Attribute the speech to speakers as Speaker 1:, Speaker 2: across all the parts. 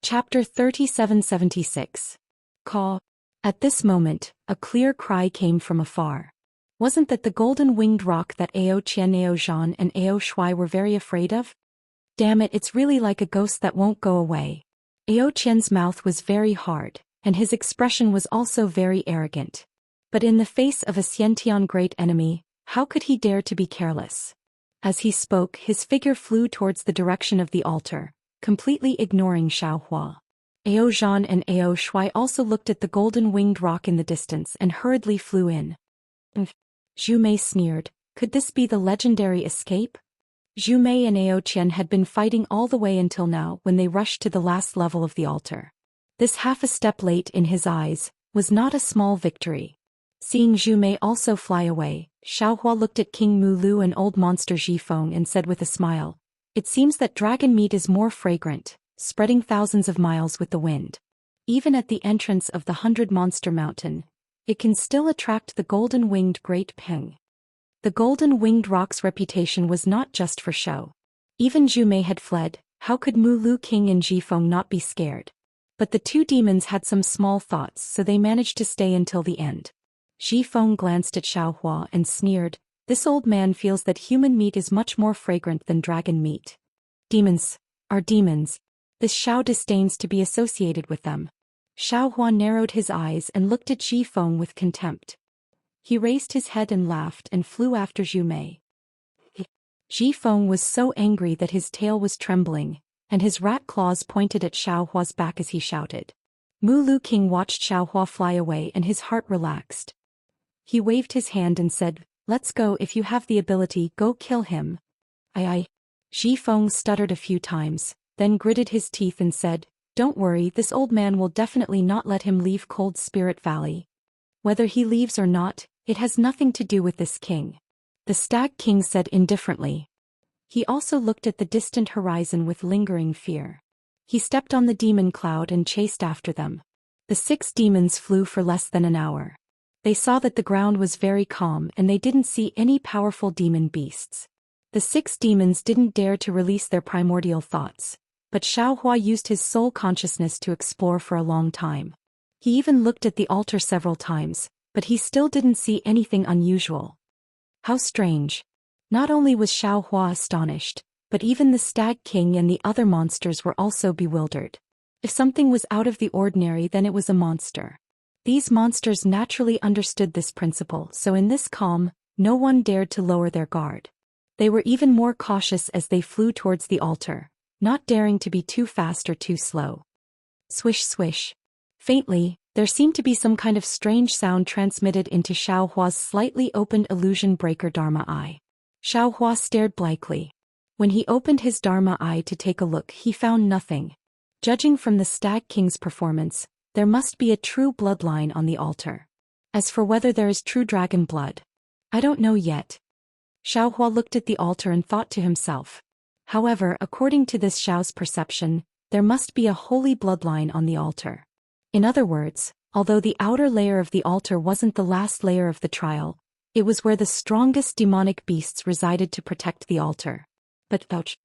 Speaker 1: Chapter 3776. Caw. At this moment, a clear cry came from afar. Wasn't that the golden-winged rock that Ao Qian, Ao Zhan and Ao Shui were very afraid of? Damn it, it's really like a ghost that won't go away. Ao Qian's mouth was very hard, and his expression was also very arrogant. But in the face of a Xiantian great enemy, how could he dare to be careless? As he spoke, his figure flew towards the direction of the altar, completely ignoring Xiaohua. Ao Zhan and Ao Shui also looked at the golden-winged rock in the distance and hurriedly flew in. Zhu Mei sneered, could this be the legendary escape? Zhu Mei and Ao Qian had been fighting all the way until now when they rushed to the last level of the altar. This half a step late in his eyes was not a small victory. Seeing Zhu Mei also fly away, Xiaohua looked at King Mu Lu and old monster Zhifeng and said with a smile, it seems that dragon meat is more fragrant, spreading thousands of miles with the wind. Even at the entrance of the 100-monster mountain, it can still attract the golden-winged great peng. The golden-winged rock's reputation was not just for show. Even Zhu Mei had fled, how could Mu Lu King and Zhifeng not be scared? But the two demons had some small thoughts, so they managed to stay until the end. Zhifeng glanced at Xiaohua and sneered, this old man feels that human meat is much more fragrant than dragon meat. Demons are demons. This Xiao disdains to be associated with them. Xiaohua narrowed his eyes and looked at Zhifeng with contempt. He raised his head and laughed and flew after Zhu Mei. Zhifeng was so angry that his tail was trembling, and his rat claws pointed at Xiaohua's back as he shouted. Mu Lu King watched Xiaohua fly away and his heart relaxed. He waved his hand and said, let's go, if you have the ability, go kill him. Aye. Zhifeng stuttered a few times, then gritted his teeth and said, don't worry, this old man will definitely not let him leave Cold Spirit Valley. Whether he leaves or not, it has nothing to do with this king. The Stag King said indifferently. He also looked at the distant horizon with lingering fear. He stepped on the demon cloud and chased after them. The 6 demons flew for less than an hour. They saw that the ground was very calm and they didn't see any powerful demon beasts. The 6 demons didn't dare to release their primordial thoughts, but Xiaohua used his soul consciousness to explore for a long time. He even looked at the altar several times, but he still didn't see anything unusual. How strange. Not only was Xiaohua astonished, but even the Stag King and the other monsters were also bewildered. If something was out of the ordinary, then it was a monster. These monsters naturally understood this principle, so in this calm, no one dared to lower their guard. They were even more cautious as they flew towards the altar, not daring to be too fast or too slow. Swish swish. Faintly, there seemed to be some kind of strange sound transmitted into Xiaohua's slightly opened illusion breaker Dharma eye. Xiaohua stared blankly. When he opened his Dharma eye to take a look, he found nothing. Judging from the Stag King's performance, there must be a true bloodline on the altar. As for whether there is true dragon blood, I don't know yet. Xiaohua looked at the altar and thought to himself. However, according to this Xiao's perception, there must be a holy bloodline on the altar. In other words, although the outer layer of the altar wasn't the last layer of the trial, it was where the strongest demonic beasts resided to protect the altar. But ouch!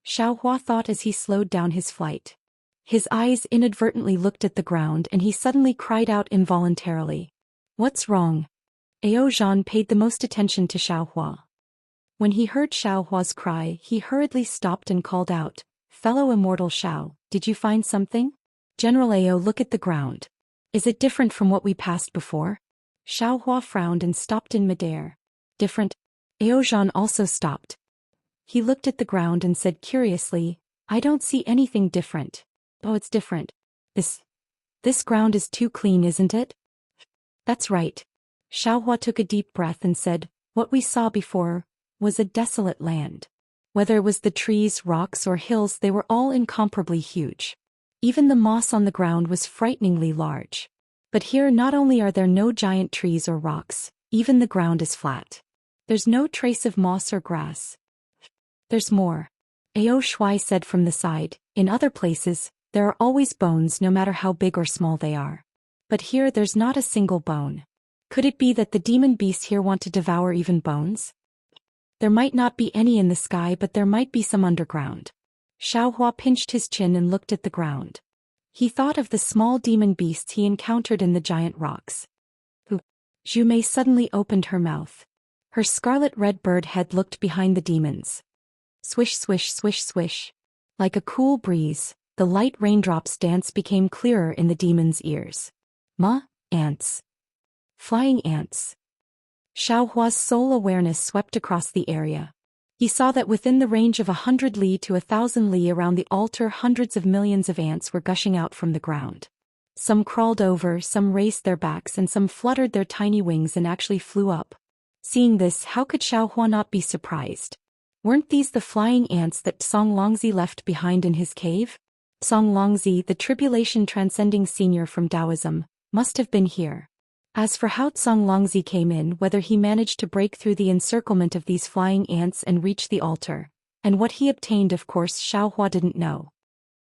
Speaker 1: Xiaohua thought as he slowed down his flight. His eyes inadvertently looked at the ground and he suddenly cried out involuntarily. What's wrong? Ao Zhan paid the most attention to Xiaohua. When he heard Xiaohua's cry, he hurriedly stopped and called out, fellow immortal Xiao, did you find something? General Ao, look at the ground. Is it different from what we passed before? Xiaohua frowned and stopped in midair. Different? Ao Zhan also stopped. He looked at the ground and said curiously, I don't see anything different. Oh, it's different. This ground is too clean, isn't it? That's right. Xiaohua took a deep breath and said, what we saw before was a desolate land. Whether it was the trees, rocks, or hills, they were all incomparably huge. Even the moss on the ground was frighteningly large. But here not only are there no giant trees or rocks, even the ground is flat. There's no trace of moss or grass. There's more. Ao Shui said from the side, in other places, there are always bones no matter how big or small they are. But here there's not a single bone. Could it be that the demon beasts here want to devour even bones? There might not be any in the sky, but there might be some underground. Xiaohua pinched his chin and looked at the ground. He thought of the small demon beasts he encountered in the giant rocks. Zhu Mei suddenly opened her mouth. Her scarlet-red bird head looked behind the demons. Swish swish swish swish. Like a cool breeze, the light raindrops' dance became clearer in the demon's ears. Ants. Flying ants. Xiaohua's soul awareness swept across the area. He saw that within the range of 100 li to 1,000 li around the altar, hundreds of millions of ants were gushing out from the ground. Some crawled over, some raised their backs, and some fluttered their tiny wings and actually flew up. Seeing this, how could Xiaohua not be surprised? Weren't these the flying ants that Song Longzi left behind in his cave? Song Longzi, the tribulation transcending senior from Taoism, must have been here. As for how Song Longzi came in, whether he managed to break through the encirclement of these flying ants and reach the altar, and what he obtained, of course Xiaohua didn't know.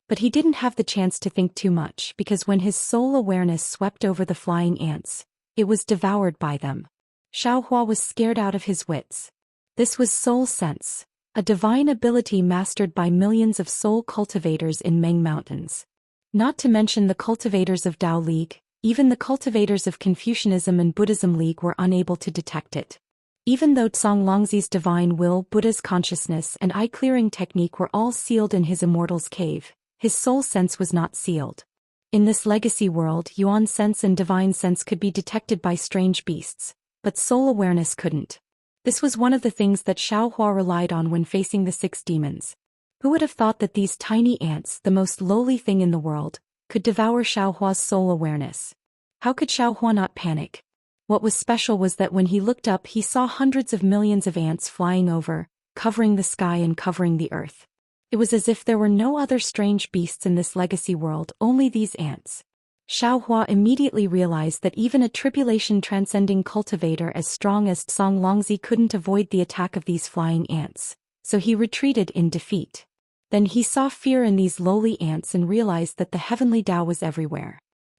Speaker 1: But he didn't have the chance to think too much, because when his soul awareness swept over the flying ants, it was devoured by them. Xiaohua was scared out of his wits. This was soul sense, a divine ability mastered by millions of soul cultivators in Meng Mountains. Not to mention the cultivators of Tao League, even the cultivators of Confucianism and Buddhism League were unable to detect it. Even though Song Longzi's divine will, Buddha's consciousness, and eye-clearing technique were all sealed in his immortal's cave, his soul sense was not sealed. In this legacy world, yuan sense and divine sense could be detected by strange beasts, but soul awareness couldn't. This was one of the things that Xiaohua relied on when facing the 6 demons. Who would have thought that these tiny ants, the most lowly thing in the world, could devour Xiaohua's soul awareness? How could Xiaohua not panic? What was special was that when he looked up, he saw hundreds of millions of ants flying over, covering the sky and covering the earth. It was as if there were no other strange beasts in this legacy world, only these ants. Xiaohua immediately realized that even a tribulation transcending cultivator as strong as Song Longzi couldn't avoid the attack of these flying ants, so he retreated in defeat. Then he saw fear in these lowly ants and realized that the heavenly Tao was everywhere.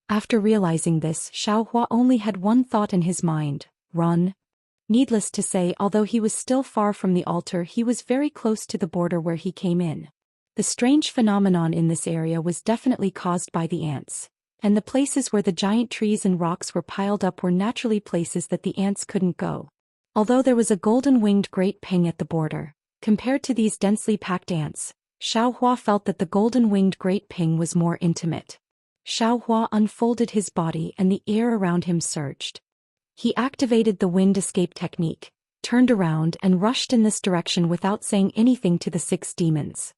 Speaker 1: After realizing this, Xiaohua only had one thought in his mind: run. Needless to say, although he was still far from the altar, he was very close to the border where he came in. The strange phenomenon in this area was definitely caused by the ants, and the places where the giant trees and rocks were piled up were naturally places that the ants couldn't go. Although there was a golden-winged great ping at the border, compared to these densely packed ants, Xiaohua felt that the golden-winged great ping was more intimate. Xiaohua unfolded his body and the air around him surged. He activated the wind escape technique, turned around and rushed in this direction without saying anything to the 6 demons.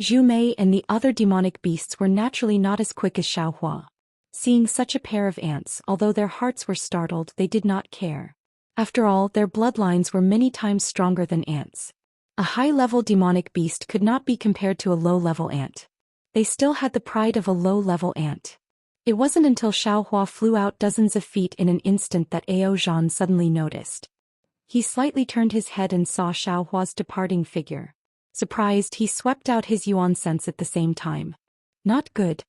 Speaker 1: Zhu Mei and the other demonic beasts were naturally not as quick as Xiaohua. Seeing such a pair of ants, although their hearts were startled, they did not care. After all, their bloodlines were many times stronger than ants. A high-level demonic beast could not be compared to a low-level ant. They still had the pride of a low-level ant. It wasn't until Xiaohua flew out dozens of feet in an instant that Ao Zhan suddenly noticed. He slightly turned his head and saw Xiaohua's departing figure. Surprised, he swept out his yuan sense at the same time. Not good.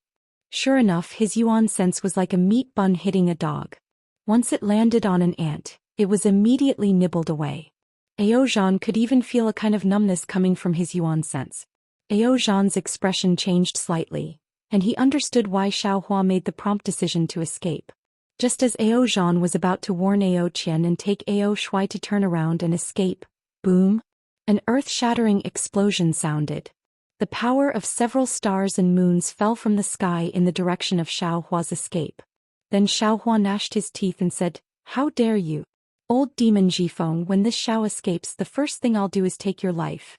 Speaker 1: Sure enough, his yuan sense was like a meat bun hitting a dog. Once it landed on an ant, it was immediately nibbled away. Ao Zhan could even feel a kind of numbness coming from his yuan sense. Ao Zhan's expression changed slightly, and he understood why Xiaohua made the prompt decision to escape. Just as Ao Zhan was about to warn Ao Qian and take Ao Shui to turn around and escape, boom! An earth-shattering explosion sounded. The power of several stars and moons fell from the sky in the direction of Xiaohua's escape. Then Xiaohua gnashed his teeth and said, "How dare you? Old demon Jifeng, when this Xiao escapes, the first thing I'll do is take your life."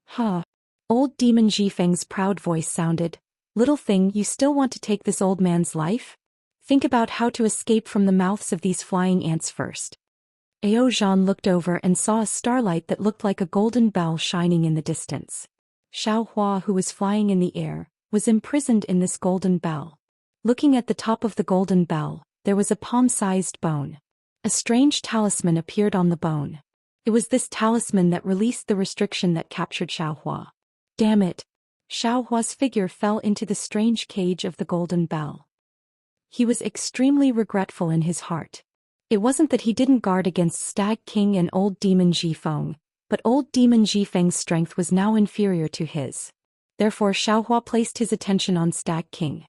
Speaker 1: "Huh." Old demon Jifeng's proud voice sounded. "Little thing, you still want to take this old man's life? Think about how to escape from the mouths of these flying ants first." Ao Zhan looked over and saw a starlight that looked like a golden bell shining in the distance. Xiaohua, who was flying in the air, was imprisoned in this golden bell. Looking at the top of the golden bell, there was a palm-sized bone. A strange talisman appeared on the bone. It was this talisman that released the restriction that captured Xiaohua. Damn it! Xiaohua's figure fell into the strange cage of the golden bell. He was extremely regretful in his heart. It wasn't that he didn't guard against Stag King and old demon Jifeng, but old demon Jifeng's strength was now inferior to his. Therefore Xiaohua placed his attention on Stag King.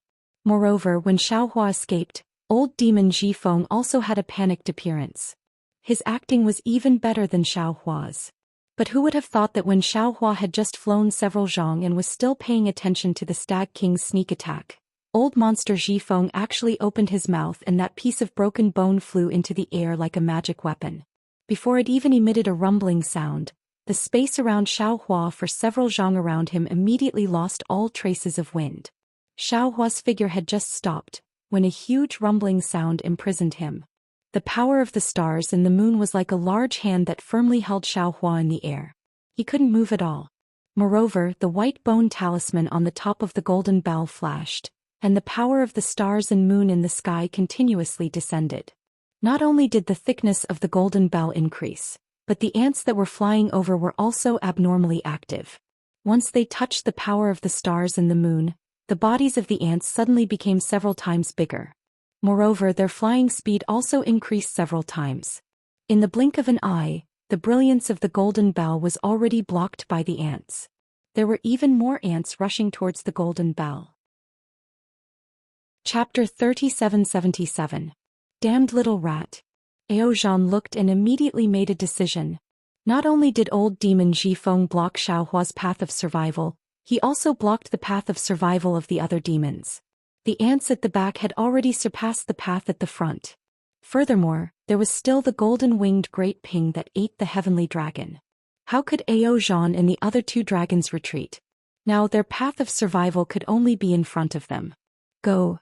Speaker 1: Moreover, when Xiaohua escaped, old demon Jifeng also had a panicked appearance. His acting was even better than Xiaohua's. But who would have thought that when Xiaohua had just flown several zhang and was still paying attention to the Stag King's sneak attack, old monster Jifeng actually opened his mouth and that piece of broken bone flew into the air like a magic weapon. Before it even emitted a rumbling sound, the space around Xiaohua for several zhang around him immediately lost all traces of wind. Xiaohua's figure had just stopped, when a huge rumbling sound imprisoned him. The power of the stars and the moon was like a large hand that firmly held Xiaohua in the air. He couldn't move at all. Moreover, the white bone talisman on the top of the golden bell flashed, and the power of the stars and moon in the sky continuously descended. Not only did the thickness of the golden bell increase, but the ants that were flying over were also abnormally active. Once they touched the power of the stars and the moon, the bodies of the ants suddenly became several times bigger. Moreover, their flying speed also increased several times. In the blink of an eye, the brilliance of the golden bell was already blocked by the ants. There were even more ants rushing towards the golden bell. Chapter 3777. Damned little rat. Aozhan looked and immediately made a decision. Not only did old demon Jifeng block Xiaohua's path of survival, he also blocked the path of survival of the other demons. The ants at the back had already surpassed the path at the front. Furthermore, there was still the golden-winged great ping that ate the heavenly dragon. How could Aozhan and the other two dragons retreat? Now their path of survival could only be in front of them. Go!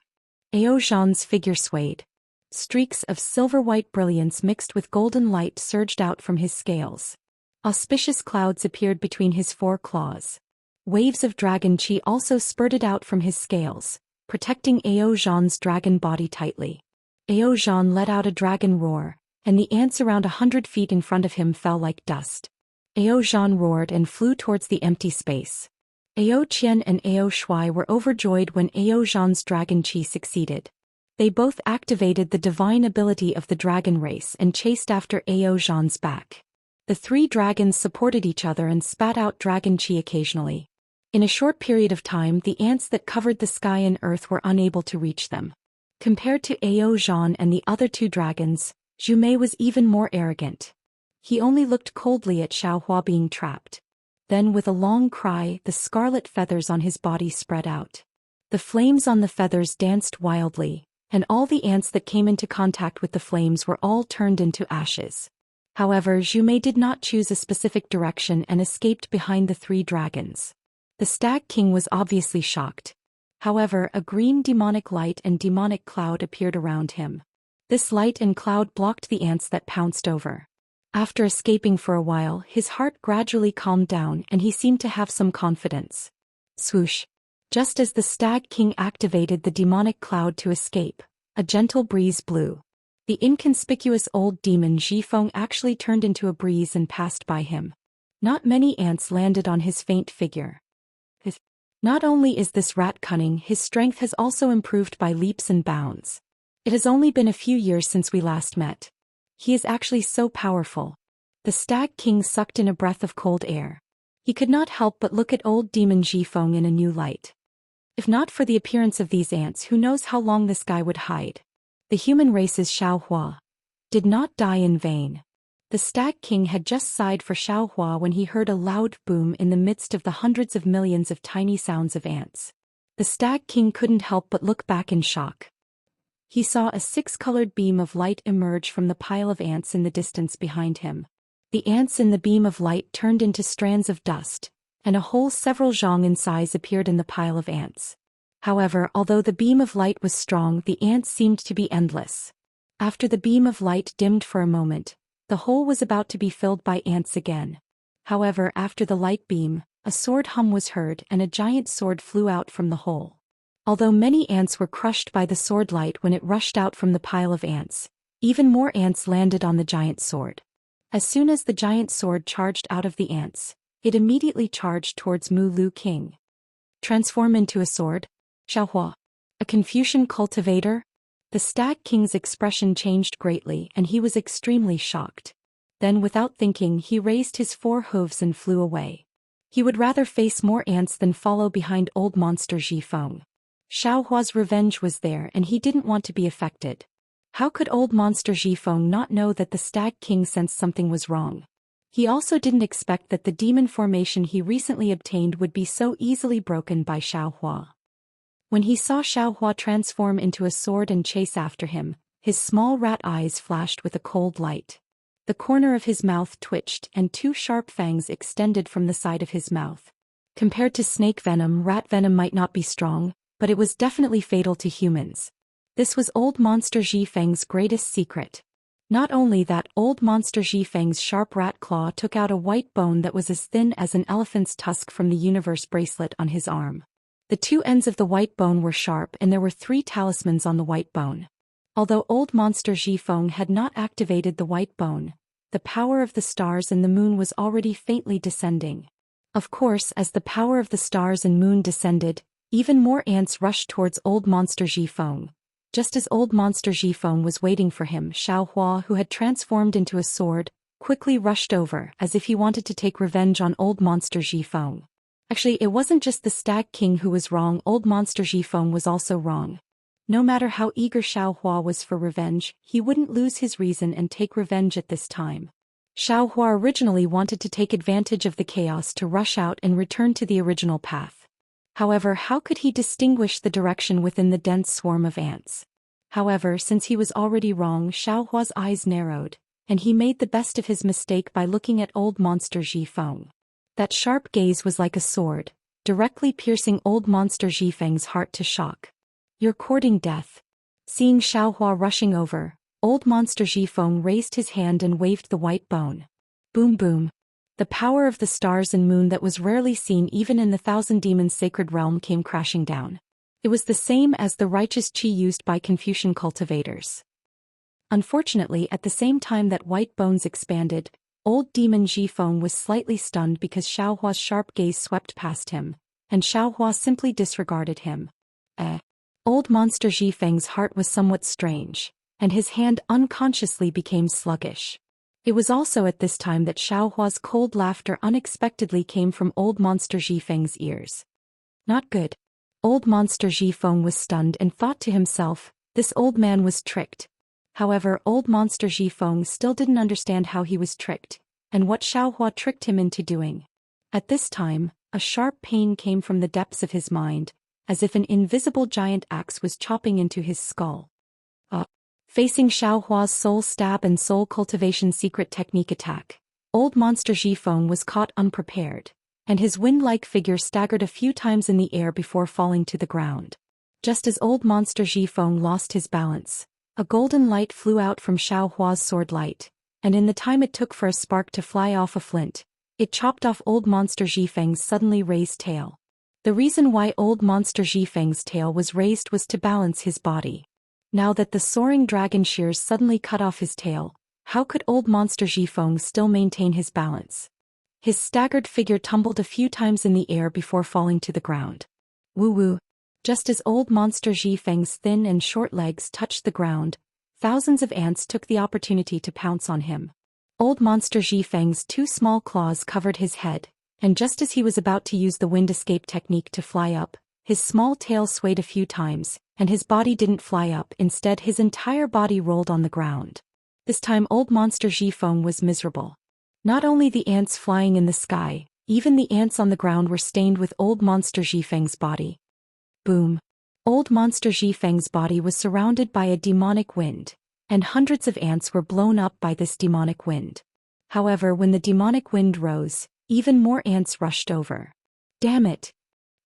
Speaker 1: Aozhan's figure swayed. Streaks of silver-white brilliance mixed with golden light surged out from his scales. Auspicious clouds appeared between his four claws. Waves of dragon chi also spurted out from his scales, protecting Aozhan's dragon body tightly. Aozhan let out a dragon roar, and the ants around 100 feet in front of him fell like dust. Aozhan roared and flew towards the empty space. Ao Qian and Ao Shui were overjoyed when Aozhan's dragon chi succeeded. They both activated the divine ability of the dragon race and chased after Aozhan's back. The three dragons supported each other and spat out dragon chi occasionally. In a short period of time, the ants that covered the sky and earth were unable to reach them. Compared to Aozhan and the other two dragons, Zhu Mei was even more arrogant. He only looked coldly at Xiaohua being trapped. Then with a long cry, the scarlet feathers on his body spread out. The flames on the feathers danced wildly, and all the ants that came into contact with the flames were all turned into ashes. However, Zhu Mei did not choose a specific direction and escaped behind the three dragons. The Stag King was obviously shocked. However, a green demonic light and demonic cloud appeared around him. This light and cloud blocked the ants that pounced over. After escaping for a while, his heart gradually calmed down and he seemed to have some confidence. Swoosh! Just as the Stag King activated the demonic cloud to escape, a gentle breeze blew. The inconspicuous old demon Jifeng actually turned into a breeze and passed by him. Not many ants landed on his faint figure. Not only is this rat cunning, his strength has also improved by leaps and bounds. It has only been a few years since we last met. He is actually so powerful. The Stag King sucked in a breath of cold air. He could not help but look at old demon Jifeng in a new light. If not for the appearance of these ants, who knows how long this guy would hide. The human race's Xiaohua did not die in vain. The Stag King had just sighed for Xiaohua when he heard a loud boom in the midst of the hundreds of millions of tiny sounds of ants. The Stag King couldn't help but look back in shock. He saw a six-colored beam of light emerge from the pile of ants in the distance behind him. The ants in the beam of light turned into strands of dust, and a whole several zhang in size appeared in the pile of ants. However, although the beam of light was strong, the ants seemed to be endless. After the beam of light dimmed for a moment, the hole was about to be filled by ants again. However, after the light beam, a sword hum was heard and a giant sword flew out from the hole. Although many ants were crushed by the sword light when it rushed out from the pile of ants, even more ants landed on the giant sword. As soon as the giant sword charged out of the ants, it immediately charged towards Mu Lu King. Transform into a sword? Xiaohua. A Confucian cultivator? The Stag King's expression changed greatly and he was extremely shocked. Then without thinking he raised his four hooves and flew away. He would rather face more ants than follow behind old monster Jifeng. Xiaohua's revenge was there and he didn't want to be affected. How could old monster Jifeng not know that the Stag King sensed something was wrong? He also didn't expect that the demon formation he recently obtained would be so easily broken by Xiaohua. When he saw Xiaohua transform into a sword and chase after him, his small rat eyes flashed with a cold light. The corner of his mouth twitched and two sharp fangs extended from the side of his mouth. Compared to snake venom, rat venom might not be strong, but it was definitely fatal to humans. This was old monster Jifeng's greatest secret. Not only that, old monster Jifeng's sharp rat claw took out a white bone that was as thin as an elephant's tusk from the universe bracelet on his arm. The two ends of the white bone were sharp and there were 3 talismans on the white bone. Although old monster Jifeng had not activated the white bone, the power of the stars and the moon was already faintly descending. Of course, as the power of the stars and moon descended, even more ants rushed towards old monster Jifeng. Just as old monster Jifeng was waiting for him, Xiaohua, who had transformed into a sword, quickly rushed over as if he wanted to take revenge on old monster Jifeng. Actually, it wasn't just the Stag King who was wrong, old monster Jifeng was also wrong. No matter how eager Xiaohua was for revenge, he wouldn't lose his reason and take revenge at this time. Xiaohua originally wanted to take advantage of the chaos to rush out and return to the original path. However, how could he distinguish the direction within the dense swarm of ants? However, since he was already wrong, Xiaohua's eyes narrowed, and he made the best of his mistake by looking at old monster Jifeng. That sharp gaze was like a sword, directly piercing old monster Jifeng's heart to shock. "You're courting death." Seeing Xiaohua rushing over, old monster Jifeng raised his hand and waved the white bone. Boom boom. The power of the stars and moon that was rarely seen even in the Thousand Demons sacred realm came crashing down. It was the same as the righteous chi used by Confucian cultivators. Unfortunately, at the same time that white bones expanded, old demon Jifeng was slightly stunned because Xiaohua's sharp gaze swept past him, and Xiaohua simply disregarded him. Old monster Jifeng's heart was somewhat strange, and his hand unconsciously became sluggish. It was also at this time that Xiaohua's cold laughter unexpectedly came from old monster Jifeng's ears. Not good. Old monster Jifeng was stunned and thought to himself, this old man was tricked. However, old monster Jifeng still didn't understand how he was tricked, and what Xiaohua tricked him into doing. At this time, a sharp pain came from the depths of his mind, as if an invisible giant axe was chopping into his skull. Facing Xiaohua's soul stab and soul cultivation secret technique attack, old monster Jifeng was caught unprepared, and his wind-like figure staggered a few times in the air before falling to the ground. Just as old monster Jifeng lost his balance, a golden light flew out from Xiaohua's sword light, and in the time it took for a spark to fly off a flint, it chopped off old monster Jifeng's suddenly raised tail. The reason why old monster Jifeng's tail was raised was to balance his body. Now that the soaring dragon shears suddenly cut off his tail, how could old monster Jifeng still maintain his balance? His staggered figure tumbled a few times in the air before falling to the ground. Woo-woo. Just as old monster Jifeng's thin and short legs touched the ground, thousands of ants took the opportunity to pounce on him. Old monster Jifeng's 2 small claws covered his head, and just as he was about to use the wind escape technique to fly up, his small tail swayed a few times, and his body didn't fly up, instead his entire body rolled on the ground. This time old monster Jifeng was miserable. Not only the ants flying in the sky, even the ants on the ground were stained with old monster Jifeng's body. Boom. Old monster Jifeng's body was surrounded by a demonic wind, and hundreds of ants were blown up by this demonic wind. However, when the demonic wind rose, even more ants rushed over. Damn it!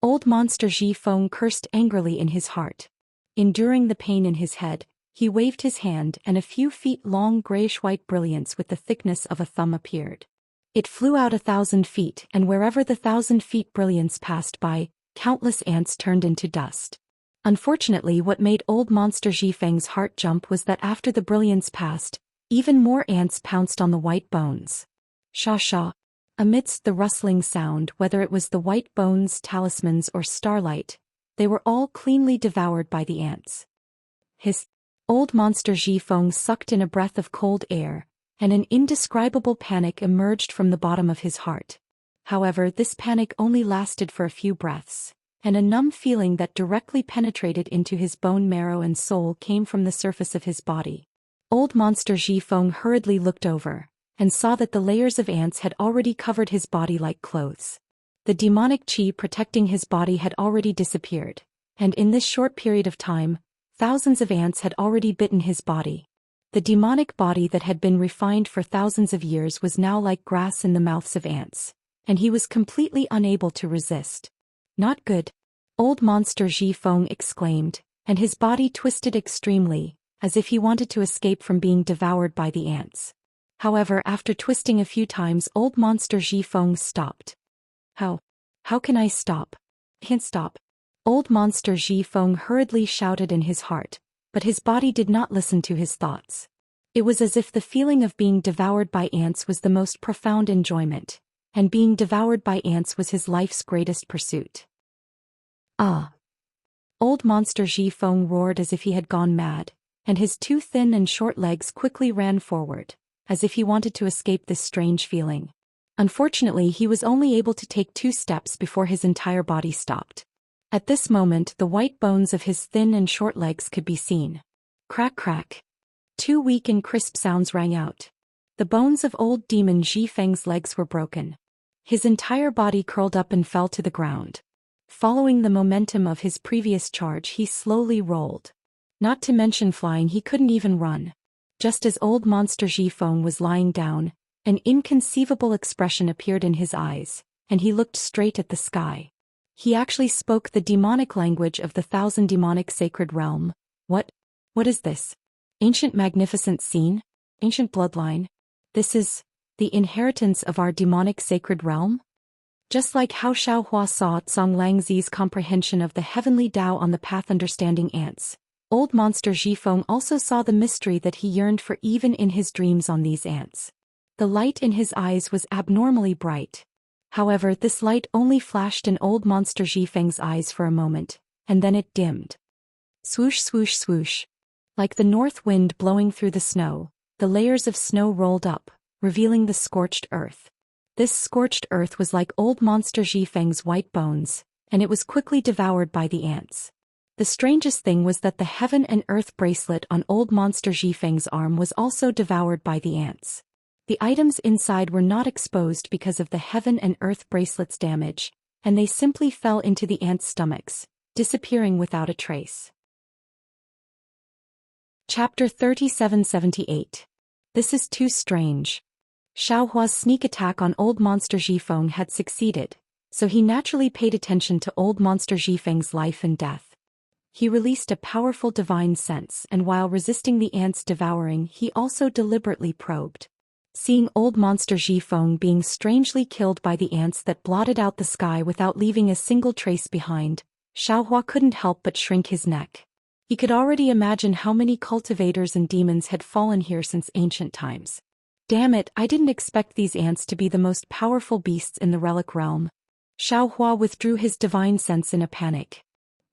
Speaker 1: Old monster Jifeng cursed angrily in his heart. Enduring the pain in his head, he waved his hand and a few feet long grayish-white brilliance with the thickness of a thumb appeared. It flew out 1,000 feet, and wherever the 1,000 feet brilliance passed by, countless ants turned into dust. Unfortunately, what made old monster Jifeng's heart jump was that after the brilliance passed, even more ants pounced on the white bones. Sha-sha. Amidst the rustling sound, whether it was the white bones, talismans, or starlight, they were all cleanly devoured by the ants. His old monster Jifeng sucked in a breath of cold air, and an indescribable panic emerged from the bottom of his heart. However, this panic only lasted for a few breaths, and a numb feeling that directly penetrated into his bone marrow and soul came from the surface of his body. Old Monster Zhifeng hurriedly looked over, and saw that the layers of ants had already covered his body like clothes. The demonic qi protecting his body had already disappeared, and in this short period of time, thousands of ants had already bitten his body. The demonic body that had been refined for thousands of years was now like grass in the mouths of ants, and he was completely unable to resist. Not good. Old Monster Zhifeng exclaimed, and his body twisted extremely, as if he wanted to escape from being devoured by the ants. However, after twisting a few times, Old Monster Zhifeng stopped. How can I stop? Can't stop. Old Monster Zhifeng hurriedly shouted in his heart, but his body did not listen to his thoughts. It was as if the feeling of being devoured by ants was the most profound enjoyment, and being devoured by ants was his life's greatest pursuit. Ah! Old Monster Zhifeng roared as if he had gone mad, and his two thin and short legs quickly ran forward, as if he wanted to escape this strange feeling. Unfortunately, he was only able to take 2 steps before his entire body stopped. At this moment, the white bones of his thin and short legs could be seen. Crack crack. 2 weak and crisp sounds rang out. The bones of old demon Zhifeng's legs were broken. His entire body curled up and fell to the ground. Following the momentum of his previous charge, he slowly rolled. Not to mention flying, he couldn't even run. Just as Old Monster Zhifeng was lying down, an inconceivable expression appeared in his eyes, and he looked straight at the sky. He actually spoke the demonic language of the 1,000 demonic sacred realm. What is this? Ancient magnificent scene? Ancient bloodline? This is the inheritance of our demonic sacred realm? Just like how Xiaohua saw Tsang Langzi's comprehension of the heavenly Tao on the path understanding ants, Old Monster Zhifeng also saw the mystery that he yearned for even in his dreams on these ants. The light in his eyes was abnormally bright. However, this light only flashed in Old Monster Zhifeng's eyes for a moment, and then it dimmed. Swoosh swoosh swoosh. Like the north wind blowing through the snow, the layers of snow rolled up, revealing the scorched earth. This scorched earth was like Old Monster Zhifeng's white bones, and it was quickly devoured by the ants. The strangest thing was that the heaven and earth bracelet on Old Monster Zhifeng's arm was also devoured by the ants. The items inside were not exposed because of the heaven and earth bracelet's damage, and they simply fell into the ants' stomachs, disappearing without a trace. Chapter 3778. This is too strange. Xiaohua's sneak attack on Old Monster Zhifeng had succeeded, so he naturally paid attention to Old Monster Zhifeng's life and death. He released a powerful divine sense, and while resisting the ants' devouring, he also deliberately probed. Seeing Old Monster Zhifeng being strangely killed by the ants that blotted out the sky without leaving a single trace behind, Xiaohua couldn't help but shrink his neck. He could already imagine how many cultivators and demons had fallen here since ancient times. Damn it, I didn't expect these ants to be the most powerful beasts in the relic realm. Xiaohua withdrew his divine sense in a panic.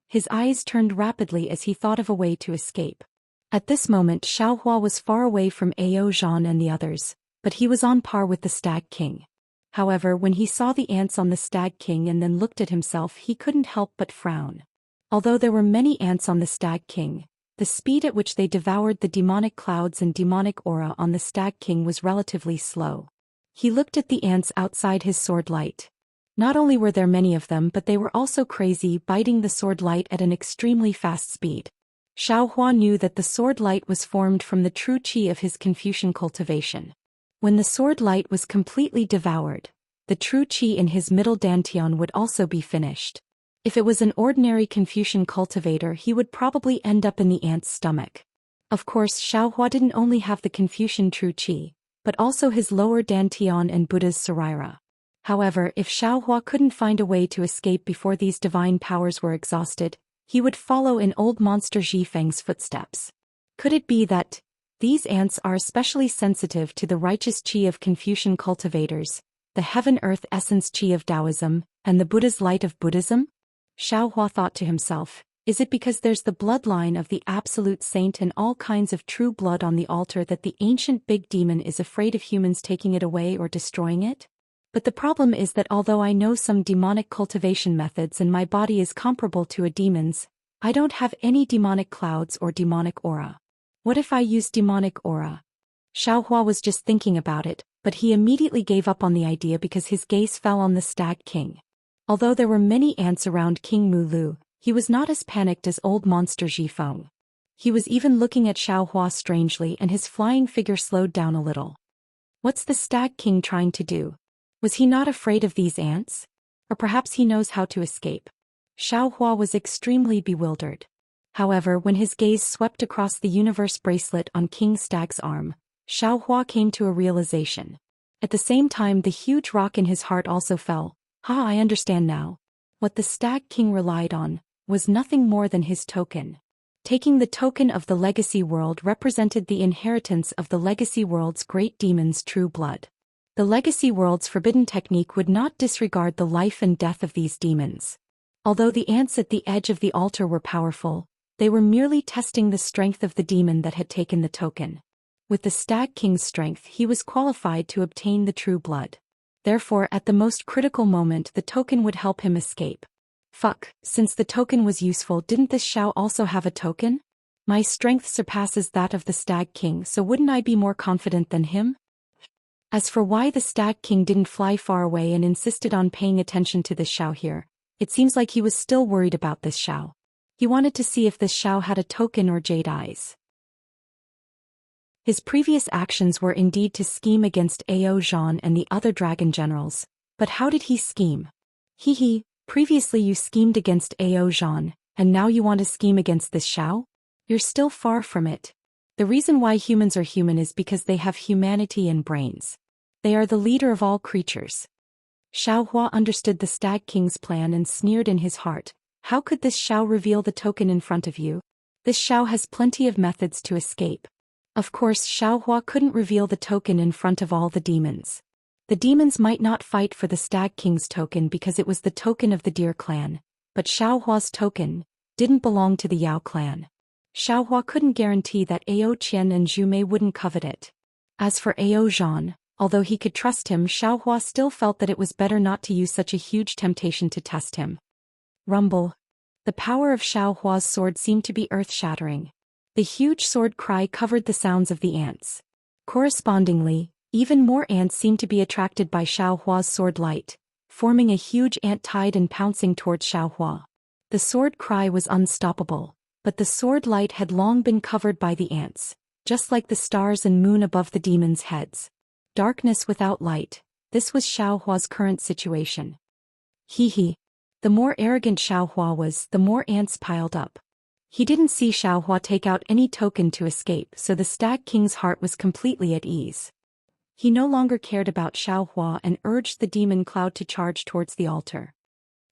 Speaker 1: His eyes turned rapidly as he thought of a way to escape. At this moment, Xiaohua was far away from Ao Zhan and the others, but he was on par with the Stag King. However, when he saw the ants on the Stag King and then looked at himself, he couldn't help but frown. Although there were many ants on the Stag King, the speed at which they devoured the demonic clouds and demonic aura on the Stag King was relatively slow. He looked at the ants outside his sword light. Not only were there many of them, but they were also crazy, biting the sword light at an extremely fast speed. Xiaohua knew that the sword light was formed from the true qi of his Confucian cultivation. When the sword light was completely devoured, the true qi in his middle dantian would also be finished. If it was an ordinary Confucian cultivator, he would probably end up in the ant's stomach. Of course, Xiaohua didn't only have the Confucian true qi, but also his lower dantian and Buddha's sarira. However, if Xiaohua couldn't find a way to escape before these divine powers were exhausted, he would follow in Old Monster Zhifeng's footsteps. Could it be that these ants are especially sensitive to the righteous qi of Confucian cultivators, the heaven-earth essence qi of Taoism, and the Buddha's light of Buddhism? Xiaohua thought to himself, is it because there's the bloodline of the absolute saint and all kinds of true blood on the altar that the ancient big demon is afraid of humans taking it away or destroying it? But the problem is that although I know some demonic cultivation methods and my body is comparable to a demon's, I don't have any demonic clouds or demonic aura. What if I use demonic aura? Xiaohua was just thinking about it, but he immediately gave up on the idea because his gaze fell on the Stag King. Although there were many ants around King Mulu, he was not as panicked as old monster Jifeng. He was even looking at Xiaohua strangely and his flying figure slowed down a little. What's the Stag King trying to do? Was he not afraid of these ants? Or perhaps he knows how to escape? Xiaohua was extremely bewildered. However, when his gaze swept across the universe bracelet on King Stag's arm, Xiaohua came to a realization. At the same time, the huge rock in his heart also fell. I understand now. What the Stag King relied on was nothing more than his token. Taking the token of the legacy world represented the inheritance of the legacy world's great demon's true blood. The legacy world's forbidden technique would not disregard the life and death of these demons. Although the ants at the edge of the altar were powerful, they were merely testing the strength of the demon that had taken the token. With the Stag King's strength, he was qualified to obtain the true blood. Therefore, at the most critical moment, the token would help him escape. Since the token was useful, didn't this Xiao also have a token? My strength surpasses that of the Stag King, so wouldn't I be more confident than him? As for why the Stag King didn't fly far away and insisted on paying attention to this Xiao here, it seems like he was still worried about this Xiao. He wanted to see if this Xiao had a token or jade eyes. His previous actions were indeed to scheme against Ao Zhan and the other dragon generals, but how did he scheme? Previously you schemed against Ao Zhan, and now you want to scheme against this Xiao? You're still far from it. The reason why humans are human is because they have humanity and brains. They are the leader of all creatures. Xiaohua understood the Stag King's plan and sneered in his heart. How could this Xiao reveal the token in front of you? This Xiao has plenty of methods to escape. Of course, Xiaohua couldn't reveal the token in front of all the demons. The demons might not fight for the Stag King's token because it was the token of the Deer clan, but Xiaohua's token didn't belong to the Yao clan. Xiaohua couldn't guarantee that Ao Qian and Zhu Mei wouldn't covet it. As for Ao Zhan, although he could trust him, Xiaohua still felt that it was better not to use such a huge temptation to test him. Rumble. The power of Xiaohua's sword seemed to be earth-shattering. The huge sword cry covered the sounds of the ants. Correspondingly, even more ants seemed to be attracted by Xiaohua's sword light, forming a huge ant tide and pouncing towards Xiaohua. The sword cry was unstoppable, but the sword light had long been covered by the ants, just like the stars and moon above the demons' heads. Darkness without light, this was Xiaohua's current situation. The more arrogant Xiaohua was, the more ants piled up. He didn't see Xiaohua take out any token to escape, so the Stag King's heart was completely at ease. He no longer cared about Xiaohua and urged the demon cloud to charge towards the altar.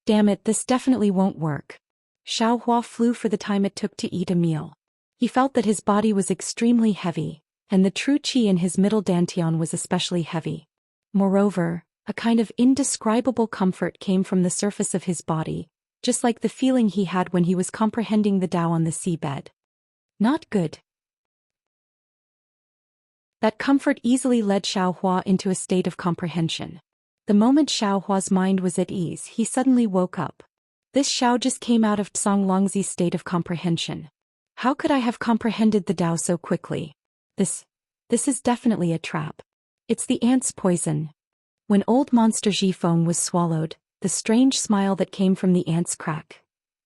Speaker 1: Damn it, this definitely won't work. Xiaohua flew for the time it took to eat a meal. He felt that his body was extremely heavy, and the true qi in his middle dantian was especially heavy. Moreover, a kind of indescribable comfort came from the surface of his body, just like the feeling he had when he was comprehending the Tao on the seabed. Not good. That comfort easily led Xiaohua into a state of comprehension. The moment Xiaohua's mind was at ease, he suddenly woke up. This Xiao just came out of Songlongzi's state of comprehension. How could I have comprehended the Tao so quickly? This is definitely a trap. It's the ant's poison. When old monster Jifeng was swallowed, the strange smile that came from the ant's crack.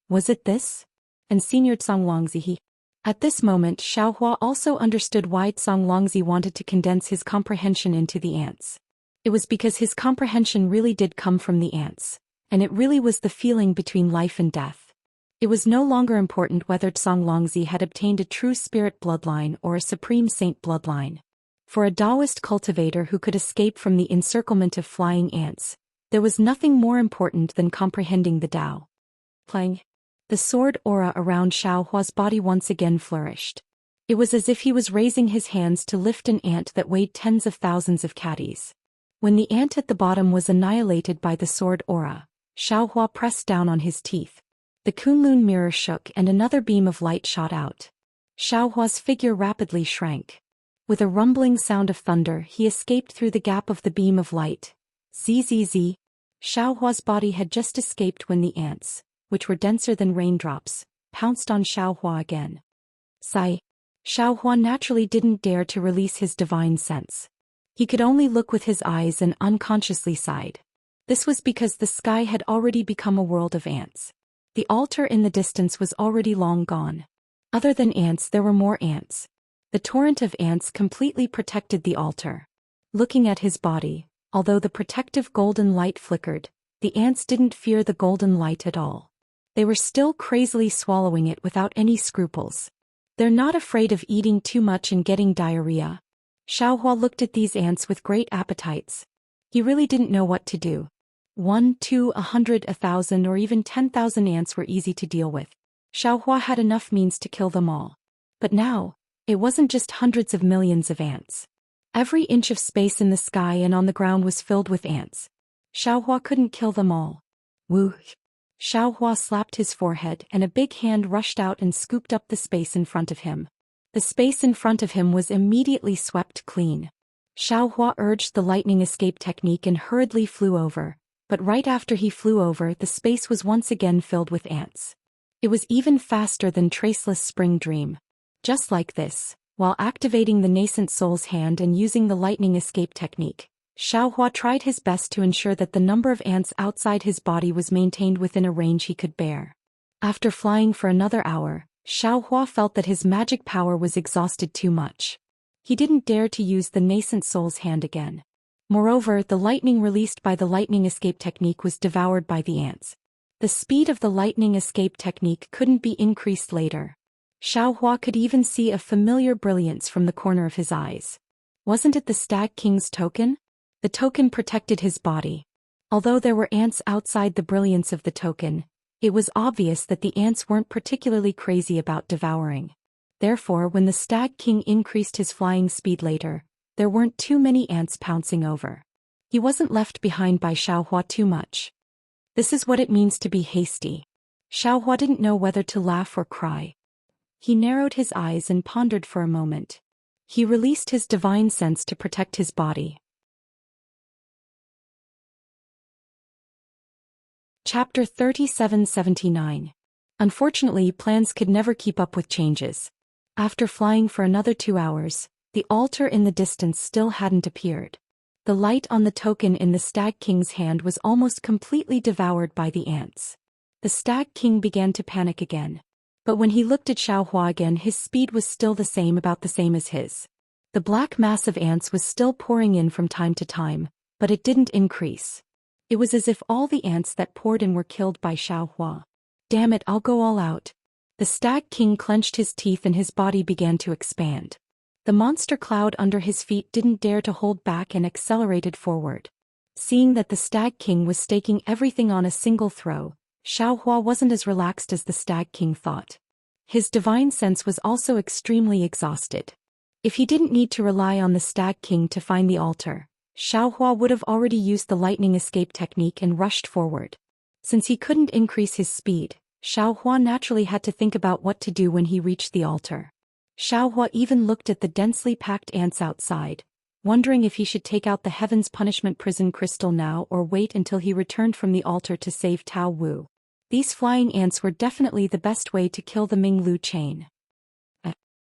Speaker 1: Was it this? And Senior Songlongzi. At this moment, Xiaohua also understood why Songlongzi wanted to condense his comprehension into the ants. It was because his comprehension really did come from the ants, and it really was the feeling between life and death. It was no longer important whether Songlongzi had obtained a true spirit bloodline or a supreme saint bloodline. For a Taoist cultivator who could escape from the encirclement of flying ants, there was nothing more important than comprehending the Tao. Playing. The sword aura around Xiaohua's body once again flourished. It was as if he was raising his hands to lift an ant that weighed tens of thousands of caddies. When the ant at the bottom was annihilated by the sword aura, Xiaohua pressed down on his teeth. The Kunlun mirror shook and another beam of light shot out. Xiaohua's figure rapidly shrank. With a rumbling sound of thunder, he escaped through the gap of the beam of light, Zzz. Xiaohua's body had just escaped when the ants, which were denser than raindrops, pounced on Xiaohua again. Sigh. Xiaohua naturally didn't dare to release his divine sense. He could only look with his eyes and unconsciously sighed. This was because the sky had already become a world of ants. The altar in the distance was already long gone. Other than ants, there were more ants. The torrent of ants completely protected the altar. Looking at his body, although the protective golden light flickered, the ants didn't fear the golden light at all. They were still crazily swallowing it without any scruples. They're not afraid of eating too much and getting diarrhea. Xiaohua looked at these ants with great appetites. He really didn't know what to do. 1, 2, 100, 1,000 or even 10,000 ants were easy to deal with. Xiaohua had enough means to kill them all. But now, it wasn't just hundreds of millions of ants. Every inch of space in the sky and on the ground was filled with ants. Xiaohua couldn't kill them all. Whoosh! Xiaohua slapped his forehead and a big hand rushed out and scooped up the space in front of him. The space in front of him was immediately swept clean. Xiaohua urged the lightning escape technique and hurriedly flew over, but right after he flew over, the space was once again filled with ants. It was even faster than Traceless Spring Dream. Just like this, while activating the nascent soul's hand and using the lightning escape technique, Xiaohua tried his best to ensure that the number of ants outside his body was maintained within a range he could bear. After flying for another hour, Xiaohua felt that his magic power was exhausted too much. He didn't dare to use the nascent soul's hand again. Moreover, the lightning released by the lightning escape technique was devoured by the ants. The speed of the lightning escape technique couldn't be increased later. Xiaohua could even see a familiar brilliance from the corner of his eyes. Wasn't it the Stag King's token? The token protected his body. Although there were ants outside the brilliance of the token, it was obvious that the ants weren't particularly crazy about devouring. Therefore, when the Stag King increased his flying speed later, there weren't too many ants pouncing over. He wasn't left behind by Xiaohua too much. This is what it means to be hasty. Xiaohua didn't know whether to laugh or cry. He narrowed his eyes and pondered for a moment. He released his divine sense to protect his body. Chapter 3779. Unfortunately, plans could never keep up with changes. After flying for another 2 hours, the altar in the distance still hadn't appeared. The light on the token in the Stag King's hand was almost completely devoured by the ants. The Stag King began to panic again. But when he looked at Xiaohua again, his speed was still about the same as his. The black mass of ants was still pouring in from time to time, but it didn't increase. It was as if all the ants that poured in were killed by Xiaohua. Damn it, I'll go all out. The Stag King clenched his teeth and his body began to expand. The monster cloud under his feet didn't dare to hold back and accelerated forward. Seeing that the Stag King was staking everything on a single throw, Xiaohua wasn't as relaxed as the Stag King thought. His divine sense was also extremely exhausted. If he didn't need to rely on the Stag King to find the altar, Xiaohua would have already used the lightning escape technique and rushed forward. Since he couldn't increase his speed, Xiaohua naturally had to think about what to do when he reached the altar. Xiaohua even looked at the densely packed ants outside, wondering if he should take out the Heaven's Punishment prison crystal now or wait until he returned from the altar to save Tao Wu. These flying ants were definitely the best way to kill the Minglu chain.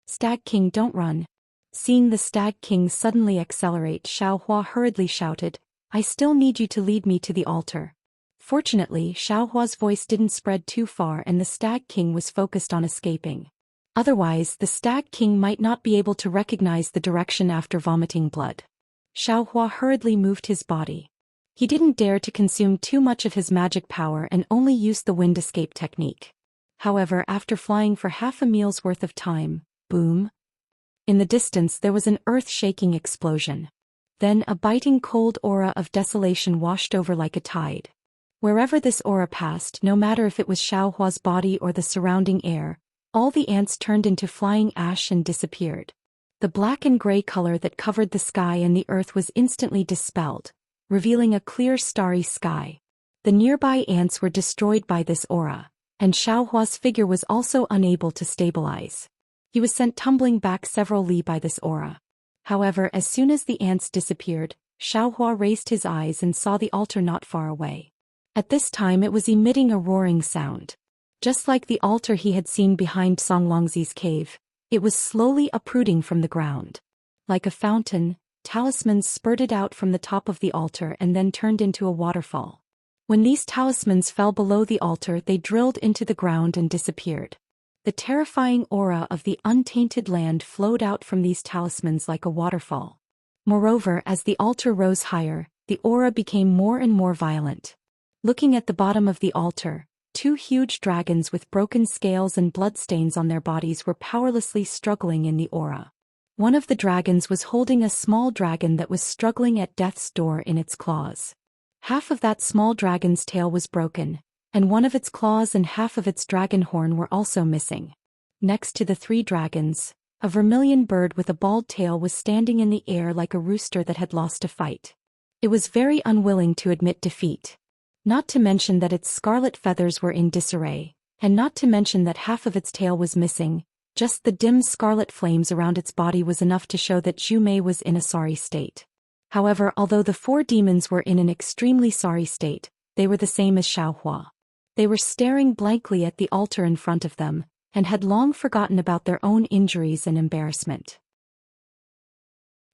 Speaker 1: Stag King, don't run. Seeing the Stag King suddenly accelerate, Xiaohua hurriedly shouted, I still need you to lead me to the altar. Fortunately, Xiaohua's voice didn't spread too far and the Stag King was focused on escaping. Otherwise, the Stag King might not be able to recognize the direction after vomiting blood. Xiaohua hurriedly moved his body. He didn't dare to consume too much of his magic power and only used the wind escape technique. However, after flying for half a meal's worth of time, boom! In the distance there was an earth-shaking explosion. Then a biting cold aura of desolation washed over like a tide. Wherever this aura passed, no matter if it was Xiaohua's body or the surrounding air, all the ants turned into flying ash and disappeared. The black and gray color that covered the sky and the earth was instantly dispelled, revealing a clear starry sky. The nearby ants were destroyed by this aura, and Xiaohua's figure was also unable to stabilize. He was sent tumbling back several li by this aura. However, as soon as the ants disappeared, Xiaohua raised his eyes and saw the altar not far away. At this time it was emitting a roaring sound. Just like the altar he had seen behind Songlongzi's cave, it was slowly uprooting from the ground. Like a fountain, talismans spurted out from the top of the altar and then turned into a waterfall. When these talismans fell below the altar, they drilled into the ground and disappeared. The terrifying aura of the untainted land flowed out from these talismans like a waterfall. Moreover, as the altar rose higher, the aura became more and more violent. Looking at the bottom of the altar, two huge dragons with broken scales and bloodstains on their bodies were powerlessly struggling in the aura. One of the dragons was holding a small dragon that was struggling at death's door in its claws. Half of that small dragon's tail was broken, and one of its claws and half of its dragon horn were also missing. Next to the three dragons, a vermilion bird with a bald tail was standing in the air like a rooster that had lost a fight. It was very unwilling to admit defeat. Not to mention that its scarlet feathers were in disarray, and not to mention that half of its tail was missing. Just the dim scarlet flames around its body was enough to show that Zhu Mei was in a sorry state. However, although the four demons were in an extremely sorry state, they were the same as Xiaohua. They were staring blankly at the altar in front of them, and had long forgotten about their own injuries and embarrassment.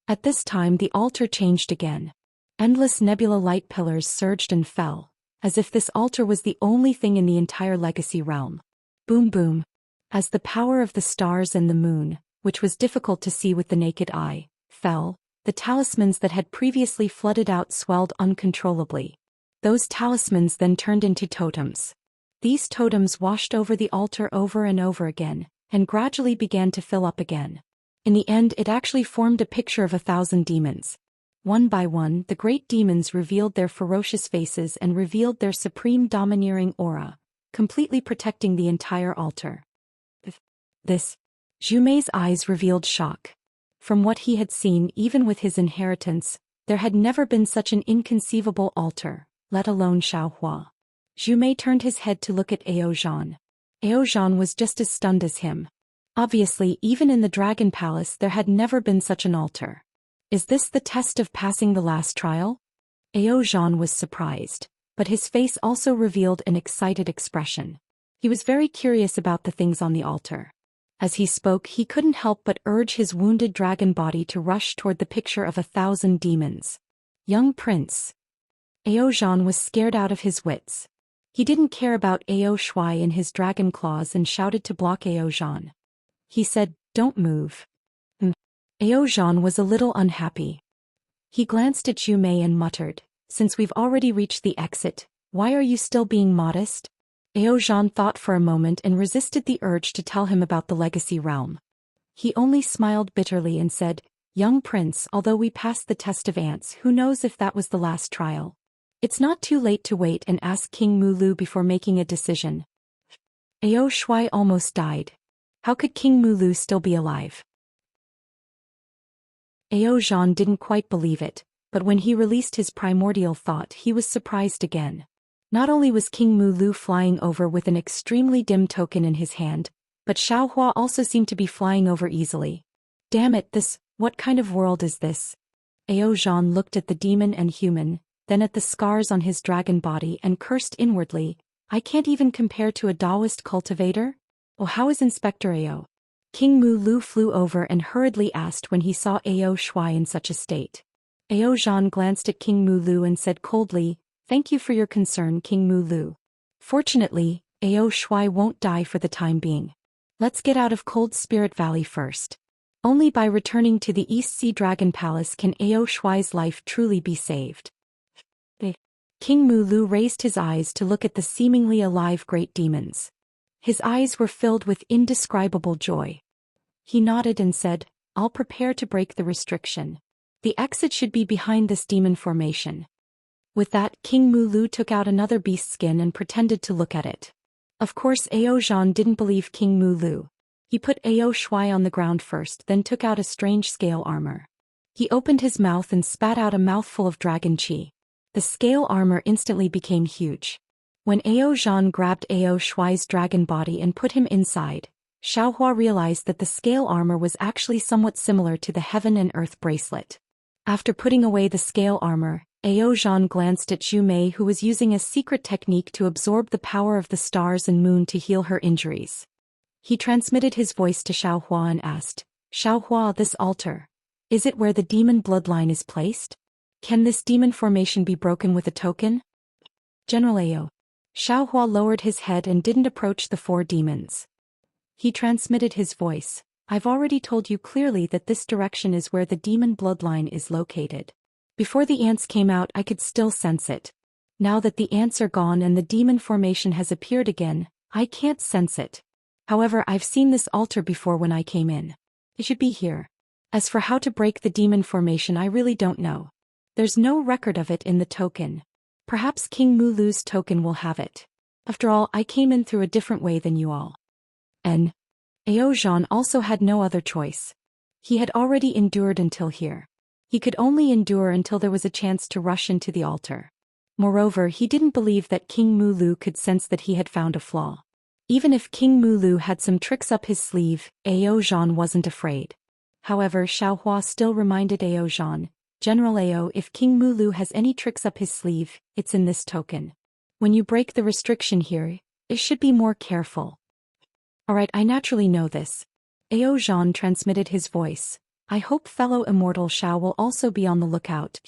Speaker 1: At this time the altar changed again. Endless nebula light pillars surged and fell, as if this altar was the only thing in the entire legacy realm. Boom boom. As the power of the stars and the moon, which was difficult to see with the naked eye, fell, the talismans that had previously flooded out swelled uncontrollably. Those talismans then turned into totems. These totems washed over the altar over and over again, and gradually began to fill up again. In the end, it actually formed a picture of 1,000 demons. One by one, the great demons revealed their ferocious faces and revealed their supreme domineering aura, completely protecting the entire altar. This. Zhu Mei's eyes revealed shock. From what he had seen, even with his inheritance, there had never been such an inconceivable altar, let alone Xiaohua. Zhu Mei turned his head to look at Ao Zhan. Ao Zhan was just as stunned as him. Obviously, even in the Dragon Palace there had never been such an altar. Is this the test of passing the last trial? Ao Zhan was surprised, but his face also revealed an excited expression. He was very curious about the things on the altar. As he spoke, he couldn't help but urge his wounded dragon body to rush toward the picture of 1,000 demons. Young prince. Ao Zhan was scared out of his wits. He didn't care about Ao Shuai in his dragon claws and shouted to block Ao Zhan. He said, "Don't move." Ao Zhan was a little unhappy. He glanced at Zhu Mei and muttered, "Since we've already reached the exit, why are you still being modest?" Ao Zhan thought for a moment and resisted the urge to tell him about the legacy realm. He only smiled bitterly and said, "Young prince, although we passed the test of ants, who knows if that was the last trial? It's not too late to wait and ask King Mulu before making a decision." Ao Shuai almost died. How could King Mulu still be alive? Ao Zhan didn't quite believe it, but when he released his primordial thought he was surprised again. Not only was King Mulu flying over with an extremely dim token in his hand, but Xiaohua also seemed to be flying over easily. Damn it, what kind of world is this? Ao Zhan looked at the demon and human, then at the scars on his dragon body and cursed inwardly, "I can't even compare to a Taoist cultivator? Oh, how is Inspector Ao?" King Mulu flew over and hurriedly asked when he saw Ao Shuai in such a state. Ao Zhan glanced at King Mulu and said coldly, "Thank you for your concern, King Mulu. Fortunately, Ao Shuai won't die for the time being. Let's get out of Cold Spirit Valley first. Only by returning to the East Sea Dragon Palace can Ao Shuai's life truly be saved." King Mulu raised his eyes to look at the seemingly alive great demons. His eyes were filled with indescribable joy. He nodded and said, "I'll prepare to break the restriction. The exit should be behind this demon formation." With that, King Mulu took out another beast skin and pretended to look at it. Of course, Ao Zhan didn't believe King Mulu. He put Ao Shuai on the ground first, then took out a strange scale armor. He opened his mouth and spat out a mouthful of dragon chi. The scale armor instantly became huge. When Ao Zhan grabbed Ao Shuai's dragon body and put him inside, Xiaohua realized that the scale armor was actually somewhat similar to the Heaven and Earth bracelet. After putting away the scale armor, Ao Zhan glanced at Zhu Mei, who was using a secret technique to absorb the power of the stars and moon to heal her injuries. He transmitted his voice to Xiaohua and asked, Xiaohua, this altar, is it where the demon bloodline is placed? Can this demon formation be broken with a token? General Ao. Xiaohua lowered his head and didn't approach the 4 demons. He transmitted his voice. I've already told you clearly that this direction is where the demon bloodline is located. Before the ants came out, I could still sense it. Now that the ants are gone and the demon formation has appeared again, I can't sense it. However, I've seen this altar before when I came in. It should be here. As for how to break the demon formation, I really don't know. There's no record of it in the token. Perhaps King Mulu's token will have it. After all, I came in through a different way than you all. Ao Zhan also had no other choice. He had already endured until here. He could only endure until there was a chance to rush into the altar. Moreover, he didn't believe that King Mulu could sense that he had found a flaw. Even if King Mulu had some tricks up his sleeve, Ao Zhan wasn't afraid. However, Xiaohua still reminded Ao Zhan, General Ao, if King Mulu has any tricks up his sleeve, it's in this token. When you break the restriction here, it should be more careful. Alright, I naturally know this. Ao Zhan transmitted his voice. I hope fellow immortal Xiao will also be on the lookout.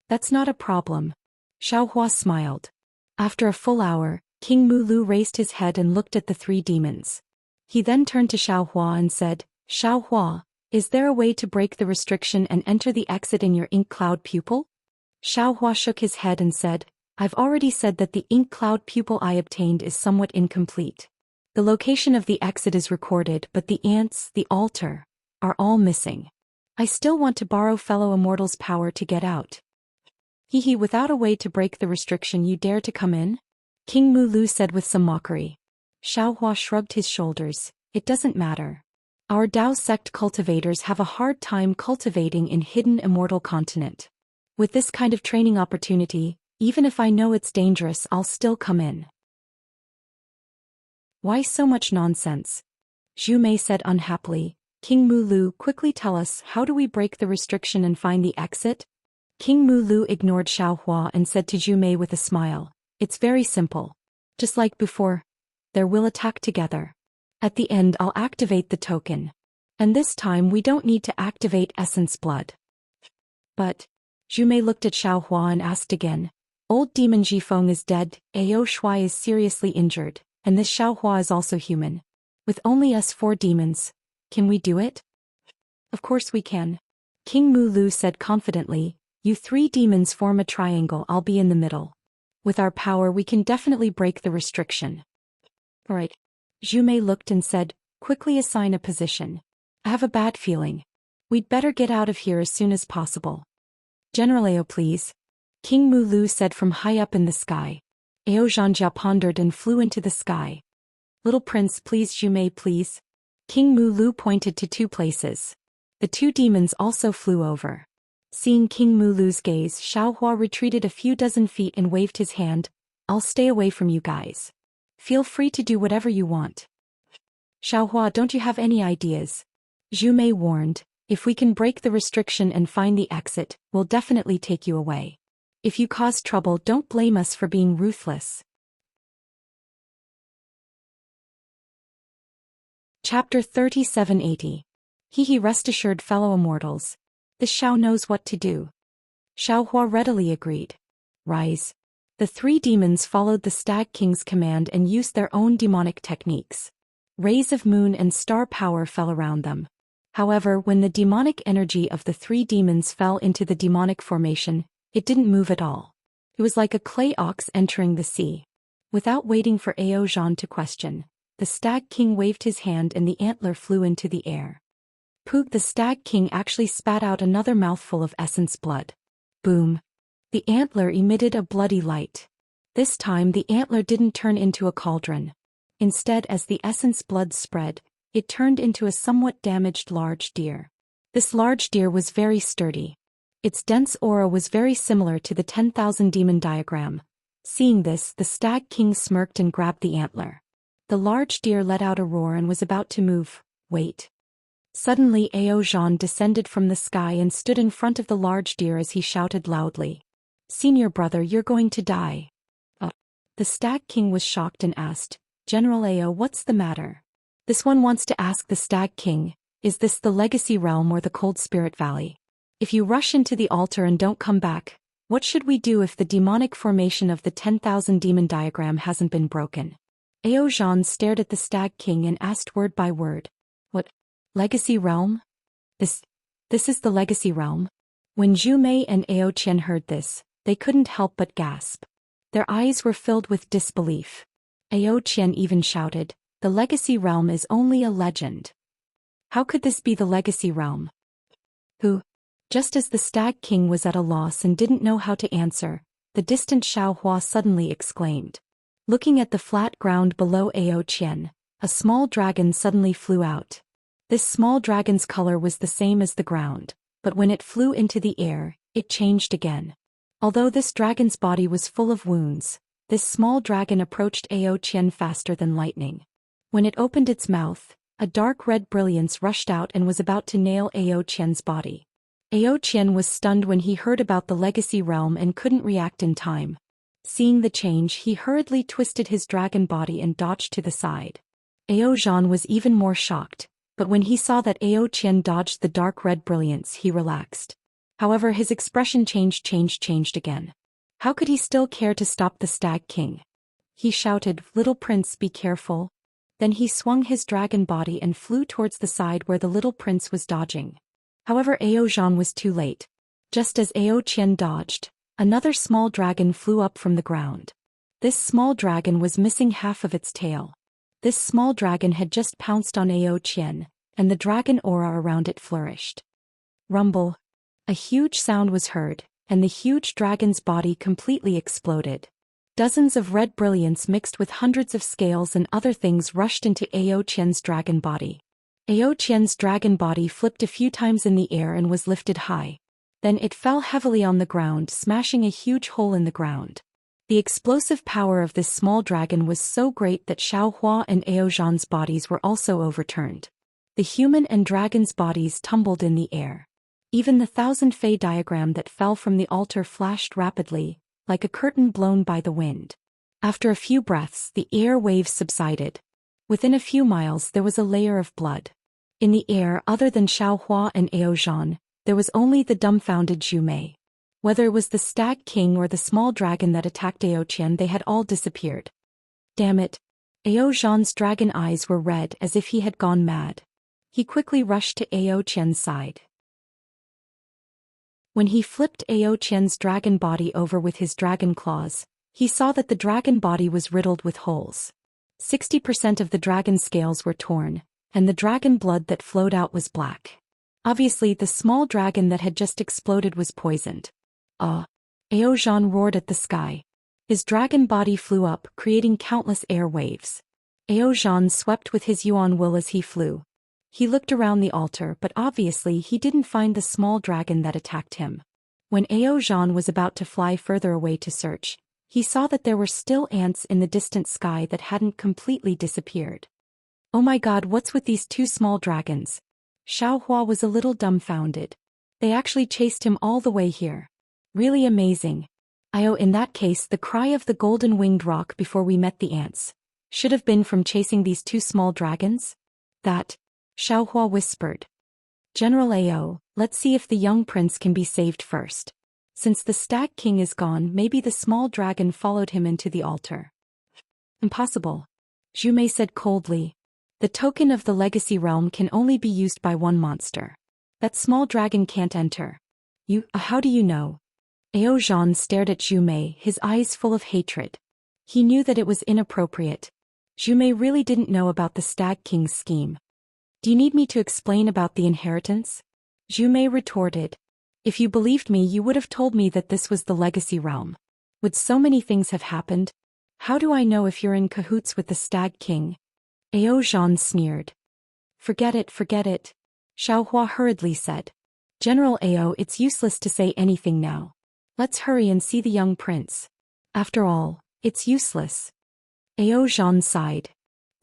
Speaker 1: That's not a problem. Xiaohua smiled. After a full hour, King Mulu raised his head and looked at the 3 demons. He then turned to Xiaohua and said, Xiaohua, is there a way to break the restriction and enter the exit in your ink cloud pupil? Xiaohua shook his head and said, I've already said that the ink cloud pupil I obtained is somewhat incomplete. The location of the exit is recorded, but the ants, the altar, are all missing. I still want to borrow fellow immortals' power to get out. Hehe, without a way to break the restriction, you dare to come in? King Mulu said with some mockery. Xiaohua shrugged his shoulders. It doesn't matter. Our Dao sect cultivators have a hard time cultivating in hidden immortal continent. With this kind of training opportunity, even if I know it's dangerous, I'll still come in. Why so much nonsense? Zhu Mei said unhappily. King Mulu, quickly tell us, how do we break the restriction and find the exit? King Mulu ignored Xiaohua and said to Zhu Mei with a smile, it's very simple. Just like before, there we'll attack together. At the end I'll activate the token. And this time we don't need to activate essence blood. But, Zhu Mei looked at Xiaohua and asked again, old demon Jifeng is dead, Ao Shuai is seriously injured, and this Xiaohua is also human. With only us 4 demons, can we do it? Of course we can. King Mulu said confidently, you 3 demons form a triangle, I'll be in the middle. With our power we can definitely break the restriction. Alright. Zhu Mei looked and said, quickly assign a position. I have a bad feeling. We'd better get out of here as soon as possible. General Ao, please. King Mulu said from high up in the sky. Ao Zhanjia pondered and flew into the sky. Little prince, please, Zhu Mei, please. King Mulu pointed to 2 places. The 2 demons also flew over. Seeing King Mulu's gaze, Xiaohua retreated a few dozen feet and waved his hand. I'll stay away from you guys. Feel free to do whatever you want. Xiaohua, don't you have any ideas? Zhu Mei warned, if we can break the restriction and find the exit, we'll definitely take you away. If you cause trouble, don't blame us for being ruthless. Chapter 3780. Hehe, rest assured fellow immortals. This Xiao knows what to do. Xiaohua readily agreed. Rise. The 3 demons followed the Stag King's command and used their own demonic techniques. Rays of moon and star power fell around them. However, when the demonic energy of the 3 demons fell into the demonic formation, it didn't move at all. It was like a clay ox entering the sea. Without waiting for Ao Zhan to question, the Stag King waved his hand and the antler flew into the air. Poog, the Stag King actually spat out another mouthful of essence blood. Boom. The antler emitted a bloody light. This time the antler didn't turn into a cauldron. Instead, as the essence blood spread, it turned into a somewhat damaged large deer. This large deer was very sturdy. Its dense aura was very similar to the 10,000 demon diagram. Seeing this, the Stag King smirked and grabbed the antler. The large deer let out a roar and was about to move. Wait. Suddenly Ao Jean descended from the sky and stood in front of the large deer as he shouted loudly. "Senior brother, you're going to die." The Stag King was shocked and asked, "General Ao, what's the matter?" This one wants to ask the Stag King, "Is this the Legacy Realm or the Cold Spirit Valley? If you rush into the altar and don't come back, what should we do if the demonic formation of the 10,000 demon diagram hasn't been broken?" Ao Jean stared at the Stag King and asked word by word, "What? Legacy Realm? This is the Legacy Realm?" When Zhu Mei and Ao Qian heard this, they couldn't help but gasp. Their eyes were filled with disbelief. Ao Qian even shouted, "The Legacy Realm is only a legend. How could this be the Legacy Realm?" Who? Just as the Stag King was at a loss and didn't know how to answer, the distant Xiao Hua suddenly exclaimed. Looking at the flat ground below Ao Qian, a small dragon suddenly flew out. This small dragon's color was the same as the ground, but when it flew into the air, it changed again. Although this dragon's body was full of wounds, this small dragon approached Ao Qian faster than lightning. When it opened its mouth, a dark red brilliance rushed out and was about to nail Ao Qian's body. Ao Qian was stunned when he heard about the Legacy Realm and couldn't react in time. Seeing the change, he hurriedly twisted his dragon body and dodged to the side. Ao Jean was even more shocked, but when he saw that Ao Qian dodged the dark red brilliance, he relaxed. However, his expression changed again. How could he still care to stop the Stag King? He shouted, "Little prince, be careful." Then he swung his dragon body and flew towards the side where the little prince was dodging. However, Ao Jean was too late. Just as Ao Qian dodged, another small dragon flew up from the ground. This small dragon was missing half of its tail. This small dragon had just pounced on Ao Qian, and the dragon aura around it flourished. Rumble. A huge sound was heard, and the huge dragon's body completely exploded. Dozens of red brilliance mixed with hundreds of scales and other things rushed into Ao Qian's dragon body. Ao Qian's dragon body flipped a few times in the air and was lifted high. Then it fell heavily on the ground, smashing a huge hole in the ground. The explosive power of this small dragon was so great that Xiao Hua and Ao Zhan's bodies were also overturned. The human and dragon's bodies tumbled in the air. Even the 1,000 Fei diagram that fell from the altar flashed rapidly, like a curtain blown by the wind. After a few breaths, the air waves subsided. Within a few miles there was a layer of blood. In the air, other than Xiao Hua and Ao Zhan, there was only the dumbfounded Zhu Mei. Whether it was the Stag King or the small dragon that attacked Ao Qian, they had all disappeared. Damn it! Ao Zhan's dragon eyes were red as if he had gone mad. He quickly rushed to Ao Qian's side. When he flipped Ao Qian's dragon body over with his dragon claws, he saw that the dragon body was riddled with holes. 60% of the dragon scales were torn, and the dragon blood that flowed out was black. Obviously, the small dragon that had just exploded was poisoned. Ao Zhan roared at the sky. His dragon body flew up, creating countless air waves. Ao Zhan swept with his yuan will as he flew. He looked around the altar, but obviously he didn't find the small dragon that attacked him. When Ao Zhan was about to fly further away to search, he saw that there were still ants in the distant sky that hadn't completely disappeared. Oh my god, what's with these two small dragons? Xiao Hua was a little dumbfounded. They actually chased him all the way here. Really amazing. In that case, the cry of the golden-winged rock before we met the ants should have been from chasing these two small dragons? That, Xiao Hua whispered. General Ao, let's see if the young prince can be saved first. Since the Stag King is gone, maybe the small dragon followed him into the altar. Impossible. Zhu Mei said coldly. The token of the Legacy Realm can only be used by one monster. That small dragon can't enter. How do you know? Ao Zhan stared at Zhu Mei, his eyes full of hatred. He knew that it was inappropriate. Zhu Mei really didn't know about the Stag King's scheme. Do you need me to explain about the inheritance? Zhu Mei retorted. If you believed me, you would have told me that this was the Legacy Realm. Would so many things have happened? How do I know if you're in cahoots with the Stag King? Ao Zhan sneered. Forget it. Xiao Hua hurriedly said. General Ao, it's useless to say anything now. Let's hurry and see the young prince. After all, it's useless. Ao Zhan sighed.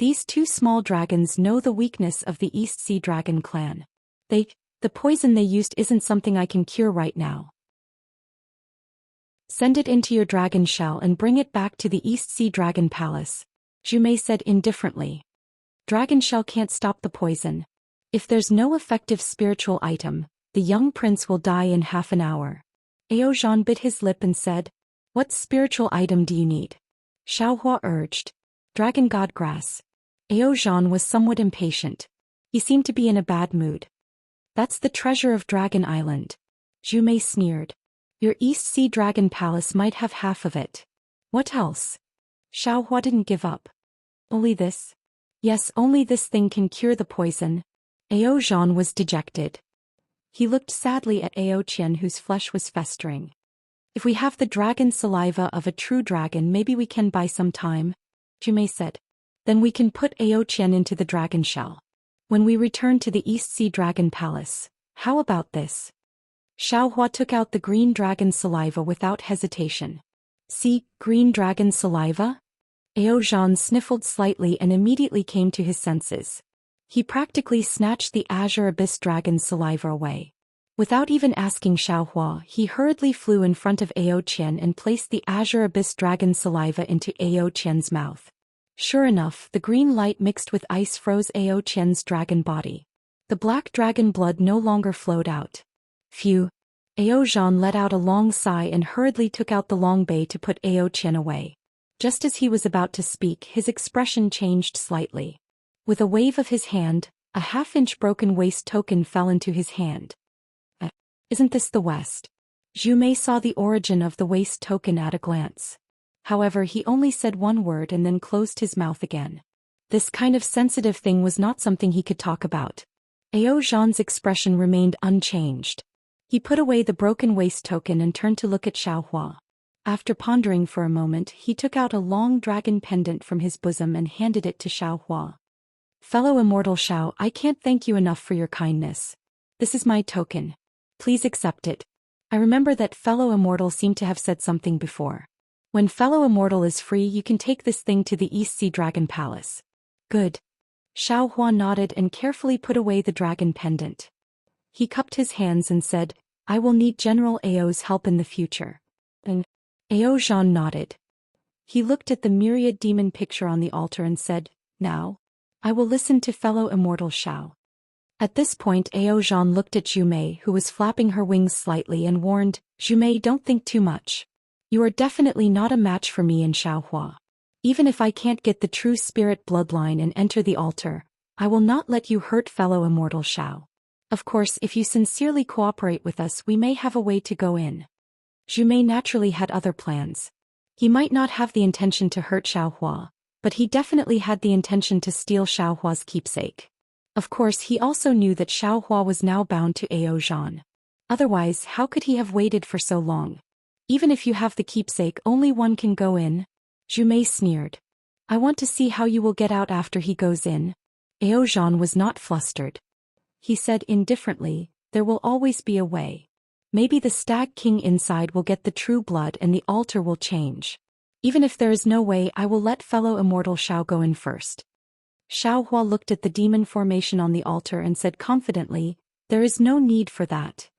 Speaker 1: These two small dragons know the weakness of the East Sea Dragon clan. The poison they used isn't something I can cure right now. Send it into your dragon shell and bring it back to the East Sea Dragon Palace, Jumei said indifferently. Dragon shell can't stop the poison. If there's no effective spiritual item, the young prince will die in half an hour. Ao Zhan bit his lip and said, "What spiritual item do you need?" Xiaohua urged. Dragon God Grass. Ao Zhan was somewhat impatient. He seemed to be in a bad mood. That's the treasure of Dragon Island. Jumei sneered. Your East Sea Dragon Palace might have half of it. What else? Xiaohua didn't give up. Only this? Yes, only this thing can cure the poison. Ao Zhan was dejected. He looked sadly at Ao Qian, whose flesh was festering. If we have the dragon saliva of a true dragon, maybe we can buy some time, Jumei said. Then we can put Ao Qian into the dragon shell. When we return to the East Sea Dragon Palace, how about this? Xiaohua took out the green dragon saliva without hesitation. See, green dragon saliva? Ao Zhan sniffled slightly and immediately came to his senses. He practically snatched the azure abyss dragon saliva away. Without even asking Xiaohua, he hurriedly flew in front of Ao Qian and placed the azure abyss dragon saliva into Ao Qian's mouth. Sure enough, the green light mixed with ice froze Ao Qian's dragon body. The black dragon blood no longer flowed out. Phew. Ao Zhan let out a long sigh and hurriedly took out the long bay to put Ao Qian away. Just as he was about to speak, his expression changed slightly. With a wave of his hand, a half-inch broken waist token fell into his hand. Isn't this the West? Jumei saw the origin of the waist token at a glance. However, he only said one word and then closed his mouth again. This kind of sensitive thing was not something he could talk about. Ao Zhan's expression remained unchanged. He put away the broken waist token and turned to look at Xiaohua. After pondering for a moment, he took out a long dragon pendant from his bosom and handed it to Xiaohua. Fellow immortal Xiao, I can't thank you enough for your kindness. This is my token. Please accept it. I remember that fellow immortal seemed to have said something before. When fellow immortal is free, you can take this thing to the East Sea Dragon Palace. Good. Xiaohua nodded and carefully put away the dragon pendant. He cupped his hands and said, I will need General Ao's help in the future. And Ao Zhan nodded. He looked at the myriad demon picture on the altar and said, Now, I will listen to fellow immortal Xiao. At this point Ao Zhan looked at Jumei, who was flapping her wings slightly, and warned, Jumei, don't think too much. You are definitely not a match for me and Xiaohua. Even if I can't get the true spirit bloodline and enter the altar, I will not let you hurt fellow immortal Xiao. Of course, if you sincerely cooperate with us, we may have a way to go in. Jumei naturally had other plans. He might not have the intention to hurt Xiaohua, but he definitely had the intention to steal Xiaohua's keepsake. Of course, he also knew that Xiaohua was now bound to Ao Zhan. Otherwise, how could he have waited for so long? Even if you have the keepsake, only one can go in. Jumei sneered. I want to see how you will get out after he goes in. Ao Zhan was not flustered. He said indifferently, there will always be a way. Maybe the Stag King inside will get the true blood and the altar will change. Even if there is no way, I will let fellow immortal Xiao go in first. Xiaohua looked at the demon formation on the altar and said confidently, there is no need for that.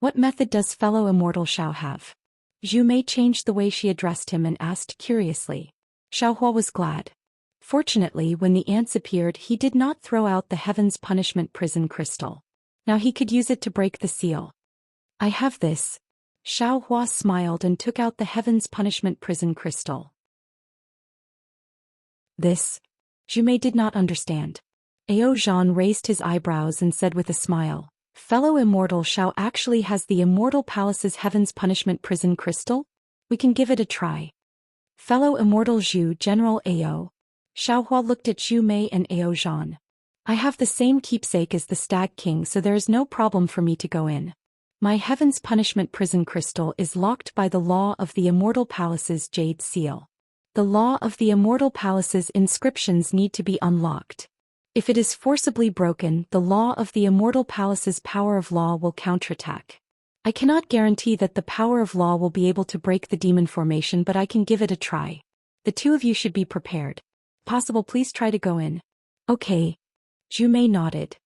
Speaker 1: What method does fellow immortal Xiao have? Jumei changed the way she addressed him and asked curiously. Xiaohua was glad. Fortunately, when the ants appeared, he did not throw out the Heaven's Punishment prison crystal. Now he could use it to break the seal. I have this. Xiaohua smiled and took out the Heaven's Punishment prison crystal. This? Jumei did not understand. Ao Zhan raised his eyebrows and said with a smile, fellow immortal Xiao actually has the Immortal Palace's Heaven's Punishment prison crystal? We can give it a try. Fellow immortal Zhu General Ao. Xiaohua looked at Jumei and Ao Zhan. I have the same keepsake as the Stag King, so there is no problem for me to go in. My Heaven's Punishment prison crystal is locked by the law of the Immortal Palace's Jade Seal. The law of the Immortal Palace's inscriptions need to be unlocked. If it is forcibly broken, the law of the Immortal Palace's power of law will counterattack. I cannot guarantee that the power of law will be able to break the demon formation, but I can give it a try. The two of you should be prepared. Possible, please try to go in. Okay. Zhu Mei nodded.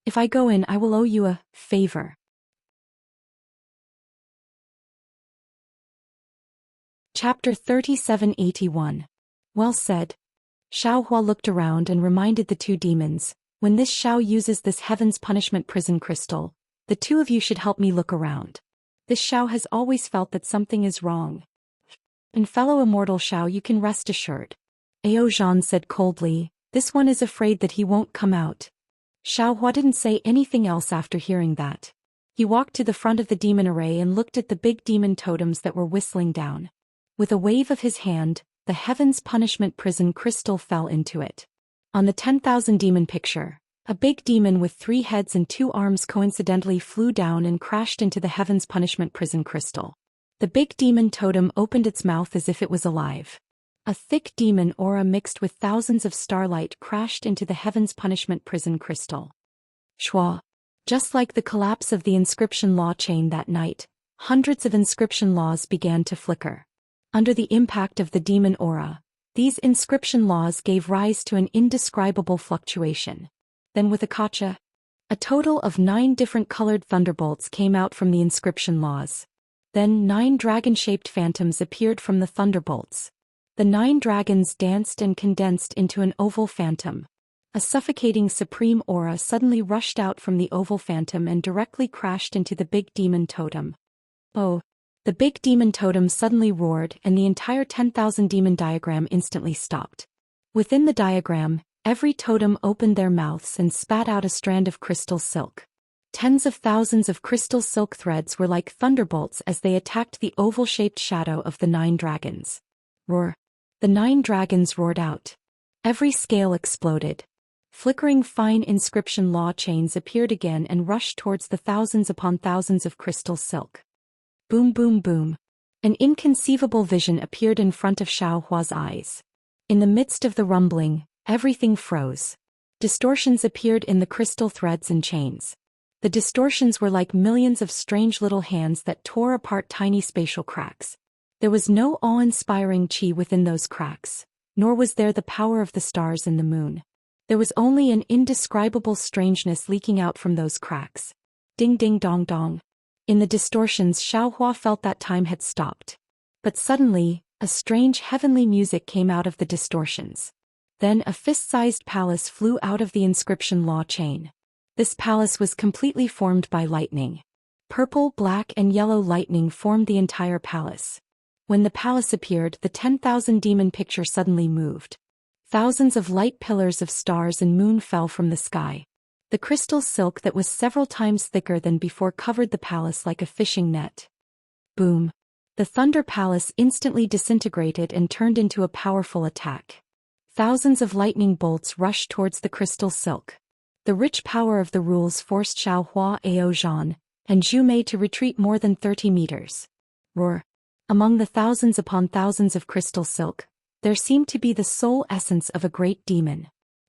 Speaker 1: If I go in, I will owe you a favor. Chapter 3781. Well said. Xiao Hua looked around and reminded the two demons, when this Xiao uses this heaven's punishment prison crystal, the two of you should help me look around. This Xiao has always felt that something is wrong. And fellow immortal Xiao, you can rest assured. Ao Zhan said coldly, this one is afraid that he won't come out. Xiao Hua didn't say anything else after hearing that. He walked to the front of the demon array and looked at the big demon totems that were whistling down. With a wave of his hand, the heaven's punishment prison crystal fell into it. On the 10,000 demon picture, a big demon with 3 heads and 2 arms coincidentally flew down and crashed into the heaven's punishment prison crystal. The big demon totem opened its mouth as if it was alive. A thick demon aura mixed with thousands of starlight crashed into the heaven's punishment prison crystal. Shua. Just like the collapse of the inscription law chain that night, hundreds of inscription laws began to flicker. Under the impact of the demon aura, these inscription laws gave rise to an indescribable fluctuation. Then with Akacha, a total of 9 different colored thunderbolts came out from the inscription laws. Then 9 dragon-shaped phantoms appeared from the thunderbolts. The 9 dragons danced and condensed into an oval phantom. A suffocating supreme aura suddenly rushed out from the oval phantom and directly crashed into the big demon totem. Oh! The big demon totem suddenly roared and the entire 10,000 demon diagram instantly stopped. Within the diagram, every totem opened their mouths and spat out a strand of crystal silk. Tens of thousands of crystal silk threads were like thunderbolts as they attacked the oval-shaped shadow of the 9 dragons. Roar! The 9 dragons roared out. Every scale exploded. Flickering fine inscription law chains appeared again and rushed towards the thousands upon thousands of crystal silk. Boom boom boom. An inconceivable vision appeared in front of Xiao Hua's eyes. In the midst of the rumbling, everything froze. Distortions appeared in the crystal threads and chains. The distortions were like millions of strange little hands that tore apart tiny spatial cracks. There was no awe-inspiring chi within those cracks, nor was there the power of the stars and the moon. There was only an indescribable strangeness leaking out from those cracks. Ding ding dong dong. In the distortions, Xiao Hua felt that time had stopped. But suddenly, a strange heavenly music came out of the distortions. Then a fist-sized palace flew out of the inscription law chain. This palace was completely formed by lightning. Purple, black, and yellow lightning formed the entire palace. When the palace appeared, the 10,000 demon picture suddenly moved. Thousands of light pillars of stars and moon fell from the sky. The crystal silk that was several times thicker than before covered the palace like a fishing net. Boom! The Thunder Palace instantly disintegrated and turned into a powerful attack. Thousands of lightning bolts rushed towards the crystal silk. The rich power of the rules forced Xiao Hua, Ao Zhan, and Zhu Mei to retreat more than 30 meters. Roar! Among the thousands upon thousands of crystal silk, there seemed to be the sole essence of a great demon.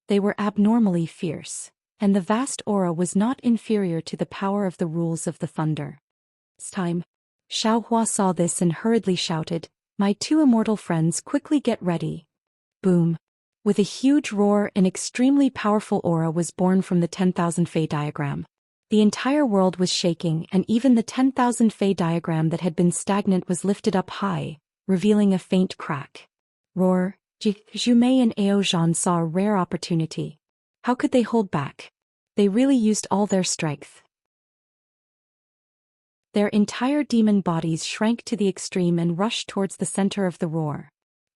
Speaker 1: They were abnormally fierce. And the vast aura was not inferior to the power of the rules of the thunder. It's time. Xiao Hua saw this and hurriedly shouted, "My 2 immortal friends, quickly get ready." Boom! With a huge roar, an extremely powerful aura was born from the 10,000 Fei diagram. The entire world was shaking, and even the 10,000 Fei diagram that had been stagnant was lifted up high, revealing a faint crack. Roar! Zhu Mei and Ao Zhan saw a rare opportunity. How could they hold back? They really used all their strength. Their entire demon bodies shrank to the extreme and rushed towards the center of the roar.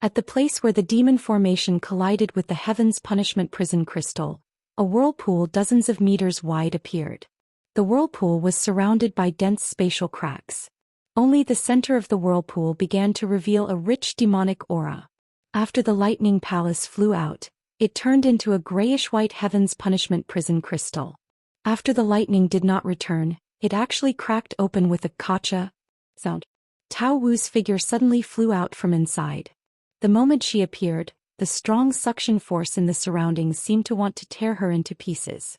Speaker 1: At the place where the demon formation collided with the heaven's punishment prison crystal, a whirlpool dozens of meters wide appeared. The whirlpool was surrounded by dense spatial cracks. Only the center of the whirlpool began to reveal a rich demonic aura. After the lightning palace flew out, it turned into a grayish-white heaven's punishment prison crystal. After the lightning did not return, it actually cracked open with a kacha sound. Tao Wu's figure suddenly flew out from inside. The moment she appeared, the strong suction force in the surroundings seemed to want to tear her into pieces.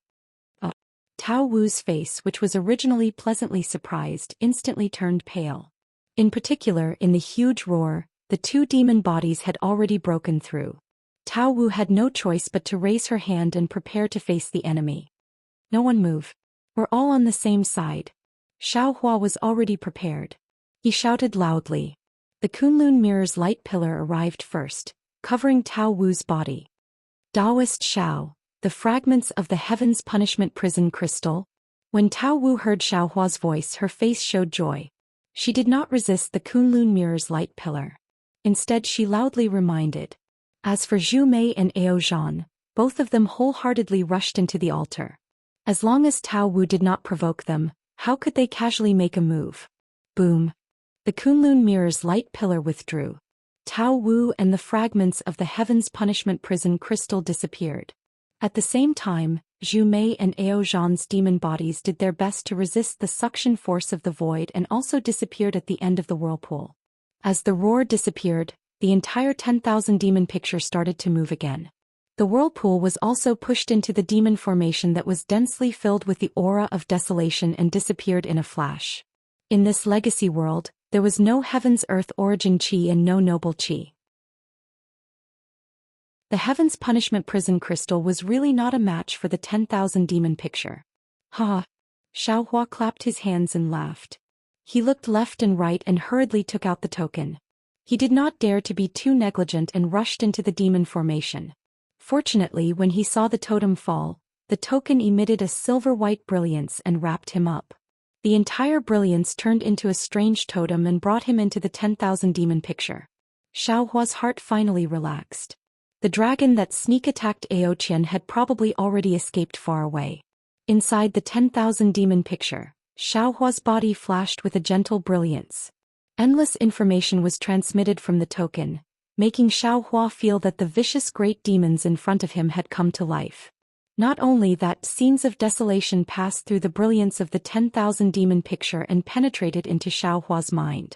Speaker 1: Tao Wu's face, which was originally pleasantly surprised, instantly turned pale. In particular, in the huge roar, the 2 demon bodies had already broken through. Tao Wu had no choice but to raise her hand and prepare to face the enemy. No one move. We're all on the same side. Xiao Hua was already prepared. He shouted loudly. The Kunlun mirror's light pillar arrived first, covering Tao Wu's body. Taoist Xiao, the fragments of the heaven's punishment prison crystal. When Tao Wu heard Xiao Hua's voice, her face showed joy. She did not resist the Kunlun mirror's light pillar. Instead, she loudly reminded. As for Zhu Mei and Ao Zhan, both of them wholeheartedly rushed into the altar. As long as Tao Wu did not provoke them, how could they casually make a move? Boom. The Kunlun mirror's light pillar withdrew. Tao Wu and the fragments of the heaven's punishment prison crystal disappeared. At the same time, Zhu Mei and Ao Zhan's demon bodies did their best to resist the suction force of the void and also disappeared at the end of the whirlpool. As the roar disappeared, the entire 10,000 demon picture started to move again. The whirlpool was also pushed into the demon formation that was densely filled with the aura of desolation and disappeared in a flash. In this legacy world, there was no heaven's earth origin chi and no noble chi. The heaven's punishment prison crystal was really not a match for the 10,000 demon picture. Ha! Xiao Hua clapped his hands and laughed. He looked left and right and hurriedly took out the token. He did not dare to be too negligent and rushed into the demon formation. Fortunately, when he saw the totem fall, the token emitted a silver-white brilliance and wrapped him up. The entire brilliance turned into a strange totem and brought him into the 10,000 demon picture. Xiao Hua's heart finally relaxed. The dragon that sneak-attacked Ao Qian had probably already escaped far away. Inside the 10,000 demon picture, Xiao Hua's body flashed with a gentle brilliance. Endless information was transmitted from the token, making Xiao Hua feel that the vicious great demons in front of him had come to life. Not only that, scenes of desolation passed through the brilliance of the 10,000 demon picture and penetrated into Xiao Hua's mind.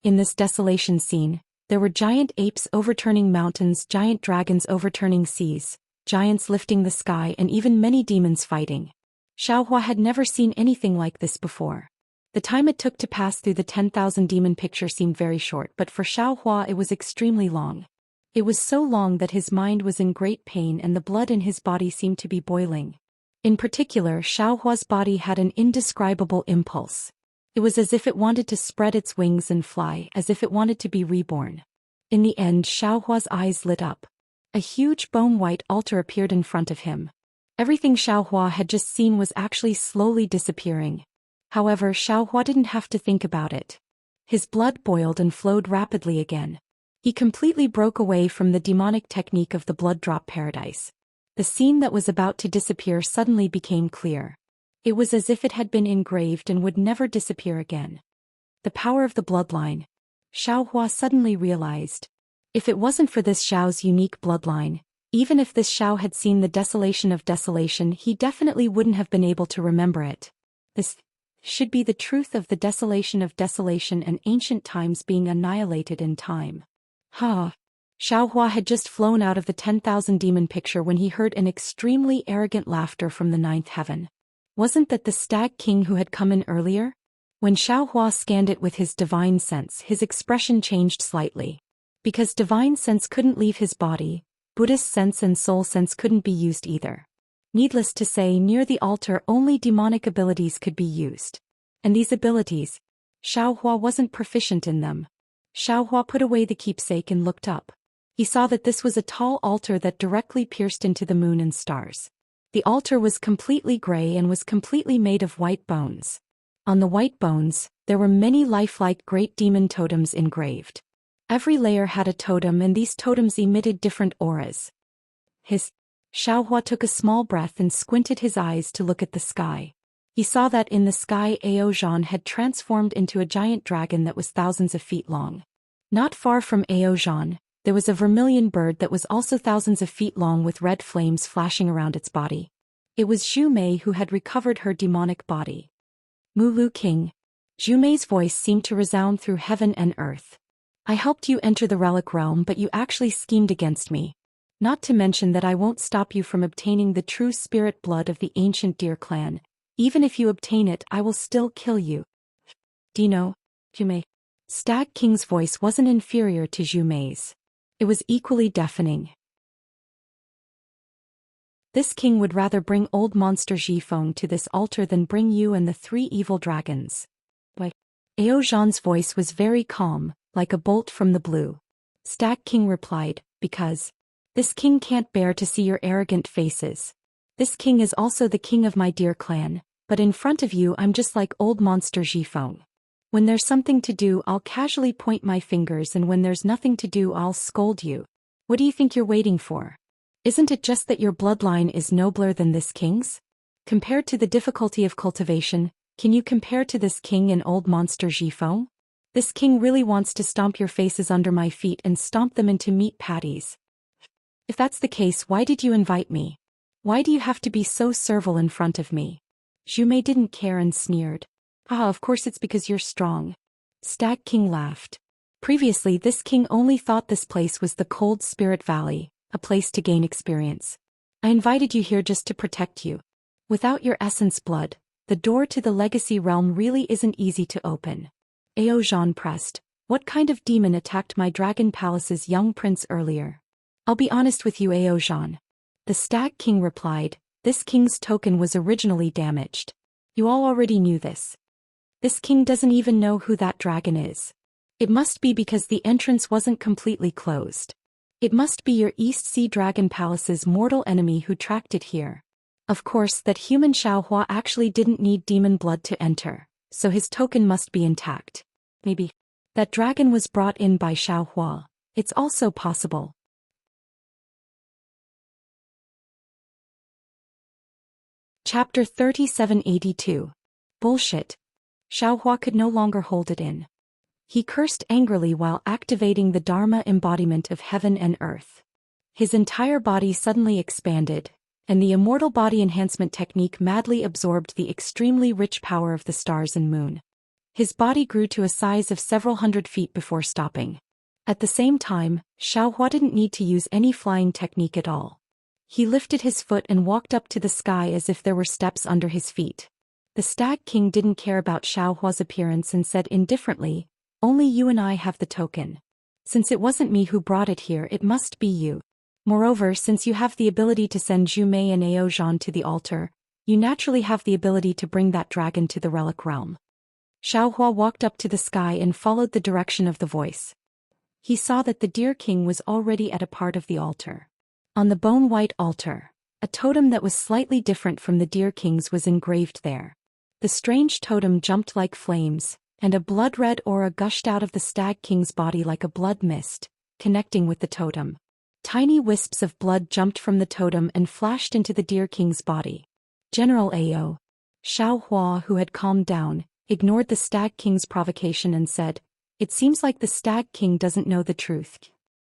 Speaker 1: In this desolation scene, there were giant apes overturning mountains, giant dragons overturning seas, giants lifting the sky, and even many demons fighting. Xiao Hua had never seen anything like this before. The time it took to pass through the 10,000 demon picture seemed very short, but for Xiao Hua it was extremely long. It was so long that his mind was in great pain and the blood in his body seemed to be boiling. In particular, Xiao Hua's body had an indescribable impulse. It was as if it wanted to spread its wings and fly, as if it wanted to be reborn. In the end, Xiao Hua's eyes lit up. A huge bone-white altar appeared in front of him. Everything Xiao Hua had just seen was actually slowly disappearing. However, Xiao Hua didn't have to think about it. His blood boiled and flowed rapidly again. He completely broke away from the demonic technique of the blood drop paradise. The scene that was about to disappear suddenly became clear. It was as if it had been engraved and would never disappear again. The power of the bloodline. Xiao Hua suddenly realized. If it wasn't for this Xiao's unique bloodline, even if this Xiao had seen the desolation of desolation, he definitely wouldn't have been able to remember it. This should be the truth of the desolation of desolation and ancient times being annihilated in time. Ha! Xiao Hua had just flown out of the 10,000 demon picture when he heard an extremely arrogant laughter from the ninth heaven. Wasn't that the Stag King who had come in earlier? When Xiao Hua scanned it with his divine sense, his expression changed slightly. Because divine sense couldn't leave his body, Buddhist sense and soul sense couldn't be used either. Needless to say, near the altar only demonic abilities could be used. And these abilities, Xiao Hua wasn't proficient in them. Xiao Hua put away the keepsake and looked up. He saw that this was a tall altar that directly pierced into the moon and stars. The altar was completely gray and was completely made of white bones. On the white bones, there were many lifelike great demon totems engraved. Every layer had a totem and these totems emitted different auras. Xiao Hua took a small breath and squinted his eyes to look at the sky. He saw that in the sky Ao Zhan had transformed into a giant dragon that was thousands of feet long. Not far from Ao Zhan, there was a vermilion bird that was also thousands of feet long with red flames flashing around its body. It was Zhu Mei who had recovered her demonic body. Mulu King. Zhu Mei's voice seemed to resound through heaven and earth. I helped you enter the relic realm, but you actually schemed against me. Not to mention that I won't stop you from obtaining the true spirit blood of the ancient deer clan. Even if you obtain it, I will still kill you. Dino, Zhu Mei. Stag King's voice wasn't inferior to Zhu Mei's. It was equally deafening. This king would rather bring old monster Jifeng to this altar than bring you and the 3 evil dragons. Why? Ao Zhan's voice was very calm, like a bolt from the blue. Stag King replied, because this king can't bear to see your arrogant faces. This king is also the king of my dear clan, but in front of you I'm just like old monster Jifeng. When there's something to do I'll casually point my fingers, and when there's nothing to do I'll scold you. What do you think you're waiting for? Isn't it just that your bloodline is nobler than this king's? Compared to the difficulty of cultivation, can you compare to this king and old monster Jifeng? This king really wants to stomp your faces under my feet and stomp them into meat patties. If that's the case, why did you invite me? Why do you have to be so servile in front of me? Zhu Mei didn't care and sneered. Ah, of course it's because you're strong. Stag King laughed. Previously this king only thought this place was the Cold Spirit Valley, a place to gain experience. I invited you here just to protect you. Without your essence blood, the door to the legacy realm really isn't easy to open. Ao Zhan pressed. What kind of demon attacked my dragon palace's young prince earlier? I'll be honest with you, Ao Zhan. The Stag King replied, this king's token was originally damaged. You all already knew this. This king doesn't even know who that dragon is. It must be because the entrance wasn't completely closed. It must be your East Sea Dragon Palace's mortal enemy who tracked it here. Of course, that human Xiaohua actually didn't need demon blood to enter, so his token must be intact. Maybe that dragon was brought in by Xiaohua. It's also possible. Chapter 3782. Bullshit. Xiaohua could no longer hold it in. He cursed angrily while activating the Dharma embodiment of heaven and earth. His entire body suddenly expanded, and the immortal body enhancement technique madly absorbed the extremely rich power of the stars and moon. His body grew to a size of several hundred feet before stopping. At the same time, Xiaohua didn't need to use any flying technique at all. He lifted his foot and walked up to the sky as if there were steps under his feet. The Stag King didn't care about Xiaohua's appearance and said indifferently, only you and I have the token. Since it wasn't me who brought it here, it must be you. Moreover, since you have the ability to send Zhu Mei and Ao Zhan to the altar, you naturally have the ability to bring that dragon to the relic realm. Xiaohua walked up to the sky and followed the direction of the voice. He saw that the Deer King was already at a part of the altar. On the bone-white altar, a totem that was slightly different from the Deer King's was engraved there. The strange totem jumped like flames, and a blood-red aura gushed out of the Stag King's body like a blood mist, connecting with the totem. Tiny wisps of blood jumped from the totem and flashed into the Deer King's body. General Ao Xiaohua, who had calmed down, ignored the Stag King's provocation and said, it seems like the Stag King doesn't know the truth.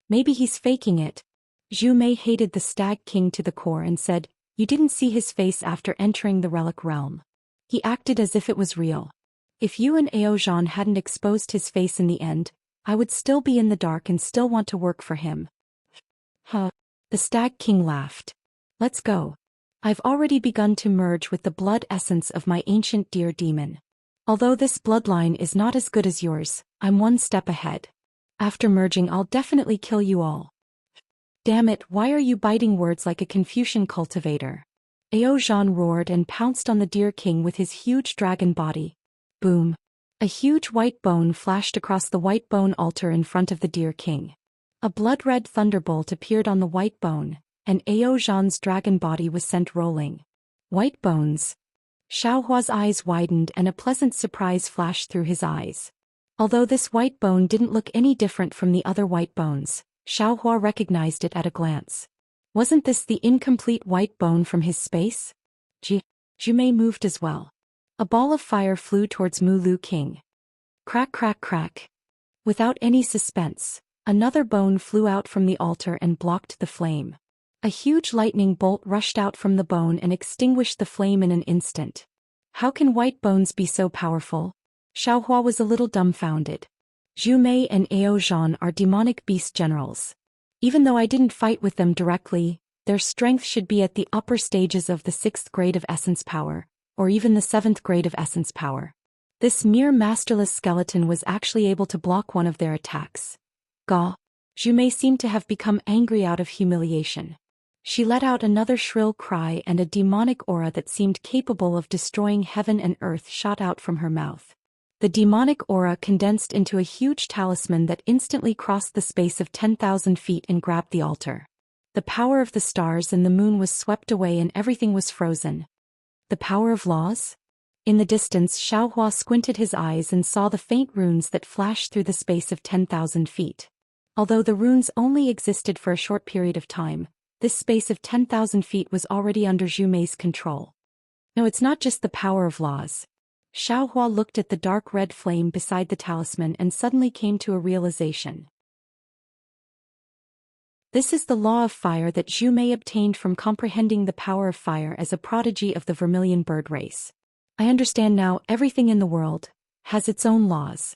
Speaker 1: Maybe he's faking it. Zhu Mei hated the Stag King to the core and said, you didn't see his face after entering the relic realm. He acted as if it was real. If you and Ao Zhan hadn't exposed his face in the end, I would still be in the dark and still want to work for him. Huh. The Stag King laughed. Let's go. I've already begun to merge with the blood essence of my ancient deer demon. Although this bloodline is not as good as yours, I'm one step ahead. After merging, I'll definitely kill you all. Damn it, why are you biting words like a Confucian cultivator? Ao Zhan roared and pounced on the Deer King with his huge dragon body. Boom. A huge white bone flashed across the white bone altar in front of the Deer King. A blood-red thunderbolt appeared on the white bone, and Ao Zhan's dragon body was sent rolling. White bones. Xiaohua's eyes widened and a pleasant surprise flashed through his eyes. Although this white bone didn't look any different from the other white bones, Xiaohua recognized it at a glance. Wasn't this the incomplete white bone from his space? Zhu Mei moved as well. A ball of fire flew towards Mu Lu King. Crack, crack, crack. Without any suspense, another bone flew out from the altar and blocked the flame. A huge lightning bolt rushed out from the bone and extinguished the flame in an instant. How can white bones be so powerful? Xiaohua was a little dumbfounded. Zhu Mei and Ao Zhan are demonic beast generals. Even though I didn't fight with them directly, their strength should be at the upper stages of the 6th grade of essence power, or even the 7th grade of essence power. This mere masterless skeleton was actually able to block one of their attacks. Gah! Zhu Mei seemed to have become angry out of humiliation. She let out another shrill cry, and a demonic aura that seemed capable of destroying heaven and earth shot out from her mouth. The demonic aura condensed into a huge talisman that instantly crossed the space of 10,000 feet and grabbed the altar. The power of the stars and the moon was swept away and everything was frozen. The power of laws? In the distance, Xiaohua squinted his eyes and saw the faint runes that flashed through the space of 10,000 feet. Although the runes only existed for a short period of time, this space of 10,000 feet was already under Zhu Mei's control. No, it's not just the power of laws. Xiaohua looked at the dark red flame beside the talisman and suddenly came to a realization. This is the law of fire that Zhu Mei obtained from comprehending the power of fire as a prodigy of the vermilion bird race. I understand now, everything in the world has its own laws.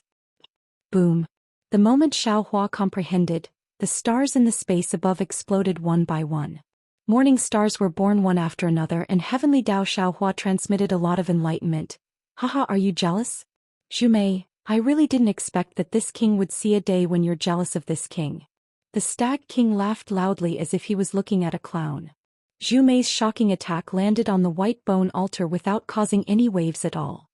Speaker 1: Boom. The moment Xiaohua comprehended, the stars in the space above exploded one by one. Morning stars were born one after another, and heavenly Dao Xiaohua transmitted a lot of enlightenment. Haha, are you jealous? Zhu Mei, I really didn't expect that this king would see a day when you're jealous of this king. The Stag King laughed loudly as if he was looking at a clown. Zhu Mei's shocking attack landed on the white bone altar without causing any waves at all.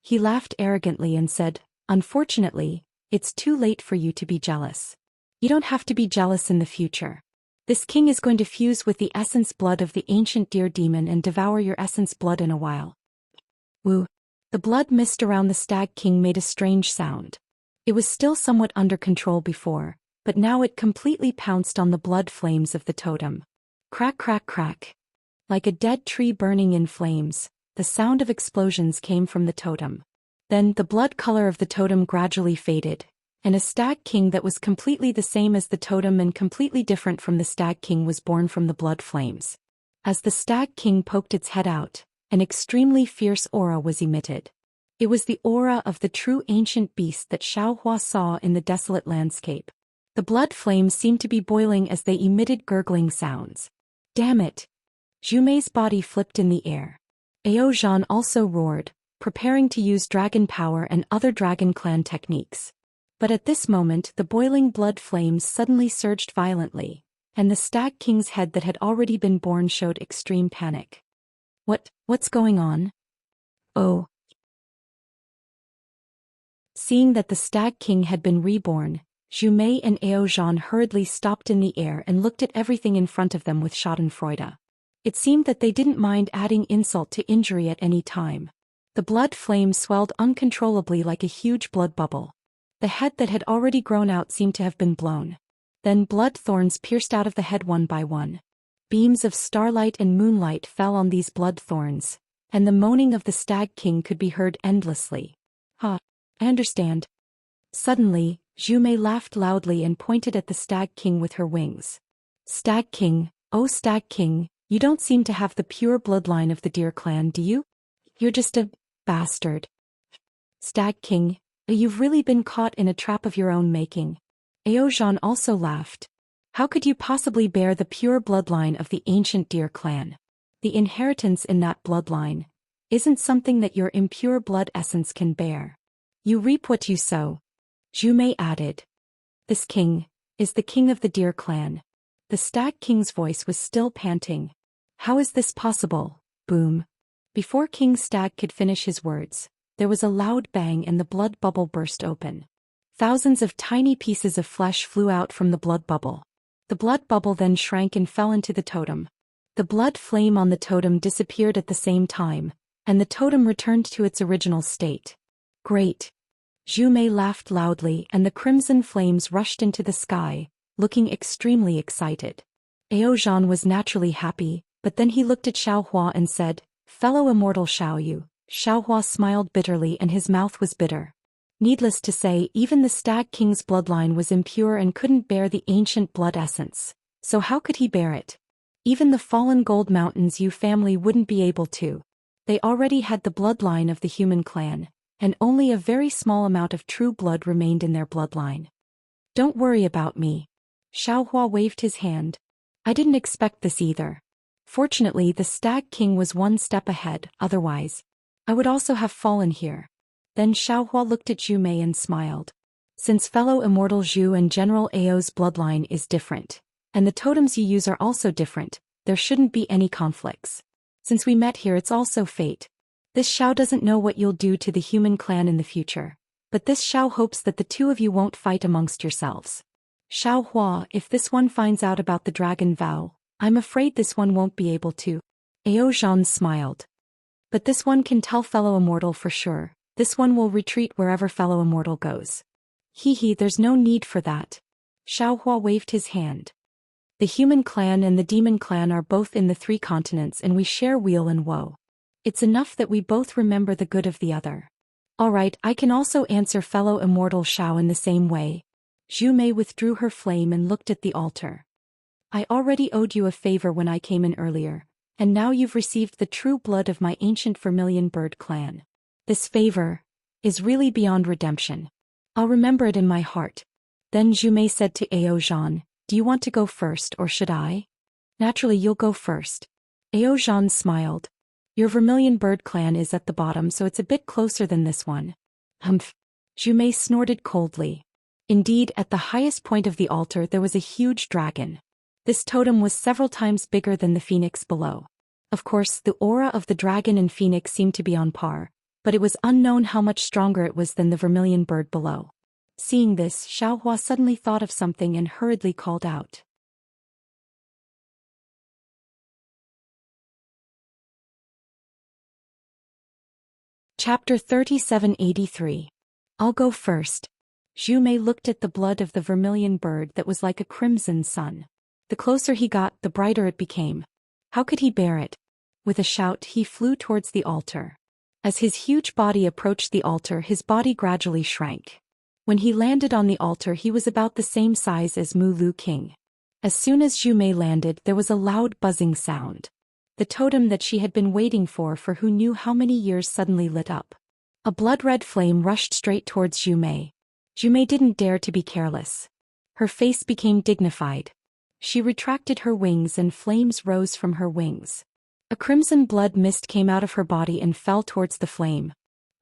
Speaker 1: He laughed arrogantly and said, "Unfortunately, it's too late for you to be jealous. You don't have to be jealous in the future. This king is going to fuse with the essence blood of the ancient deer demon and devour your essence blood in a while." Woo! The blood mist around the Stag King made a strange sound. It was still somewhat under control before, but now it completely pounced on the blood flames of the totem. Crack, crack, crack. Like a dead tree burning in flames, the sound of explosions came from the totem. Then the blood color of the totem gradually faded, and a Stag King that was completely the same as the totem and completely different from the Stag King was born from the blood flames. As the Stag King poked its head out, an extremely fierce aura was emitted. It was the aura of the true ancient beast that Xiaohua saw in the desolate landscape. The blood flames seemed to be boiling as they emitted gurgling sounds. Damn it! Zhu Mei's body flipped in the air. Ao Zhan also roared, preparing to use dragon power and other Dragon Clan techniques. But at this moment the boiling blood flames suddenly surged violently, and the Stag King's head that had already been born showed extreme panic. What's going on? Oh! Seeing that the Stag King had been reborn, Zhu Mei and Ao Zhan hurriedly stopped in the air and looked at everything in front of them with schadenfreude. It seemed that they didn't mind adding insult to injury at any time. The blood flame swelled uncontrollably like a huge blood bubble. The head that had already grown out seemed to have been blown. Then blood thorns pierced out of the head one by one. Beams of starlight and moonlight fell on these blood thorns, and the moaning of the Stag King could be heard endlessly. I understand. Suddenly, Zhu Mei laughed loudly and pointed at the Stag King with her wings. Stag King, oh Stag King, you don't seem to have the pure bloodline of the Deer Clan, do you? You're just a bastard. Stag King, you've really been caught in a trap of your own making. Ao Zhan also laughed. How could you possibly bear the pure bloodline of the ancient Deer Clan? The inheritance in that bloodline isn't something that your impure blood essence can bear. You reap what you sow. Zhu Mei added. This king is the king of the Deer Clan. The Stag King's voice was still panting. How is this possible? Boom. Before King Stag could finish his words, there was a loud bang and the blood bubble burst open. Thousands of tiny pieces of flesh flew out from the blood bubble. The blood bubble then shrank and fell into the totem. The blood flame on the totem disappeared at the same time, and the totem returned to its original state. Great. Zhu Mei laughed loudly and the crimson flames rushed into the sky, looking extremely excited. Ao Zhan was naturally happy, but then he looked at Xiaohua and said, "Fellow immortal Xiaoyu." Xiaohua smiled bitterly and his mouth was bitter. Needless to say, even the Stag King's bloodline was impure and couldn't bear the ancient blood essence. So how could he bear it? Even the fallen Gold Mountains Yu family wouldn't be able to. They already had the bloodline of the human clan, and only a very small amount of true blood remained in their bloodline. Don't worry about me. Xiaohua waved his hand. I didn't expect this either. Fortunately, the Stag King was one step ahead, otherwise I would also have fallen here. Then Xiaohua looked at Zhu Mei and smiled. Since fellow immortal Zhu and General Ao's bloodline is different, and the totems you use are also different, there shouldn't be any conflicts. Since we met here, it's also fate. This Xiao doesn't know what you'll do to the human clan in the future, but this Xiao hopes that the two of you won't fight amongst yourselves. Xiao Hua, if this one finds out about the dragon vow, I'm afraid this one won't be able to. Ao Zhan smiled. But this one can tell fellow immortal for sure. This one will retreat wherever fellow immortal goes. Hee, there's no need for that. Xiao Hua waved his hand. The human clan and the demon clan are both in the 3 continents and we share weal and woe. It's enough that we both remember the good of the other. Alright, I can also answer fellow immortal Xiao in the same way. Zhu Mei withdrew her flame and looked at the altar. I already owed you a favor when I came in earlier, and now you've received the true blood of my ancient vermilion bird clan. This favor is really beyond redemption. I'll remember it in my heart. Then Zhu Mei said to Ao Zhan, do you want to go first or should I? Naturally you'll go first. Ao Zhan smiled. Your vermilion bird clan is at the bottom, so it's a bit closer than this one. Humph. Zhu Mei snorted coldly. Indeed, at the highest point of the altar there was a huge dragon. This totem was several times bigger than the phoenix below. Of course, the aura of the dragon and phoenix seemed to be on par, but it was unknown how much stronger it was than the vermilion bird below. Seeing this, Xiao Hua suddenly thought of something and hurriedly called out. Chapter 3783. I'll go first. Zhu Mei looked at the blood of the vermilion bird that was like a crimson sun. The closer he got, the brighter it became. How could he bear it? With a shout, he flew towards the altar. As his huge body approached the altar, his body gradually shrank. When he landed on the altar, he was about the same size as Mu Lu King. As soon as Zhu Mei landed, there was a loud buzzing sound. The totem that she had been waiting for who knew how many years suddenly lit up. A blood-red flame rushed straight towards Zhu Mei. Zhu Mei didn't dare to be careless. Her face became dignified. She retracted her wings and flames rose from her wings. A crimson blood mist came out of her body and fell towards the flame.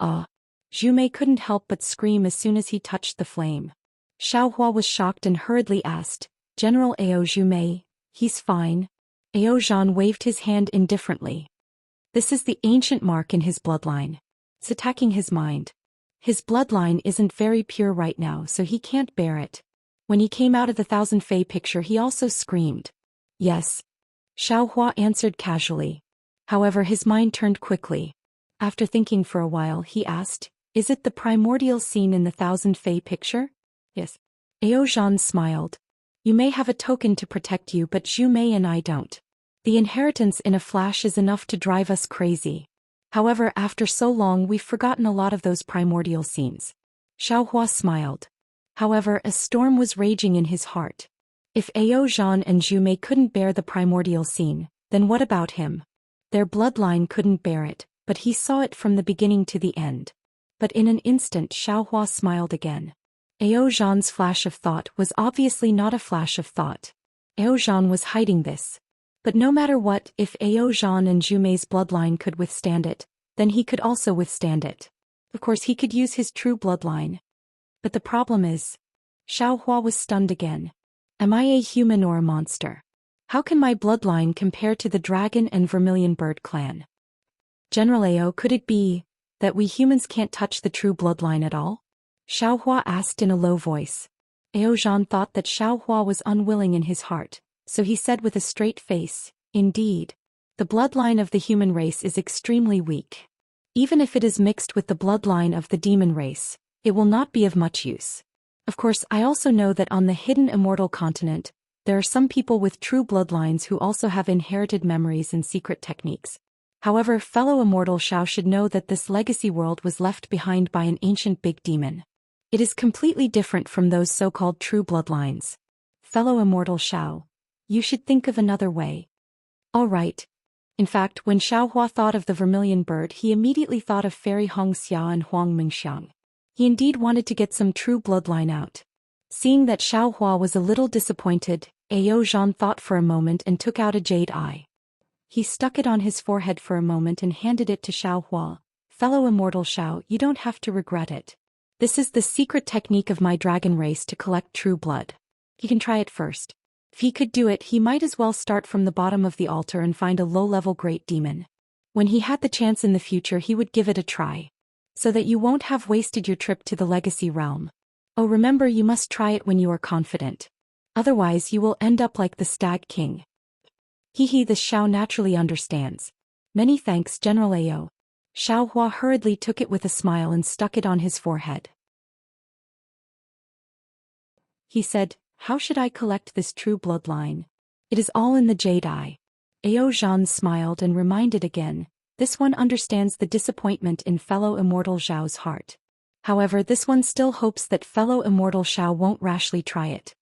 Speaker 1: Zhu Mei couldn't help but scream as soon as he touched the flame. Xiao Hua was shocked and hurriedly asked, General Ao Zhu Mei, he's fine. Ao Zhan waved his hand indifferently. This is the ancient mark in his bloodline. It's attacking his mind. His bloodline isn't very pure right now, so he can't bear it. When he came out of the Thousand Fei picture, he also screamed. Yes. Xiao Hua answered casually. However, his mind turned quickly. After thinking for a while, he asked, is it the primordial scene in the Thousand Fei picture? Yes. Ao Zhan smiled. You may have a token to protect you, but Zhu Mei and I don't. The inheritance in a flash is enough to drive us crazy. However, after so long we've forgotten a lot of those primordial scenes. Xiao Hua smiled. However, a storm was raging in his heart. If Ao Zhan and Zhu Mei couldn't bear the primordial scene, then what about him? Their bloodline couldn't bear it, but he saw it from the beginning to the end. But in an instant Xiao Hua smiled again. Ao Zhan's flash of thought was obviously not a flash of thought. Ao Zhan was hiding this. But no matter what, if Ao Zhan and Zhu Mei's bloodline could withstand it, then he could also withstand it. Of course he could use his true bloodline. But the problem is... Xiao Hua was stunned again. Am I a human or a monster? How can my bloodline compare to the dragon and vermilion bird clan? General Ao, could it be that we humans can't touch the true bloodline at all? Xiao Hua asked in a low voice. Ao Zhan thought that Xiao Hua was unwilling in his heart, so he said with a straight face, indeed. The bloodline of the human race is extremely weak. Even if it is mixed with the bloodline of the demon race, it will not be of much use. Of course, I also know that on the hidden immortal continent, there are some people with true bloodlines who also have inherited memories and secret techniques. However, fellow immortal Xiao should know that this legacy world was left behind by an ancient big demon. It is completely different from those so-called true bloodlines. Fellow immortal Xiao, you should think of another way. All right. In fact, when Xiao Hua thought of the vermilion bird, he immediately thought of Fairy Hong Xia and Huang Mingxiang. He indeed wanted to get some true bloodline out. Seeing that Xiao Hua was a little disappointed, Ao Zhan thought for a moment and took out a jade eye. He stuck it on his forehead for a moment and handed it to Xiao Hua. Fellow immortal Xiao, you don't have to regret it. This is the secret technique of my dragon race to collect true blood. You can try it first. If he could do it, he might as well start from the bottom of the altar and find a low-level great demon. When he had the chance in the future, he would give it a try. So that you won't have wasted your trip to the legacy realm. Oh, remember, you must try it when you are confident. Otherwise you will end up like the Stag King. Hehe, the Xiao naturally understands. Many thanks, General Ao. Xiao Hua hurriedly took it with a smile and stuck it on his forehead. He said, how should I collect this true bloodline? It is all in the jade eye. Ao Zhan smiled and reminded again, this one understands the disappointment in fellow immortal Zhao's heart. However, this one still hopes that fellow immortal Xiao won't rashly try it.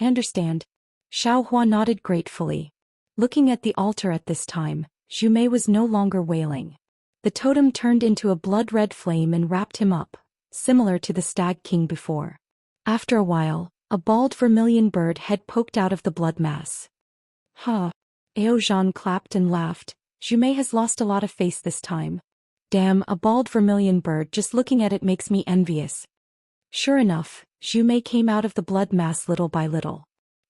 Speaker 1: I understand. Xiao Hua nodded gratefully. Looking at the altar at this time, Zhu Mei was no longer wailing. The totem turned into a blood-red flame and wrapped him up, similar to the Stag King before. After a while, a bald vermilion bird head poked out of the blood mass. Huh. Ao Zhan clapped and laughed. Zhu Mei has lost a lot of face this time. Damn, a bald vermilion bird, just looking at it makes me envious. Sure enough, Zhu Mei came out of the blood mass little by little.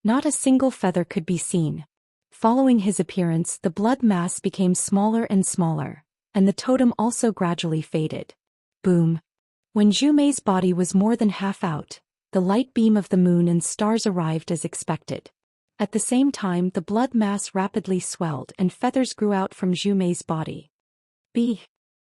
Speaker 1: Not a single feather could be seen. Following his appearance, the blood mass became smaller and smaller, and the totem also gradually faded. Boom. When Zhu Mei's body was more than half out, the light beam of the moon and stars arrived as expected. At the same time, the blood mass rapidly swelled and feathers grew out from Zhu Mei's body.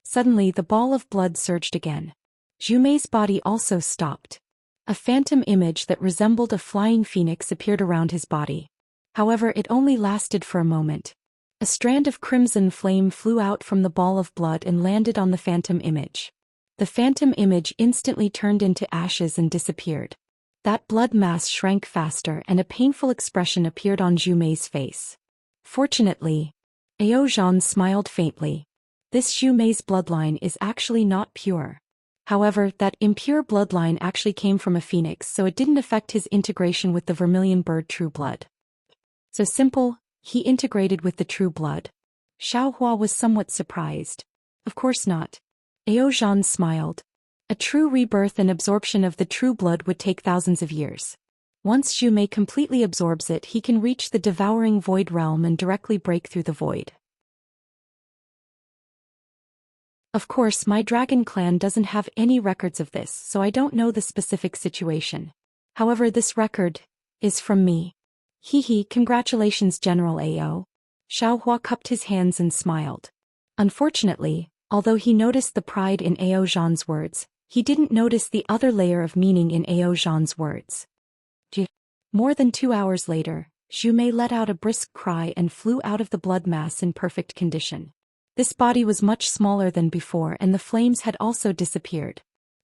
Speaker 1: Suddenly the ball of blood surged again. Zhu Mei's body also stopped. A phantom image that resembled a flying phoenix appeared around his body. However, it only lasted for a moment. A strand of crimson flame flew out from the ball of blood and landed on the phantom image. The phantom image instantly turned into ashes and disappeared. That blood mass shrank faster and a painful expression appeared on Zhu Mei's face. Fortunately, Ao Zhan smiled faintly. This Zhu Mei's bloodline is actually not pure. However, that impure bloodline actually came from a phoenix, so it didn't affect his integration with the vermilion bird true blood. So simple, he integrated with the true blood. Xiao Hua was somewhat surprised. Of course not. Ao Zhan smiled. A true rebirth and absorption of the true blood would take thousands of years. Once Zhu Mei completely absorbs it, he can reach the devouring void realm and directly break through the void. Of course, my dragon clan doesn't have any records of this, so I don't know the specific situation. However, this record is from me. Hehe, congratulations, General Ao. Xiao Hua cupped his hands and smiled. Unfortunately, although he noticed the pride in Ao Zhan's words, he didn't notice the other layer of meaning in Ao Zhan's words. More than 2 hours later, Zhu Mei let out a brisk cry and flew out of the blood mass in perfect condition. This body was much smaller than before and the flames had also disappeared.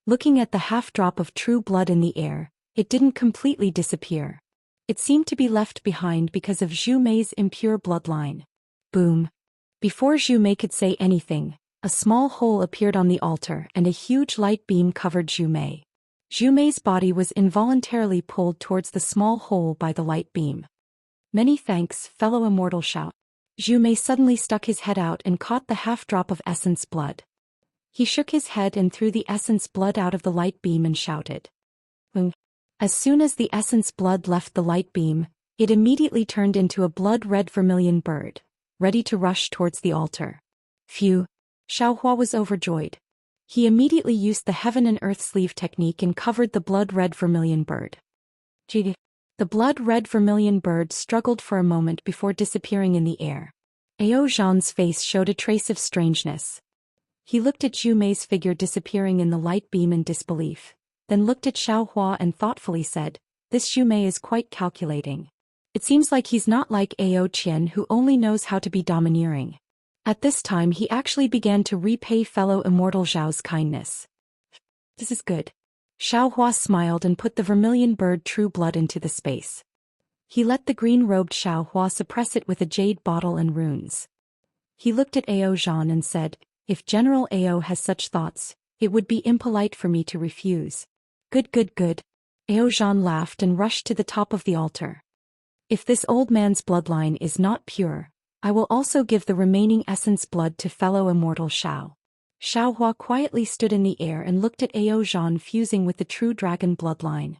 Speaker 1: Looking at the half-drop of true blood in the air, it didn't completely disappear. It seemed to be left behind because of Zhu Mei's impure bloodline. Boom. Before Zhu Mei could say anything, a small hole appeared on the altar and a huge light beam covered Zhu Mei. Zhu Mei's body was involuntarily pulled towards the small hole by the light beam. Many thanks, fellow immortal Xiao. Zhu Mei suddenly stuck his head out and caught the half-drop of essence blood. He shook his head and threw the essence blood out of the light beam and shouted. As soon as the essence blood left the light beam, it immediately turned into a blood-red vermilion bird, ready to rush towards the altar. Phew! Xiao Hua was overjoyed. He immediately used the heaven and earth sleeve technique and covered the blood-red vermilion bird. The blood-red vermilion bird struggled for a moment before disappearing in the air. Ao Zhan's face showed a trace of strangeness. He looked at Zhu Mei's figure disappearing in the light beam in disbelief, then looked at Xiao Hua and thoughtfully said, "This Zhu Mei is quite calculating. It seems like he's not like Ao Qian, who only knows how to be domineering." At this time he actually began to repay fellow immortal Zhao's kindness. This is good. Xiao Hua smiled and put the vermilion bird true blood into the space. He let the green-robed Xiao Hua suppress it with a jade bottle and runes. He looked at Ao Zhan and said, "If General Ao has such thoughts, it would be impolite for me to refuse." Good. Ao Zhan laughed and rushed to the top of the altar. "If this old man's bloodline is not pure, I will also give the remaining essence blood to fellow immortal Xiao." Xiao Hua quietly stood in the air and looked at Ao Zhan fusing with the true dragon bloodline.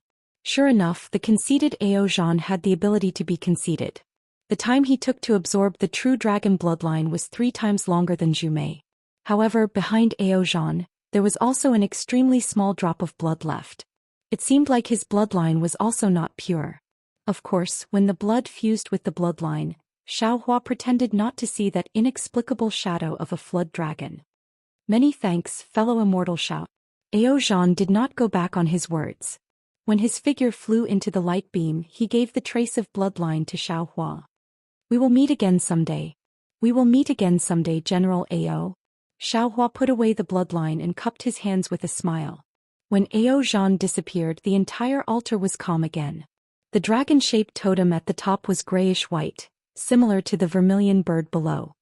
Speaker 1: Sure enough, the conceited Ao Jean had the ability to be conceited. The time he took to absorb the true dragon bloodline was 3 times longer than Zhu Mei. However, behind Ao Jean, there was also an extremely small drop of blood left. It seemed like his bloodline was also not pure. Of course, when the blood fused with the bloodline, Xiaohua pretended not to see that inexplicable shadow of a flood dragon. Many thanks, fellow immortal Xiao. Ao Jean did not go back on his words. When his figure flew into the light beam, he gave the trace of bloodline to Xiaohua. We will meet again someday. We will meet again someday, General Ao. Xiaohua put away the bloodline and cupped his hands with a smile. When Ao Jean disappeared, the entire altar was calm again. The dragon-shaped totem at the top was grayish-white, similar to the vermilion bird below.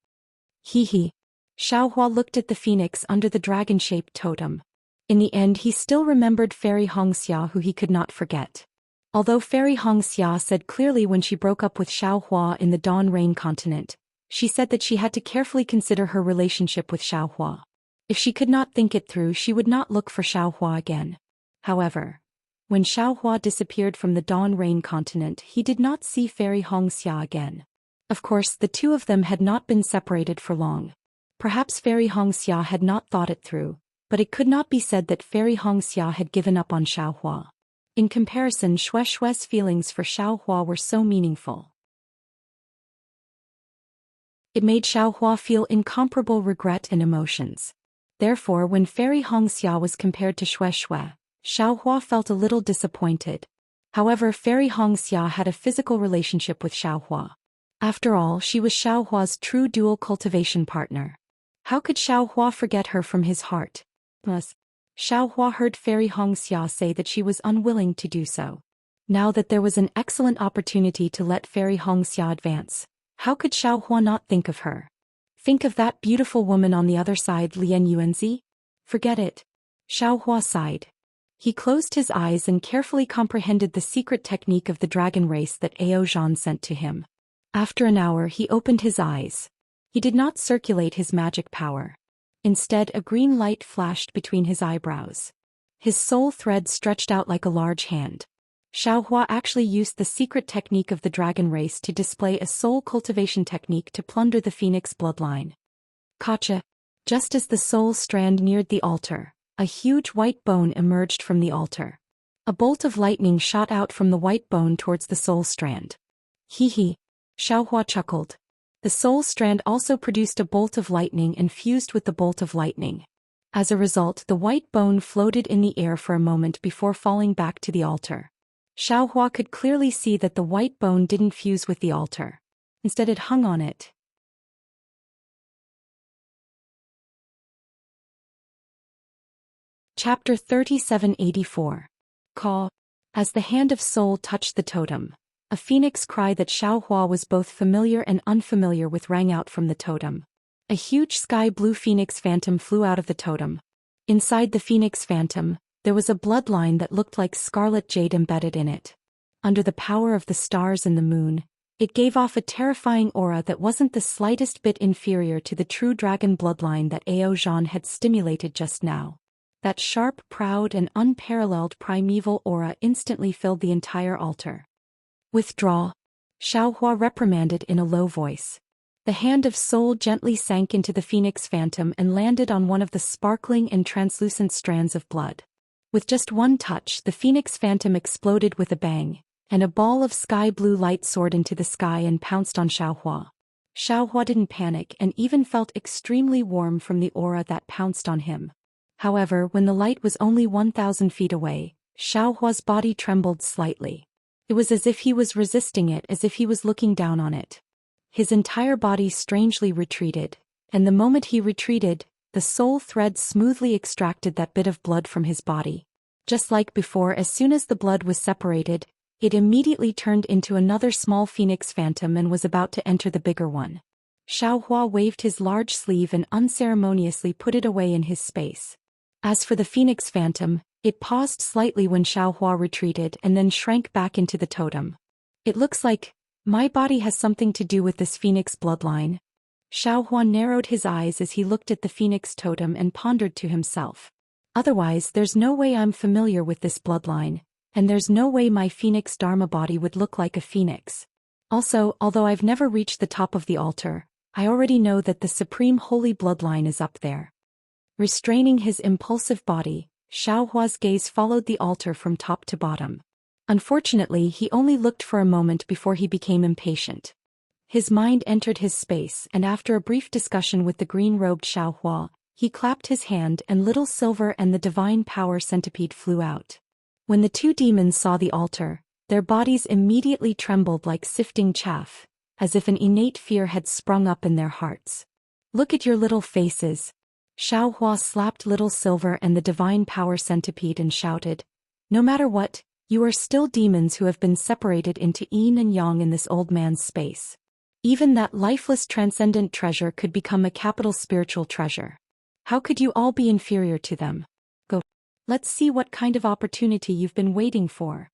Speaker 1: Hee. Xiaohua looked at the phoenix under the dragon-shaped totem. In the end, he still remembered Fairy Hongxia, who he could not forget. Although Fairy Hongxia said clearly when she broke up with Xiaohua in the Dawn Rain continent, she said that she had to carefully consider her relationship with Xiaohua. If she could not think it through, she would not look for Xiaohua again. However, when Xiaohua disappeared from the Dawn Rain continent, he did not see Fairy Hongxia again. Of course, the two of them had not been separated for long. Perhaps Fairy Hongxia had not thought it through, but it could not be said that Fairy Hongxia had given up on Xiaohua. In comparison, Shue's feelings for Xiaohua were so meaningful. It made Xiaohua feel incomparable regret and emotions. Therefore, when Fairy Hongxia was compared to Shue, Xiaohua felt a little disappointed. However, Fairy Hongxia had a physical relationship with Xiaohua. After all, she was Xiaohua's true dual cultivation partner. How could Xiaohua forget her from his heart? Plus, Xiaohua heard Fairy Hongxia say that she was unwilling to do so. Now that there was an excellent opportunity to let Fairy Hongxia advance, how could Xiaohua not think of her? Think of that beautiful woman on the other side, Lian Yuanzi? Forget it. Xiaohua sighed. He closed his eyes and carefully comprehended the secret technique of the dragon race that Ao Jean sent to him. After an hour, he opened his eyes. He did not circulate his magic power. Instead, a green light flashed between his eyebrows. His soul thread stretched out like a large hand. Xiaohua actually used the secret technique of the dragon race to display a soul cultivation technique to plunder the phoenix bloodline. Kacha. Just as the soul strand neared the altar, a huge white bone emerged from the altar. A bolt of lightning shot out from the white bone towards the soul strand. Hee. Xiaohua chuckled. The soul strand also produced a bolt of lightning and fused with the bolt of lightning. As a result, the white bone floated in the air for a moment before falling back to the altar. Xiaohua could clearly see that the white bone didn't fuse with the altar. Instead, it hung on it. Chapter 3784. Ka. As the hand of soul touched the totem, a phoenix cry that Xiaohua was both familiar and unfamiliar with rang out from the totem. A huge sky-blue phoenix phantom flew out of the totem. Inside the phoenix phantom, there was a bloodline that looked like scarlet jade embedded in it. Under the power of the stars and the moon, it gave off a terrifying aura that wasn't the slightest bit inferior to the true dragon bloodline that Ao Jean had stimulated just now. That sharp, proud, and unparalleled primeval aura instantly filled the entire altar. Withdraw. Xiaohua reprimanded in a low voice. The hand of soul gently sank into the phoenix phantom and landed on one of the sparkling and translucent strands of blood. With just one touch, the phoenix phantom exploded with a bang, and a ball of sky-blue light soared into the sky and pounced on Xiaohua. Xiaohua didn't panic and even felt extremely warm from the aura that pounced on him. However, when the light was only 1,000 feet away, Xiaohua's body trembled slightly. It was as if he was resisting it, as if he was looking down on it. His entire body strangely retreated, and the moment he retreated, the soul thread smoothly extracted that bit of blood from his body. Just like before, as soon as the blood was separated, it immediately turned into another small phoenix phantom and was about to enter the bigger one. Xiaohua waved his large sleeve and unceremoniously put it away in his space. As for the phoenix phantom, it paused slightly when Xiaohua retreated and then shrank back into the totem. It looks like my body has something to do with this phoenix bloodline. Xiaohua narrowed his eyes as he looked at the phoenix totem and pondered to himself. Otherwise, there's no way I'm familiar with this bloodline, and there's no way my phoenix dharma body would look like a phoenix. Also, although I've never reached the top of the altar, I already know that the supreme holy bloodline is up there. Restraining his impulsive body, Xiaohua's gaze followed the altar from top to bottom. Unfortunately, he only looked for a moment before he became impatient. His mind entered his space, and after a brief discussion with the green-robed Xiaohua, he clapped his hand and little silver and the divine power centipede flew out. When the two demons saw the altar, their bodies immediately trembled like sifting chaff, as if an innate fear had sprung up in their hearts. "Look at your little faces." Xiaohua slapped little silver and the divine power centipede and shouted, "No matter what, you are still demons who have been separated into yin and yang in this old man's space. Even that lifeless transcendent treasure could become a capital spiritual treasure. How could you all be inferior to them? Go. Let's see what kind of opportunity you've been waiting for."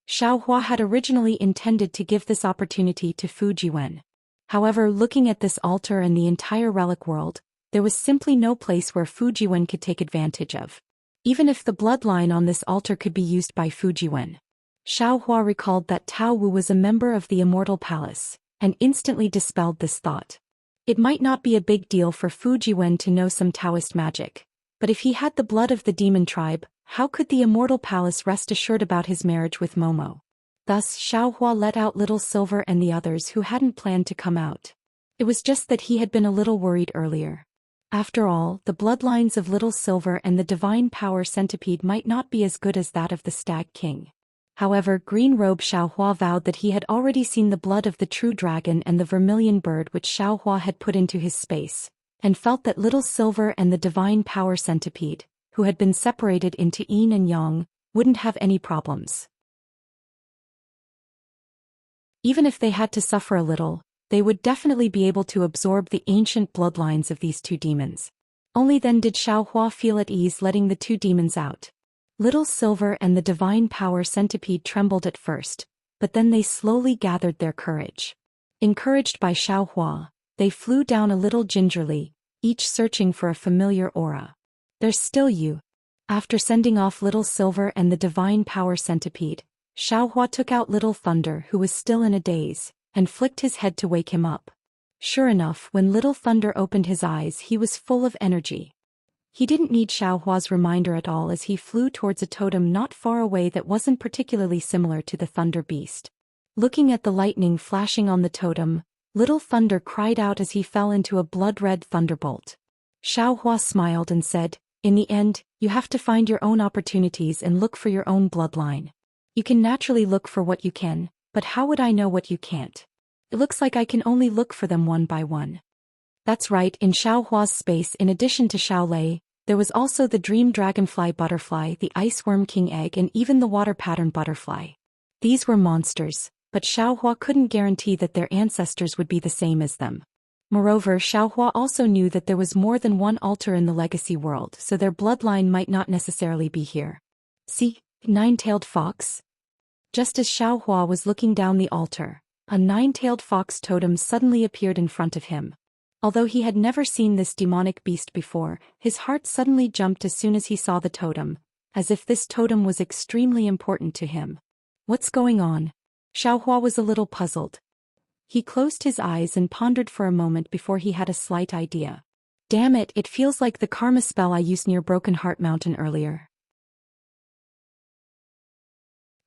Speaker 1: Xiaohua had originally intended to give this opportunity to Fujiwen. However, looking at this altar and the entire relic world, there was simply no place where Fujiwen could take advantage of. Even if the bloodline on this altar could be used by Fujiwen. Xiaohua recalled that Tao Wu was a member of the Immortal Palace, and instantly dispelled this thought. It might not be a big deal for Fujiwen to know some Taoist magic, but if he had the blood of the demon tribe, how could the Immortal Palace rest assured about his marriage with Momo? Thus Xiaohua let out Little Silver and the others who hadn't planned to come out. It was just that he had been a little worried earlier. After all, the bloodlines of Little Silver and the divine power centipede might not be as good as that of the Stag King. However, Green-Robe Xiaohua vowed that he had already seen the blood of the true dragon and the vermilion bird which Xiaohua had put into his space, and felt that Little Silver and the divine power centipede, who had been separated into yin and yang, wouldn't have any problems. Even if they had to suffer a little, they would definitely be able to absorb the ancient bloodlines of these two demons. Only then did Xiaohua feel at ease letting the two demons out. Little Silver and the divine power centipede trembled at first, but then they slowly gathered their courage. Encouraged by Xiaohua, they flew down a little gingerly, each searching for a familiar aura. "There's still you." After sending off Little Silver and the divine power centipede, Xiaohua took out Little Thunder, who was still in a daze, and flicked his head to wake him up. Sure enough, when Little Thunder opened his eyes, he was full of energy. He didn't need Xiaohua's reminder at all as he flew towards a totem not far away that wasn't particularly similar to the Thunder Beast. Looking at the lightning flashing on the totem, Little Thunder cried out as he fell into a blood-red thunderbolt. Xiaohua smiled and said, "In the end, you have to find your own opportunities and look for your own bloodline. You can naturally look for what you can, but how would I know what you can't? It looks like I can only look for them one by one." That's right, in Xiaohua's space, in addition to Xiaolei, there was also the dream dragonfly butterfly, the iceworm king egg, and even the water pattern butterfly. These were monsters, but Xiaohua couldn't guarantee that their ancestors would be the same as them. Moreover, Xiaohua also knew that there was more than one altar in the legacy world, so their bloodline might not necessarily be here. "See, nine-tailed fox?" Just as Xiaohua was looking down the altar, a nine-tailed fox totem suddenly appeared in front of him. Although he had never seen this demonic beast before, his heart suddenly jumped as soon as he saw the totem, as if this totem was extremely important to him. "What's going on?" Xiaohua was a little puzzled. He closed his eyes and pondered for a moment before he had a slight idea. "Damn it, it feels like the karma spell I used near Broken Heart Mountain earlier."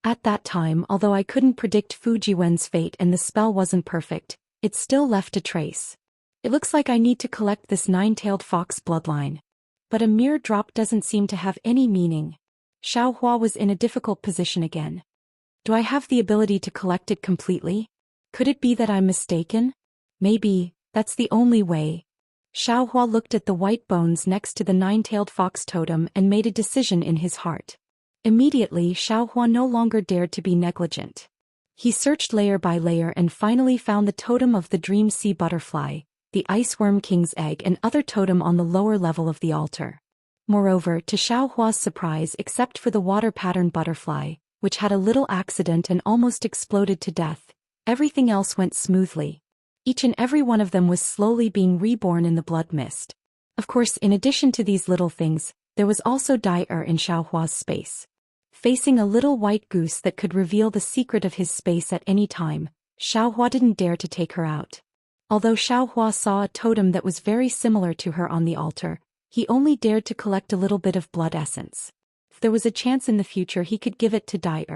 Speaker 1: At that time, although I couldn't predict Fujiwen's fate and the spell wasn't perfect, it still left a trace. It looks like I need to collect this nine-tailed fox bloodline. But a mere drop doesn't seem to have any meaning. Xiaohua was in a difficult position again. Do I have the ability to collect it completely? Could it be that I'm mistaken? Maybe, that's the only way. Xiaohua looked at the white bones next to the nine-tailed fox totem and made a decision in his heart. Immediately, Xiaohua no longer dared to be negligent. He searched layer by layer and finally found the totem of the dream sea butterfly, the iceworm king's egg, and other totem on the lower level of the altar. Moreover, to Xiaohua's surprise, except for the water pattern butterfly, which had a little accident and almost exploded to death, everything else went smoothly. Each and every one of them was slowly being reborn in the blood mist. Of course, in addition to these little things, there was also Dai in Xiaohua's space. Facing a little white goose that could reveal the secret of his space at any time, Xiaohua didn't dare to take her out. Although Xiaohua saw a totem that was very similar to her on the altar, he only dared to collect a little bit of blood essence. If there was a chance in the future, he could give it to Dai.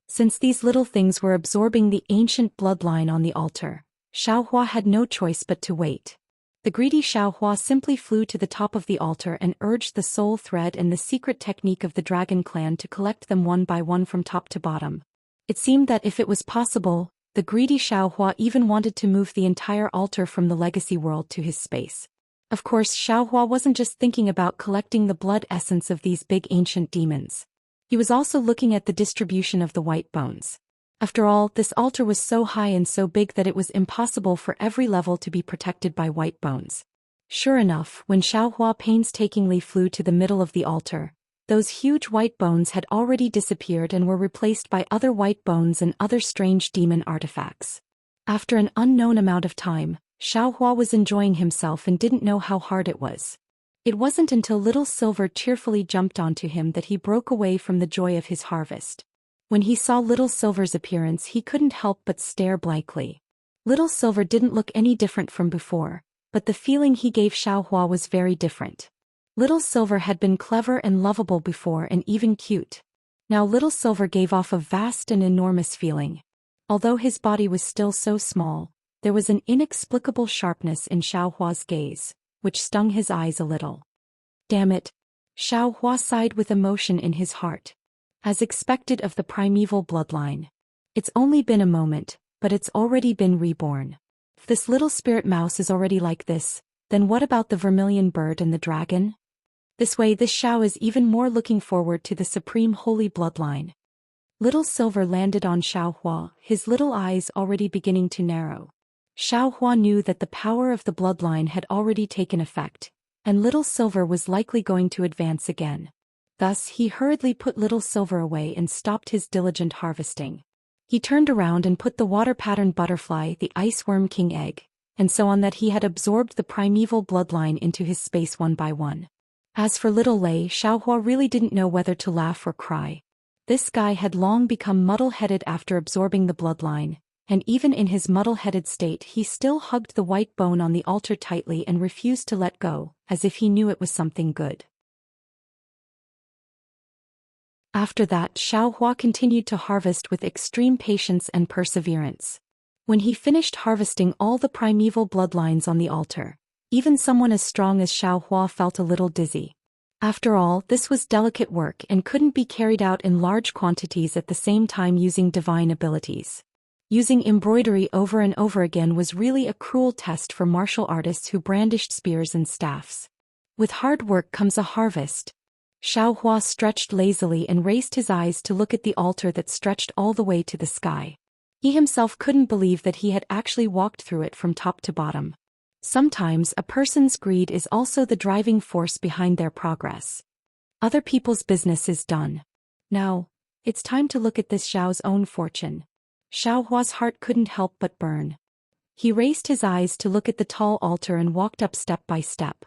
Speaker 1: Since these little things were absorbing the ancient bloodline on the altar, Xiaohua had no choice but to wait. The greedy Xiaohua simply flew to the top of the altar and urged the soul thread and the secret technique of the dragon clan to collect them one by one from top to bottom. It seemed that if it was possible, the greedy Xiaohua even wanted to move the entire altar from the legacy world to his space. Of course, Xiaohua wasn't just thinking about collecting the blood essence of these big ancient demons. He was also looking at the distribution of the white bones. After all, this altar was so high and so big that it was impossible for every level to be protected by white bones. Sure enough, when Xiaohua painstakingly flew to the middle of the altar, those huge white bones had already disappeared and were replaced by other white bones and other strange demon artifacts. After an unknown amount of time, Xiaohua was enjoying himself and didn't know how hard it was. It wasn't until Little Silver cheerfully jumped onto him that he broke away from the joy of his harvest. When he saw Little Silver's appearance, he couldn't help but stare blankly. Little Silver didn't look any different from before, but the feeling he gave Xiaohua was very different. Little Silver had been clever and lovable before and even cute. Now Little Silver gave off a vast and enormous feeling. Although his body was still so small, there was an inexplicable sharpness in Xiaohua's gaze, which stung his eyes a little. Damn it! Xiaohua sighed with emotion in his heart. As expected of the primeval bloodline. It's only been a moment, but it's already been reborn. If this little spirit mouse is already like this, then what about the vermilion bird and the dragon? This way this Xiao is even more looking forward to the supreme holy bloodline. Little Silver landed on Xiaohua, his little eyes already beginning to narrow. Xiaohua knew that the power of the bloodline had already taken effect, and Little Silver was likely going to advance again. Thus he hurriedly put Little Silver away and stopped his diligent harvesting. He turned around and put the water-patterned butterfly, the ice worm king egg, and so on that he had absorbed the primeval bloodline into his space one by one. As for Little Lei, Xiaohua really didn't know whether to laugh or cry. This guy had long become muddle-headed after absorbing the bloodline, and even in his muddle-headed state he still hugged the white bone on the altar tightly and refused to let go, as if he knew it was something good. After that, Xiaohua continued to harvest with extreme patience and perseverance. When he finished harvesting all the primeval bloodlines on the altar, even someone as strong as Xiaohua felt a little dizzy. After all, this was delicate work and couldn't be carried out in large quantities at the same time using divine abilities. Using embroidery over and over again was really a cruel test for martial artists who brandished spears and staffs. With hard work comes a harvest. Xiaohua stretched lazily and raised his eyes to look at the altar that stretched all the way to the sky. He himself couldn't believe that he had actually walked through it from top to bottom. Sometimes a person's greed is also the driving force behind their progress. Other people's business is done. Now, it's time to look at this Xiao's own fortune. Xiaohua's heart couldn't help but burn. He raised his eyes to look at the tall altar and walked up step by step.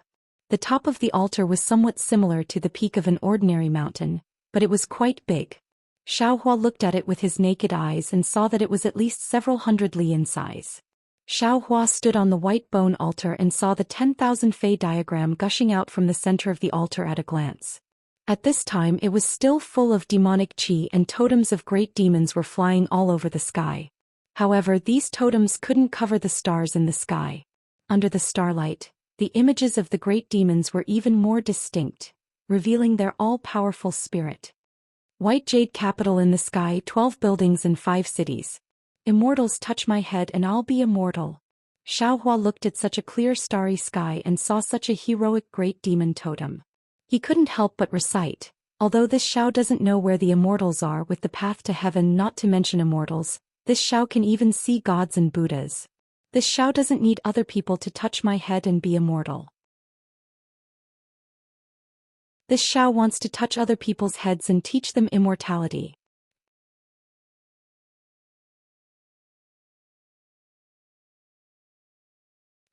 Speaker 1: The top of the altar was somewhat similar to the peak of an ordinary mountain, but it was quite big. Xiaohua looked at it with his naked eyes and saw that it was at least several hundred li in size. Xiaohua stood on the white bone altar and saw the 10,000 Fei diagram gushing out from the center of the altar at a glance. At this time it was still full of demonic qi and totems of great demons were flying all over the sky. However, these totems couldn't cover the stars in the sky. Under the starlight, the images of the great demons were even more distinct, revealing their all-powerful spirit. White jade capital in the sky, 12 buildings and 5 cities. Immortals touch my head and I'll be immortal. Xiaohua looked at such a clear starry sky and saw such a heroic great demon totem. He couldn't help but recite, although this Xiao doesn't know where the immortals are with the path to heaven, not to mention immortals, this Xiao can even see gods and Buddhas. This Xiao doesn't need other people to touch my head and be immortal. This Xiao wants to touch other people's heads and teach them immortality.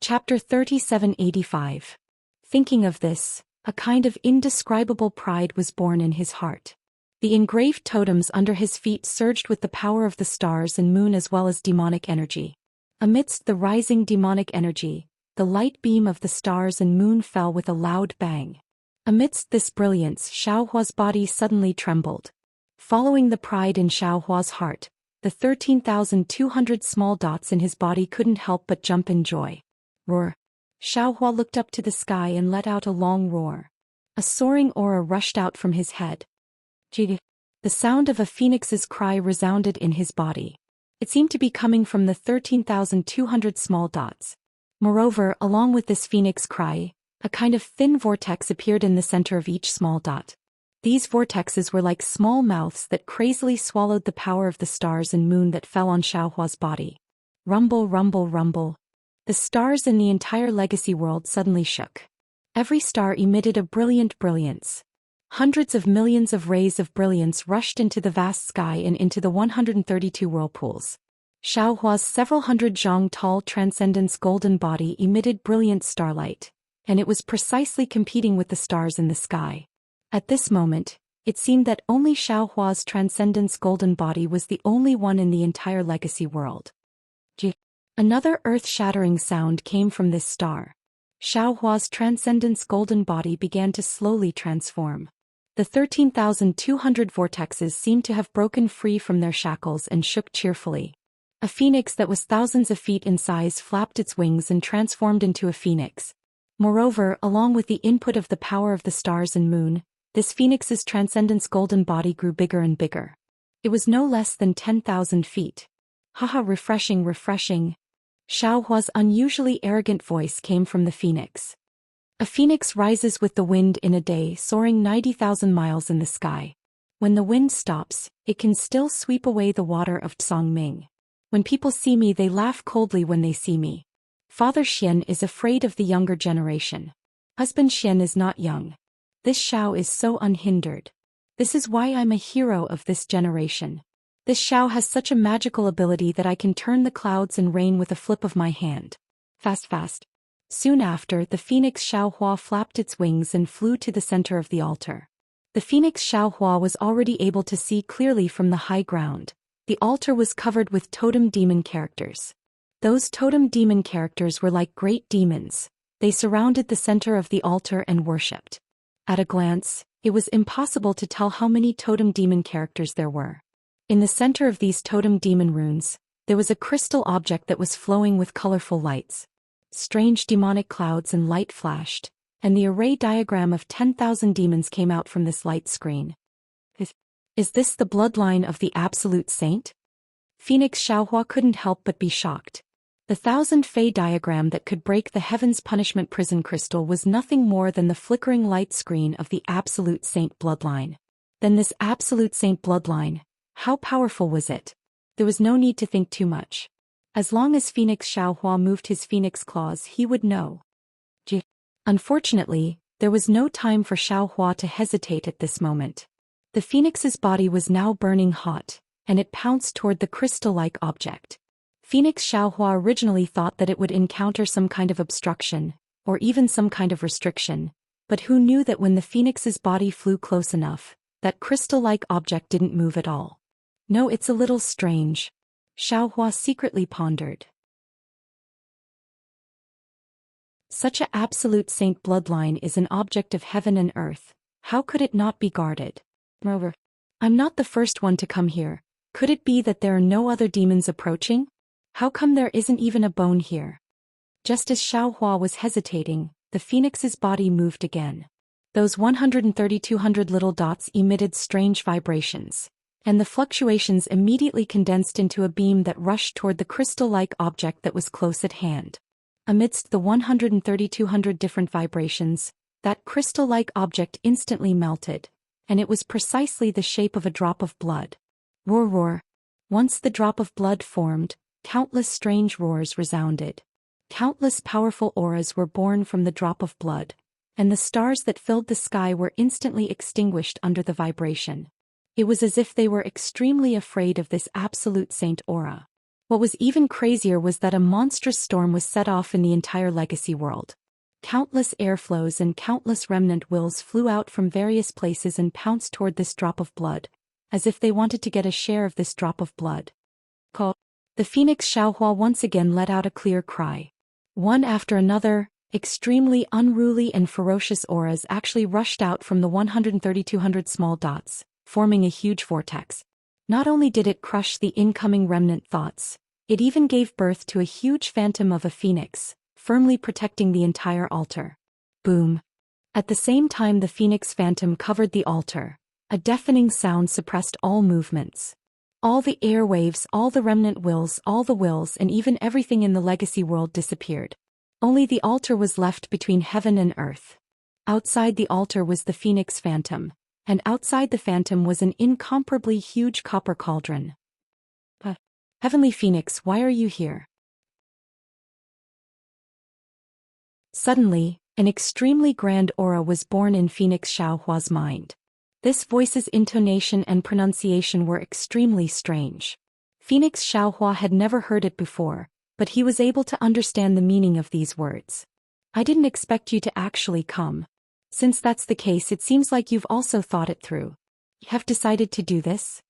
Speaker 1: Chapter 3785. Thinking of this, a kind of indescribable pride was born in his heart. The engraved totems under his feet surged with the power of the stars and moon as well as demonic energy. Amidst the rising demonic energy, the light beam of the stars and moon fell with a loud bang. Amidst this brilliance, Xiaohua's body suddenly trembled. Following the pride in Xiaohua's heart, the 13,200 small dots in his body couldn't help but jump in joy. Roar! Xiaohua looked up to the sky and let out a long roar. A soaring aura rushed out from his head. Jig! The sound of a phoenix's cry resounded in his body. It seemed to be coming from the 13,200 small dots. Moreover, along with this phoenix cry, a kind of thin vortex appeared in the center of each small dot. These vortexes were like small mouths that crazily swallowed the power of the stars and moon that fell on Xiaohua's body. Rumble, rumble, rumble. The stars in the entire legacy world suddenly shook. Every star emitted a brilliant brilliance. Hundreds of millions of rays of brilliance rushed into the vast sky and into the 132 whirlpools. Xiaohua's several hundred zhang tall transcendence golden body emitted brilliant starlight, and it was precisely competing with the stars in the sky. At this moment, it seemed that only Xiaohua's transcendence golden body was the only one in the entire legacy world. Another earth-shattering sound came from this star. Xiaohua's transcendence golden body began to slowly transform. The 13,200 vortexes seemed to have broken free from their shackles and shook cheerfully. A phoenix that was thousands of feet in size flapped its wings and transformed into a phoenix. Moreover, along with the input of the power of the stars and moon, this phoenix's transcendence golden body grew bigger and bigger. It was no less than 10,000 feet. Haha, refreshing, refreshing. Xiaohua's unusually arrogant voice came from the phoenix. A phoenix rises with the wind in a day, soaring 90,000 miles in the sky. When the wind stops, it can still sweep away the water of Tsangming. When people see me, they laugh coldly when they see me. Father Xian is afraid of the younger generation. Husband Xian is not young. This Xiao is so unhindered. This is why I'm a hero of this generation. This Xiao has such a magical ability that I can turn the clouds and rain with a flip of my hand. Fast, fast. Soon after, the phoenix Xiaohua flapped its wings and flew to the center of the altar. The phoenix Xiaohua was already able to see clearly from the high ground. The altar was covered with totem demon characters. Those totem demon characters were like great demons. They surrounded the center of the altar and worshipped. At a glance, it was impossible to tell how many totem demon characters there were. In the center of these totem demon runes, there was a crystal object that was flowing with colorful lights. Strange demonic clouds and light flashed, and the array diagram of 10,000 demons came out from this light screen. Is this the bloodline of the Absolute Saint? Phoenix Xiaohua couldn't help but be shocked. The 1,000 Fey diagram that could break the Heaven's Punishment prison crystal was nothing more than the flickering light screen of the Absolute Saint bloodline. Then this Absolute Saint bloodline, how powerful was it? There was no need to think too much. As long as Phoenix Xiaohua moved his phoenix claws, he would know. Unfortunately, there was no time for Xiaohua to hesitate at this moment. The phoenix's body was now burning hot, and it pounced toward the crystal-like object. Phoenix Xiaohua originally thought that it would encounter some kind of obstruction, or even some kind of restriction, but who knew that when the phoenix's body flew close enough, that crystal-like object didn't move at all. No, it's a little strange. Xiaohua secretly pondered. Such an absolute saint bloodline is an object of heaven and earth. How could it not be guarded? Moreover, I'm not the first one to come here. Could it be that there are no other demons approaching? How come there isn't even a bone here? Just as Xiaohua was hesitating, the phoenix's body moved again. Those 132 little dots emitted strange vibrations, and the fluctuations immediately condensed into a beam that rushed toward the crystal-like object that was close at hand. Amidst the 132 different vibrations, that crystal-like object instantly melted, and it was precisely the shape of a drop of blood. Roar, roar. Once the drop of blood formed, countless strange roars resounded. Countless powerful auras were born from the drop of blood, and the stars that filled the sky were instantly extinguished under the vibration. It was as if they were extremely afraid of this absolute saint aura. What was even crazier was that a monstrous storm was set off in the entire legacy world. Countless airflows and countless remnant wills flew out from various places and pounced toward this drop of blood, as if they wanted to get a share of this drop of blood. Ko. The phoenix Xiaohua once again let out a clear cry. One after another, extremely unruly and ferocious auras actually rushed out from the 130-200 small dots, forming a huge vortex. Not only did it crush the incoming remnant thoughts, it even gave birth to a huge phantom of a phoenix, firmly protecting the entire altar. Boom. At the same time the phoenix phantom covered the altar, a deafening sound suppressed all movements. All the airwaves, all the remnant wills, all the wills and even everything in the legacy world disappeared. Only the altar was left between heaven and earth. Outside the altar was the phoenix phantom, and outside the phantom was an incomparably huge copper cauldron. Heavenly Phoenix, why are you here? Suddenly, an extremely grand aura was born in Phoenix Xiaohua's mind. This voice's intonation and pronunciation were extremely strange. Phoenix Xiaohua had never heard it before, but he was able to understand the meaning of these words. I didn't expect you to actually come. Since that's the case, it seems like you've also thought it through. You have decided to do this?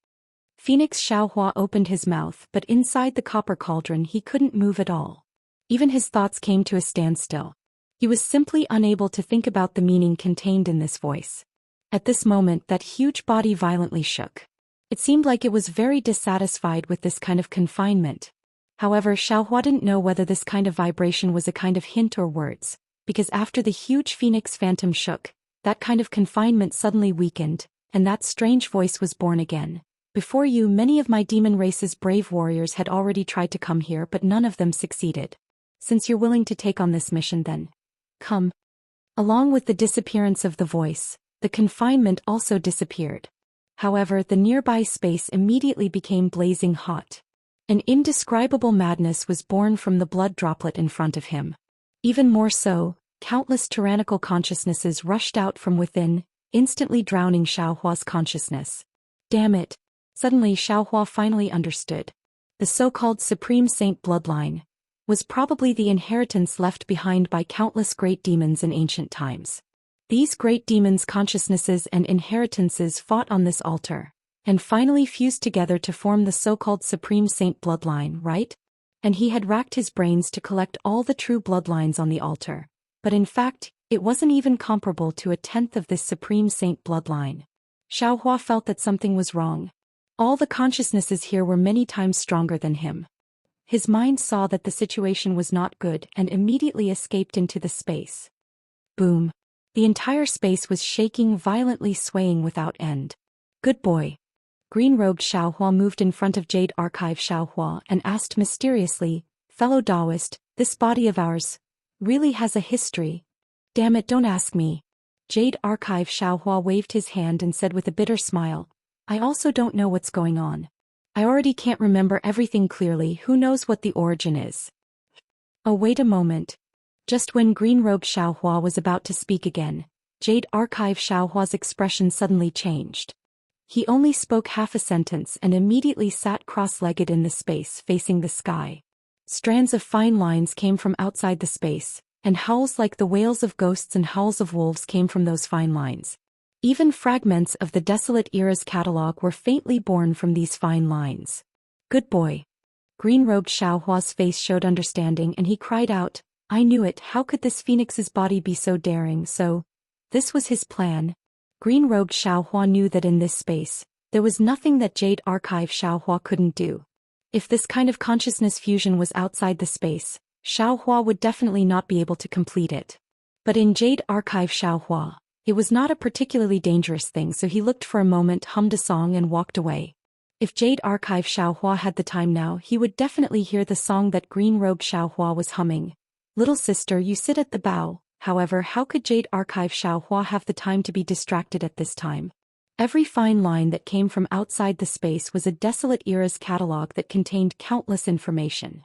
Speaker 1: Phoenix Xiaohua opened his mouth, but inside the copper cauldron he couldn't move at all. Even his thoughts came to a standstill. He was simply unable to think about the meaning contained in this voice. At this moment that huge body violently shook. It seemed like it was very dissatisfied with this kind of confinement. However, Xiaohua didn't know whether this kind of vibration was a kind of hint or words, because after the huge phoenix phantom shook, that kind of confinement suddenly weakened, and that strange voice was born again. Before you, many of my demon race's brave warriors had already tried to come here, but none of them succeeded. Since you're willing to take on this mission, then come. Along with the disappearance of the voice, the confinement also disappeared. However, the nearby space immediately became blazing hot. An indescribable madness was born from the blood droplet in front of him. Even more so, countless tyrannical consciousnesses rushed out from within, instantly drowning Xiaohua's consciousness. Damn it! Suddenly Xiaohua finally understood. The so-called Supreme Saint bloodline was probably the inheritance left behind by countless great demons in ancient times. These great demons' consciousnesses and inheritances fought on this altar, and finally fused together to form the so-called Supreme Saint bloodline, right? And he had racked his brains to collect all the true bloodlines on the altar, but in fact, it wasn't even comparable to a tenth of this Supreme Saint bloodline. Xiaohua felt that something was wrong. All the consciousnesses here were many times stronger than him. His mind saw that the situation was not good and immediately escaped into the space. Boom. The entire space was shaking, violently swaying without end. Good boy. Green-robed Xiaohua moved in front of Jade Archive Xiaohua and asked mysteriously, fellow Taoist, this body of ours really has a history. Damn it, don't ask me. Jade Archive Xiaohua waved his hand and said with a bitter smile, I also don't know what's going on. I already can't remember everything clearly, who knows what the origin is. Oh, wait a moment. Just when green-robed Xiaohua was about to speak again, Jade Archive Xiaohua's expression suddenly changed. He only spoke half a sentence and immediately sat cross-legged in the space facing the sky. Strands of fine lines came from outside the space, and howls like the wails of ghosts and howls of wolves came from those fine lines. Even fragments of the Desolate Era's catalog were faintly born from these fine lines. Good boy. Green-robed Xiaohua's face showed understanding and he cried out, I knew it, how could this phoenix's body be so daring, so this was his plan. Green-robed Xiaohua knew that in this space, there was nothing that Jade Archive Xiaohua couldn't do. If this kind of consciousness fusion was outside the space, Xiaohua would definitely not be able to complete it. But in Jade Archive Xiaohua, it was not a particularly dangerous thing, so he looked for a moment, hummed a song and walked away. If Jade Archive Xiaohua had the time now, he would definitely hear the song that green-robed Xiaohua was humming. Little sister, you sit at the bow. However, how could Jade Archive Xiaohua have the time to be distracted at this time? Every fine line that came from outside the space was a Desolate Era's catalog that contained countless information.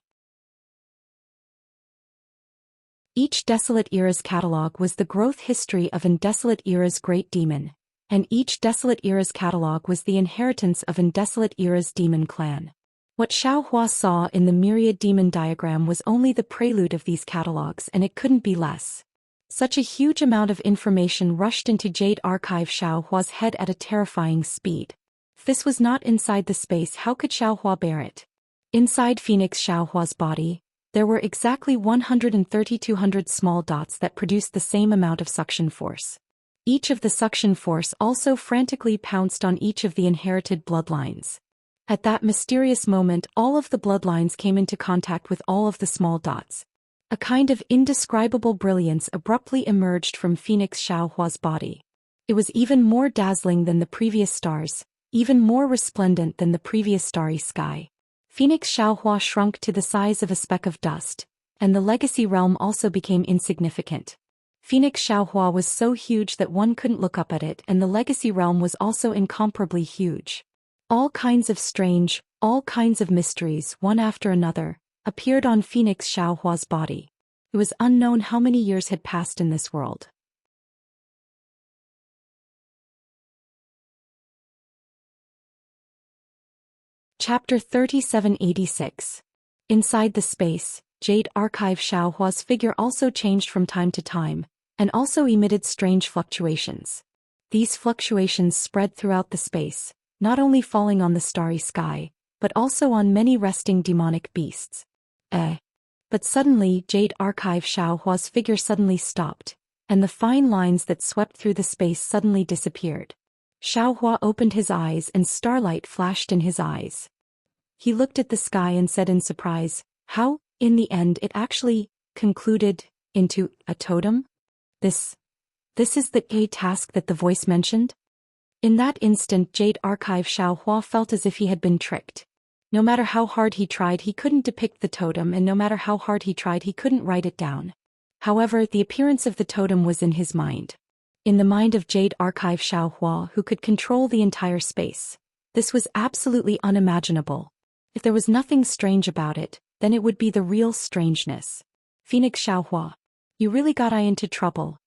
Speaker 1: Each Desolate Era's catalog was the growth history of an Desolate Era's great demon, and each Desolate Era's catalog was the inheritance of an Desolate Era's demon clan. What Xiaohua saw in the myriad demon diagram was only the prelude of these catalogs, and it couldn't be less. Such a huge amount of information rushed into Jade Archive Xiaohua's head at a terrifying speed. If this was not inside the space, how could Xiaohua bear it? Inside Phoenix Xiaohua's body, there were exactly 132 small dots that produced the same amount of suction force. Each of the suction force also frantically pounced on each of the inherited bloodlines. At that mysterious moment, all of the bloodlines came into contact with all of the small dots. A kind of indescribable brilliance abruptly emerged from Phoenix Xiaohua's body. It was even more dazzling than the previous stars, even more resplendent than the previous starry sky. Phoenix Xiaohua shrunk to the size of a speck of dust, and the legacy realm also became insignificant. Phoenix Xiaohua was so huge that one couldn't look up at it, and the legacy realm was also incomparably huge. All kinds of mysteries, one after another, appeared on Phoenix Xiaohua's body. It was unknown how many years had passed in this world. Chapter 3786. Inside the space, Jade Archive Xiaohua's figure also changed from time to time, and also emitted strange fluctuations. These fluctuations spread throughout the space, not only falling on the starry sky, but also on many resting demonic beasts. But suddenly Jade Archive Xiaohua's figure suddenly stopped, and the fine lines that swept through the space suddenly disappeared. Xiaohua opened his eyes and starlight flashed in his eyes. He looked at the sky and said in surprise, "How, in the end it actually concluded into a totem? This is the A task that the voice mentioned?" In that instant Jade Archive Xiaohua felt as if he had been tricked. No matter how hard he tried, he couldn't depict the totem, and no matter how hard he tried, he couldn't write it down. However, the appearance of the totem was in his mind. In the mind of Jade Archive Xiaohua, who could control the entire space. This was absolutely unimaginable. If there was nothing strange about it, then it would be the real strangeness. Phoenix Xiaohua. You really got I into trouble.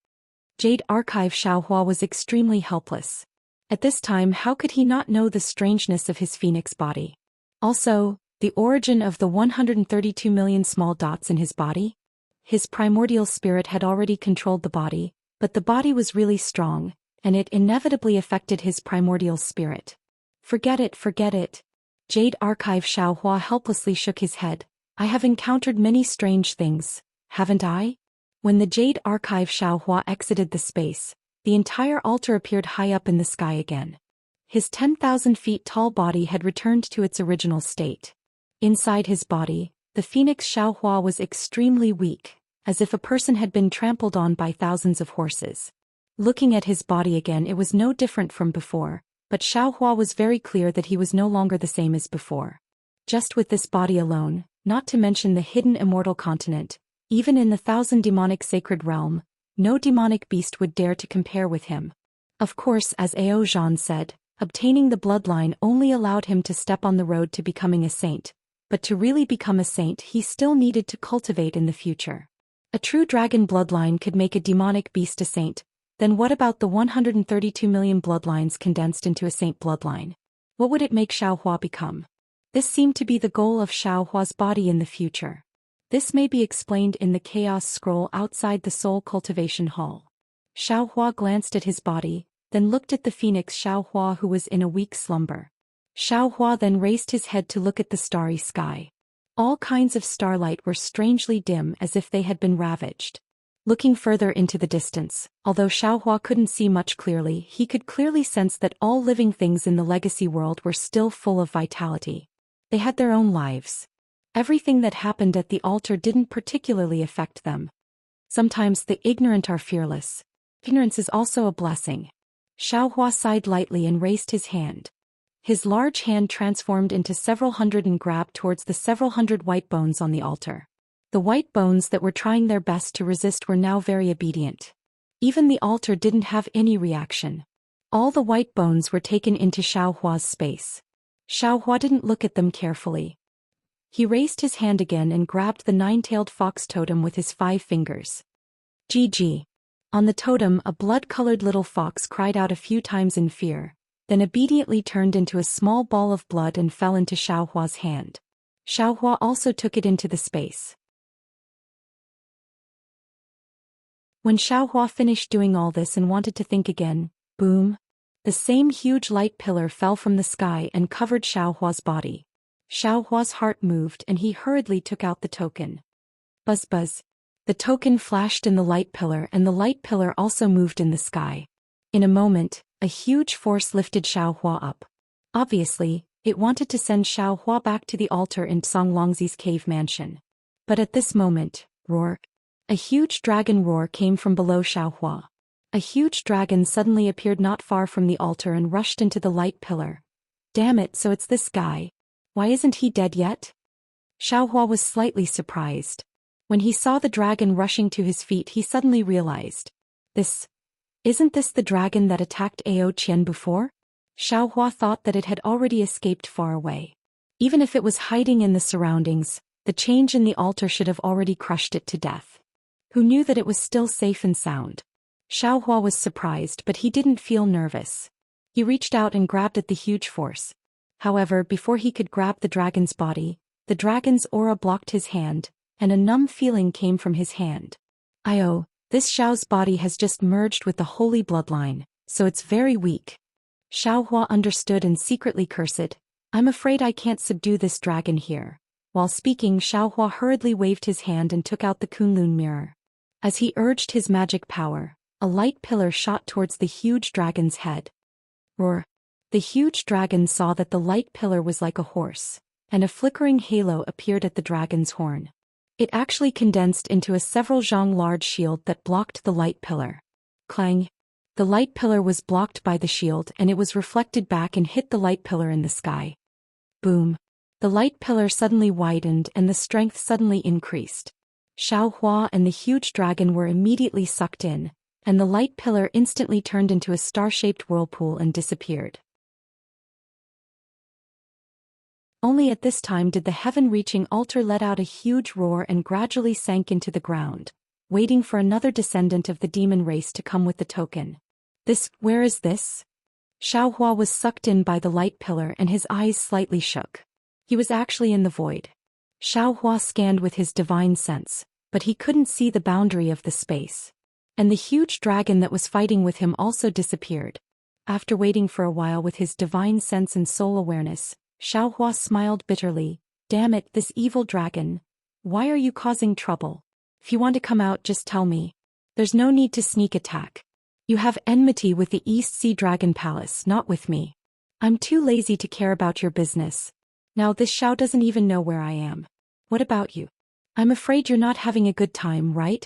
Speaker 1: Jade Archive Xiaohua was extremely helpless. At this time, how could he not know the strangeness of his phoenix body? Also, the origin of the 132 million small dots in his body? His primordial spirit had already controlled the body, but the body was really strong, and it inevitably affected his primordial spirit. Forget it. Jade Archive Xiaohua helplessly shook his head. I have encountered many strange things, haven't I? When the Jade Archive Xiaohua exited the space, the entire altar appeared high up in the sky again. His 10,000 feet tall body had returned to its original state. Inside his body, the Phoenix Xiaohua was extremely weak, as if a person had been trampled on by thousands of horses. Looking at his body again, it was no different from before, but Xiaohua was very clear that he was no longer the same as before. Just with this body alone, not to mention the hidden immortal continent, even in the 1,000 demonic sacred realm, no demonic beast would dare to compare with him. Of course, as Ao Zhan said, obtaining the bloodline only allowed him to step on the road to becoming a saint, but to really become a saint he still needed to cultivate in the future. A true dragon bloodline could make a demonic beast a saint, then what about the 132 million bloodlines condensed into a saint bloodline? What would it make Xiaohua become? This seemed to be the goal of Xiaohua's body in the future. This may be explained in the chaos scroll outside the soul cultivation hall. Xiaohua glanced at his body, then looked at the Phoenix Xiaohua who was in a weak slumber. Xiaohua then raised his head to look at the starry sky. All kinds of starlight were strangely dim, as if they had been ravaged. Looking further into the distance, although Xiaohua couldn't see much clearly, he could clearly sense that all living things in the legacy world were still full of vitality. They had their own lives. Everything that happened at the altar didn't particularly affect them. Sometimes the ignorant are fearless. Ignorance is also a blessing. Xiaohua sighed lightly and raised his hand. His large hand transformed into several hundred and grabbed towards the several hundred white bones on the altar. The white bones that were trying their best to resist were now very obedient. Even the altar didn't have any reaction. All the white bones were taken into Xiaohua's space. Xiaohua didn't look at them carefully. He raised his hand again and grabbed the nine-tailed fox totem with his 5 fingers. GG. On the totem, a blood-colored little fox cried out a few times in fear, then obediently turned into a small ball of blood and fell into Xiaohua's hand. Xiaohua also took it into the space. When Xiaohua finished doing all this and wanted to think again, boom! The same huge light pillar fell from the sky and covered Xiaohua's body. Xiaohua's heart moved and he hurriedly took out the token. Buzz buzz. The token flashed in the light pillar and the light pillar also moved in the sky. In a moment, a huge force lifted Xiaohua up. Obviously, it wanted to send Xiaohua back to the altar in Songlongzi's cave mansion. But at this moment, roar! A huge dragon roar came from below Xiaohua. A huge dragon suddenly appeared not far from the altar and rushed into the light pillar. Damn it, so it's this guy. Why isn't he dead yet? Xiaohua was slightly surprised. When he saw the dragon rushing to his feet he suddenly realized. Isn't this the dragon that attacked Ao Qian before? Xiaohua thought that it had already escaped far away. Even if it was hiding in the surroundings, the change in the altar should have already crushed it to death. Who knew that it was still safe and sound? Xiaohua was surprised but he didn't feel nervous. He reached out and grabbed at the huge force. However, before he could grab the dragon's body, the dragon's aura blocked his hand, and a numb feeling came from his hand. This Xiao's body has just merged with the holy bloodline, so it's very weak. Xiaohua understood and secretly cursed. I'm afraid I can't subdue this dragon here. While speaking, Xiaohua hurriedly waved his hand and took out the Kunlun mirror. As he urged his magic power, a light pillar shot towards the huge dragon's head. Roar! The huge dragon saw that the light pillar was like a horse, and a flickering halo appeared at the dragon's horn. It actually condensed into a several zhang large shield that blocked the light pillar. Clang! The light pillar was blocked by the shield and it was reflected back and hit the light pillar in the sky. Boom! The light pillar suddenly widened and the strength suddenly increased. Xiaohua and the huge dragon were immediately sucked in, and the light pillar instantly turned into a star-shaped whirlpool and disappeared. Only at this time did the heaven-reaching altar let out a huge roar and gradually sank into the ground, waiting for another descendant of the demon race to come with the token. Where is this? Xiaohua was sucked in by the light pillar and his eyes slightly shook. He was actually in the void. Xiaohua scanned with his divine sense, but he couldn't see the boundary of the space. And the huge dragon that was fighting with him also disappeared. After waiting for a while with his divine sense and soul awareness, Xiaohua smiled bitterly. Damn it, this evil dragon. Why are you causing trouble? If you want to come out, just tell me. There's no need to sneak attack. You have enmity with the East Sea Dragon Palace, not with me. I'm too lazy to care about your business. Now this Xiao doesn't even know where I am. What about you? I'm afraid you're not having a good time, right?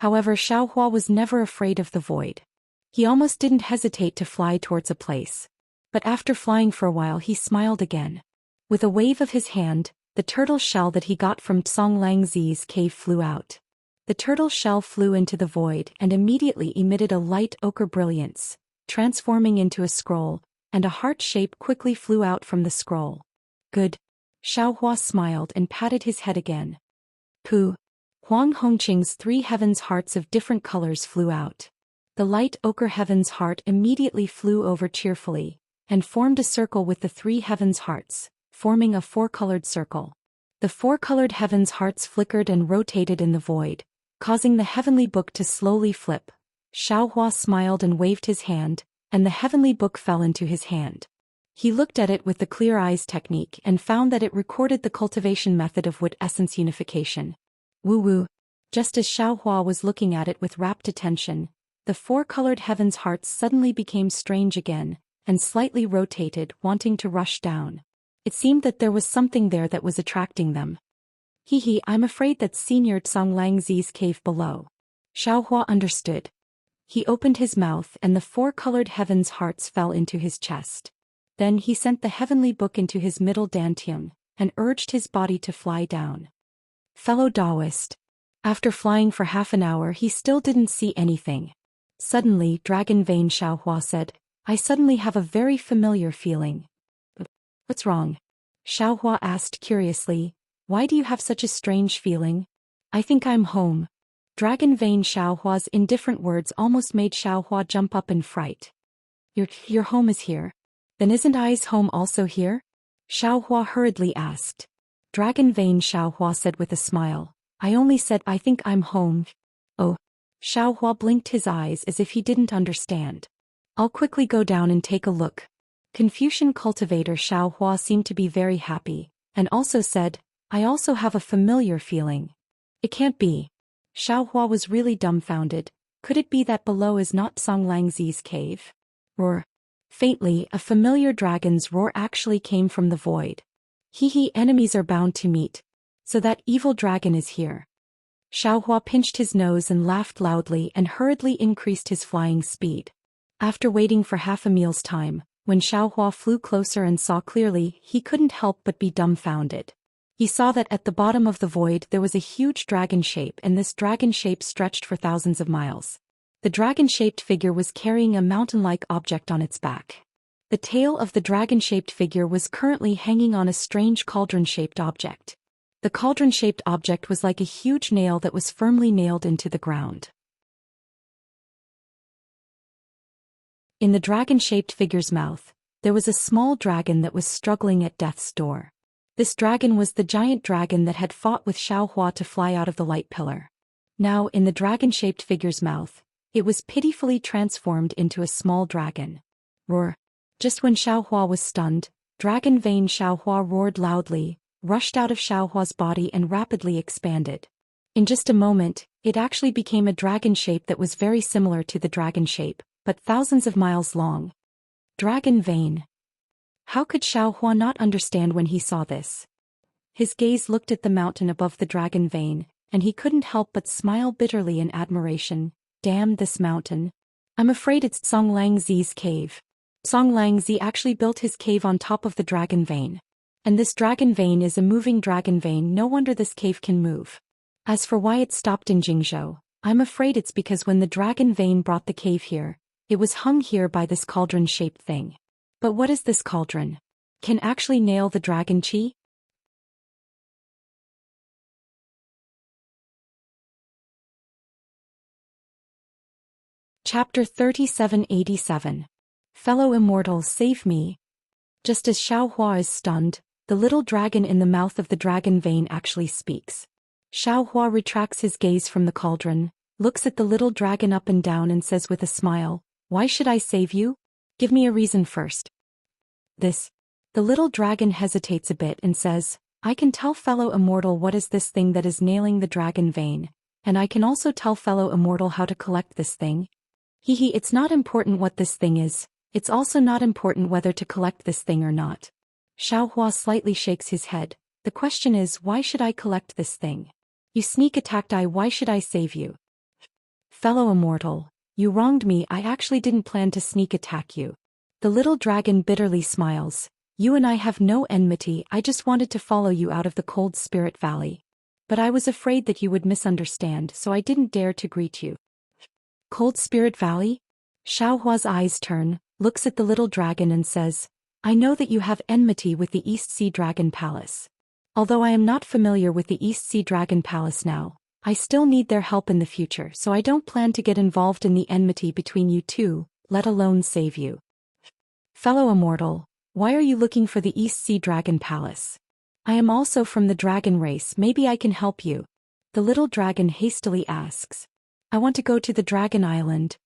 Speaker 1: However, Xiaohua was never afraid of the void. He almost didn't hesitate to fly towards a place. But after flying for a while he smiled again. With a wave of his hand, the turtle shell that he got from Songlangzi's cave flew out. The turtle shell flew into the void and immediately emitted a light ochre brilliance, transforming into a scroll, and a heart shape quickly flew out from the scroll. Good. Xiaohua smiled and patted his head again. Pooh. Huang Hongqing's 3 heavens hearts of different colors flew out. The light ochre heavens heart immediately flew over cheerfully, and formed a circle with the 3 heavens hearts, forming a 4-colored circle. The 4-colored heavens hearts flickered and rotated in the void, causing the heavenly book to slowly flip. Xiaohua smiled and waved his hand, and the heavenly book fell into his hand. He looked at it with the clear eyes technique and found that it recorded the cultivation method of wood essence unification. Woo-woo. Just as Xiaohua was looking at it with rapt attention, the 4-colored heavens hearts suddenly became strange again, and slightly rotated, wanting to rush down. It seemed that there was something there that was attracting them. I'm afraid that's Senior Songlangzi's cave below. Xiaohua understood. He opened his mouth and the 4-colored heavens hearts fell into his chest. Then he sent the heavenly book into his middle dantium, and urged his body to fly down. Fellow Taoist. After flying for half an hour he still didn't see anything. Suddenly, Dragon Vein Xiaohua said, I suddenly have a very familiar feeling. What's wrong? Xiaohua asked curiously. Why do you have such a strange feeling? I think I'm home. Dragon Vein Xiaohua's indifferent words almost made Xiaohua jump up in fright. Your home is here. Then isn't I's home also here? Xiaohua hurriedly asked. Dragon Vein Xiaohua said with a smile. I only said I think I'm home. Oh. Xiaohua blinked his eyes as if he didn't understand. I'll quickly go down and take a look. Confucian cultivator Xiaohua seemed to be very happy, and also said, I also have a familiar feeling. It can't be. Xiaohua was really dumbfounded. Could it be that below is not Songlangzi's cave? Roar. Faintly, a familiar dragon's roar actually came from the void. Hee, enemies are bound to meet. So that evil dragon is here. Xiaohua pinched his nose and laughed loudly and hurriedly increased his flying speed. After waiting for half a meal's time, when Xiaohua flew closer and saw clearly, he couldn't help but be dumbfounded. He saw that at the bottom of the void there was a huge dragon shape, and this dragon shape stretched for thousands of miles. The dragon-shaped figure was carrying a mountain-like object on its back. The tail of the dragon-shaped figure was currently hanging on a strange cauldron-shaped object. The cauldron-shaped object was like a huge nail that was firmly nailed into the ground. In the dragon-shaped figure's mouth, there was a small dragon that was struggling at death's door. This dragon was the giant dragon that had fought with Xiaohua to fly out of the light pillar. Now, in the dragon-shaped figure's mouth, it was pitifully transformed into a small dragon. Roar. Just when Xiaohua was stunned, dragon vein Xiaohua roared loudly, rushed out of Xiaohua's body and rapidly expanded. In just a moment, it actually became a dragon shape that was very similar to the dragon shape, but thousands of miles long. Dragon vein. How could Xiaohua not understand when he saw this? His gaze looked at the mountain above the dragon vein, and he couldn't help but smile bitterly in admiration. Damn this mountain. I'm afraid it's Songlangzi's cave. Songlangzi actually built his cave on top of the dragon vein. And this dragon vein is a moving dragon vein, no wonder this cave can move. As for why it stopped in Jingzhou, I'm afraid it's because when the dragon vein brought the cave here, it was hung here by this cauldron-shaped thing. But what is this cauldron? Can actually nail the dragon chi? Chapter 3787. Fellow Immortal, save me. Just as Xiaohua is stunned, the little dragon in the mouth of the dragon vein actually speaks. Xiaohua retracts his gaze from the cauldron, looks at the little dragon up and down and says with a smile, Why should I save you? Give me a reason first. This. The little dragon hesitates a bit and says, I can tell fellow immortal what is this thing that is nailing the dragon vein, and I can also tell fellow immortal how to collect this thing. It's not important what this thing is, it's also not important whether to collect this thing or not. Xiaohua slightly shakes his head. The question is, why should I collect this thing? You sneak attacked why should I save you? Fellow immortal, you wronged me, I actually didn't plan to sneak attack you. The little dragon bitterly smiles. You and I have no enmity, I just wanted to follow you out of the cold spirit valley. But I was afraid that you would misunderstand, so I didn't dare to greet you. Cold Spirit Valley? Xiaohua's eyes turn, looks at the little dragon and says, I know that you have enmity with the East Sea Dragon Palace. Although I am not familiar with the East Sea Dragon Palace now, I still need their help in the future, so I don't plan to get involved in the enmity between you two, let alone save you. Fellow immortal, why are you looking for the East Sea Dragon Palace? I am also from the dragon race, maybe I can help you. The little dragon hastily asks. I want to go to the Dragon Island.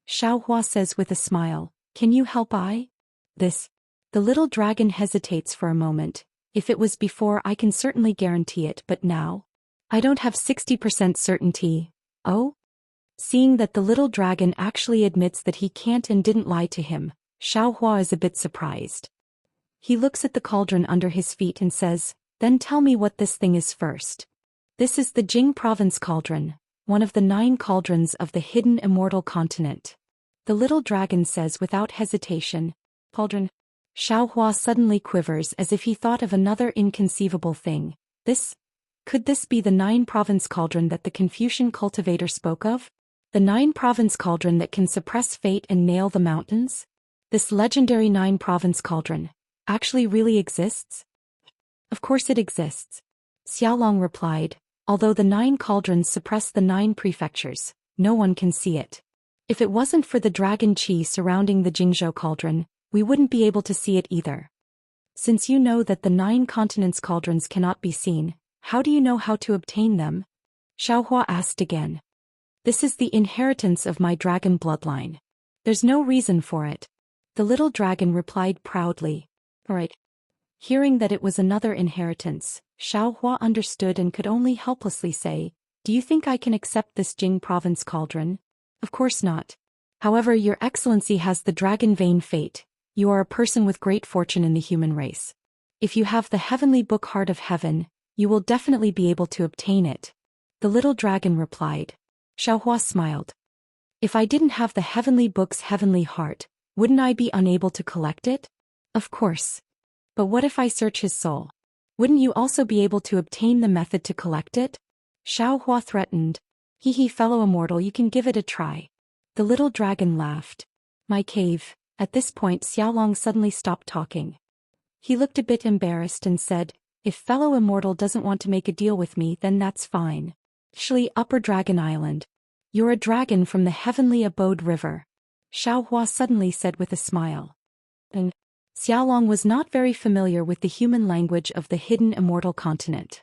Speaker 1: Xiaohua says with a smile, Can you help I? This. The little dragon hesitates for a moment. If it was before I can certainly guarantee it, but now? I don't have 60% certainty. Oh? Seeing that the little dragon actually admits that he can't and didn't lie to him, Xiaohua is a bit surprised. He looks at the cauldron under his feet and says, Then tell me what this thing is first. This is the Jing Province Cauldron, one of the 9 cauldrons of the hidden immortal continent. The little dragon says without hesitation, Cauldron. Xiaohua suddenly quivers as if he thought of another inconceivable thing. Could this be the 9-province cauldron that the Confucian cultivator spoke of? The 9-province cauldron that can suppress fate and nail the mountains? This legendary 9-province cauldron actually really exists? Of course it exists. Xiaolong replied, although the 9 cauldrons suppress the 9 prefectures, no one can see it. If it wasn't for the dragon chi surrounding the Jingzhou cauldron, we wouldn't be able to see it either. Since you know that the 9 continents cauldrons cannot be seen, how do you know how to obtain them? Xiaohua asked again. This is the inheritance of my dragon bloodline. There's no reason for it. The little dragon replied proudly. Alright. Hearing that it was another inheritance, Xiaohua understood and could only helplessly say, "Do you think I can accept this Jing province cauldron?" "Of course not. However, your excellency has the dragon vein fate. You are a person with great fortune in the human race. If you have the heavenly book Heart of Heaven, you will definitely be able to obtain it." The little dragon replied. Xiaohua smiled. "If I didn't have the heavenly book's heavenly heart, wouldn't I be unable to collect it?" "Of course. But what if I search his soul? Wouldn't you also be able to obtain the method to collect it?" Xiaohua threatened. "Hee, fellow immortal, you can give it a try." The little dragon laughed. "My cave." At this point Xiaolong suddenly stopped talking. He looked a bit embarrassed and said, "If fellow immortal doesn't want to make a deal with me, then that's fine. Actually, Upper Dragon Island. You're a dragon from the heavenly abode river," Xiaohua suddenly said with a smile. And Xiaolong was not very familiar with the human language of the hidden immortal continent.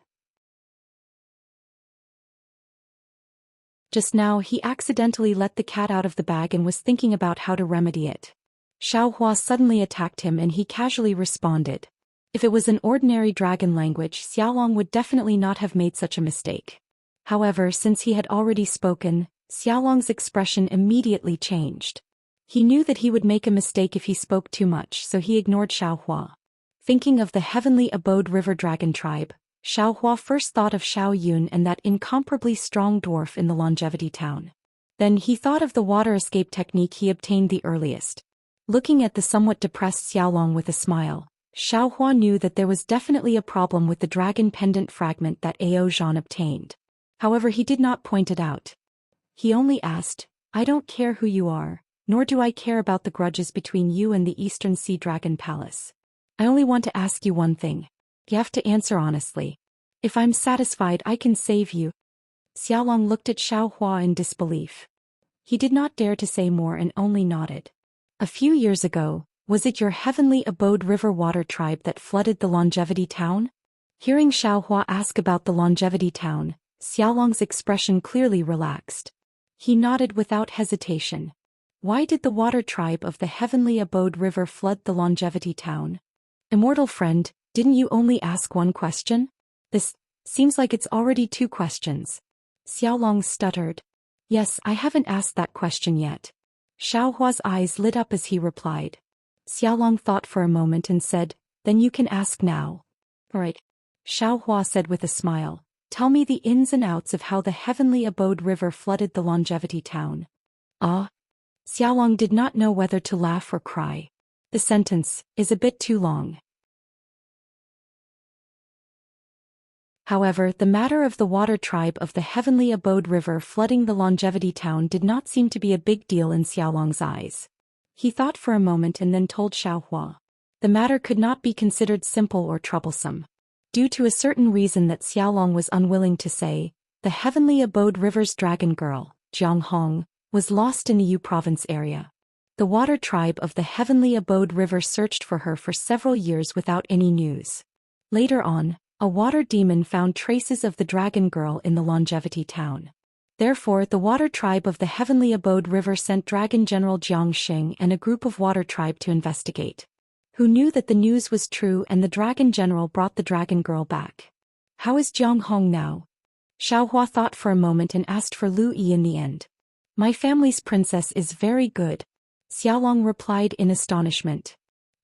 Speaker 1: Just now he accidentally let the cat out of the bag and was thinking about how to remedy it. Xiaohua suddenly attacked him and he casually responded. If it was an ordinary dragon language, Xiaolong would definitely not have made such a mistake. However, since he had already spoken, Xiaolong's expression immediately changed. He knew that he would make a mistake if he spoke too much, so he ignored Xiaohua. Thinking of the heavenly abode river dragon tribe, Xiaohua first thought of Xiao Yun and that incomparably strong dwarf in the longevity town. Then he thought of the water escape technique he obtained the earliest. Looking at the somewhat depressed Xiaolong with a smile, Xiaohua knew that there was definitely a problem with the dragon pendant fragment that Ao Zhan obtained. However, he did not point it out. He only asked, "I don't care who you are, nor do I care about the grudges between you and the Eastern Sea Dragon Palace. I only want to ask you one thing. You have to answer honestly. If I'm satisfied, I can save you." Xiaolong looked at Xiaohua in disbelief. He did not dare to say more and only nodded. "A few years ago, was it your heavenly abode river water tribe that flooded the longevity town?" Hearing Xiaohua ask about the longevity town, Xiaolong's expression clearly relaxed. He nodded without hesitation. "Why did the water tribe of the heavenly abode river flood the longevity town?" "Immortal friend, didn't you only ask one question? This seems like it's already two questions." Xiaolong stuttered. "Yes, I haven't asked that question yet." Xiaohua's eyes lit up as he replied. Xiaolong thought for a moment and said, "Then you can ask now." "Alright." Xiaohua said with a smile, "Tell me the ins and outs of how the heavenly abode river flooded the longevity town." "Ah?" Xiaolong did not know whether to laugh or cry. The sentence is a bit too long. However, the matter of the water tribe of the heavenly abode river flooding the longevity town did not seem to be a big deal in Xiaolong's eyes. He thought for a moment and then told Xiaohua. The matter could not be considered simple or troublesome. Due to a certain reason that Xiaolong was unwilling to say, the heavenly abode river's dragon girl, Jiang Hong, was lost in the Yu province area. The water tribe of the heavenly abode river searched for her for several years without any news. Later on, a water demon found traces of the dragon girl in the longevity town. Therefore, the water tribe of the heavenly abode river sent Dragon General Jiang Xing and a group of water tribe to investigate. Who knew that the news was true, and the dragon general brought the dragon girl back. "How is Jiang Hong now?" Xiaohua thought for a moment and asked for Lu Yi in the end. "My family's princess is very good," Xiaolong replied in astonishment.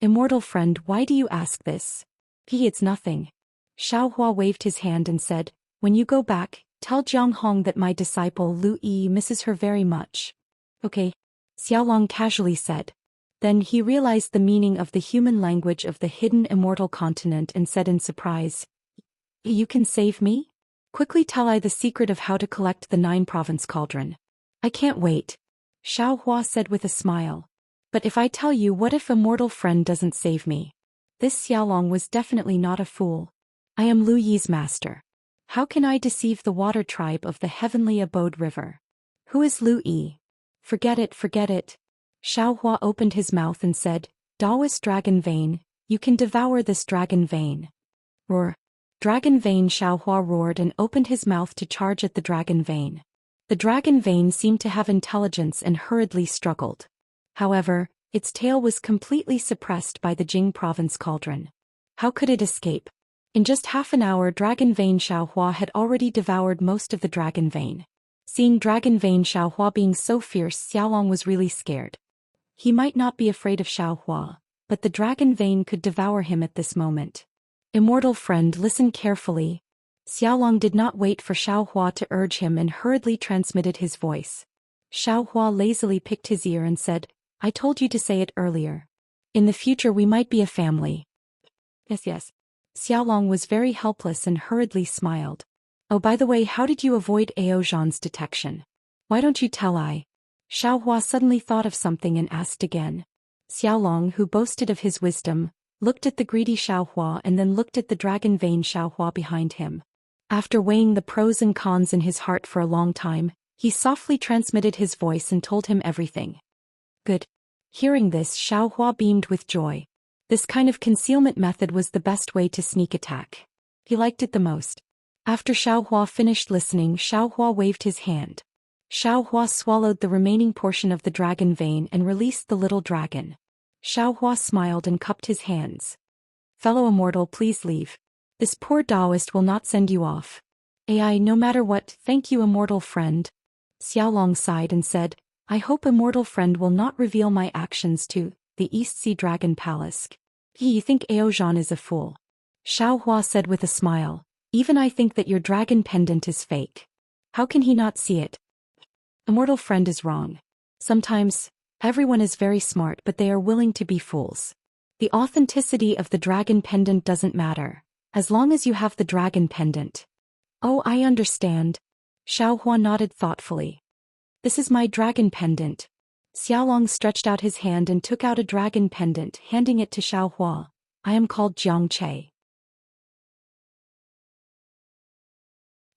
Speaker 1: "Immortal friend, why do you ask this?" It's nothing." Xiaohua waved his hand and said, "When you go back, tell Jiang Hong that my disciple Lu Yi misses her very much." "Okay," Xiaolong casually said. Then he realized the meaning of the human language of the hidden immortal continent and said in surprise, "You can save me? Quickly tell I the secret of how to collect the 9-province cauldron." "I can't wait," Xiaohua said with a smile. "But if I tell you, what if immortal friend doesn't save me?" This Xiaolong was definitely not a fool. "I am Lu Yi's master. How can I deceive the water tribe of the heavenly abode river? Who is Lu Yi?" Forget it. Xiaohua opened his mouth and said, "Daoist dragon vein, you can devour this dragon vein." Roar. Dragon vein. Xiaohua roared and opened his mouth to charge at the dragon vein. The dragon vein seemed to have intelligence and hurriedly struggled. However, its tail was completely suppressed by the Jing province cauldron. How could it escape? In just half an hour, Dragon Vein Xiaohua had already devoured most of the dragon vein. Seeing Dragon Vein Xiaohua being so fierce, Xiaolong was really scared. He might not be afraid of Xiaohua, but the dragon vein could devour him at this moment. Immortal friend, listen carefully. Xiaolong did not wait for Xiaohua to urge him and hurriedly transmitted his voice. Xiaohua lazily picked his ear and said, I told you to say it earlier. In the future we might be a family. Yes. Xiaolong was very helpless and hurriedly smiled. Oh, by the way, how did you avoid Ao Zhan's detection? Why don't you tell I? Xiaohua suddenly thought of something and asked again. Xiaolong, who boasted of his wisdom, looked at the greedy Xiaohua and then looked at the dragon vein Xiaohua behind him. After weighing the pros and cons in his heart for a long time, he softly transmitted his voice and told him everything. Good. Hearing this, Xiaohua beamed with joy. This kind of concealment method was the best way to sneak attack. He liked it the most. After Xiaohua finished listening, Xiaohua waved his hand. Xiaohua swallowed the remaining portion of the dragon vein and released the little dragon. Xiaohua smiled and cupped his hands. Fellow immortal, please leave. This poor Taoist will not send you off. AI, no matter what, thank you, immortal friend. Xiaolong sighed and said, I hope immortal friend will not reveal my actions to the East Sea Dragon Palace. You think Ao Zhan is a fool? Xiaohua said with a smile, even I think that your dragon pendant is fake. How can he not see it? Immortal friend is wrong. Sometimes, everyone is very smart but they are willing to be fools. The authenticity of the dragon pendant doesn't matter, as long as you have the dragon pendant. Oh, I understand. Xiaohua nodded thoughtfully. This is my dragon pendant. Xiaolong stretched out his hand and took out a dragon pendant, handing it to Xiaohua. I am called Jiang Che.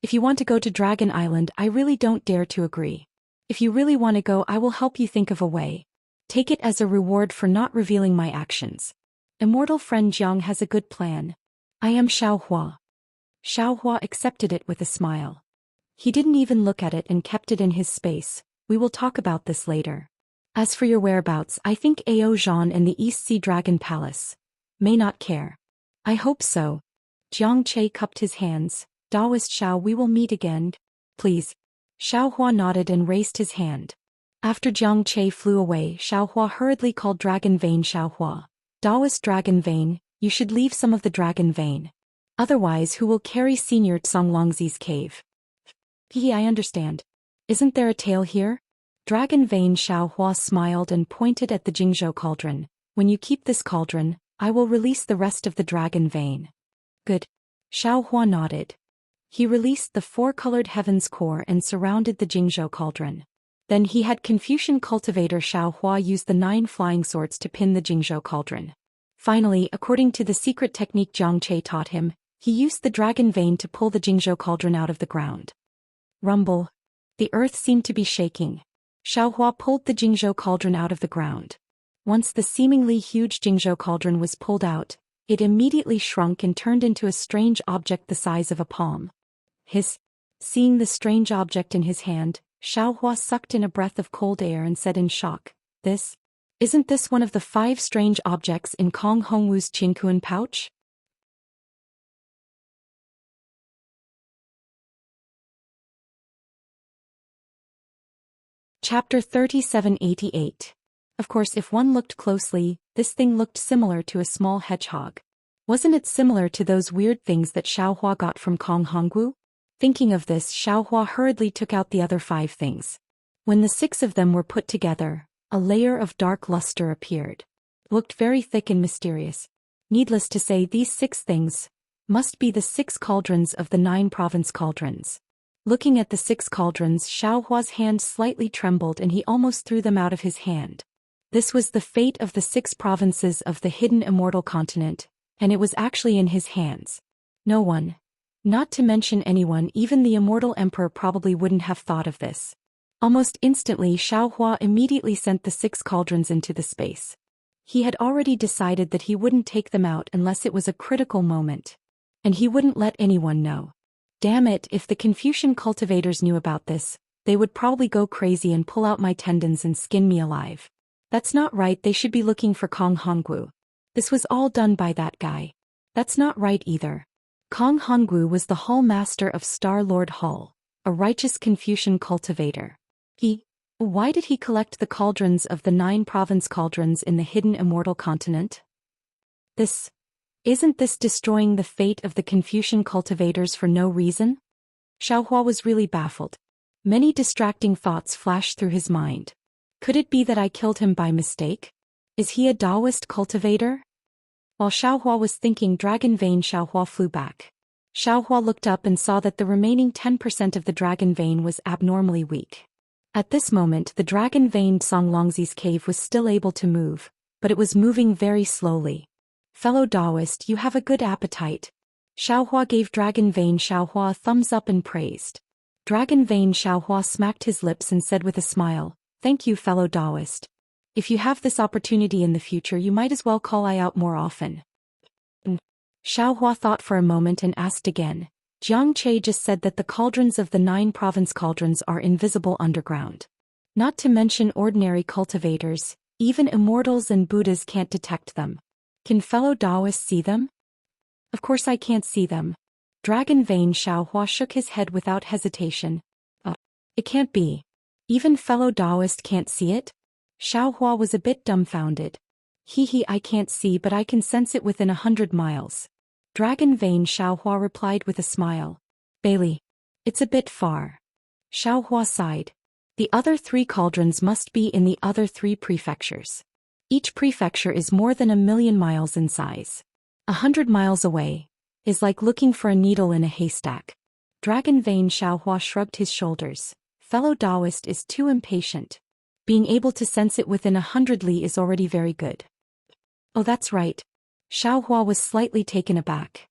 Speaker 1: If you want to go to Dragon Island, I really don't dare to agree. If you really want to go, I will help you think of a way. Take it as a reward for not revealing my actions. Immortal friend Jiang has a good plan. I am Xiaohua. Xiaohua accepted it with a smile. He didn't even look at it and kept it in his space. We will talk about this later. As for your whereabouts, I think Ao Zhan and the East Sea Dragon Palace may not care. I hope so. Jiang Che cupped his hands. Taoist Xiao, we will meet again. Please. Xiaohua nodded and raised his hand. After Jiang Che flew away, Xiaohua hurriedly called Dragon Vein Xiaohua. Taoist Dragon Vein, you should leave some of the dragon vein. Otherwise, who will carry Senior Tsonglongzi's cave? I understand. Isn't there a tail here? Dragon Vein Xiaohua smiled and pointed at the Jingzhou cauldron. When you keep this cauldron, I will release the rest of the dragon vein. Good. Xiaohua nodded. He released the four-colored heaven's core and surrounded the Jingzhou cauldron. Then he had Confucian cultivator Xiaohua use the 9 flying swords to pin the Jingzhou cauldron. Finally, according to the secret technique Jiang Che taught him, he used the dragon vein to pull the Jingzhou cauldron out of the ground. Rumble. The earth seemed to be shaking. Xiaohua pulled the Jingzhou cauldron out of the ground. Once the seemingly huge Jingzhou cauldron was pulled out, it immediately shrunk and turned into a strange object the size of a palm. Seeing the strange object in his hand, Xiaohua sucked in a breath of cold air and said in shock, Isn't this one of the 5 strange objects in Kong Hongwu's Qingkuan pouch? Chapter 3788. Of course, if one looked closely, this thing looked similar to a small hedgehog. Wasn't it similar to those weird things that Xiaohua got from Kong Hongwu? Thinking of this, Xiaohua hurriedly took out the other 5 things. When the 6 of them were put together, a layer of dark luster appeared. It looked very thick and mysterious. Needless to say, these 6 things must be the 6 cauldrons of the 9 province cauldrons. Looking at the 6 cauldrons, Xiaohua's hand slightly trembled and he almost threw them out of his hand. This was the fate of the 6 provinces of the hidden immortal continent, and it was actually in his hands. No one, not to mention anyone, even the immortal emperor, probably wouldn't have thought of this. Almost instantly, Xiaohua immediately sent the 6 cauldrons into the space. He had already decided that he wouldn't take them out unless it was a critical moment. And he wouldn't let anyone know. Damn it, if the Confucian cultivators knew about this, They would probably go crazy and pull out my tendons and skin me alive. That's not right, they should be looking for Kong Honggu. This was all done by that guy. That's not right either. Kong Honggu was the Hall Master of Star Lord Hull, a righteous Confucian cultivator. Why did he collect the cauldrons of the 9 province cauldrons in the hidden immortal continent? Isn't this destroying the fate of the Confucian cultivators for no reason? Xiaohua was really baffled. Many distracting thoughts flashed through his mind. Could it be that I killed him by mistake? Is he a Taoist cultivator? While Xiaohua was thinking, Dragon Vein Xiaohua flew back. Xiaohua looked up and saw that the remaining 10% of the dragon vein was abnormally weak. At this moment, the dragon-veined Songlongzi's cave was still able to move, but it was moving very slowly. Fellow Taoist, you have a good appetite. Xiaohua gave Dragon Vein Xiaohua a thumbs up and praised. Dragon Vein Xiaohua smacked his lips and said with a smile, "Thank you, fellow Taoist. If you have this opportunity in the future, you might as well call I out more often." Xiaohua thought for a moment and asked again. Jiang Che just said that the cauldrons of the 9 province cauldrons are invisible underground. Not to mention ordinary cultivators, even immortals and Buddhas can't detect them. Can fellow Taoists see them? Of course I can't see them. Dragon Vein Xiaohua shook his head without hesitation. It can't be. Even fellow Taoist can't see it? Xiaohua was a bit dumbfounded. I can't see, but I can sense it within 100 miles. Dragon Vein Xiaohua replied with a smile. Bailey. It's a bit far. Xiaohua sighed. The other 3 cauldrons must be in the other 3 prefectures. Each prefecture is more than 1,000,000 miles in size. 100 miles away is like looking for a needle in a haystack. Dragon Vein Xiaohua shrugged his shoulders. Fellow Taoist is too impatient. Being able to sense it within 100 li is already very good. Oh, that's right. Xiaohua was slightly taken aback.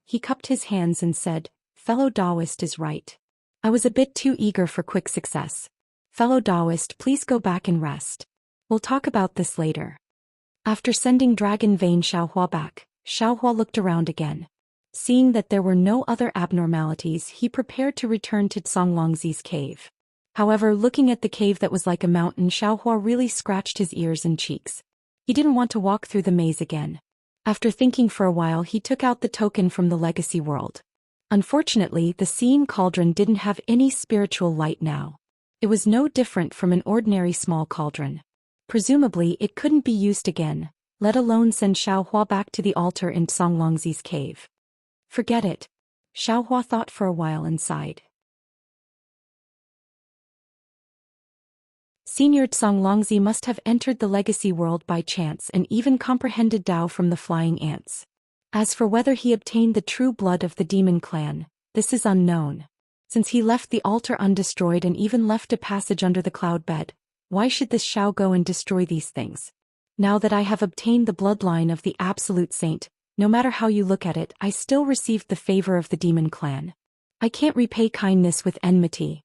Speaker 1: He cupped his hands and said, "Fellow Taoist is right. I was a bit too eager for quick success. Fellow Taoist, please go back and rest. We'll talk about this later." After sending Dragon Vein Xiaohua back, Xiaohua looked around again. Seeing that there were no other abnormalities, he prepared to return to Songlongzi's cave. However, looking at the cave that was like a mountain, Xiaohua really scratched his ears and cheeks. He didn't want to walk through the maze again. After thinking for a while, he took out the token from the legacy world. Unfortunately, the Seeing Cauldron didn't have any spiritual light now. It was no different from an ordinary small cauldron. Presumably, it couldn't be used again, let alone send Xiaohua back to the altar in Songlongzi's cave. Forget it. Xiaohua thought for a while and sighed. Senior Songlongzi must have entered the legacy world by chance and even comprehended Tao from the flying ants. As for whether he obtained the true blood of the demon clan, this is unknown. Since he left the altar undestroyed and even left a passage under the cloud bed, why should this Xiao go and destroy these things? Now that I have obtained the bloodline of the absolute saint, no matter how you look at it, I still received the favor of the demon clan. I can't repay kindness with enmity.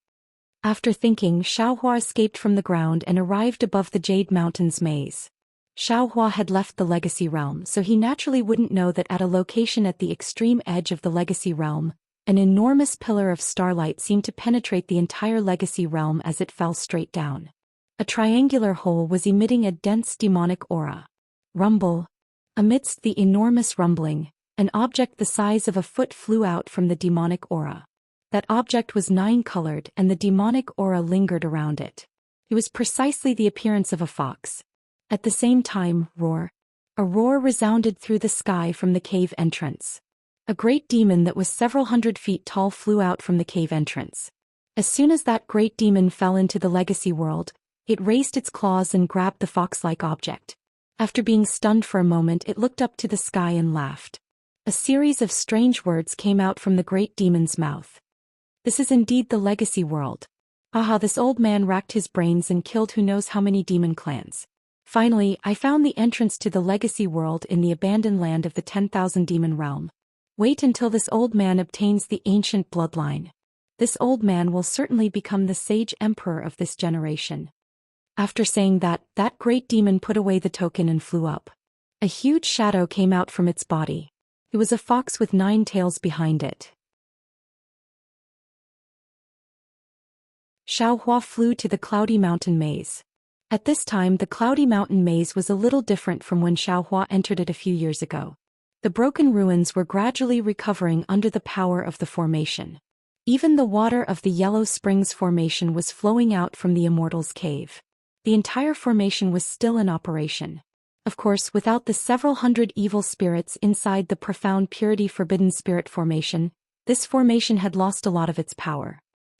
Speaker 1: After thinking, Xiaohua escaped from the ground and arrived above the Jade Mountains maze. Xiaohua had left the legacy realm, so he naturally wouldn't know that at a location at the extreme edge of the legacy realm, an enormous pillar of starlight seemed to penetrate the entire legacy realm as it fell straight down. A triangular hole was emitting a dense demonic aura. Rumble. Amidst the enormous rumbling, an object the size of a foot flew out from the demonic aura. That object was 9-colored and the demonic aura lingered around it. It was precisely the appearance of a fox. At the same time, a roar resounded through the sky from the cave entrance. A great demon that was several hundred feet tall flew out from the cave entrance. As soon as that great demon fell into the legacy world, it raised its claws and grabbed the fox-like object. After being stunned for a moment, it looked up to the sky and laughed. A series of strange words came out from the great demon's mouth. This is indeed the legacy world. Aha, this old man racked his brains and killed who knows how many demon clans. Finally, I found the entrance to the legacy world in the abandoned land of the 10,000 demon realm. Wait until this old man obtains the ancient bloodline. This old man will certainly become the sage emperor of this generation. After saying that, that great demon put away the token and flew up. A huge shadow came out from its body. It was a fox with 9 tails behind it. Xiaohua flew to the Cloudy Mountain Maze. At this time the Cloudy Mountain Maze was a little different from when Xiaohua entered it a few years ago. The broken ruins were gradually recovering under the power of the formation. Even the water of the Yellow Springs Formation was flowing out from the Immortal's Cave. The entire formation was still in operation. Of course, without the several hundred evil spirits inside the Profound Purity Forbidden Spirit Formation, this formation had lost a lot of its power.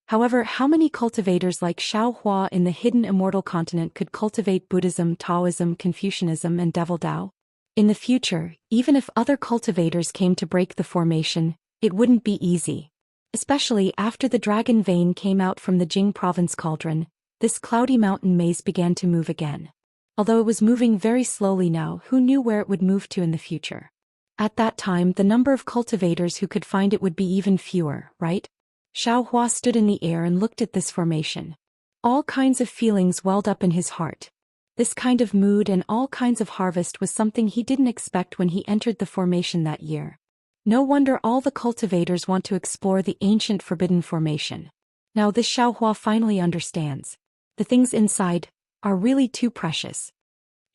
Speaker 1: However, how many cultivators like Xiaohua in the hidden immortal continent could cultivate Buddhism, Taoism, Confucianism, and Devil Dao? In the future, even if other cultivators came to break the formation, it wouldn't be easy. Especially after the dragon vein came out from the Jing province cauldron, this Cloudy Mountain Maze began to move again. Although it was moving very slowly now, who knew where it would move to in the future? At that time the number of cultivators who could find it would be even fewer, right? Xiaohua stood in the air and looked at this formation. All kinds of feelings welled up in his heart. This kind of mood and all kinds of harvest was something he didn't expect when he entered the formation that year. No wonder all the cultivators want to explore the ancient forbidden formation. Now this Xiaohua finally understands. The things inside are really too precious.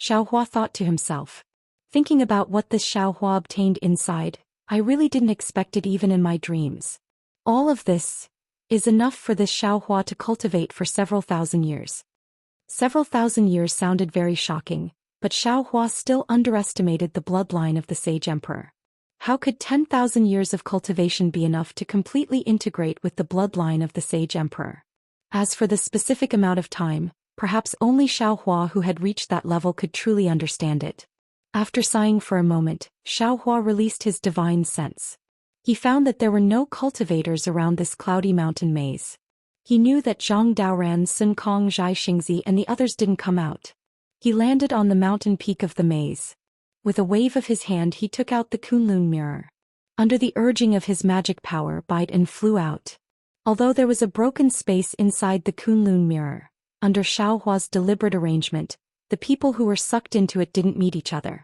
Speaker 1: Xiaohua thought to himself. Thinking about what this Xiaohua obtained inside, I really didn't expect it even in my dreams. All of this is enough for this Xiaohua to cultivate for several thousand years. Several thousand years sounded very shocking, but Xiaohua still underestimated the bloodline of the Sage Emperor. How could 10,000 years of cultivation be enough to completely integrate with the bloodline of the Sage Emperor? As for the specific amount of time, perhaps only Xiaohua who had reached that level could truly understand it. After sighing for a moment, Xiaohua released his divine sense. He found that there were no cultivators around this Cloudy Mountain Maze. He knew that Zhang Daoran, Sun Kong, Zhai Xingzi and the others didn't come out. He landed on the mountain peak of the maze. With a wave of his hand he took out the Kunlun mirror. Under the urging of his magic power, Baidan flew out. Although there was a broken space inside the Kunlun mirror, under Xiaohua's deliberate arrangement, the people who were sucked into it didn't meet each other.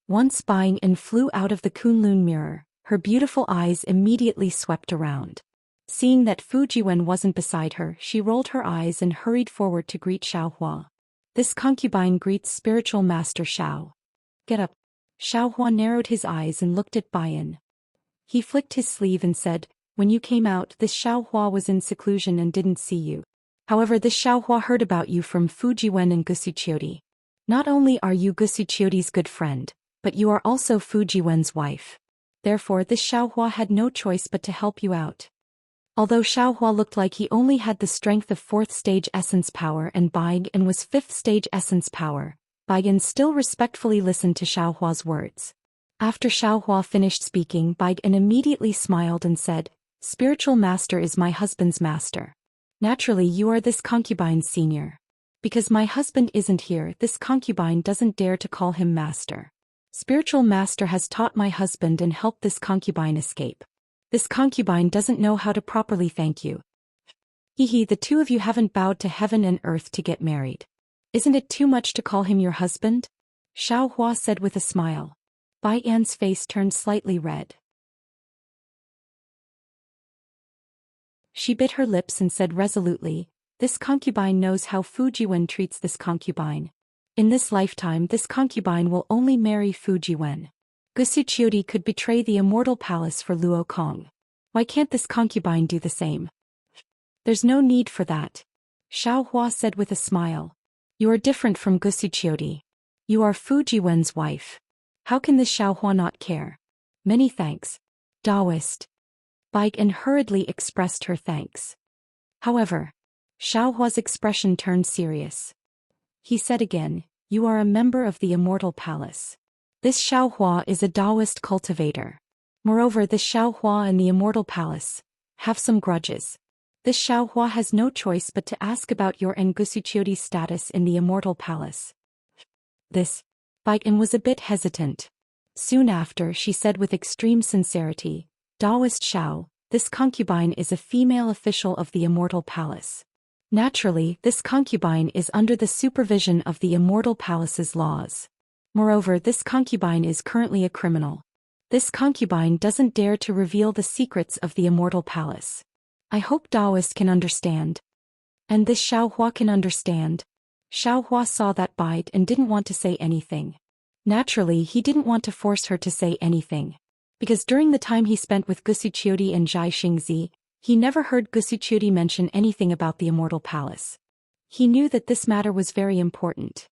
Speaker 1: Once Baidan flew out of the Kunlun mirror, her beautiful eyes immediately swept around. Seeing that Fujiwen wasn't beside her, she rolled her eyes and hurried forward to greet Xiaohua. This concubine greets spiritual master Xiao. Get up. Xiaohua narrowed his eyes and looked at Baidan. He flicked his sleeve and said, when you came out, this Xiaohua was in seclusion and didn't see you. However, this Xiaohua heard about you from Fujiwen and Gusuchiodi. Not only are you Gusuchiodi's good friend, but you are also Fujiwen's wife. Therefore this Xiaohua had no choice but to help you out. Although Xiaohua looked like he only had the strength of 4th stage essence power and Baidan was 5th stage essence power, Baidan still respectfully listened to Xiaohua's words. After Xiaohua finished speaking, Baidan immediately smiled and said, Spiritual master is my husband's master. Naturally you are this concubine's senior. Because my husband isn't here, this concubine doesn't dare to call him master. Spiritual master has taught my husband and helped this concubine escape. This concubine doesn't know how to properly thank you. Hehe, the two of you haven't bowed to heaven and earth to get married. Isn't it too much to call him your husband? Xiaohua said with a smile. Baidan's face turned slightly red. She bit her lips and said resolutely, this concubine knows how Fujiwen treats this concubine. In this lifetime this concubine will only marry Fujiwen. Gusuchiodi could betray the immortal palace for Luo Kong. Why can't this concubine do the same? There's no need for that. Xiaohua said with a smile. You are different from Gusuchiodi. You are Fujiwen's wife. How can this Xiaohua not care? Many thanks. Taoist. Baidan hurriedly expressed her thanks. However, Xiaohua's expression turned serious. He said again, you are a member of the Immortal Palace. This Xiaohua is a Taoist cultivator. Moreover, this Xiaohua and the Immortal Palace have some grudges. This Xiaohua has no choice but to ask about your and Gusuchiodi's status in the Immortal Palace. This, Baidan was a bit hesitant. Soon after, she said with extreme sincerity, Taoist Xiao, this concubine is a female official of the Immortal Palace. Naturally, this concubine is under the supervision of the Immortal Palace's laws. Moreover, this concubine is currently a criminal. This concubine doesn't dare to reveal the secrets of the Immortal Palace. I hope Taoist can understand. And this Xiao Hua can understand. Xiao Hua saw that bite and didn't want to say anything. Naturally, he didn't want to force her to say anything. Because during the time he spent with Gusuqiudi and Zhai Xingzi, he never heard Gusuqiudi mention anything about the Immortal Palace. He knew that this matter was very important.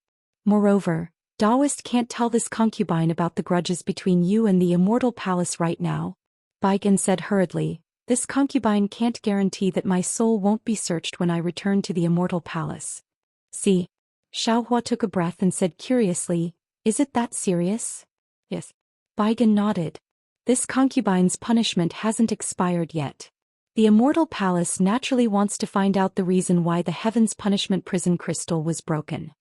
Speaker 1: Moreover, Taoist can't tell this concubine about the grudges between you and the Immortal Palace right now. Baigan said hurriedly, this concubine can't guarantee that my soul won't be searched when I return to the Immortal Palace. See? Xiao Hua took a breath and said curiously, is it that serious? Yes. Baigan nodded. This concubine's punishment hasn't expired yet. The Immortal Palace naturally wants to find out the reason why the Heaven's Punishment Prison Crystal was broken.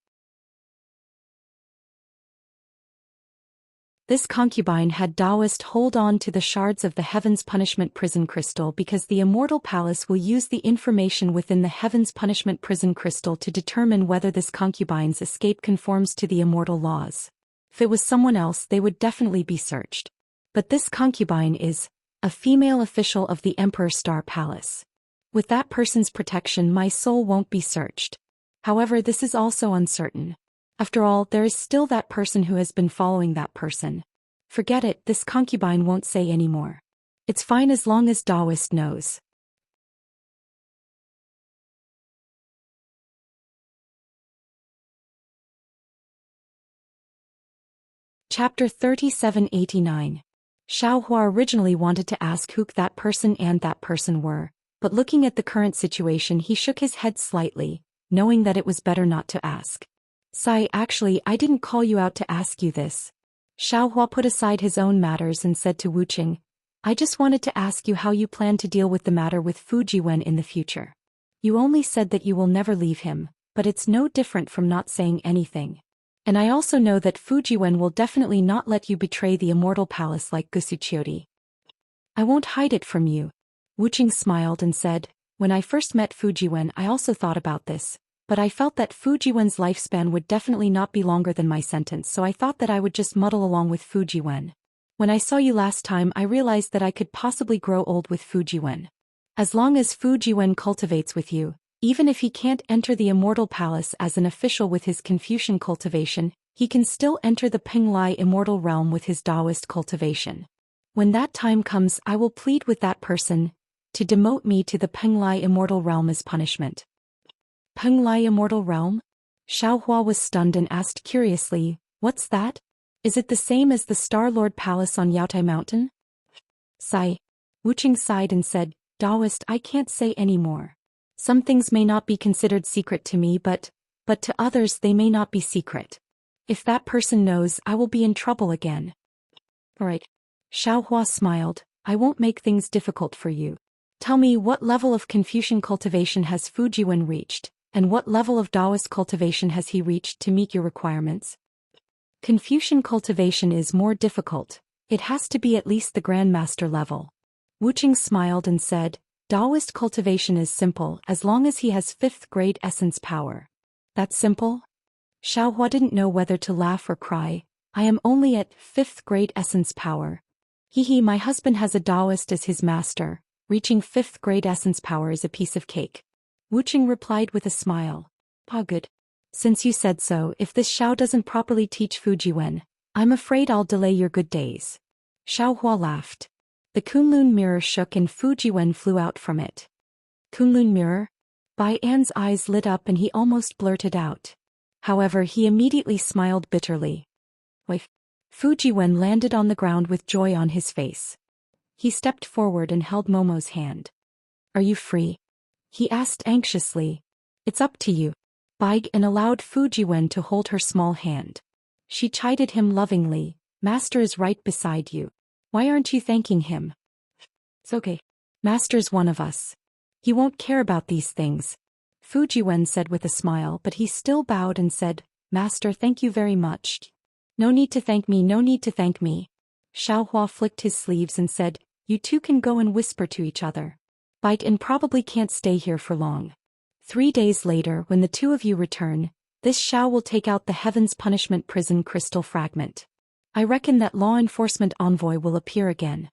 Speaker 1: This concubine had Taoist hold on to the shards of the Heaven's Punishment Prison Crystal because the Immortal Palace will use the information within the Heaven's Punishment Prison Crystal to determine whether this concubine's escape conforms to the immortal laws. If it was someone else, they would definitely be searched. But this concubine is a female official of the Emperor Star Palace. With that person's protection, my soul won't be searched. However, this is also uncertain. After all, there is still that person who has been following that person. Forget it, this concubine won't say anymore. It's fine as long as Taoist knows. Chapter 3789. Xiao Hua originally wanted to ask who that person and that person were, but looking at the current situation he shook his head slightly, knowing that it was better not to ask. Sai, actually I didn't call you out to ask you this. Xiao Hua put aside his own matters and said to Wu Qing, I just wanted to ask you how you plan to deal with the matter with Fu Jiwen in the future. You only said that you will never leave him, but it's no different from not saying anything. And I also know that Fu Jiwen will definitely not let you betray the Immortal Palace like Gusuqiudi. I won't hide it from you. Wu Qing smiled and said, when I first met Fu Jiwen I also thought about this. But I felt that Fu Jiwen's lifespan would definitely not be longer than my sentence, so I thought that I would just muddle along with Fu Jiwen. When I saw you last time I realized that I could possibly grow old with Fu Jiwen. As long as Fu Jiwen cultivates with you, even if he can't enter the Immortal Palace as an official with his Confucian cultivation, he can still enter the Penglai Immortal Realm with his Taoist cultivation. When that time comes I will plead with that person to demote me to the Penglai Immortal Realm as punishment. Penglai Immortal Realm? Xiao Hua was stunned and asked curiously, what's that? Is it the same as the Star-Lord Palace on Yaotai Mountain? Sigh. Wu Qing sighed and said, Taoist, I can't say any more. Some things may not be considered secret to me but to others they may not be secret. If that person knows I will be in trouble again. Alright. Xiao Hua smiled, I won't make things difficult for you. Tell me what level of Confucian cultivation has Fu Jiwen reached? And what level of Taoist cultivation has he reached to meet your requirements? Confucian cultivation is more difficult. It has to be at least the Grandmaster level. Wu Qing smiled and said, Taoist cultivation is simple as long as he has 5th grade essence power. That's simple? Xiao Hua didn't know whether to laugh or cry. I am only at 5th grade essence power. Hee, my husband has a Taoist as his master. Reaching 5th grade essence power is a piece of cake. Wu Qing replied with a smile. Ah, good. Since you said so, if this Xiao doesn't properly teach Fu Jiwen, I'm afraid I'll delay your good days. Xiao Hua laughed. The Kunlun mirror shook and Fu Jiwen flew out from it. Kunlun mirror? Bai An's eyes lit up and he almost blurted out. However, he immediately smiled bitterly. Wife. Fu Jiwen landed on the ground with joy on his face. He stepped forward and held Momo's hand. Are you free? He asked anxiously. It's up to you. Bai An allowed Fu Jiwen to hold her small hand. She chided him lovingly. Master is right beside you. Why aren't you thanking him? It's okay. Master's one of us. He won't care about these things. Fu Jiwen said with a smile, but he still bowed and said, Master, thank you very much. No need to thank me, no need to thank me. Xiao Hua flicked his sleeves and said, you two can go and whisper to each other. Bai An probably can't stay here for long. 3 days later, when the two of you return, this Xiao will take out the Heaven's Punishment Prison crystal fragment. I reckon that law enforcement envoy will appear again.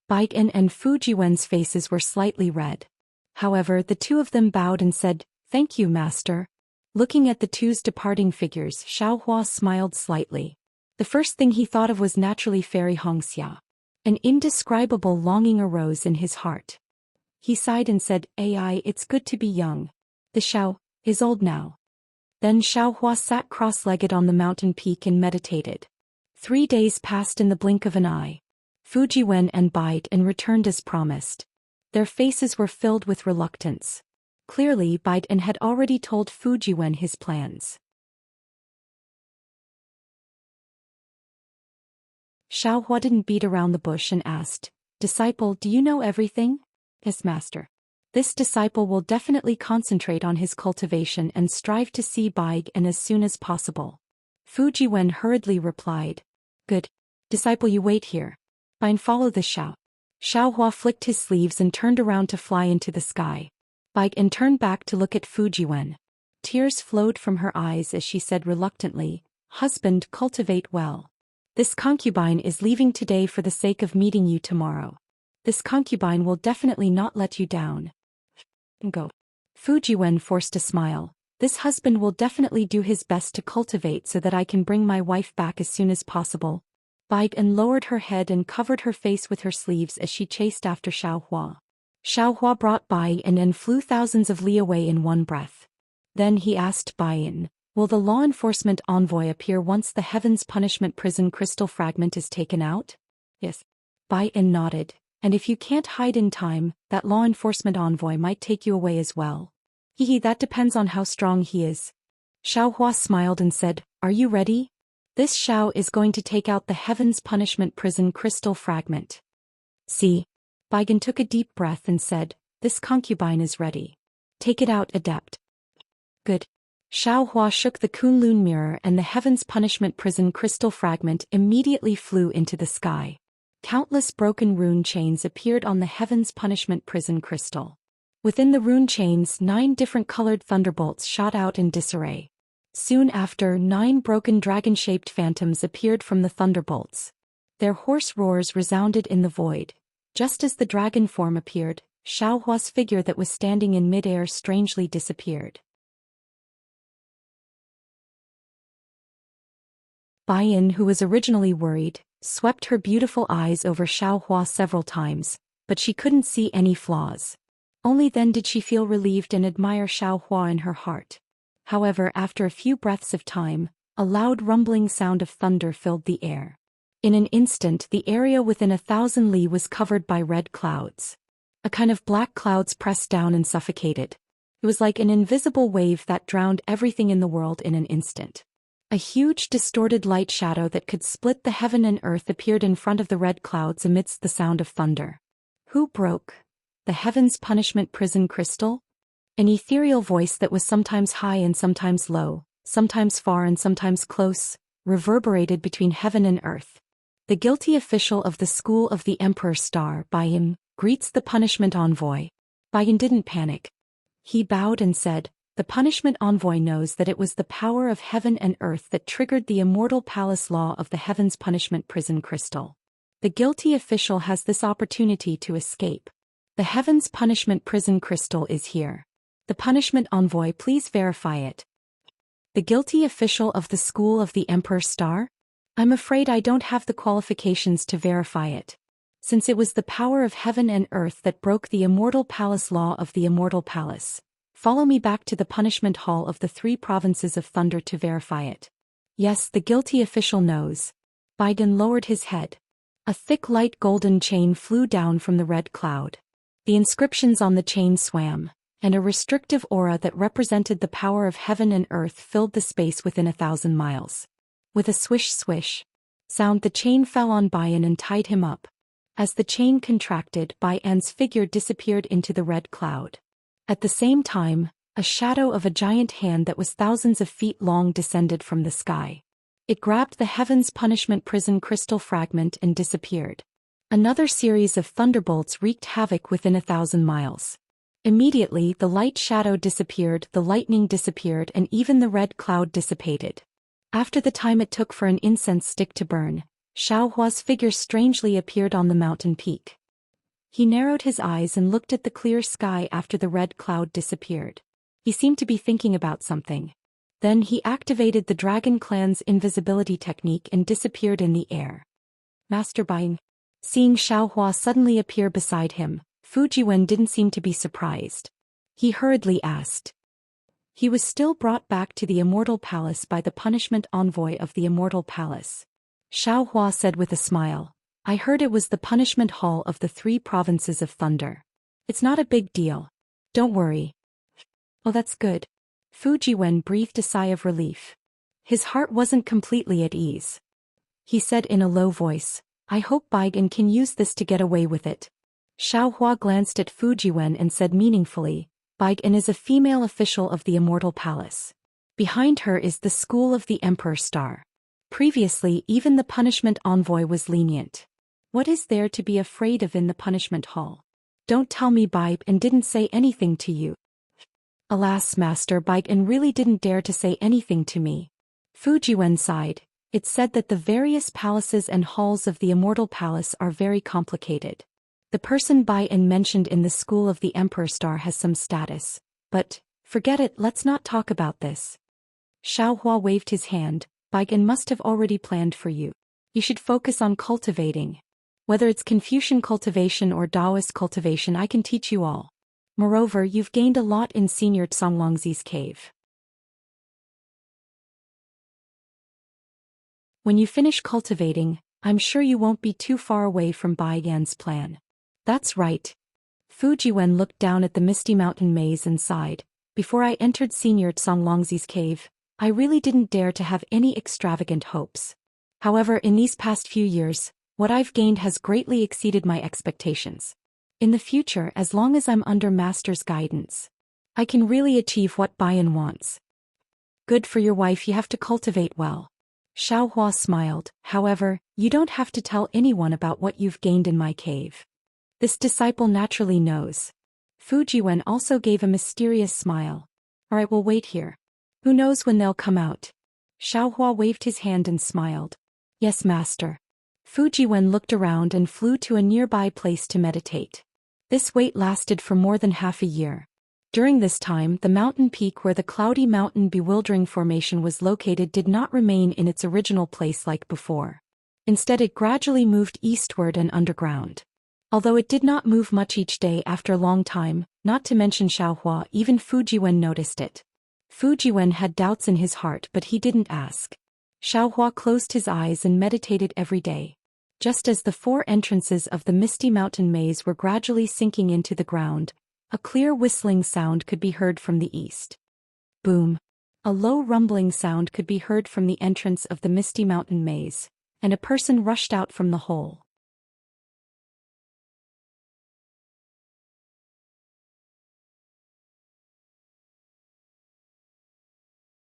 Speaker 1: Bai An and Fu Jiwen's faces were slightly red. However, the two of them bowed and said, Thank you, master. Looking at the two's departing figures, Xiaohua smiled slightly. The first thing he thought of was naturally Fairy Hongxia. An indescribable longing arose in his heart. He sighed and said, "Ai, it's good to be young. The Xiao is old now." Then Xiaohua sat cross-legged on the mountain peak and meditated. 3 days passed in the blink of an eye. Fujiwen and Baidan returned as promised. Their faces were filled with reluctance. Clearly, Baidan had already told Fujiwen his plans. Xiaohua didn't beat around the bush and asked, "Disciple, do you know everything?" "Yes, master." This disciple will definitely concentrate on his cultivation and strive to see Baidan as soon as possible. Fujiwen hurriedly replied, "Good. Disciple, you wait here. Fine, follow the Xiao." Xiaohua flicked his sleeves and turned around to fly into the sky. Baidan turned back to look at Fujiwen. Tears flowed from her eyes as she said reluctantly, "Husband, cultivate well. This concubine is leaving today for the sake of meeting you tomorrow. This concubine will definitely not let you down. Go." Fujiwen forced a smile. "This husband will definitely do his best to cultivate so that I can bring my wife back as soon as possible." Baidan lowered her head and covered her face with her sleeves as she chased after Xiaohua. Xiaohua brought Baidan and flew thousands of li away in one breath. Then he asked Baidan, "Will the law enforcement envoy appear once the Heaven's Punishment Prison crystal fragment is taken out?" "Yes." Baidan nodded. "And if you can't hide in time, that law enforcement envoy might take you away as well." "Hehe, that depends on how strong he is." Xiaohua smiled and said, "Are you ready? This Xiao is going to take out the Heaven's Punishment Prison crystal fragment." "See." Baidan took a deep breath and said, "This concubine is ready. Take it out, adept." "Good." Xiaohua shook the Kunlun mirror and the Heaven's Punishment Prison crystal fragment immediately flew into the sky. Countless broken rune chains appeared on the Heaven's Punishment Prison crystal. Within the rune chains, 9 different colored thunderbolts shot out in disarray. Soon after, 9 broken dragon-shaped phantoms appeared from the thunderbolts. Their hoarse roars resounded in the void. Just as the dragon form appeared, Xiaohua's figure that was standing in midair strangely disappeared. Baidan, who was originally worried, swept her beautiful eyes over Xiaohua several times, but she couldn't see any flaws. Only then did she feel relieved and admire Xiaohua in her heart. However, after a few breaths of time, a loud rumbling sound of thunder filled the air. In an instant, the area within 1,000 li was covered by red clouds. A kind of black clouds pressed down and suffocated. It was like an invisible wave that drowned everything in the world in an instant. A huge distorted light shadow that could split the heaven and earth appeared in front of the red clouds amidst the sound of thunder. "Who broke the Heaven's Punishment Prison crystal?" An ethereal voice that was sometimes high and sometimes low, sometimes far and sometimes close, reverberated between heaven and earth. "The guilty official of the School of the Emperor Star, Baidan, greets the punishment envoy." Baidan didn't panic. He bowed and said, "The punishment envoy knows that it was the power of heaven and earth that triggered the immortal palace law of the Heaven's Punishment Prison crystal. The guilty official has this opportunity to escape. The Heaven's Punishment Prison crystal is here. The punishment envoy, please verify it." "The guilty official of the School of the Emperor Star? I'm afraid I don't have the qualifications to verify it. Since it was the power of heaven and earth that broke the immortal palace law of the immortal palace. Follow me back to the punishment hall of the 3 provinces of thunder to verify it." "Yes, the guilty official knows." Baidan lowered his head. A thick light golden chain flew down from the red cloud. The inscriptions on the chain swam, and a restrictive aura that represented the power of heaven and earth filled the space within 1,000 miles. With a swish-swish sound, the chain fell on Baidan and tied him up. As the chain contracted, Baidan's figure disappeared into the red cloud. At the same time, a shadow of a giant hand that was thousands of feet long descended from the sky. It grabbed the Heaven's Punishment Prison crystal fragment and disappeared. Another series of thunderbolts wreaked havoc within 1,000 miles. Immediately, the light shadow disappeared, the lightning disappeared, and even the red cloud dissipated. After the time it took for an incense stick to burn, Xiaohua's figure strangely appeared on the mountain peak. He narrowed his eyes and looked at the clear sky after the red cloud disappeared. He seemed to be thinking about something. Then he activated the Dragon Clan's invisibility technique and disappeared in the air. Master Buying. Seeing Xiaohua suddenly appear beside him, Fujiwen didn't seem to be surprised. He hurriedly asked. He was still brought back to the Immortal Palace by the punishment envoy of the Immortal Palace. Xiaohua said with a smile, I heard it was the punishment hall of the 3 provinces of Thunder. It's not a big deal. Don't worry. Oh, that's good. Fujiwen breathed a sigh of relief. His heart wasn't completely at ease. He said in a low voice, I hope Baigan can use this to get away with it. Xiaohua glanced at Fujiwen and said meaningfully, Baigan is a female official of the Immortal Palace. Behind her is the school of the Emperor Star. Previously, even the punishment envoy was lenient. What is there to be afraid of in the punishment hall? Don't tell me Baigan didn't say anything to you. Alas, Master, Baigan really didn't dare to say anything to me. Fujiwen sighed. It said that the various palaces and halls of the Immortal Palace are very complicated. The person Baigan mentioned in the school of the Emperor Star has some status. But, forget it, let's not talk about this. Xiaohua waved his hand. Baigan must have already planned for you. You should focus on cultivating. Whether it's Confucian cultivation or Taoist cultivation, I can teach you all. Moreover, you've gained a lot in Senior Tsonglongzi's cave. When you finish cultivating, I'm sure you won't be too far away from Bai Yan's plan. That's right. Fujiwen looked down at the misty mountain maze and sighed. Before I entered Senior Tsonglongzi's cave, I really didn't dare to have any extravagant hopes. However, in these past few years, what I've gained has greatly exceeded my expectations. In the future, as long as I'm under Master's guidance, I can really achieve what Baiyan wants. Good for your wife, you have to cultivate well. Xiaohua smiled. However, you don't have to tell anyone about what you've gained in my cave. This disciple naturally knows. Fujiwen also gave a mysterious smile. Alright, we'll wait here. Who knows when they'll come out? Xiaohua waved his hand and smiled. Yes, Master. Fujiwen looked around and flew to a nearby place to meditate. This wait lasted for more than half a year. During this time, the mountain peak where the cloudy mountain bewildering formation was located did not remain in its original place like before. Instead, it gradually moved eastward and underground. Although it did not move much each day after a long time, not to mention Xiaohua, even Fujiwen noticed it. Fujiwen had doubts in his heart, but he didn't ask. Xiaohua closed his eyes and meditated every day. Just as the 4 entrances of the misty mountain maze were gradually sinking into the ground, a clear whistling sound could be heard from the east. Boom. A low rumbling sound could be heard from the entrance of the misty mountain maze, and a person rushed out from the hole.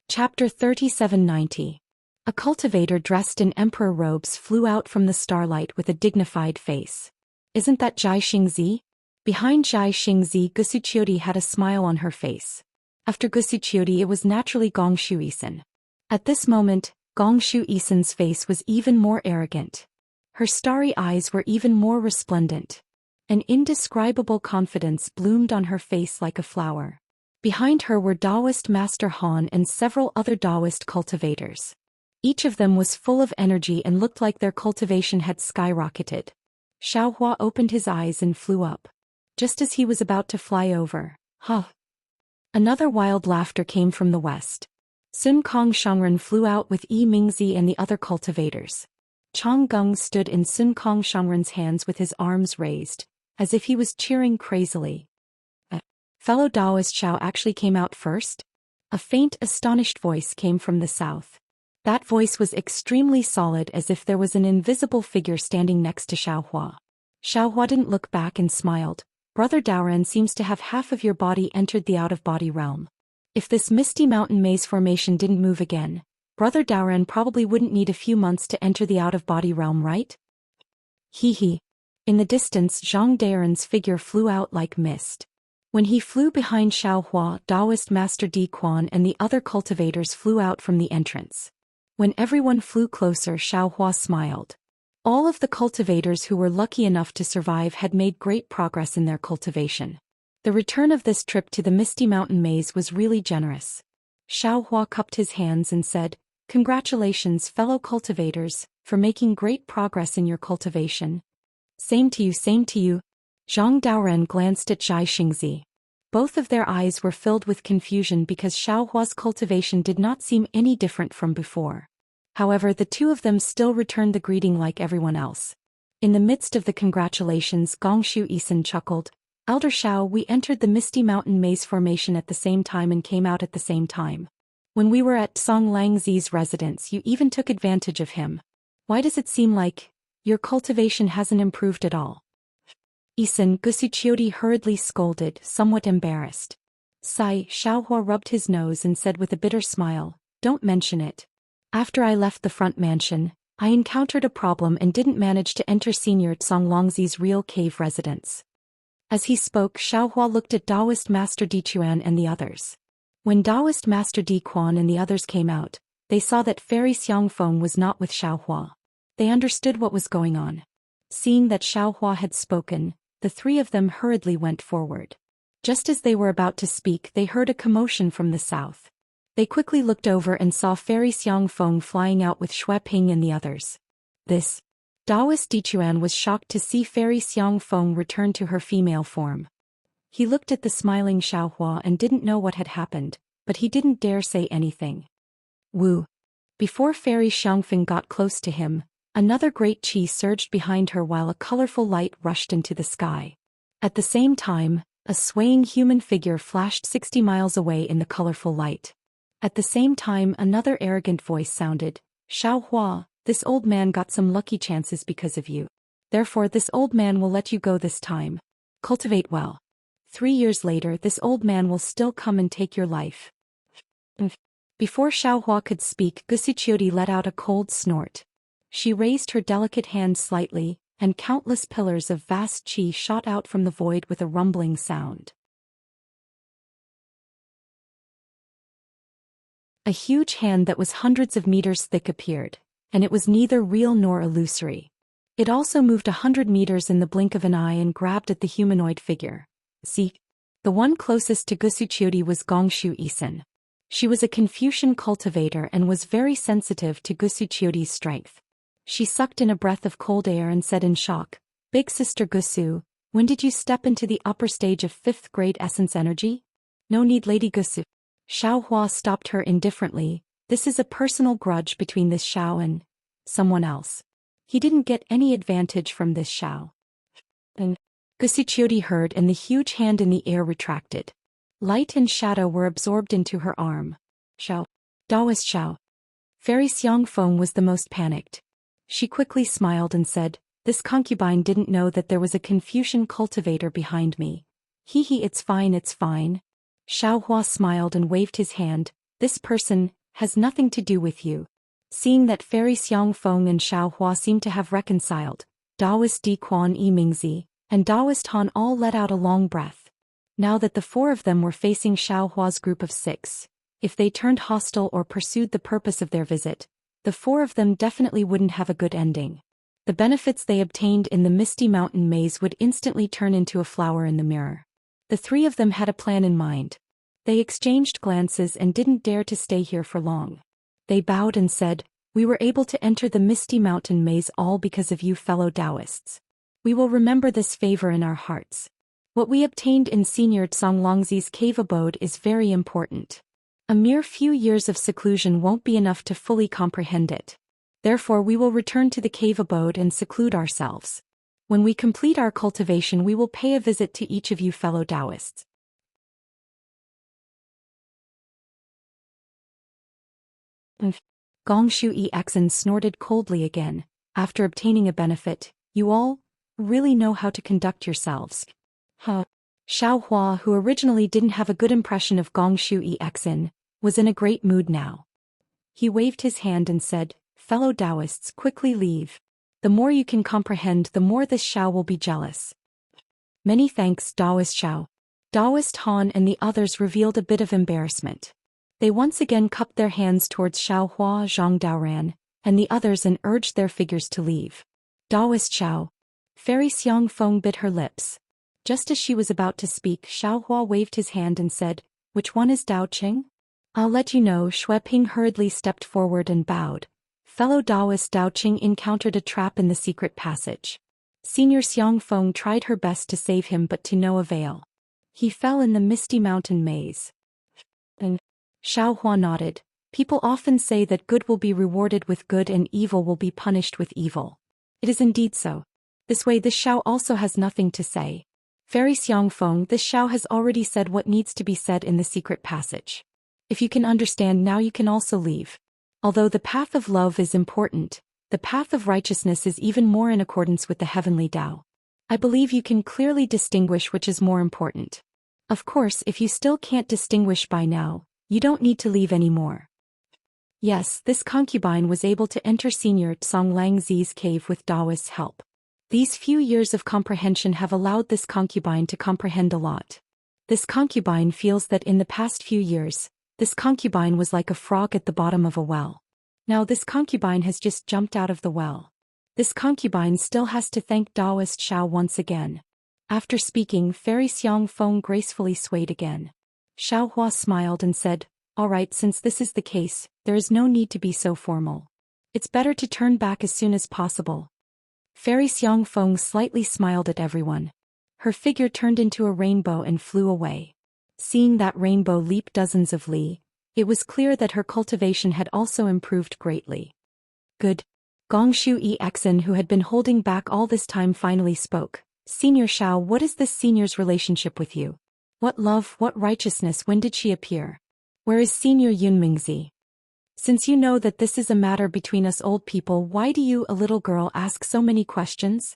Speaker 1: Chapter 3790. A cultivator dressed in emperor robes flew out from the starlight with a dignified face. Isn't that Zhai Xingzi? Behind Zhai Xingzi, Gusuchiodi had a smile on her face. After Gusuchiodi, it was naturally Gong Shuisan. At this moment, Gong Shuisan's face was even more arrogant. Her starry eyes were even more resplendent. An indescribable confidence bloomed on her face like a flower. Behind her were Taoist Master Han and several other Taoist cultivators. Each of them was full of energy and looked like their cultivation had skyrocketed. Xiaohua opened his eyes and flew up. Just as he was about to fly over, another wild laughter came from the west. Sun Kong Shangren flew out with Yi Mingzi and the other cultivators. Chang Gung stood in Sun Kong Shangren's hands with his arms raised, as if he was cheering crazily. Fellow Taoist Xiao actually came out first? A faint, astonished voice came from the south. That voice was extremely solid, as if there was an invisible figure standing next to Xiaohua. Xiaohua didn't look back and smiled. Brother Daoran seems to have half of your body entered the out-of-body realm. If this misty mountain maze formation didn't move again, Brother Daoran probably wouldn't need a few months to enter the out-of-body realm, right? Hee. In the distance, Zhang Daoran's figure flew out like mist. When he flew behind Xiaohua, Taoist Master Di Quan and the other cultivators flew out from the entrance. When everyone flew closer, Xiaohua smiled. All of the cultivators who were lucky enough to survive had made great progress in their cultivation. The return of this trip to the Misty Mountain Maze was really generous. Xiao Hua cupped his hands and said, "Congratulations, fellow cultivators, for making great progress in your cultivation." Same to you, same to you." Zhang Daoren glanced at Zhai Xingzi. Both of their eyes were filled with confusion because Xiao Hua's cultivation did not seem any different from before. However, the two of them still returned the greeting like everyone else. In the midst of the congratulations, Gongshu Isin chuckled, "Elder Xiao, we entered the Misty Mountain Maze formation at the same time and came out at the same time. When we were at Song Langzi's residence, you even took advantage of him. Why does it seem like your cultivation hasn't improved at all?" Isin Gusuchiodi hurriedly scolded, somewhat embarrassed. Xiao Hua rubbed his nose and said with a bitter smile, "Don't mention it. After I left the front mansion, I encountered a problem and didn't manage to enter Senior Tsong Longzi's real cave residence." As he spoke, Xiao Hua looked at Taoist Master Di Chuan and the others. When Taoist Master Di Quan and the others came out, they saw that Fairy Xiangfeng was not with Xiao Hua. They understood what was going on. Seeing that Xiao Hua had spoken, the three of them hurriedly went forward. Just as they were about to speak, they heard a commotion from the south. They quickly looked over and saw Fairy Xiangfeng flying out with Xue Ping and the others. This Taoist Dichuan was shocked to see Fairy Xiangfeng return to her female form. He looked at the smiling Xiao Hua and didn't know what had happened, but he didn't dare say anything. Wu. Before Fairy Xiangfeng got close to him, another great qi surged behind her while a colorful light rushed into the sky. At the same time, a swaying human figure flashed 60 miles away in the colorful light. At the same time, another arrogant voice sounded, "Xiao Hua, this old man got some lucky chances because of you. Therefore this old man will let you go this time. Cultivate well. 3 years later this old man will still come and take your life." Before Xiao Hua could speak, Gusuchiodi let out a cold snort. She raised her delicate hand slightly, and countless pillars of vast qi shot out from the void with a rumbling sound. A huge hand that was hundreds of meters thick appeared, and it was neither real nor illusory. It also moved 100 meters in the blink of an eye and grabbed at the humanoid figure. See? The one closest to Gusuchiodi was Gongshu Isin. She was a Confucian cultivator and was very sensitive to Gusuchiodi's strength. She sucked in a breath of cold air and said in shock, "Big Sister Gusu, when did you step into the upper stage of 5th grade essence energy?" "No need, Lady Gusu." Xiao Hua stopped her indifferently. "This is a personal grudge between this Xiao and someone else. He didn't get any advantage from this Xiao." And Gusuchiodi heard, and the huge hand in the air retracted. Light and shadow were absorbed into her arm. "Xiao. Taoist Xiao." Fairy Xiangfeng was the most panicked. She quickly smiled and said, "This concubine didn't know that there was a Confucian cultivator behind me. Hee, it's fine, it's fine." Xiao Hua smiled and waved his hand. "This person has nothing to do with you." Seeing that Fairy Xiangfeng and Xiao Hua seemed to have reconciled, Taoist Di Quan Yimingzi and Taoist Han all let out a long breath. Now that the four of them were facing Xiao Hua's group of 6, if they turned hostile or pursued the purpose of their visit, the four of them definitely wouldn't have a good ending. The benefits they obtained in the Misty Mountain Maze would instantly turn into a flower in the mirror. The three of them had a plan in mind. They exchanged glances and didn't dare to stay here for long. They bowed and said, "We were able to enter the Misty Mountain Maze all because of you fellow Taoists. We will remember this favor in our hearts. What we obtained in Senior Tsong Longzi's cave abode is very important. A mere few years of seclusion won't be enough to fully comprehend it. Therefore we will return to the cave abode and seclude ourselves. When we complete our cultivation we will pay a visit to each of you fellow Taoists." Gongshu Exen snorted coldly again. "After obtaining a benefit, you all really know how to conduct yourselves." Huh. Xiao Hua, who originally didn't have a good impression of Gongshu Exen, was in a great mood now. He waved his hand and said, "Fellow Taoists, quickly leave. The more you can comprehend, the more this Xiao will be jealous." "Many thanks, Taoist Xiao." Taoist Han and the others revealed a bit of embarrassment. They once again cupped their hands towards Xiao Hua, Zhang Daoran, and the others and urged their figures to leave. "Taoist Xiao." Fairy Xiangfeng bit her lips. Just as she was about to speak, Xiaohua waved his hand and said, "Which one is Dao Qing?" "I'll let you know." Shui Ping hurriedly stepped forward and bowed. Fellow Taoist Dao Qing encountered a trap in the secret passage. Senior Xiang Feng tried her best to save him but to no avail. He fell in the misty mountain maze. And Xiaohua nodded. People often say that good will be rewarded with good and evil will be punished with evil. It is indeed so. This way this Xiao also has nothing to say. Fairy Xiangfeng, this Xiao has already said what needs to be said in the secret passage. If you can understand now you can also leave. Although the path of love is important, the path of righteousness is even more in accordance with the heavenly Tao. I believe you can clearly distinguish which is more important. Of course, if you still can't distinguish by now, you don't need to leave anymore. Yes, this concubine was able to enter Senior Tsong Langzi's cave with Taoist's help. These few years of comprehension have allowed this concubine to comprehend a lot. This concubine feels that in the past few years, this concubine was like a frog at the bottom of a well. Now this concubine has just jumped out of the well. This concubine still has to thank Taoist Xiao once again. After speaking, Fairy Xiang Feng gracefully swayed again. Xiao Hua smiled and said, "All right, since this is the case, there is no need to be so formal. It's better to turn back as soon as possible." Fairy Xiang Feng slightly smiled at everyone. Her figure turned into a rainbow and flew away. Seeing that rainbow leap dozens of li, it was clear that her cultivation had also improved greatly. Good. Gongshu Exen, who had been holding back all this time, finally spoke. "Senior Xiao, what is this senior's relationship with you? What love, what righteousness, when did she appear? Where is Senior Yunmingzi? Since you know that this is a matter between us old people, why do you, a little girl, ask so many questions?"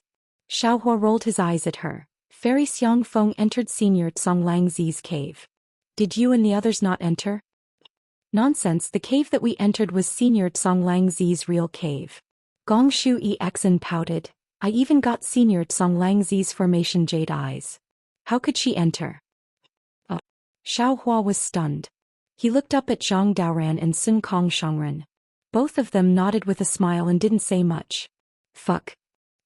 Speaker 1: Xiaohua rolled his eyes at her. Fairy Xiang Feng entered Senior Tsong Langzi's cave. "Did you and the others not enter?" "Nonsense, the cave that we entered was Senior Tsong Langzi's real cave." Gongshu Exen pouted. "I even got Senior Tsong Langzi's formation jade eyes. How could she enter?" Xiaohua was stunned. He looked up at Zhang Daoran and Sun Kong Shangren. Both of them nodded with a smile and didn't say much. Fuck.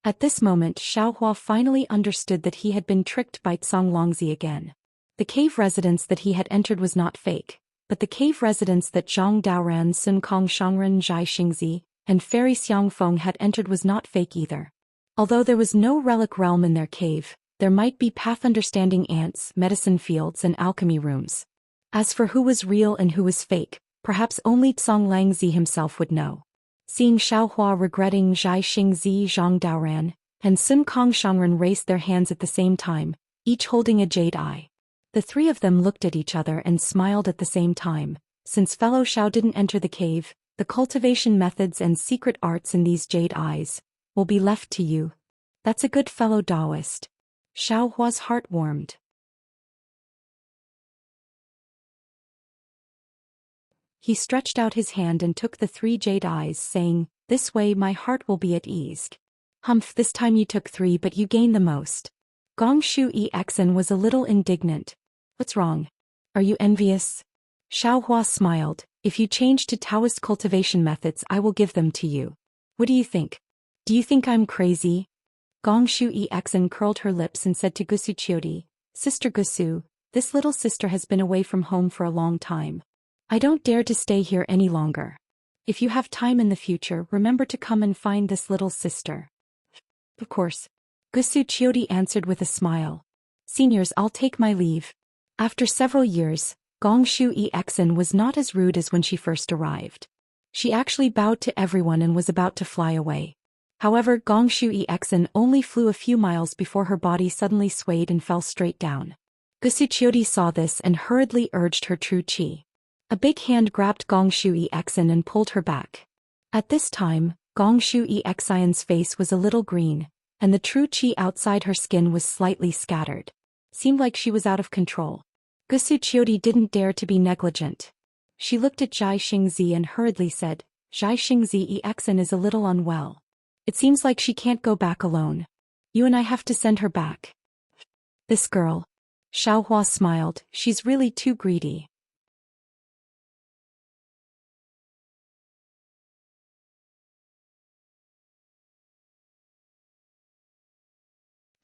Speaker 1: At this moment Xiaohua finally understood that he had been tricked by Tsong Longzi again. The cave residence that he had entered was not fake, but the cave residence that Zhang Daoran, Sun Kong Shangren, Zhai Xingzi, and Fairy Xiangfeng had entered was not fake either. Although there was no relic realm in their cave, there might be path understanding ants, medicine fields, and alchemy rooms. As for who was real and who was fake, perhaps only Tsong Langzi himself would know. Seeing Xiaohua regretting, Zhai Xingzi, Zhang Daoran, and Sun Kong Shangren raised their hands at the same time, each holding a jade eye. The three of them looked at each other and smiled at the same time. Since fellow Xiao didn't enter the cave, the cultivation methods and secret arts in these jade eyes will be left to you. That's a good fellow Taoist. Xiaohua's heart warmed. He stretched out his hand and took the three jade eyes, saying, "This way my heart will be at ease." "Humph, this time you took three but you gained the most." Gongshu Exen was a little indignant. "What's wrong? Are you envious?" Xiaohua smiled. "If you change to Taoist cultivation methods I will give them to you. What do you think? Do you think I'm crazy?" Gongshu Exen curled her lips and said to Gusu Chiodi, "Sister Gusu, this little sister has been away from home for a long time. I don't dare to stay here any longer. If you have time in the future, remember to come and find this little sister." "Of course." Gusu Chiodi answered with a smile. "Seniors, I'll take my leave." After several years, Gongshu Exen was not as rude as when she first arrived. She actually bowed to everyone and was about to fly away. However, Gongshu Exen only flew a few miles before her body suddenly swayed and fell straight down. Gusu Chiodi saw this and hurriedly urged her true chi. A big hand grabbed Gongshu Exen and pulled her back. At this time, Gongshu Exen's face was a little green, and the true chi outside her skin was slightly scattered. Seemed like she was out of control. Gusu Chiodi didn't dare to be negligent. She looked at Zhai Xingzi and hurriedly said, "Zhai Xingzi Exen is a little unwell. It seems like she can't go back alone. You and I have to send her back." "This girl." Xiaohua smiled, "She's really too greedy."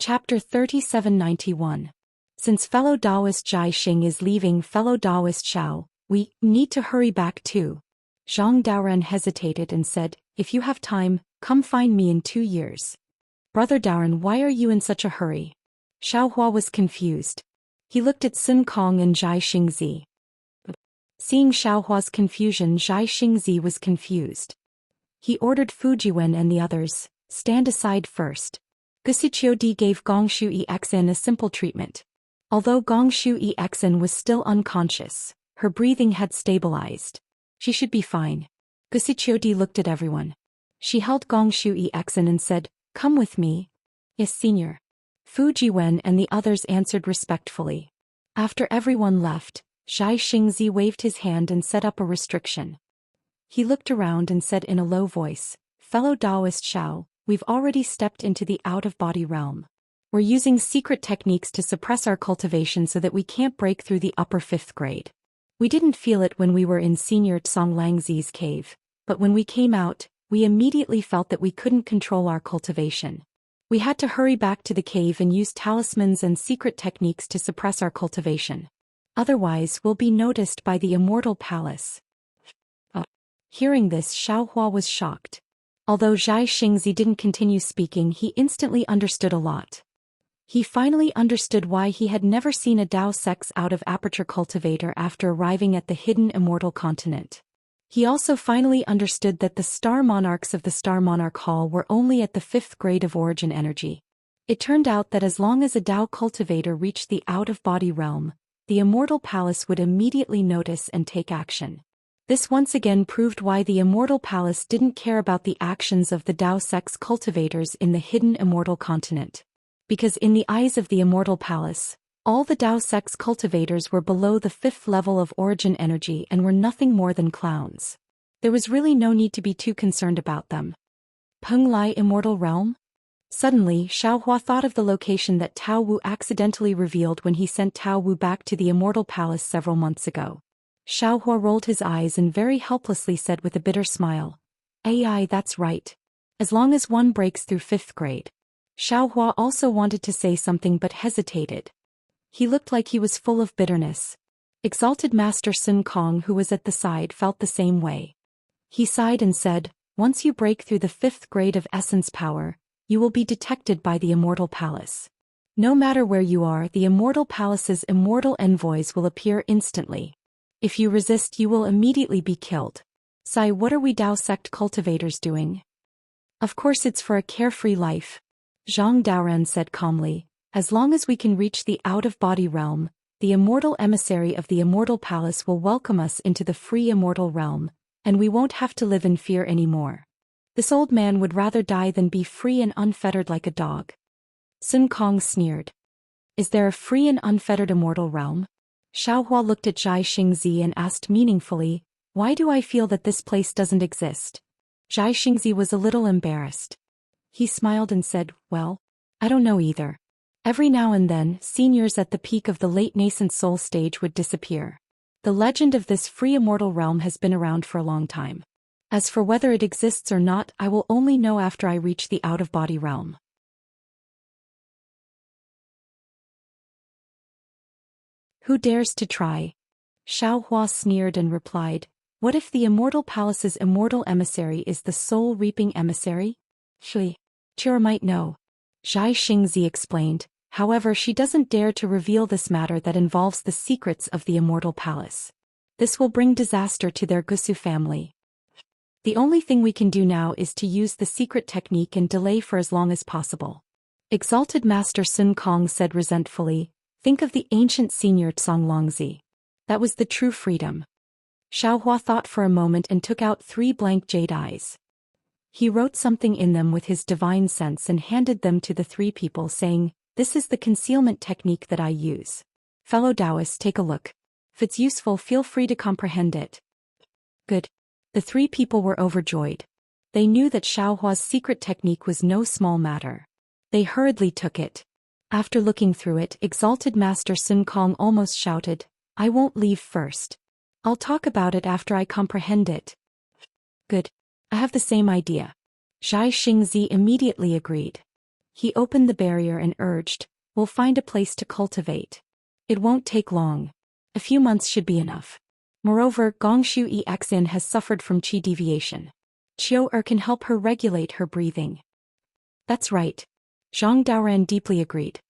Speaker 1: Chapter 3791. Since fellow Taoist Jai Xing is leaving fellow Taoist Xiao, we need to hurry back too. Zhang Daoren hesitated and said, if you have time, come find me in 2 years. Brother Daoren, why are you in such a hurry? Xiao Hua was confused. He looked at Sun Kong and Zhai Xingzi. Seeing Xiao Hua's confusion, Zhai Xingzi was confused. He ordered Fujiwen and the others, stand aside first. Gusichio Di gave Gongshu Exin a simple treatment. Although Gongshu Exin was still unconscious, her breathing had stabilized. She should be fine. Gusichio Di looked at everyone. She held Gongshu Exin and said, come with me. Yes, senior. Fujiwen and the others answered respectfully. After everyone left, Zhai Xingzi waved his hand and set up a restriction. He looked around and said in a low voice, fellow Taoist Xiao, we've already stepped into the out-of-body realm. We're using secret techniques to suppress our cultivation so that we can't break through the upper 5th grade. We didn't feel it when we were in Senior Tsong Langzi's cave, but when we came out, we immediately felt that we couldn't control our cultivation. We had to hurry back to the cave and use talismans and secret techniques to suppress our cultivation. Otherwise, we'll be noticed by the Immortal Palace. Hearing this, Xiao Hua was shocked. Although Zhai Xingzi didn't continue speaking, he instantly understood a lot. He finally understood why he had never seen a Dao Sex out-of-aperture cultivator after arriving at the hidden Immortal Continent. He also finally understood that the Star Monarchs of the Star Monarch Hall were only at the 5th grade of origin energy. It turned out that as long as a Dao cultivator reached the out-of-body realm, the Immortal Palace would immediately notice and take action. This once again proved why the Immortal Palace didn't care about the actions of the Dao Sex cultivators in the hidden Immortal Continent. Because in the eyes of the Immortal Palace, all the Dao Sex cultivators were below the 5th level of origin energy and were nothing more than clowns. There was really no need to be too concerned about them. Peng Lai Immortal Realm? Suddenly, Xiao Hua thought of the location that Tao Wu accidentally revealed when he sent Tao Wu back to the Immortal Palace several months ago. Xiao Hua rolled his eyes and very helplessly said with a bitter smile, "AI, that's right. As long as one breaks through 5th grade." Xiao Hua also wanted to say something but hesitated. He looked like he was full of bitterness. Exalted Master Sun Kong, who was at the side, felt the same way. He sighed and said, once you break through the 5th grade of essence power, you will be detected by the Immortal Palace. No matter where you are, the Immortal Palace's immortal envoys will appear instantly. If you resist, you will immediately be killed. Sai, what are we Dao sect cultivators doing? Of course it's for a carefree life. Zhang Daoren said calmly, as long as we can reach the out-of-body realm, the immortal emissary of the Immortal Palace will welcome us into the free immortal realm, and we won't have to live in fear anymore. This old man would rather die than be free and unfettered like a dog. Sun Kong sneered. Is there a free and unfettered immortal realm? Xiao Hua looked at Zhai Xingzi and asked meaningfully, why do I feel that this place doesn't exist? Zhai Xingzi was a little embarrassed. He smiled and said, well, I don't know either. Every now and then, seniors at the peak of the late nascent soul stage would disappear. The legend of this free immortal realm has been around for a long time. As for whether it exists or not, I will only know after I reach the out-of-body realm. Who dares to try? Xiao Hua sneered and replied, what if the Immortal Palace's immortal emissary is the soul-reaping emissary? Chira might know. Zhai Xingzi explained, however she doesn't dare to reveal this matter that involves the secrets of the Immortal Palace. This will bring disaster to their Gusu family. The only thing we can do now is to use the secret technique and delay for as long as possible. Exalted Master Sun Kong said resentfully, think of the ancient senior Tsong Longzi. That was the true freedom. Xiao Hua thought for a moment and took out 3 blank jade eyes. He wrote something in them with his divine sense and handed them to the 3 people, saying, this is the concealment technique that I use. Fellow Taoists, take a look. If it's useful, feel free to comprehend it. Good. The 3 people were overjoyed. They knew that Xiao Hua's secret technique was no small matter. They hurriedly took it. After looking through it, Exalted Master Sun Kong almost shouted, I won't leave first. I'll talk about it after I comprehend it. Good. I have the same idea. Zhai Xingzi immediately agreed. He opened the barrier and urged, "We'll find a place to cultivate. It won't take long. A few months should be enough. Moreover, Gongshu Exin has suffered from qi deviation. Chiu can help her regulate her breathing." "That's right." Zhang Daoran deeply agreed.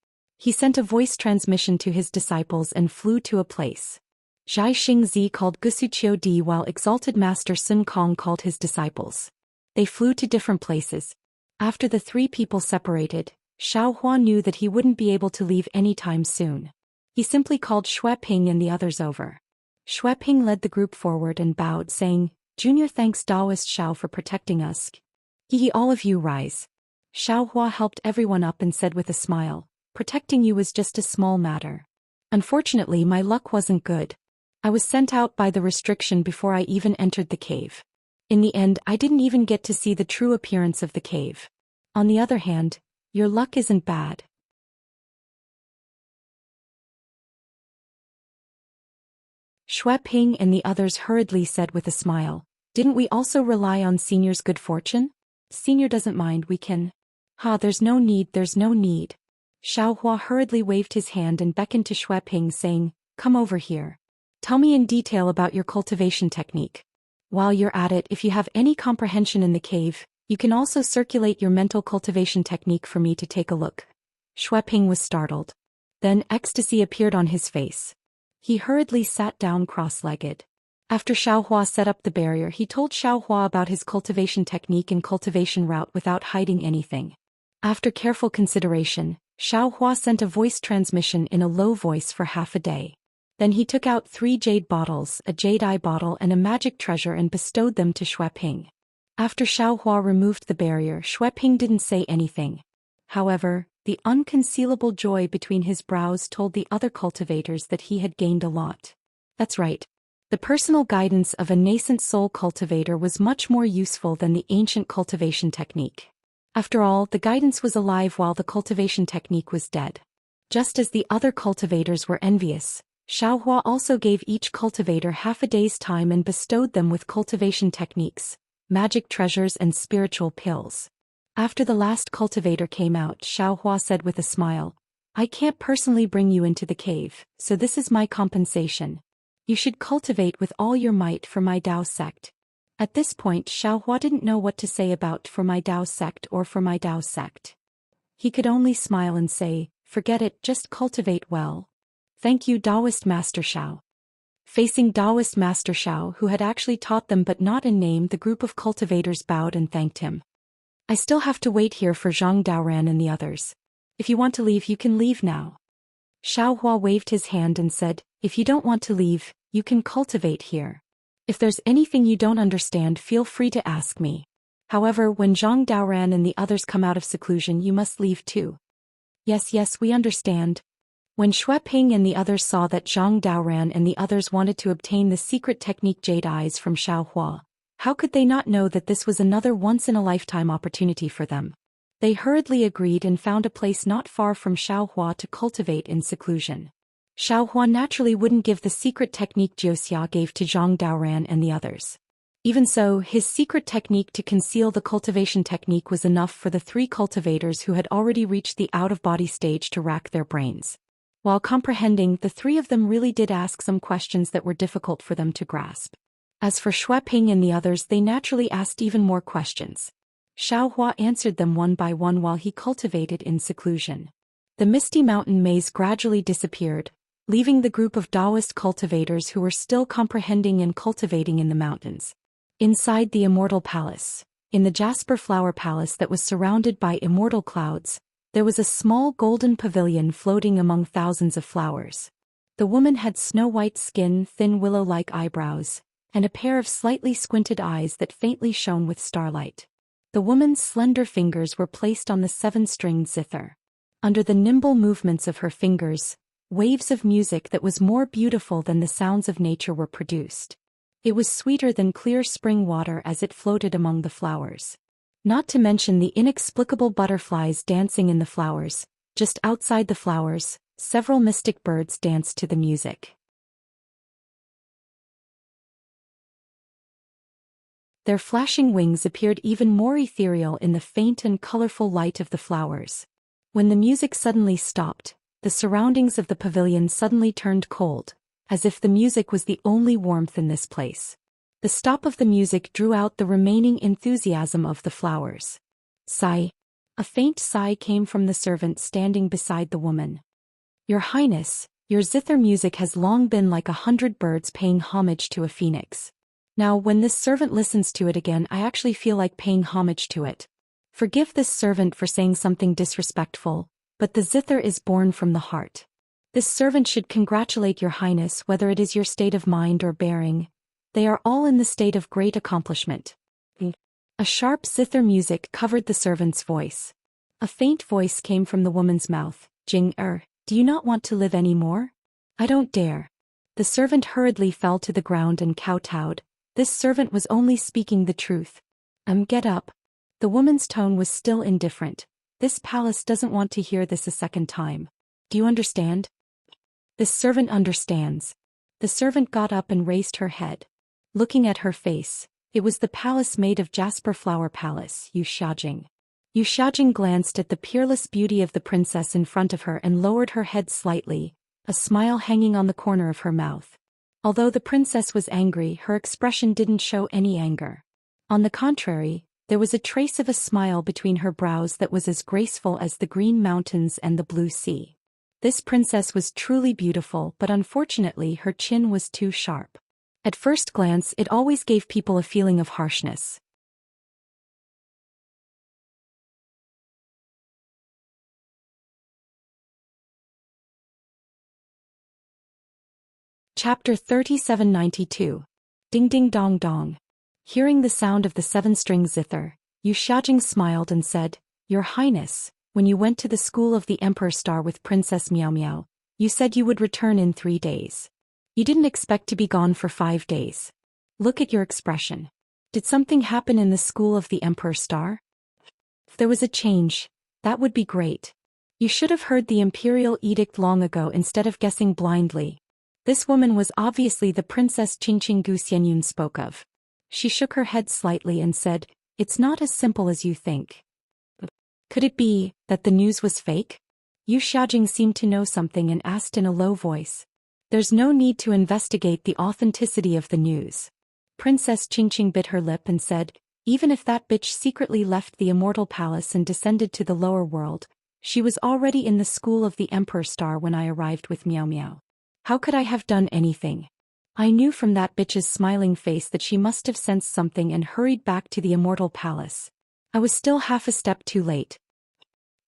Speaker 1: He sent a voice transmission to his disciples and flew to a place. Zhai Xingzi called Gusuqiu Di while Exalted Master Sun Kong called his disciples. They flew to different places. After the three people separated, Xiao Hua knew that he wouldn't be able to leave anytime soon. He simply called Xue Ping and the others over. Xue Ping led the group forward and bowed, saying, "Junior, thanks Taoist Xiao for protecting us. He all of you rise." Xiao Hua helped everyone up and said with a smile, "Protecting you was just a small matter. Unfortunately, my luck wasn't good. I was sent out by the restriction before I even entered the cave. In the end, I didn't even get to see the true appearance of the cave. On the other hand, your luck isn't bad." Xue Ping and the others hurriedly said with a smile, "Didn't we also rely on Senior's good fortune? Senior doesn't mind, we can." There's no need, there's no need." Xiao Hua hurriedly waved his hand and beckoned to Xue Ping, saying, "Come over here. Tell me in detail about your cultivation technique. While you're at it, if you have any comprehension in the cave, you can also circulate your mental cultivation technique for me to take a look." Xue Ping was startled. Then ecstasy appeared on his face. He hurriedly sat down cross-legged. After Xiao Hua set up the barrier, he told Xiao Hua about his cultivation technique and cultivation route without hiding anything. After careful consideration, Xiao Hua sent a voice transmission in a low voice for half a day. Then he took out 3 jade bottles, a jade eye bottle and a magic treasure and bestowed them to Xue Ping. After Xiao Hua removed the barrier, Xue Ping didn't say anything. However, the unconcealable joy between his brows told the other cultivators that he had gained a lot. That's right. The personal guidance of a nascent soul cultivator was much more useful than the ancient cultivation technique. After all, the guidance was alive while the cultivation technique was dead. Just as the other cultivators were envious, Xiao Hua also gave each cultivator half a day's time and bestowed them with cultivation techniques, magic treasures and spiritual pills. After the last cultivator came out, Xiao Hua said with a smile, "I can't personally bring you into the cave, so this is my compensation. You should cultivate with all your might for my Dao sect." At this point, Xiao Hua didn't know what to say about "for my Dao sect" or "for my Dao sect." He could only smile and say, "Forget it, just cultivate well. Thank you, Taoist Master Xiao." Facing Taoist Master Xiao, who had actually taught them but not in name, the group of cultivators bowed and thanked him. "I still have to wait here for Zhang Daoran and the others. If you want to leave, you can leave now." Xiao Hua waved his hand and said, "If you don't want to leave, you can cultivate here. If there's anything you don't understand, feel free to ask me. However, when Zhang Daoran and the others come out of seclusion, you must leave too." Yes, we understand." When Xue Ping and the others saw that Zhang Daoran and the others wanted to obtain the secret technique Jade Eyes from Xiao Hua, how could they not know that this was another once-in-a-lifetime opportunity for them? They hurriedly agreed and found a place not far from Xiao Hua to cultivate in seclusion. Xiao Hua naturally wouldn't give the secret technique Jiuxia gave to Zhang Daoran and the others. Even so, his secret technique to conceal the cultivation technique was enough for the 3 cultivators who had already reached the out-of-body stage to rack their brains. While comprehending, the 3 of them really did ask some questions that were difficult for them to grasp. As for Xue Ping and the others, they naturally asked even more questions. Xiao Hua answered them one by one while he cultivated in seclusion. The misty mountain maze gradually disappeared, leaving the group of Taoist cultivators who were still comprehending and cultivating in the mountains. Inside the Immortal Palace, in the Jasper Flower Palace that was surrounded by immortal clouds, there was a small golden pavilion floating among thousands of flowers. The woman had snow-white skin, thin willow-like eyebrows, and a pair of slightly squinted eyes that faintly shone with starlight. The woman's slender fingers were placed on the 7-stringed zither. Under the nimble movements of her fingers, waves of music that was more beautiful than the sounds of nature were produced. It was sweeter than clear spring water as it floated among the flowers. Not to mention the inexplicable butterflies dancing in the flowers. Just outside the flowers, several mystic birds danced to the music. Their flashing wings appeared even more ethereal in the faint and colorful light of the flowers. When the music suddenly stopped, the surroundings of the pavilion suddenly turned cold, as if the music was the only warmth in this place. The stop of the music drew out the remaining enthusiasm of the flowers. Sigh. A faint sigh came from the servant standing beside the woman. Your Highness, your zither music has long been like 100 birds paying homage to a phoenix. Now when this servant listens to it again, I actually feel like paying homage to it. Forgive this servant for saying something disrespectful, but the zither is born from the heart. This servant should congratulate your Highness whether it is your state of mind or bearing. They are all in the state of great accomplishment. A sharp zither music covered the servant's voice. A faint voice came from the woman's mouth. Jing-er, do you not want to live any more? I don't dare. The servant hurriedly fell to the ground and kowtowed. This servant was only speaking the truth. Get up. The woman's tone was still indifferent. This palace doesn't want to hear this a second time. Do you understand? This servant understands. The servant got up and raised her head. Looking at her face, it was the palace made of jasper flower palace, Yu Xiaojing. Yu Xiaojing glanced at the peerless beauty of the princess in front of her and lowered her head slightly, a smile hanging on the corner of her mouth. Although the princess was angry, her expression didn't show any anger. On the contrary, there was a trace of a smile between her brows that was as graceful as the green mountains and the blue sea. This princess was truly beautiful, but unfortunately her chin was too sharp. At first glance, it always gave people a feeling of harshness. Chapter 3792. Ding ding dong dong. Hearing the sound of the seven-string zither, Yu Xiaojing smiled and said, Your Highness, when you went to the school of the Emperor Star with Princess Miao Miao, you said you would return in 3 days. You didn't expect to be gone for 5 days. Look at your expression. Did something happen in the school of the Emperor Star? If there was a change, that would be great. You should have heard the imperial edict long ago instead of guessing blindly. This woman was obviously the Princess Qingqing Gu Xianyun spoke of. She shook her head slightly and said, It's not as simple as you think. Could it be that the news was fake? Yu Xiaojing seemed to know something and asked in a low voice. There's no need to investigate the authenticity of the news. Princess Qingqing bit her lip and said, Even if that bitch secretly left the immortal palace and descended to the lower world, she was already in the school of the Emperor Star when I arrived with Miao Miao. How could I have done anything? I knew from that bitch's smiling face that she must have sensed something and hurried back to the immortal palace. I was still half a step too late.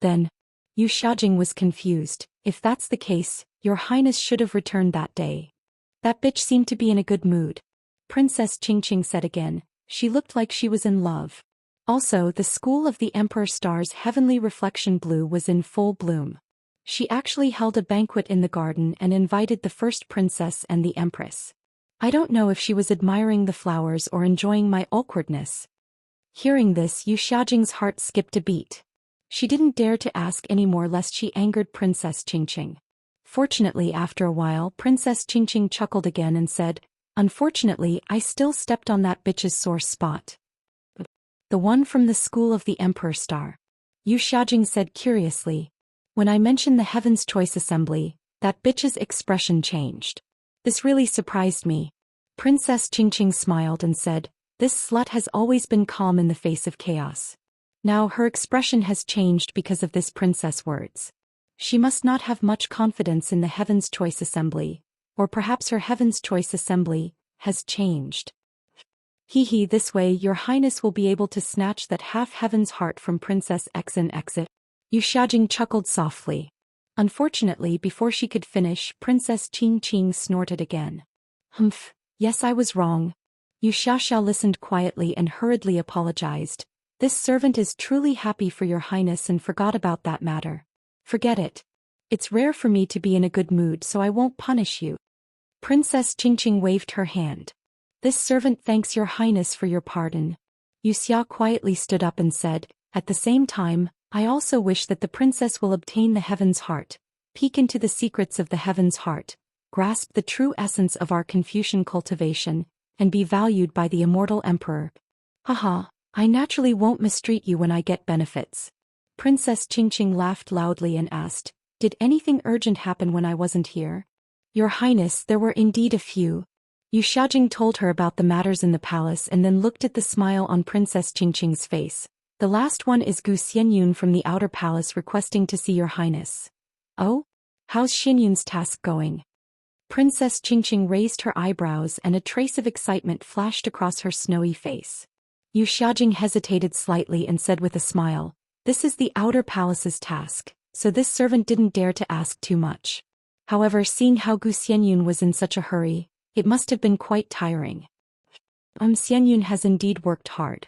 Speaker 1: Then, Yu Xiaojing was confused. If that's the case, Your Highness should have returned that day. That bitch seemed to be in a good mood. Princess Qingqing said again. She looked like she was in love. Also, the school of the Emperor Star's heavenly reflection blue was in full bloom. She actually held a banquet in the garden and invited the first princess and the empress. I don't know if she was admiring the flowers or enjoying my awkwardness. Hearing this, Yu Xiaojing's heart skipped a beat. She didn't dare to ask any more lest she angered Princess Qingqing. Fortunately, after a while, Princess Qingqing chuckled again and said, Unfortunately, I still stepped on that bitch's sore spot. The one from the school of the Emperor Star. Yu Xiaojing said curiously. When I mentioned the Heaven's Choice Assembly, that bitch's expression changed. This really surprised me. Princess Qingqing smiled and said, This slut has always been calm in the face of chaos. Now her expression has changed because of this princess' words. She must not have much confidence in the Heaven's Choice Assembly, or perhaps her Heaven's Choice Assembly has changed. Hee, this way Your Highness will be able to snatch that half-heaven's heart from Princess Exit. Yu Xiaojing chuckled softly. Unfortunately, before she could finish, Princess Qingqing snorted again. Humph, yes, I was wrong. Yu Xiaoxiao listened quietly and hurriedly apologized. This servant is truly happy for Your Highness and forgot about that matter. Forget it. It's rare for me to be in a good mood, so I won't punish you. Princess Qingqing waved her hand. This servant thanks Your Highness for your pardon. Yu Xia quietly stood up and said, At the same time, I also wish that the princess will obtain the Heaven's Heart, peek into the secrets of the Heaven's Heart, grasp the true essence of our Confucian cultivation, and be valued by the immortal emperor. Haha, I naturally won't mistreat you when I get benefits. Princess Qingqing laughed loudly and asked, "Did anything urgent happen when I wasn't here?" "Your Highness, there were indeed a few." Yu Xiaojing told her about the matters in the palace and then looked at the smile on Princess Qingqing's face. "The last one is Gu Xianyun from the outer palace requesting to see your Highness." "Oh? How's Xianyun's task going?" Princess Qingqing raised her eyebrows and a trace of excitement flashed across her snowy face. Yu Xiaojing hesitated slightly and said with a smile, "This is the outer palace's task, so this servant didn't dare to ask too much. However, seeing how Gu Xianyun was in such a hurry, it must have been quite tiring." Xianyun has indeed worked hard.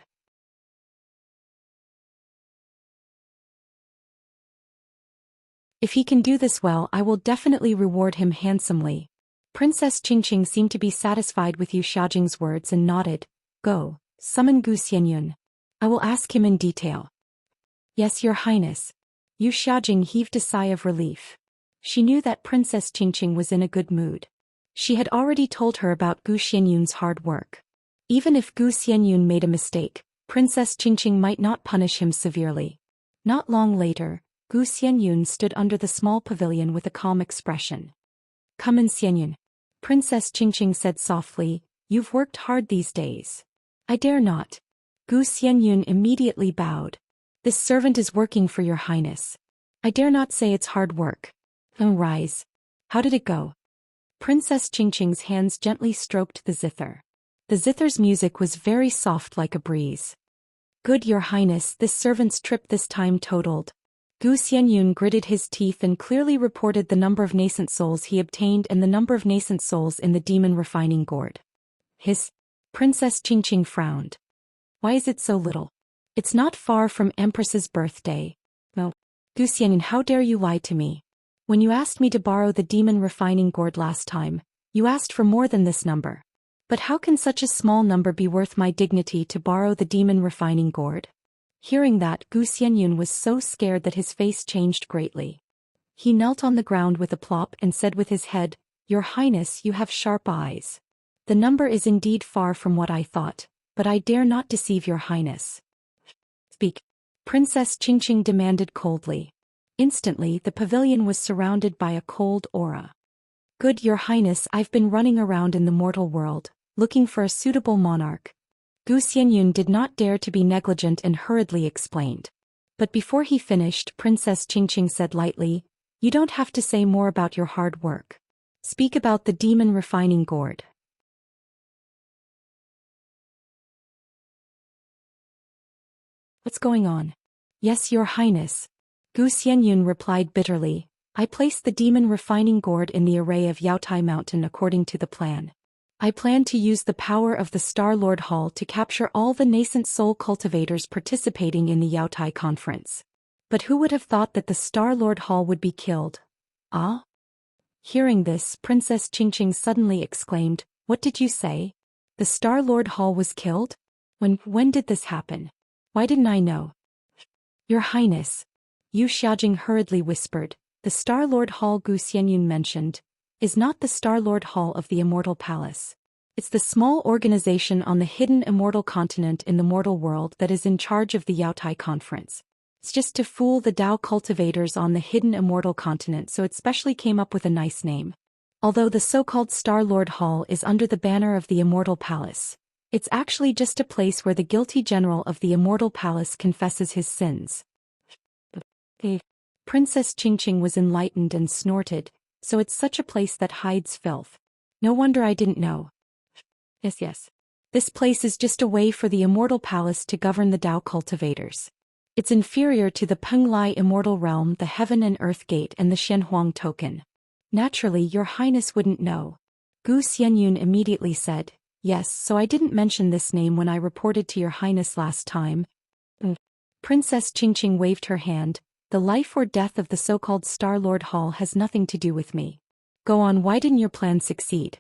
Speaker 1: If he can do this well, I will definitely reward him handsomely." Princess Qingqing seemed to be satisfied with Yu Xiaojing's words and nodded. "Go, summon Gu Xianyun. I will ask him in detail." "Yes, Your Highness." Yu Xiaojing heaved a sigh of relief. She knew that Princess Qingqing was in a good mood. She had already told her about Gu Xianyun's hard work. Even if Gu Xianyun made a mistake, Princess Qingqing might not punish him severely. Not long later, Gu Xianyun stood under the small pavilion with a calm expression. "Come in, Xianyun." Princess Qingqing said softly, "You've worked hard these days." "I dare not." Gu Xianyun immediately bowed. "This servant is working for your Highness." "I dare not say it's hard work." "Oh, rise. How did it go?" Princess Qingqing's hands gently stroked the zither. The zither's music was very soft like a breeze. "Good, Your Highness, this servant's trip this time totaled." Gu Xianyun gritted his teeth and clearly reported the number of nascent souls he obtained and the number of nascent souls in the demon refining gourd. Princess Qingqing frowned. "Why is it so little? It's not far from Empress's birthday." "No. Gu Xianyun, how dare you lie to me? When you asked me to borrow the demon refining gourd last time, you asked for more than this number. But how can such a small number be worth my dignity to borrow the demon refining gourd?" Hearing that, Gu Xianyun was so scared that his face changed greatly. He knelt on the ground with a plop and said with his head, "Your Highness, you have sharp eyes. The number is indeed far from what I thought, but I dare not deceive your Highness." "Speak." Princess Qingqing demanded coldly. Instantly, the pavilion was surrounded by a cold aura. "Good, Your Highness, I've been running around in the mortal world, looking for a suitable monarch." Gu Xianyun did not dare to be negligent and hurriedly explained. But before he finished, Princess Qingqing said lightly, "You don't have to say more about your hard work. Speak about the demon refining gourd." "What's going on?" "Yes, Your Highness." Gu Xianyun replied bitterly, "I placed the demon refining gourd in the array of Yaotai Mountain according to the plan. I plan to use the power of the Star Lord Hall to capture all the nascent soul cultivators participating in the Yaotai conference. But who would have thought that the Star Lord Hall would be killed?" "Ah?" Hearing this, Princess Qingqing suddenly exclaimed, "What did you say? The Star Lord Hall was killed? When did this happen? Why didn't I know?" "Your Highness," Yu Xiaojing hurriedly whispered, "the Star Lord Hall Gu Xianyun mentioned is not the Star Lord Hall of the Immortal Palace. It's the small organization on the hidden immortal continent in the mortal world that is in charge of the Yaotai conference. It's just to fool the Dao cultivators on the hidden immortal continent, so it specially came up with a nice name. Although the so-called Star Lord Hall is under the banner of the Immortal Palace, it's actually just a place where the guilty general of the Immortal Palace confesses his sins." Princess Qingqing was enlightened and snorted, "So it's such a place that hides filth. No wonder I didn't know." Yes. This place is just a way for the Immortal Palace to govern the Dao cultivators. It's inferior to the Penglai Immortal Realm, the Heaven and Earth Gate and the Shenhuang Token. Naturally, Your Highness wouldn't know." Gu Xianyun immediately said, "Yes, so I didn't mention this name when I reported to Your Highness last time." Princess Qingqing waved her hand, "The life or death of the so-called Star Lord Hall has nothing to do with me. Go on, why didn't your plan succeed?"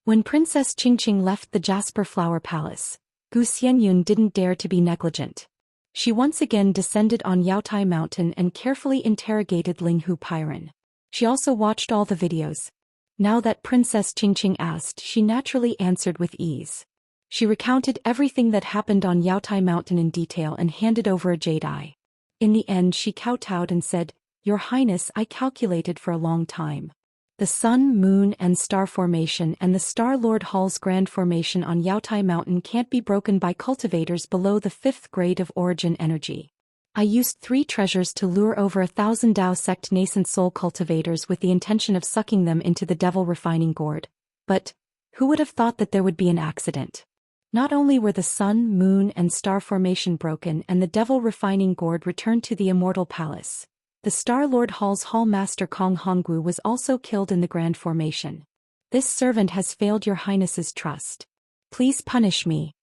Speaker 1: When Princess Qingqing left the Jasper Flower Palace, Gu Xianyun didn't dare to be negligent. She once again descended on Yaotai Mountain and carefully interrogated Linghu Pyron. She also watched all the videos. Now that Princess Qingqing asked, she naturally answered with ease. She recounted everything that happened on Yaotai Mountain in detail and handed over a jade eye. In the end she kowtowed and said, "Your Highness, I calculated for a long time. The Sun, Moon and Star Formation and the Star-Lord Hall's Grand Formation on Yaotai Mountain can't be broken by cultivators below the 5th grade of origin energy. I used 3 treasures to lure over 1,000 Dao sect nascent soul cultivators with the intention of sucking them into the devil refining gourd. But who would have thought that there would be an accident? Not only were the Sun, Moon and Star Formation broken and the devil refining gourd returned to the Immortal Palace, the Star-Lord Hall's Hall Master Kong Hongwu was also killed in the Grand Formation. This servant has failed your Highness's trust. Please punish me."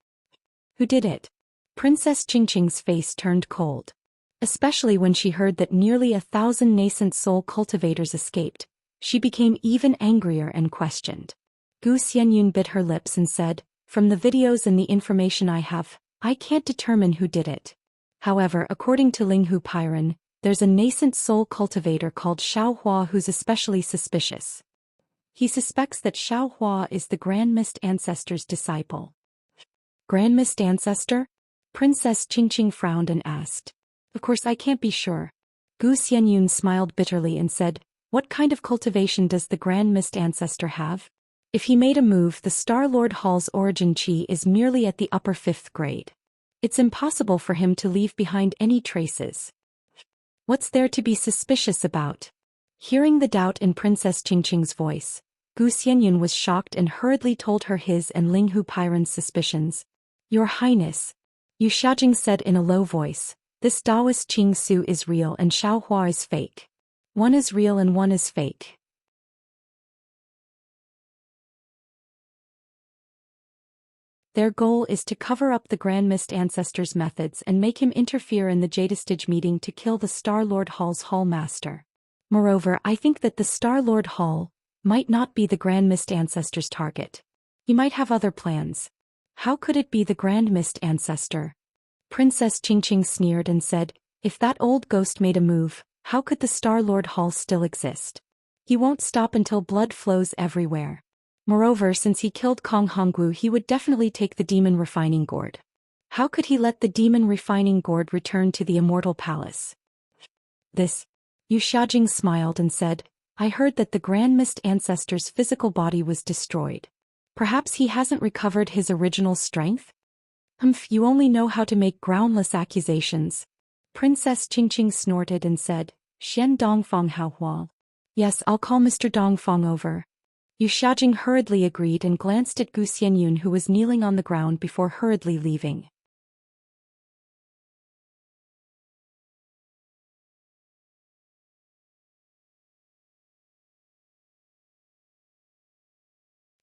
Speaker 1: "Who did it?" Princess Qingqing's face turned cold. Especially when she heard that nearly 1,000 nascent soul cultivators escaped, she became even angrier and questioned. Gu Xianyun bit her lips and said, "From the videos and the information I have, I can't determine who did it. However, according to Linghu Pyron, there's a nascent soul cultivator called Xiao Hua who's especially suspicious. He suspects that Xiao Hua is the Grand Mist Ancestor's disciple." "Grand Mist Ancestor?" Princess Qingqing frowned and asked. "Of course I can't be sure." Gu Xianyun smiled bitterly and said, "What kind of cultivation does the Grand Mist Ancestor have? If he made a move, the Star-Lord Hall's origin chi is merely at the upper 5th grade. It's impossible for him to leave behind any traces. What's there to be suspicious about?" Hearing the doubt in Princess Qingqing's voice, Gu Xianyun was shocked and hurriedly told her his and Linghu Pyron's suspicions. "Your Highness," Yu Xiaojing said in a low voice, "this Taoist Qing Su is real and Xiao Hua is fake. One is real and one is fake. Their goal is to cover up the Grand Mist Ancestor's methods and make him interfere in the Jadestige meeting to kill the Star-Lord Hall's Hall Master. Moreover, I think that the Star-Lord Hall might not be the Grand Mist Ancestor's target. He might have other plans. How could it be the Grand Mist Ancestor?" Princess Qingqing sneered and said, "If that old ghost made a move, how could the Star-Lord Hall still exist? He won't stop until blood flows everywhere. Moreover, since he killed Kong Hongwu, he would definitely take the demon refining gourd. How could he let the demon refining gourd return to the Immortal Palace?" "This." Yu Xiaojing smiled and said, "I heard that the Grand Mist Ancestor's physical body was destroyed. Perhaps he hasn't recovered his original strength?" "Humph, you only know how to make groundless accusations." Princess Qingqing snorted and said, "Xian Dongfang Hao Hua." "Yes, I'll call Mr. Dongfang over." Yu Xiaojing hurriedly agreed and glanced at Gu Xianyun who was kneeling on the ground before hurriedly leaving.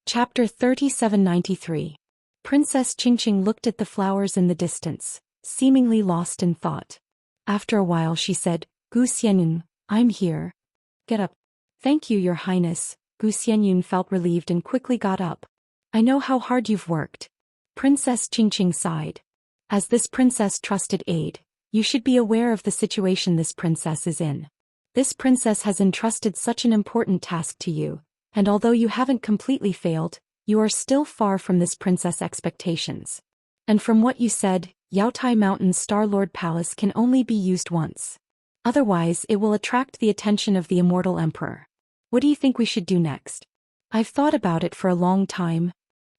Speaker 1: Chapter 3793. Princess Qingqing looked at the flowers in the distance, seemingly lost in thought. After a while she said, "Gu Xianyun, I'm here. Get up." "Thank you, Your Highness." Gu Xianyun felt relieved and quickly got up. "I know how hard you've worked." Princess Qingqing sighed. "As this princess trusted aide, you should be aware of the situation this princess is in. This princess has entrusted such an important task to you, and although you haven't completely failed, you are still far from this princess' expectations. And from what you said, Yaotai Mountain's Star-Lord Palace can only be used once. Otherwise, it will attract the attention of the Immortal Emperor. What do you think we should do next?" "I've thought about it for a long time,"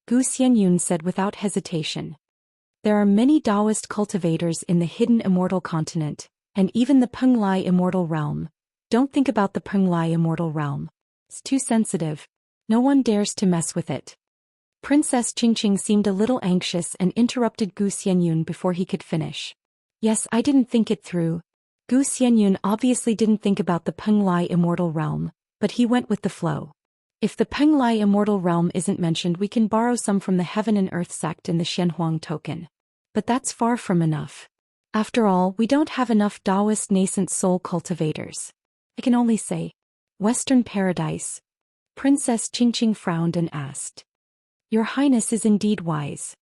Speaker 1: Gu Xianyun said without hesitation. "There are many Taoist cultivators in the hidden Immortal Continent, and even the Penglai Immortal Realm. Don't think about the Penglai Immortal Realm. It's too sensitive. No one dares to mess with it." Princess Qingqing seemed a little anxious and interrupted Gu Xianyun before he could finish. "Yes, I didn't think it through." Gu Xianyun obviously didn't think about the Penglai Immortal Realm, but he went with the flow. "If the Penglai Immortal Realm isn't mentioned, we can borrow some from the Heaven and Earth sect in the Xianhuang token. But that's far from enough. After all, we don't have enough Taoist nascent soul cultivators. I can only say, Western Paradise." Princess Qingqing frowned and asked, "Your Highness is indeed wise."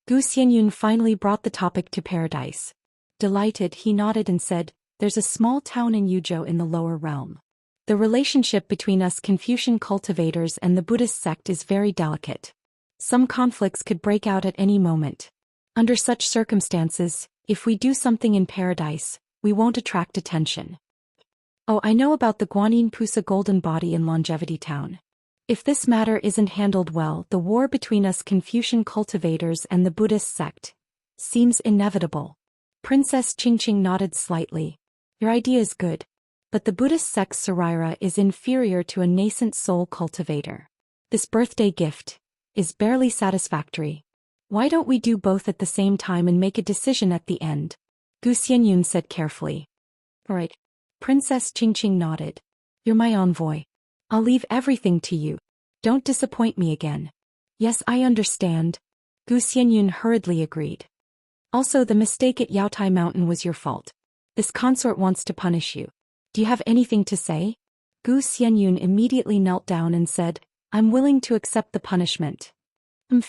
Speaker 1: Gu Xianyun finally brought the topic to Paradise. Delighted, he nodded and said, "There's a small town in Yuzhou in the lower realm. The relationship between us Confucian cultivators and the Buddhist sect is very delicate. Some conflicts could break out at any moment. Under such circumstances, if we do something in Paradise, we won't attract attention. Oh, I know about the Guanyin Pusa golden body in Longevity Town. If this matter isn't handled well, the war between us Confucian cultivators and the Buddhist sect seems inevitable. Princess Qingqing nodded slightly. Your idea is good. But the Buddhist sect's Saraira is inferior to a nascent soul cultivator. This birthday gift is barely satisfactory. Why don't we do both at the same time and make a decision at the end? Gu Xianyun said carefully. All right. Princess Qingqing nodded. You're my envoy. I'll leave everything to you. Don't disappoint me again. Yes, I understand. Gu Xianyun hurriedly agreed. Also, the mistake at Yaotai Mountain was your fault. This consort wants to punish you. Do you have anything to say? Gu Xianyun immediately knelt down and said, I'm willing to accept the punishment.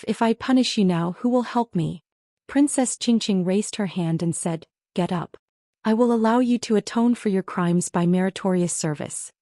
Speaker 1: If I punish you now, who will help me? Princess Qingqing raised her hand and said, Get up. I will allow you to atone for your crimes by meritorious service.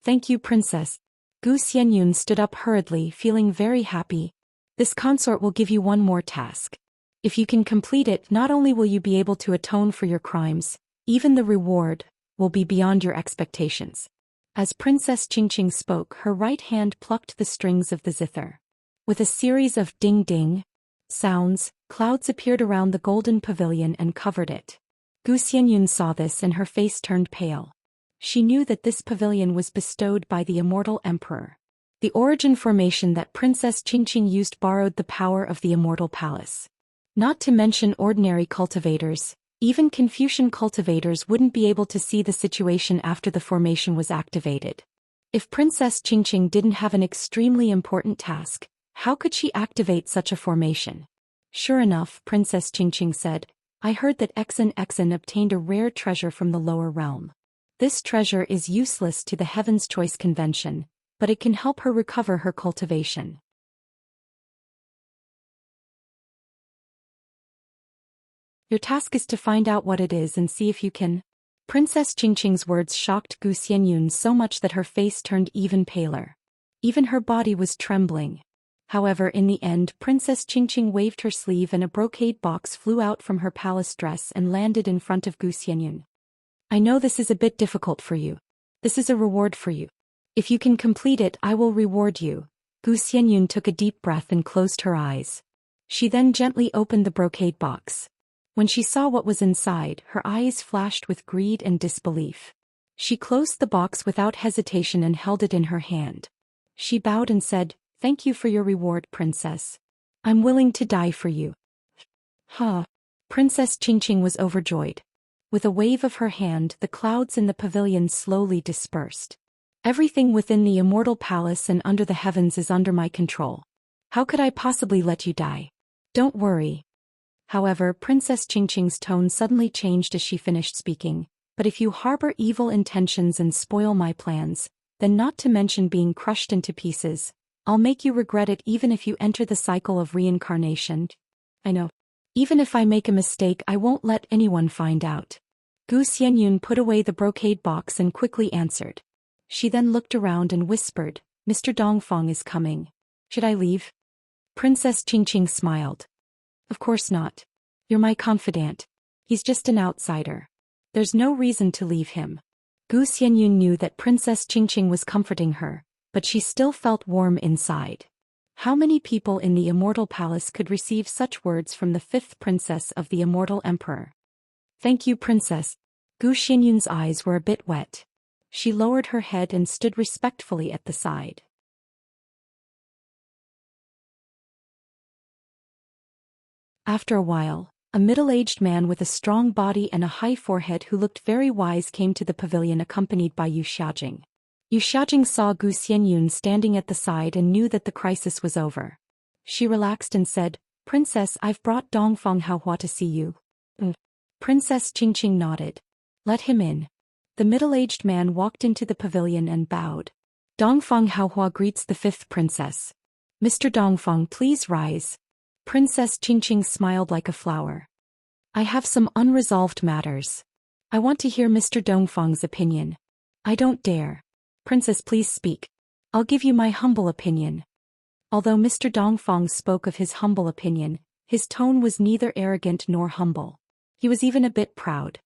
Speaker 1: Thank you, Princess. Gu Xianyun stood up hurriedly, feeling very happy. This consort will give you one more task. If you can complete it, not only will you be able to atone for your crimes, even the reward will be beyond your expectations. As Princess Qingqing spoke, her right hand plucked the strings of the zither. With a series of ding-ding sounds, clouds appeared around the golden pavilion and covered it. Gu Xianyun saw this and her face turned pale. She knew that this pavilion was bestowed by the immortal emperor. The origin formation that Princess Qingqing used borrowed the power of the immortal palace. Not to mention ordinary cultivators, even Confucian cultivators wouldn't be able to see the situation after the formation was activated. If Princess Qingqing didn't have an extremely important task, how could she activate such a formation? Sure enough, Princess Qingqing said, I heard that Exen obtained a rare treasure from the lower realm. This treasure is useless to the Heaven's Choice Convention, but it can help her recover her cultivation. Your task is to find out what it is and see if you can. Princess Qingqing's words shocked Gu Xianyun so much that her face turned even paler. Even her body was trembling. However, in the end, Princess Qingqing waved her sleeve and a brocade box flew out from her palace dress and landed in front of Gu Xianyun. I know this is a bit difficult for you. This is a reward for you. If you can complete it, I will reward you. Gu Xianyun took a deep breath and closed her eyes. She then gently opened the brocade box. When she saw what was inside, her eyes flashed with greed and disbelief. She closed the box without hesitation and held it in her hand. She bowed and said, Thank you for your reward, Princess. I'm willing to die for you. Princess Qingqing was overjoyed. With a wave of her hand, the clouds in the pavilion slowly dispersed. Everything within the immortal palace and under the heavens is under my control. How could I possibly let you die? Don't worry. However, Princess Qingqing's tone suddenly changed as she finished speaking. But if you harbor evil intentions and spoil my plans, then not to mention being crushed into pieces, I'll make you regret it even if you enter the cycle of reincarnation. I know. Even if I make a mistake, I won't let anyone find out. Gu Xianyun put away the brocade box and quickly answered. She then looked around and whispered, Mr. Dongfang is coming. Should I leave? Princess Qingqing smiled. Of course not. You're my confidant. He's just an outsider. There's no reason to leave him. Gu Xianyun knew that Princess Qingqing was comforting her, but she still felt warm inside. How many people in the immortal palace could receive such words from the fifth princess of the immortal emperor? Thank you, Princess. Gu Xianyun's eyes were a bit wet. She lowered her head and stood respectfully at the side. After a while, a middle-aged man with a strong body and a high forehead who looked very wise came to the pavilion accompanied by Yu Xiaojing. Yu Xiaojing saw Gu Xianyun standing at the side and knew that the crisis was over. She relaxed and said, Princess, I've brought Dongfang Haohua to see you. Princess Qingqing nodded. Let him in. The middle-aged man walked into the pavilion and bowed. Dongfang Haohua greets the fifth princess. Mr. Dongfang, please rise. Princess Qingqing smiled like a flower. I have some unresolved matters. I want to hear Mr. Dongfang's opinion. I don't dare. Princess, please speak. I'll give you my humble opinion. Although Mr. Dongfang spoke of his humble opinion, his tone was neither arrogant nor humble. He was even a bit proud.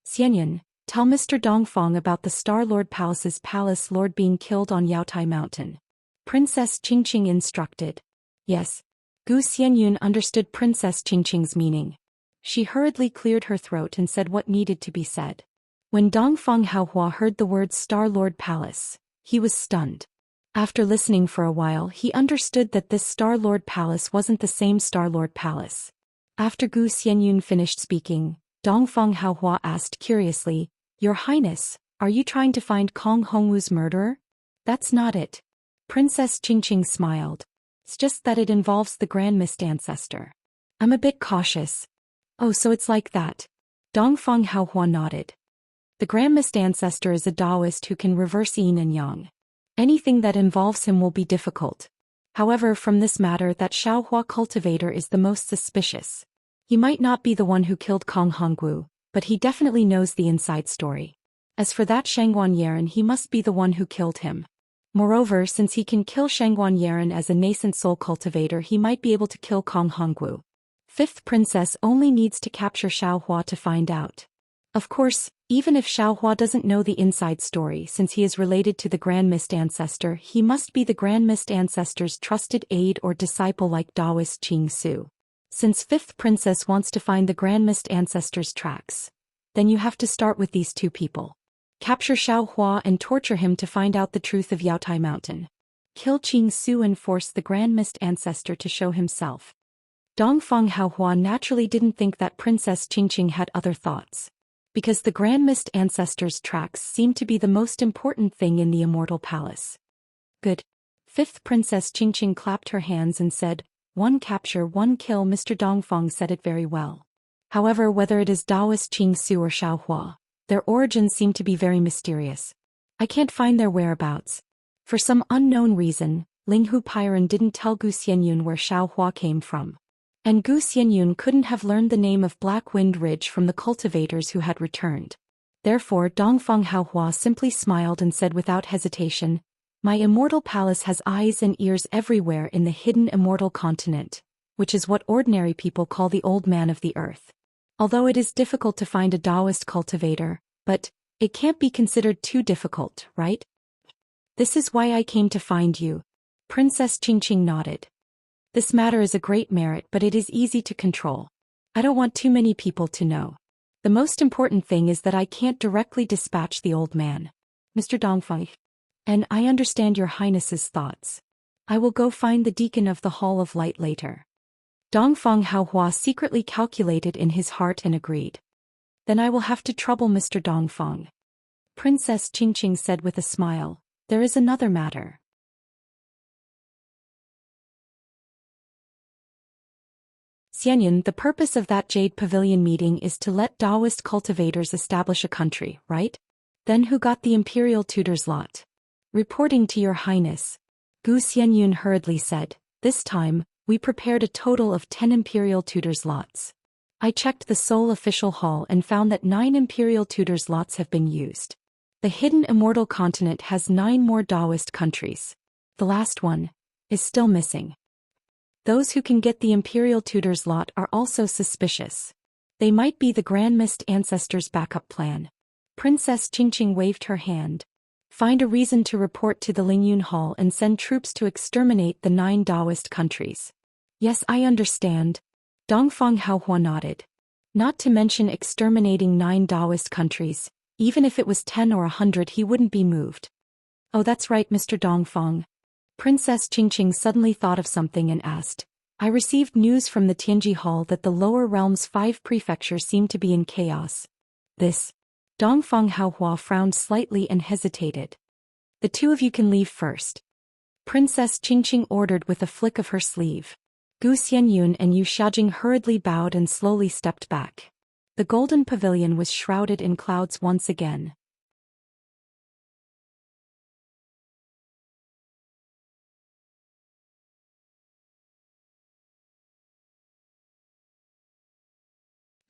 Speaker 1: Xianyan, tell Mr. Dongfang about the Star Lord Palace's palace lord being killed on Yaotai Mountain. Princess Qingqing instructed. Yes. Gu Xianyun understood Princess Qingqing's meaning. She hurriedly cleared her throat and said what needed to be said. When Dongfang Haohua heard the words Star Lord Palace, he was stunned. After listening for a while, he understood that this Star Lord Palace wasn't the same Star Lord Palace. After Gu Xianyun finished speaking, Dongfang Haohua asked curiously, Your Highness, are you trying to find Kong Hongwu's murderer? That's not it. Princess Qingqing smiled. It's just that it involves the Grand Mist Ancestor. I'm a bit cautious. Oh, so it's like that. Dongfang Haohua nodded. The Grand Mist Ancestor is a Taoist who can reverse yin and yang. Anything that involves him will be difficult. However, from this matter, that Shaohua cultivator is the most suspicious. He might not be the one who killed Kong Hongwu, but he definitely knows the inside story. As for that Shangguan Yeren, he must be the one who killed him. Moreover, since he can kill Shangguan Yeren as a nascent soul cultivator, he might be able to kill Kong Hongwu. Fifth princess only needs to capture Shaohua to find out. Of course, even if Shaohua doesn't know the inside story, since he is related to the Grand Mist Ancestor, he must be the Grand Mist Ancestor's trusted aide or disciple like Taoist Qing Su. Since fifth princess wants to find the Grand Mist Ancestor's tracks, then you have to start with these two people. Capture Shaohua and torture him to find out the truth of Yaotai Mountain. Kill Qing Su and force the Grand Mist Ancestor to show himself. Dongfang Haohua naturally didn't think that Princess Qingqing had other thoughts. Because the Grand Mist Ancestor's tracks seemed to be the most important thing in the Immortal Palace. Good. Fifth Princess Qingqing clapped her hands and said, One capture, one kill. Mr. Dongfang said it very well. However, whether it is Taoist Qing Su or Shaohua, their origins seem to be very mysterious. I can't find their whereabouts. For some unknown reason, Linghu Pairan didn't tell Gu Xianyun where Shaohua came from. And Gu Xianyun couldn't have learned the name of Black Wind Ridge from the cultivators who had returned. Therefore, Dongfang Haohua simply smiled and said without hesitation, My immortal palace has eyes and ears everywhere in the hidden immortal continent, which is what ordinary people call the Old Man of the Earth. Although it is difficult to find a Taoist cultivator, but it can't be considered too difficult, right? This is why I came to find you. Princess Qingqing nodded. This matter is a great merit, but it is easy to control. I don't want too many people to know. The most important thing is that I can't directly dispatch the old man. Mr. Dongfang. And I understand your highness's thoughts. I will go find the deacon of the Hall of Light later. Dongfang Haohua secretly calculated in his heart and agreed. Then I will have to trouble Mr. Dongfang. Princess Qingqing said with a smile, There is another matter. Xianyan, the purpose of that Jade Pavilion meeting is to let Taoist cultivators establish a country, right? Then who got the imperial tutor's lot? Reporting to your highness. Gu Xianyun hurriedly said, This time, we prepared a total of 10 imperial tutors' lots. I checked the Seoul official hall and found that 9 imperial tutors' lots have been used. The hidden immortal continent has 9 more Taoist countries. The last one is still missing. Those who can get the imperial tutor's lot are also suspicious. They might be the Grand Mist Ancestor's backup plan. Princess Qingqing waved her hand. Find a reason to report to the Lingyun Hall and send troops to exterminate the 9 Taoist countries. Yes, I understand. Dongfang Haohua nodded. Not to mention exterminating 9 Taoist countries. Even if it was 10 or 100, he wouldn't be moved. Oh, that's right, Mr. Dongfang. Princess Qingqing suddenly thought of something and asked, I received news from the Tianji Hall that the lower realm's 5 prefectures seem to be in chaos. This. Dongfang Haohua frowned slightly and hesitated. The 2 of you can leave first. Princess Qingqing ordered with a flick of her sleeve. Gu Xianyun and Yu Xiaojing hurriedly bowed and slowly stepped back. The golden pavilion was shrouded in clouds once again.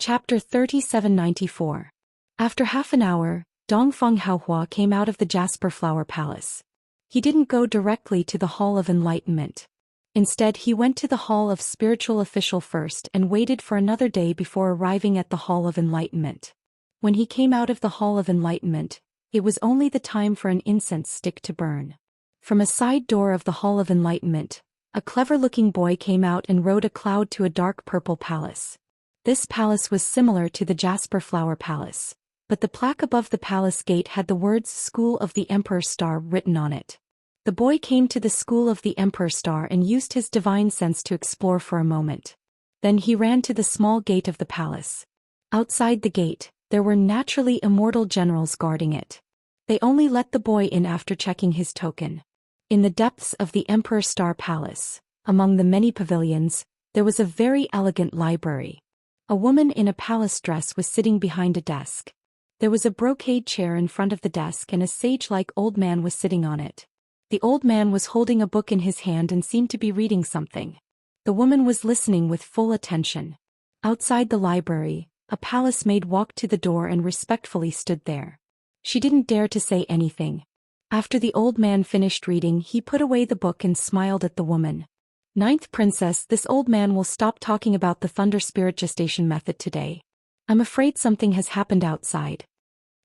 Speaker 1: Chapter 3794. After half an hour, Dongfang Haohua came out of the Jasper Flower Palace. He didn't go directly to the Hall of Enlightenment. Instead, he went to the Hall of Spiritual Official first and waited for another day before arriving at the Hall of Enlightenment. When he came out of the Hall of Enlightenment, it was only the time for an incense stick to burn. From a side door of the Hall of Enlightenment, a clever-looking boy came out and rode a cloud to a dark purple palace. This palace was similar to the Jasper Flower Palace, but the plaque above the palace gate had the words School of the Emperor Star written on it. The boy came to the School of the Emperor Star and used his divine sense to explore for a moment. Then he ran to the small gate of the palace. Outside the gate, there were naturally immortal generals guarding it. They only let the boy in after checking his token. In the depths of the Emperor Star Palace, among the many pavilions, there was a very elegant library. A woman in a palace dress was sitting behind a desk. There was a brocade chair in front of the desk and a sage-like old man was sitting on it. The old man was holding a book in his hand and seemed to be reading something. The woman was listening with full attention. Outside the library, a palace maid walked to the door and respectfully stood there. She didn't dare to say anything. After the old man finished reading, he put away the book and smiled at the woman. Ninth Princess, this old man will stop talking about the Thunder Spirit gestation method today. I'm afraid something has happened outside.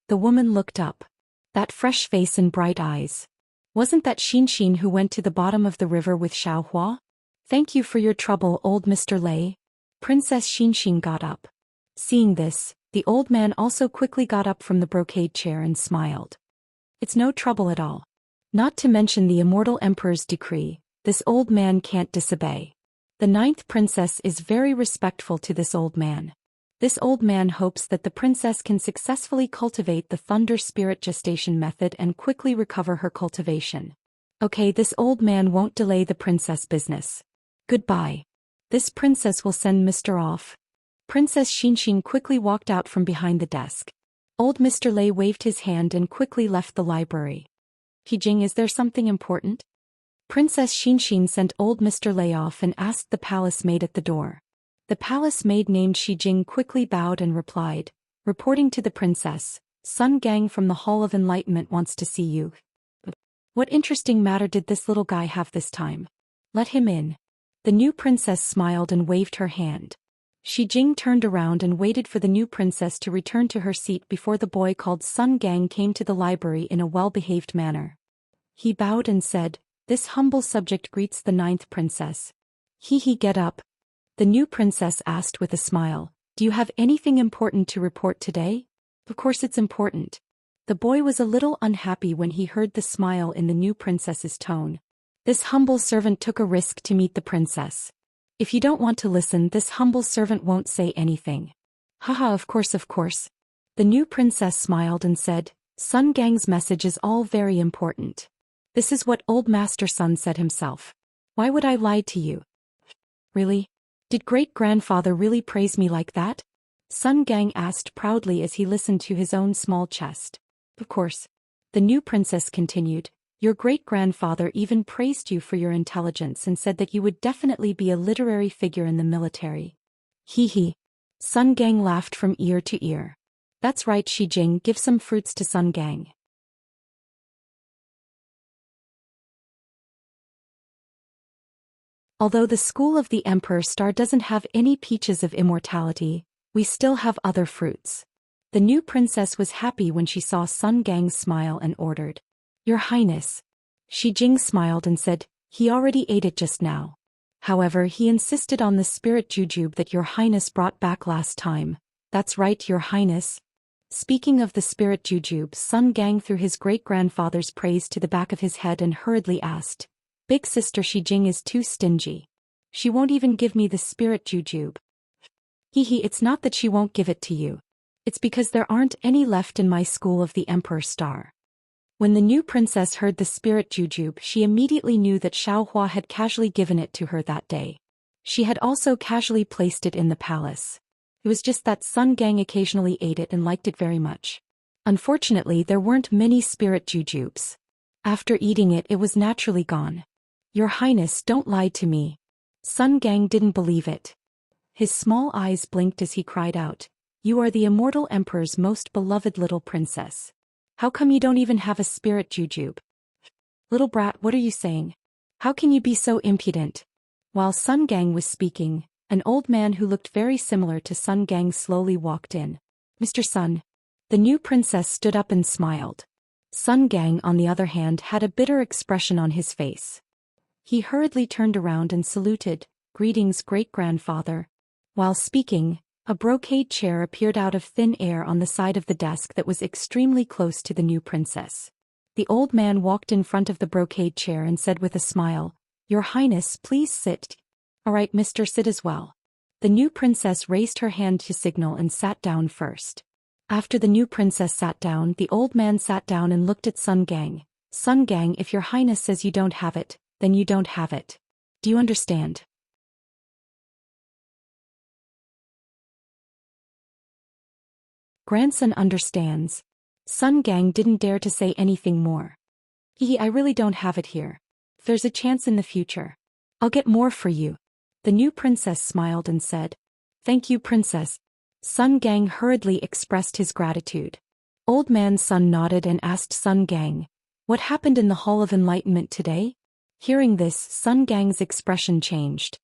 Speaker 1: The woman looked up. That fresh face and bright eyes. Wasn't that Xin who went to the bottom of the river with Xiaohua? Thank you for your trouble, old Mr. Lei. Princess Xin got up. Seeing this, the old man also quickly got up from the brocade chair and smiled. It's no trouble at all. Not to mention the immortal emperor's decree, this old man can't disobey. The ninth princess is very respectful to this old man. This old man hopes that the princess can successfully cultivate the Thunder Spirit gestation method and quickly recover her cultivation. Okay, this old man won't delay the princess business. Goodbye. This princess will send Mr. off. Princess Xin quickly walked out from behind the desk. Old Mr. Lei waved his hand and quickly left the library. Jing, is there something important? Princess Xin sent old Mr. Lei off and asked the palace maid at the door. The palace maid named Jing quickly bowed and replied, reporting to the princess, Sun Gang from the Hall of Enlightenment wants to see you. What interesting matter did this little guy have this time? Let him in. The new princess smiled and waved her hand. Jing turned around and waited for the new princess to return to her seat before the boy called Sun Gang came to the library in a well-behaved manner. He bowed and said, This humble subject greets the ninth princess. Get up. The new princess asked with a smile, Do you have anything important to report today? Of course it's important. The boy was a little unhappy when he heard the smile in the new princess's tone. This humble servant took a risk to meet the princess. If you don't want to listen, this humble servant won't say anything. Haha, of course. The new princess smiled and said, Sun Gang's message is all very important. This is what old Master Sun said himself. Why would I lie to you? Really? Did great-grandfather really praise me like that? Sun Gang asked proudly as he listened to his own small chest. Of course. The new princess continued, Your great-grandfather even praised you for your intelligence and said that you would definitely be a literary figure in the military. Sun Gang laughed from ear to ear. That's right, Jing, give some fruits to Sun Gang. Although the School of the Emperor Star doesn't have any peaches of immortality, we still have other fruits. The new princess was happy when she saw Sun Gang smile and ordered, Your Highness. Jing smiled and said, He already ate it just now. However, he insisted on the spirit jujube that Your Highness brought back last time. That's right, Your Highness. Speaking of the spirit jujube, Sun Gang threw his great-grandfather's praise to the back of his head and hurriedly asked, Big sister Jing is too stingy. She won't even give me the spirit jujube. It's not that she won't give it to you. It's because there aren't any left in my School of the Emperor Star. When the new princess heard the spirit jujube, she immediately knew that Xiaohua had casually given it to her that day. She had also casually placed it in the palace. It was just that Sun Gang occasionally ate it and liked it very much. Unfortunately, there weren't many spirit jujubes. After eating it, it was naturally gone. Your Highness, don't lie to me. Sun Gang didn't believe it. His small eyes blinked as he cried out, You are the immortal emperor's most beloved little princess. How come you don't even have a spirit jujube? Little brat, what are you saying? How can you be so impudent? While Sun Gang was speaking, an old man who looked very similar to Sun Gang slowly walked in. Mr. Sun. The new princess stood up and smiled. Sun Gang, on the other hand, had a bitter expression on his face. He hurriedly turned around and saluted, "Greetings, great-grandfather." While speaking, a brocade chair appeared out of thin air on the side of the desk that was extremely close to the new princess. The old man walked in front of the brocade chair and said with a smile, "Your Highness, please sit." "All right, Mr. Sit as well." The new princess raised her hand to signal and sat down first. After the new princess sat down, the old man sat down and looked at Sun Gang. "Sun Gang, if your Highness says you don't have it, then you don't have it. Do you understand?" Grandson understands. Sun Gang didn't dare to say anything more. I really don't have it here. There's a chance in the future. I'll get more for you." The new princess smiled and said, "Thank you, princess." Sun Gang hurriedly expressed his gratitude. Old man Sun nodded and asked Sun Gang, "What happened in the Hall of Enlightenment today?" Hearing this, Sun Gang's expression changed.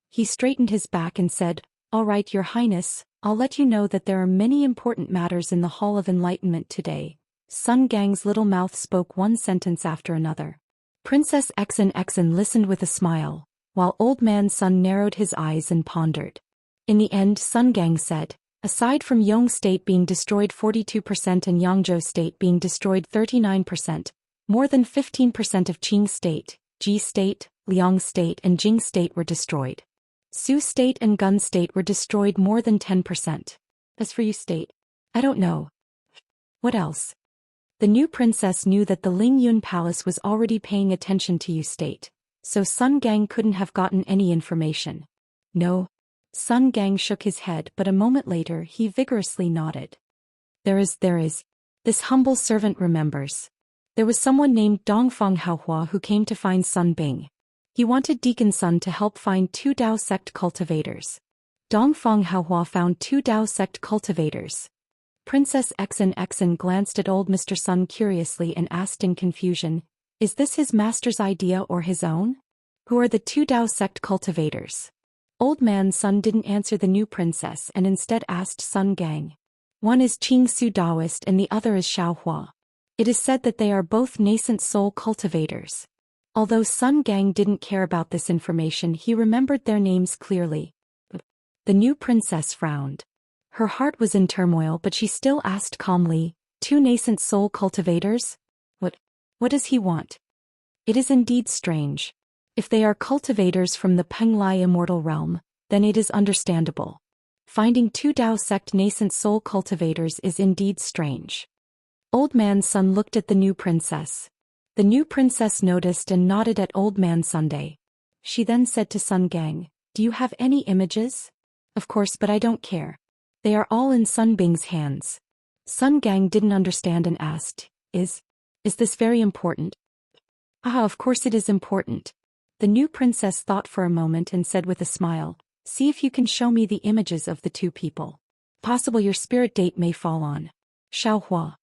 Speaker 1: He straightened his back and said, "All right, Your Highness, I'll let you know that there are many important matters in the Hall of Enlightenment today." Sun Gang's little mouth spoke one sentence after another. Princess Exen listened with a smile, while Old Man Sun narrowed his eyes and pondered. In the end, Sun Gang said, "Aside from Yong State being destroyed 42% and Yangzhou State being destroyed 39%, more than 15% of Qing State, Ji State, Liang State and Jing State were destroyed. Su State and Gun State were destroyed more than 10%. As for Yu State, I don't know. What else?" The new princess knew that the Ling Yun Palace was already paying attention to Yu State, so Sun Gang couldn't have gotten any information. "No." Sun Gang shook his head, but a moment later he vigorously nodded. There is. This humble servant remembers. There was someone named Dongfang Haohua who came to find Sun Bing. He wanted Deacon Sun to help find 2 Dao sect cultivators. Dongfang Haohua found 2 Dao sect cultivators. Princess Exen glanced at old Mr. Sun curiously and asked in confusion, "Is this his master's idea or his own? Who are the 2 Dao sect cultivators?" Old Man Sun didn't answer the new princess and instead asked Sun Gang. "One is Qing Su Daoist and the other is Xiaohua. It is said that they are both nascent soul cultivators." Although Sun Gang didn't care about this information, he remembered their names clearly. The new princess frowned. Her heart was in turmoil, but she still asked calmly, "2 nascent soul cultivators? What does he want?" It is indeed strange. If they are cultivators from the Penglai immortal realm, then it is understandable. Finding 2 Dao sect nascent soul cultivators is indeed strange. Old Man Sun looked at the new princess. The new princess noticed and nodded at Old Man Sunday. She then said to Sun Gang, "Do you have any images?" "Of course, but I don't care. They are all in Sun Bing's hands." Sun Gang didn't understand and asked, Is this very important?" "Ah, of course it is important." The new princess thought for a moment and said with a smile, "See if you can show me the images of the 2 people. Possible your spirit date may fall on." "Xiaohua."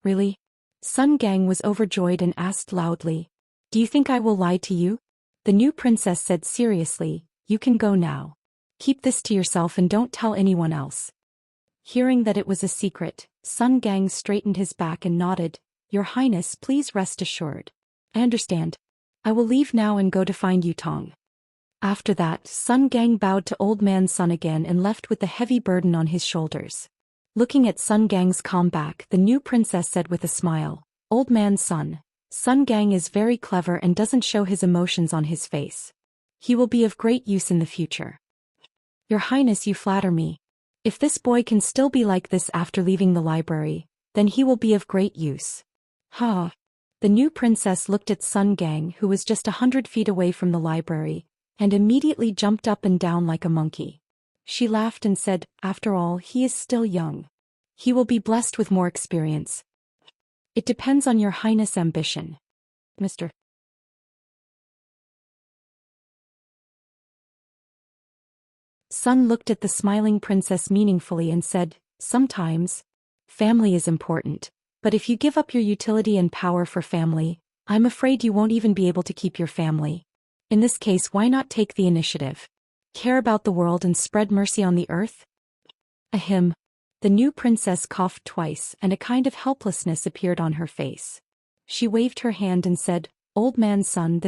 Speaker 1: "Really?" Sun Gang was overjoyed and asked loudly, "Do you think I will lie to you?" The new princess said seriously, "You can go now. Keep this to yourself and don't tell anyone else." Hearing that it was a secret, Sun Gang straightened his back and nodded, "Your Highness, please rest assured. I understand. I will leave now and go to find Yutong." After that, Sun Gang bowed to Old Man Sun again and left with the heavy burden on his shoulders. Looking at Sun Gang's calm back, the new princess said with a smile, "Old Man Sun, Sun Gang is very clever and doesn't show his emotions on his face. He will be of great use in the future." "Your Highness, you flatter me. If this boy can still be like this after leaving the library, then he will be of great use." "Ha." The new princess looked at Sun Gang, who was just 100 feet away from the library, and immediately jumped up and down like a monkey. She laughed and said, "After all, he is still young. He will be blessed with more experience." "It depends on your Highness' ambition, Mr. Sun looked at the smiling princess meaningfully and said, "Sometimes, family is important, but if you give up your utility and power for family, I'm afraid you won't even be able to keep your family. In this case, why not take the initiative? Care about the world and spread mercy on the earth?" Ahem. The new princess coughed twice and a kind of helplessness appeared on her face. She waved her hand and said, "Old man's son,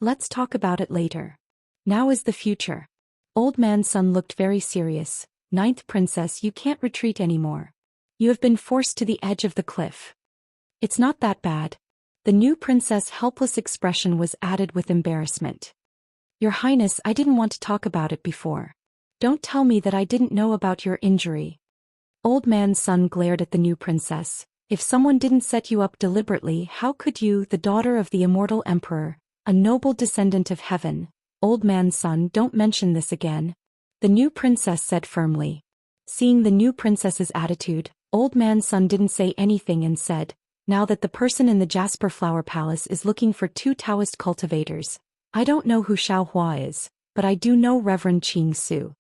Speaker 1: let's talk about it later. Now is the future." Old man's son looked very serious. "Ninth princess, you can't retreat anymore. You have been forced to the edge of the cliff. It's not that bad." The new princess' helpless expression was added with embarrassment. "Your Highness, I didn't want to talk about it before. Don't tell me that I didn't know about your injury." Old man's son glared at the new princess. "If someone didn't set you up deliberately, how could you, the daughter of the immortal emperor, a noble descendant of heaven?" "Old man's son, don't mention this again," the new princess said firmly. Seeing the new princess's attitude, old man's son didn't say anything and said, "Now that the person in the Jasper Flower Palace is looking for 2 Taoist cultivators, I don't know who Xiaohua is, but I do know Reverend Qing Su.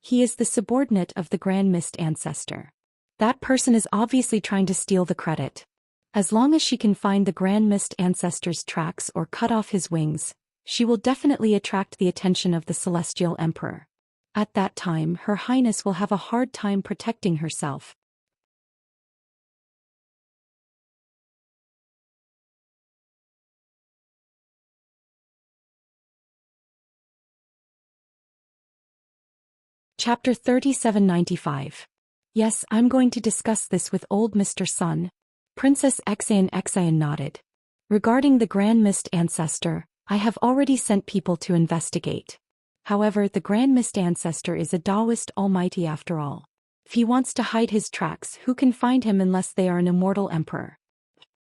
Speaker 1: He is the subordinate of the Grand Mist Ancestor. That person is obviously trying to steal the credit. As long as she can find the Grand Mist Ancestor's tracks or cut off his wings, she will definitely attract the attention of the Celestial Emperor. At that time, Her Highness will have a hard time protecting herself." Chapter 3795. "Yes, I'm going to discuss this with old Mr. Sun." Princess Xian nodded. "Regarding the Grand Mist Ancestor, I have already sent people to investigate. However, the Grand Mist Ancestor is a Taoist almighty after all. If he wants to hide his tracks, who can find him unless they are an immortal emperor?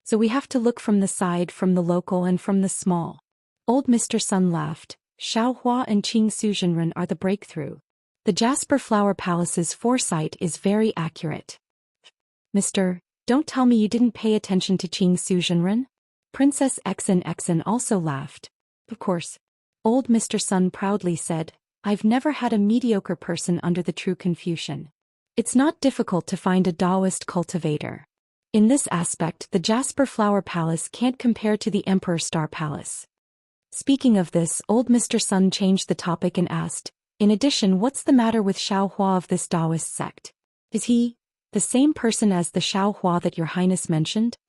Speaker 1: So we have to look from the side, from the local and from the small." Old Mr. Sun laughed. "Xiaohua and Qing Suzhenren are the breakthrough. The Jasper Flower Palace's foresight is very accurate." Don't tell me you didn't pay attention to Qing Suzhenren?" Princess Exin also laughed. "Of course." Old Mr. Sun proudly said, "I've never had a mediocre person under the true Confucian. It's not difficult to find a Taoist cultivator. In this aspect, the Jasper Flower Palace can't compare to the Emperor Star Palace." Speaking of this, old Mr. Sun changed the topic and asked, "In addition, what's the matter with Xiaohua of this Taoist sect? Is he the same person as the Xiaohua that your Highness mentioned?"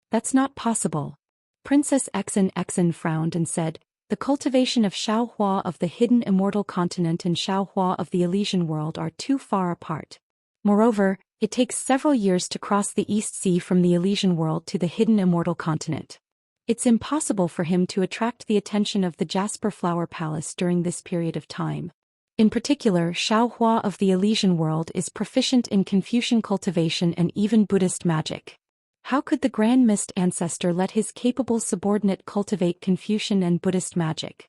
Speaker 1: "That's not possible." Princess Exin frowned and said, "The cultivation of Xiaohua of the hidden immortal continent and Xiaohua of the Elysian world are too far apart. Moreover, it takes several years to cross the East Sea from the Elysian world to the hidden immortal continent. It's impossible for him to attract the attention of the Jasper Flower Palace during this period of time. In particular, Xiaohua of the Elysian world is proficient in Confucian cultivation and even Buddhist magic. How could the Grand Mist Ancestor let his capable subordinate cultivate Confucian and Buddhist magic?"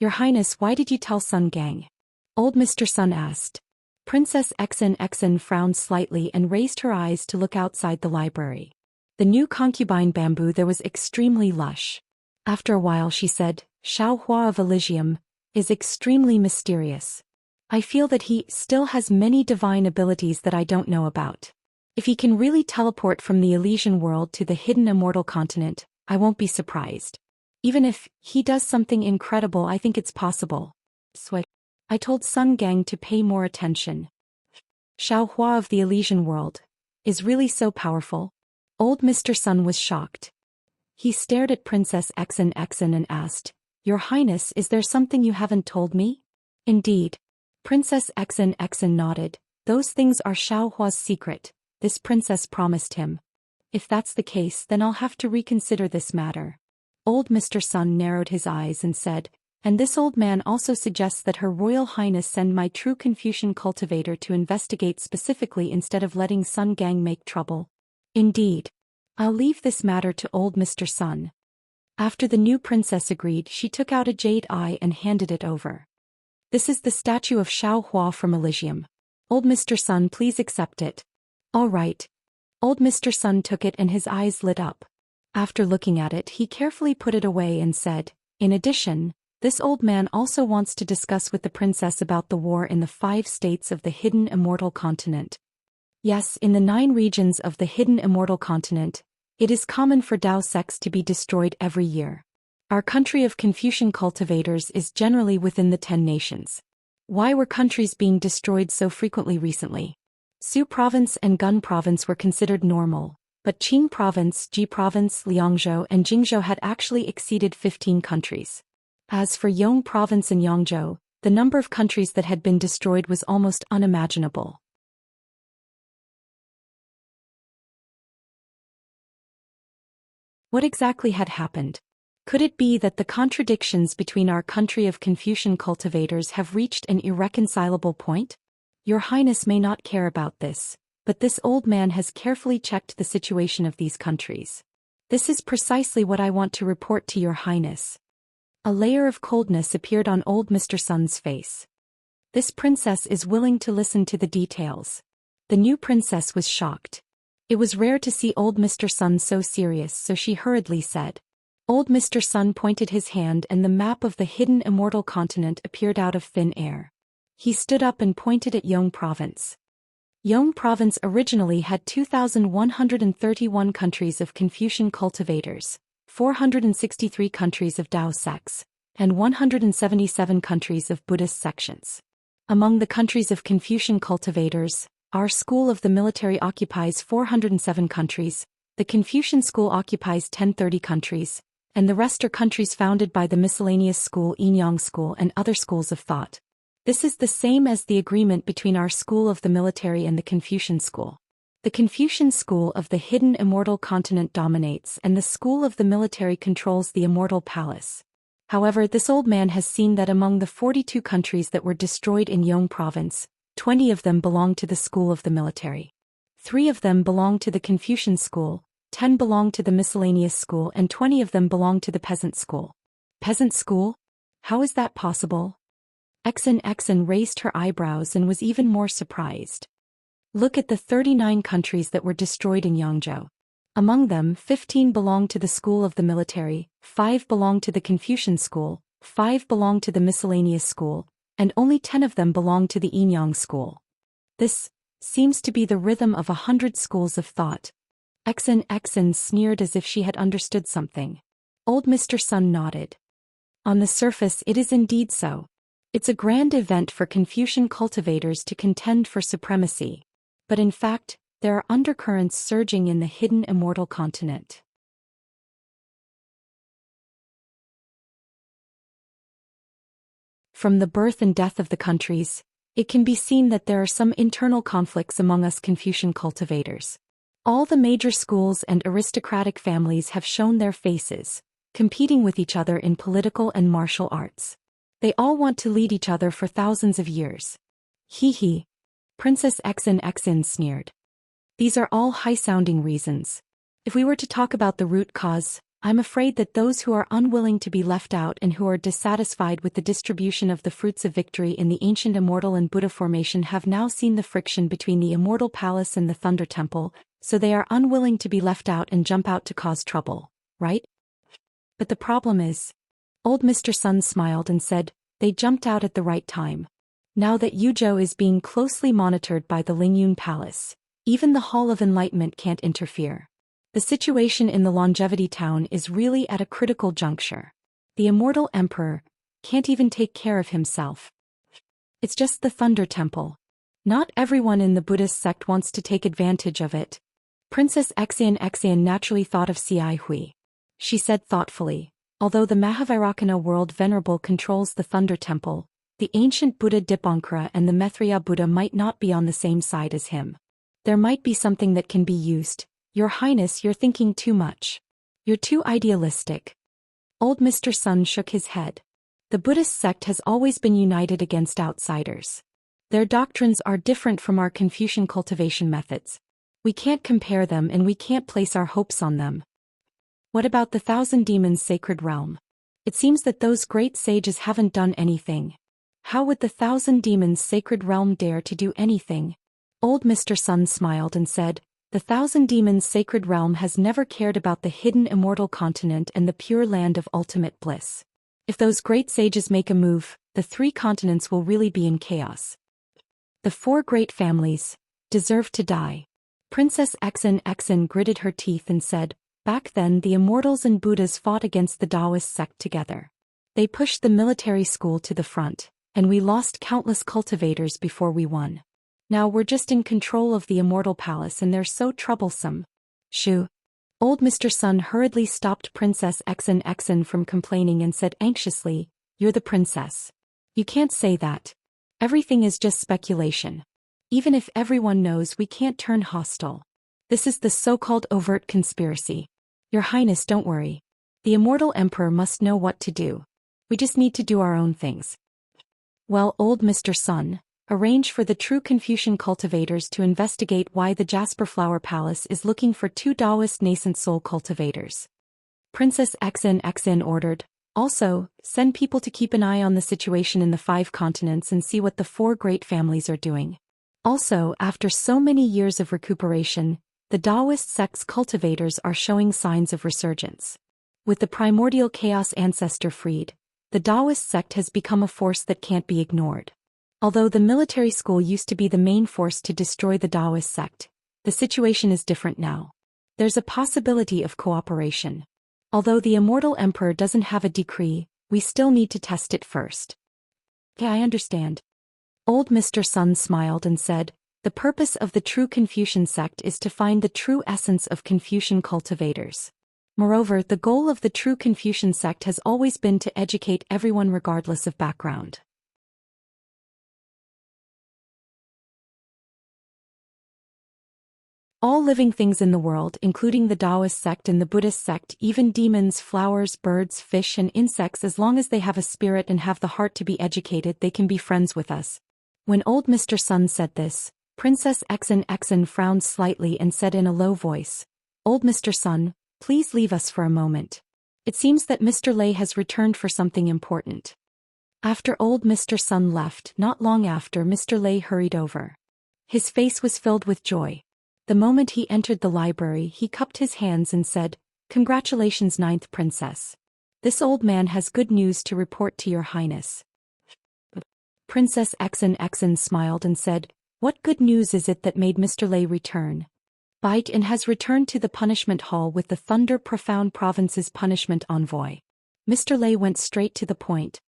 Speaker 1: "Your Highness, why did you tell Sun Gang?" Old Mr. Sun asked. Princess Exin frowned slightly and raised her eyes to look outside the library. The new concubine bamboo there was extremely lush. After a while she said, "Xiaohua of Elysium is extremely mysterious. I feel that he still has many divine abilities that I don't know about. If he can really teleport from the Elysian world to the hidden immortal continent, I won't be surprised. Even if he does something incredible, I think it's possible." I told Sun Gang to pay more attention. Xiaohua of the Elysian world is really so powerful? Old Mr. Sun was shocked. He stared at Princess Exin and asked, "Your Highness, is there something you haven't told me?" "Indeed." Princess Exin nodded. "Those things are Xiaohua's secret," this princess promised him. "If that's the case, then I'll have to reconsider this matter." Old Mr. Sun narrowed his eyes and said, "And this old man also suggests that Her Royal Highness send my true Confucian cultivator to investigate specifically instead of letting Sun Gang make trouble." "Indeed. I'll leave this matter to old Mr. Sun." After the new princess agreed, she took out a jade eye and handed it over. "This is the statue of Xiaohua from Elysium. Old Mr. Sun, please accept it." "All right." Old Mr. Sun took it and his eyes lit up. After looking at it, he carefully put it away and said, "In addition, this old man also wants to discuss with the princess about the war in the 5 states of the hidden immortal continent. Yes, in the 9 regions of the hidden immortal continent, it is common for Tao sects to be destroyed every year. Our country of Confucian cultivators is generally within the 10 nations. Why were countries being destroyed so frequently recently? Su Province and Gun Province were considered normal, but Qing Province, Ji Province, Liangzhou and Jingzhou had actually exceeded 15 countries. As for Yong Province and Yangzhou, the number of countries that had been destroyed was almost unimaginable. What exactly had happened? Could it be that the contradictions between our country of Confucian cultivators have reached an irreconcilable point? Your Highness may not care about this, but this old man has carefully checked the situation of these countries. This is precisely what I want to report to Your Highness. A layer of coldness appeared on old Mr. Sun's face. This princess is willing to listen to the details. The new princess was shocked. It was rare to see old Mr. Sun so serious, so she hurriedly said. Old Mr. Sun pointed his hand and the map of the hidden immortal continent appeared out of thin air. He stood up and pointed at Yong Province. Yong Province originally had 2,131 countries of Confucian cultivators, 463 countries of Tao sects, and 177 countries of Buddhist sections. Among the countries of Confucian cultivators, our school of the military occupies 407 countries, the Confucian school occupies 1030 countries, and the rest are countries founded by the miscellaneous school Enyang school and other schools of thought. This is the same as the agreement between our school of the military and the Confucian school. The Confucian school of the hidden immortal continent dominates and the school of the military controls the immortal palace. However, this old man has seen that among the 42 countries that were destroyed in Yong Province, 20 of them belong to the school of the military. 3 of them belong to the Confucian school, 10 belong to the miscellaneous school and 20 of them belong to the peasant school. Peasant school? How is that possible? Exen raised her eyebrows and was even more surprised. Look at the 39 countries that were destroyed in Yangzhou. Among them, 15 belong to the school of the military, 5 belong to the Confucian school, 5 belong to the miscellaneous school, and only 10 of them belong to the Enyang school. This seems to be the rhythm of 100 schools of thought. Exen sneered as if she had understood something. Old Mr. Sun nodded. On the surface it is indeed so. It's a grand event for Confucian cultivators to contend for supremacy. But in fact, there are undercurrents surging in the hidden immortal continent. From the birth and death of the countries, it can be seen that there are some internal conflicts among us Confucian cultivators. All the major schools and aristocratic families have shown their faces, competing with each other in political and martial arts. They all want to lead each other for thousands of years. Hee. Princess Exen sneered. These are all high-sounding reasons. If we were to talk about the root cause, I'm afraid that those who are unwilling to be left out and who are dissatisfied with the distribution of the fruits of victory in the ancient immortal and Buddha formation have now seen the friction between the immortal palace and the Thunder Temple, so they are unwilling to be left out and jump out to cause trouble, right? But the problem is, old Mr. Sun smiled and said, they jumped out at the right time. Now that Yuzhou is being closely monitored by the Lingyun Palace, even the Hall of Enlightenment can't interfere. The situation in the Longevity Town is really at a critical juncture. The immortal emperor can't even take care of himself. It's just the Thunder Temple. Not everyone in the Buddhist sect wants to take advantage of it. Princess Exen naturally thought of Ci Hui. She said thoughtfully, although the Mahavairakana world venerable controls the Thunder Temple, the ancient Buddha Dipankara and the Maitreya Buddha might not be on the same side as him. There might be something that can be used. Your Highness, you're thinking too much. You're too idealistic. Old Mr. Sun shook his head. The Buddhist sect has always been united against outsiders. Their doctrines are different from our Confucian cultivation methods. We can't compare them and we can't place our hopes on them. What about the Thousand Demons Sacred Realm? It seems that those great sages haven't done anything. How would the Thousand Demons Sacred Realm dare to do anything? Old Mr. Sun smiled and said, the Thousand Demons Sacred Realm has never cared about the hidden immortal continent and the pure land of ultimate bliss. If those great sages make a move, the 3 continents will really be in chaos. The 4 great families deserve to die. Princess Exen gritted her teeth and said, back then the immortals and Buddhas fought against the Taoist sect together. They pushed the military school to the front, and we lost countless cultivators before we won. Now we're just in control of the Immortal Palace and they're so troublesome. Shoo. Old Mr. Sun hurriedly stopped Princess Exen from complaining and said anxiously, "You're the princess. You can't say that. Everything is just speculation. Even if everyone knows, we can't turn hostile. This is the so-called overt conspiracy. Your Highness, don't worry. The Immortal Emperor must know what to do. We just need to do our own things." Well, old Mr. Sun, arrange for the true Confucian cultivators to investigate why the Jasper Flower Palace is looking for 2 Taoist nascent soul cultivators. Princess Exen ordered. Also, send people to keep an eye on the situation in the 5 continents and see what the 4 great families are doing. Also, after so many years of recuperation, the Taoist sect's cultivators are showing signs of resurgence. With the primordial chaos ancestor freed, the Taoist sect has become a force that can't be ignored. Although the military school used to be the main force to destroy the Taoist sect, the situation is different now. There's a possibility of cooperation. Although the Immortal Emperor doesn't have a decree, we still need to test it first. Yeah, I understand. Old Mr. Sun smiled and said, the purpose of the true Confucian sect is to find the true essence of Confucian cultivators. Moreover, the goal of the true Confucian sect has always been to educate everyone regardless of background. All living things in the world, including the Taoist sect and the Buddhist sect, even demons, flowers, birds, fish and insects, as long as they have a spirit and have the heart to be educated, they can be friends with us. When old Mr. Sun said this, Princess Exen frowned slightly and said in a low voice, "Old Mr. Sun, please leave us for a moment. It seems that Mr. Lei has returned for something important." After old Mr. Sun left, not long after, Mr. Lei hurried over. His face was filled with joy. The moment he entered the library, he cupped his hands and said, "Congratulations, 9th Princess. This old man has good news to report to your Highness." Princess Exen smiled and said, "What good news is it that made Mr. Lei return?" Biden has returned to the punishment hall with the Thunder Profound Province's punishment envoy. Mr. Lei went straight to the point.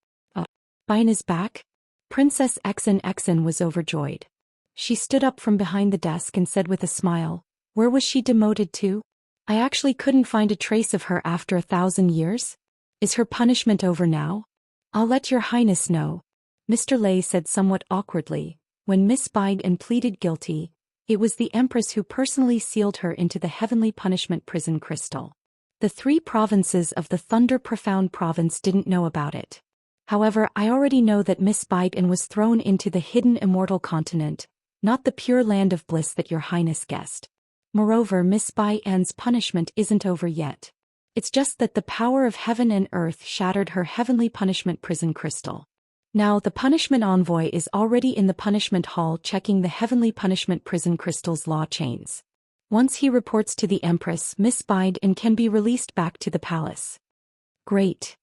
Speaker 1: Biden is back? Princess Exen was overjoyed. She stood up from behind the desk and said with a smile, "Where was she demoted to? I actually couldn't find a trace of her after 1,000 years. Is her punishment over now? I'll let your Highness know." Mr. Lei said somewhat awkwardly. When Miss Biden pleaded guilty, it was the Empress who personally sealed her into the heavenly punishment prison crystal. The 3 provinces of the Thunder Profound Province didn't know about it. However, I already know that Miss Biden was thrown into the hidden immortal continent, not the pure land of bliss that your Highness guessed. Moreover, Miss Biden's punishment isn't over yet. It's just that the power of heaven and earth shattered her heavenly punishment prison crystal. Now the punishment envoy is already in the punishment hall checking the heavenly punishment prison crystal's law chains. Once he reports to the Empress, Miss Biden can be released back to the palace. Great.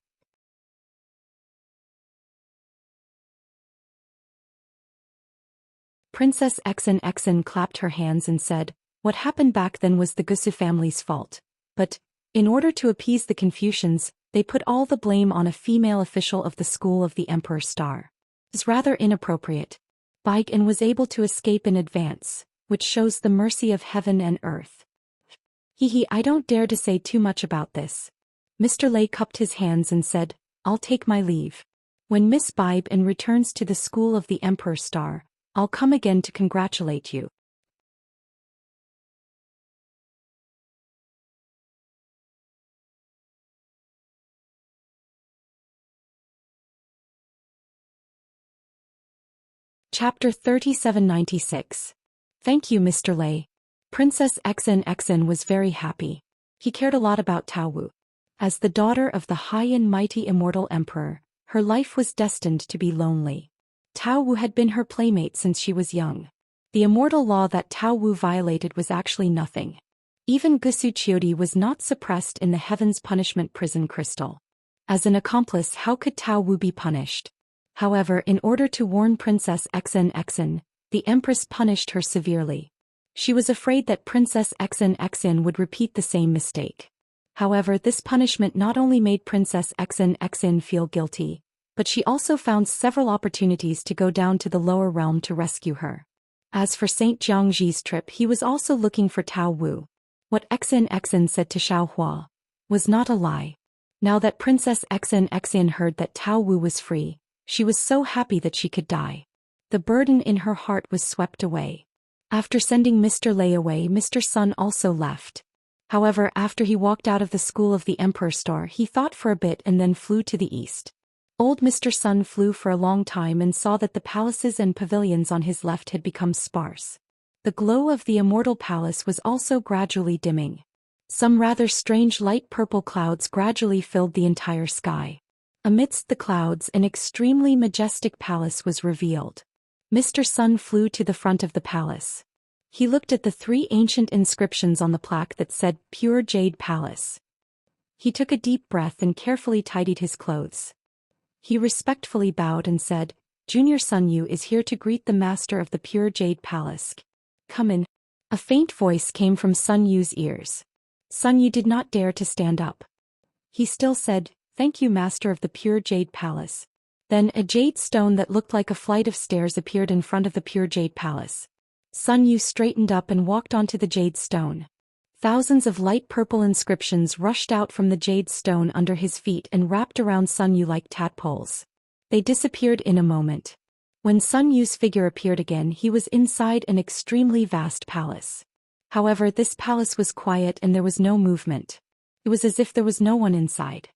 Speaker 1: Princess Exen clapped her hands and said, "What happened back then was the Gusu family's fault. But, in order to appease the Confucians, they put all the blame on a female official of the school of the Emperor Star. It's rather inappropriate. Biden was able to escape in advance, which shows the mercy of heaven and earth." I don't dare to say too much about this. Mr. Lei cupped his hands and said, "I'll take my leave. When Miss Biden returns to the school of the Emperor Star, I'll come again to congratulate you." Chapter 3796. Thank you, Mr. Lei. Princess Exen was very happy. He cared a lot about Tao Wu. As the daughter of the high and mighty immortal emperor, her life was destined to be lonely. Tao Wu had been her playmate since she was young. The immortal law that Tao Wu violated was actually nothing. Even Gusu Chiodi was not suppressed in the heaven's punishment prison crystal. As an accomplice, how could Tao Wu be punished? However, in order to warn Princess Exen, the Empress punished her severely. She was afraid that Princess Exen would repeat the same mistake. However, this punishment not only made Princess Exen feel guilty, but she also found several opportunities to go down to the lower realm to rescue her. As for Saint Jiangji's trip, he was also looking for Tao Wu. What Xin said to Xiaohua was not a lie. Now that Princess Xin heard that Tao Wu was free, she was so happy that she could die. The burden in her heart was swept away. After sending Mr. Lei away, Mr. Sun also left. However, after he walked out of the school of the Emperor Store, he thought for a bit and then flew to the east. Old Mr. Sun flew for a long time and saw that the palaces and pavilions on his left had become sparse. The glow of the immortal palace was also gradually dimming. Some rather strange light purple clouds gradually filled the entire sky. Amidst the clouds, an extremely majestic palace was revealed. Mr. Sun flew to the front of the palace. He looked at the 3 ancient inscriptions on the plaque that said, "Pure Jade Palace." He took a deep breath and carefully tidied his clothes. He respectfully bowed and said, "Junior Sun Yu is here to greet the master of the Pure Jade Palace. Come in." A faint voice came from Sun Yu's ears. Sun Yu did not dare to stand up. He still said, "Thank you, master of the Pure Jade Palace." Then a jade stone that looked like a flight of stairs appeared in front of the Pure Jade Palace. Sun Yu straightened up and walked onto the jade stone. Thousands of light purple inscriptions rushed out from the jade stone under his feet and wrapped around Sun Yu like tadpoles. They disappeared in a moment. When Sun Yu's figure appeared again, he was inside an extremely vast palace. However, this palace was quiet and there was no movement. It was as if there was no one inside.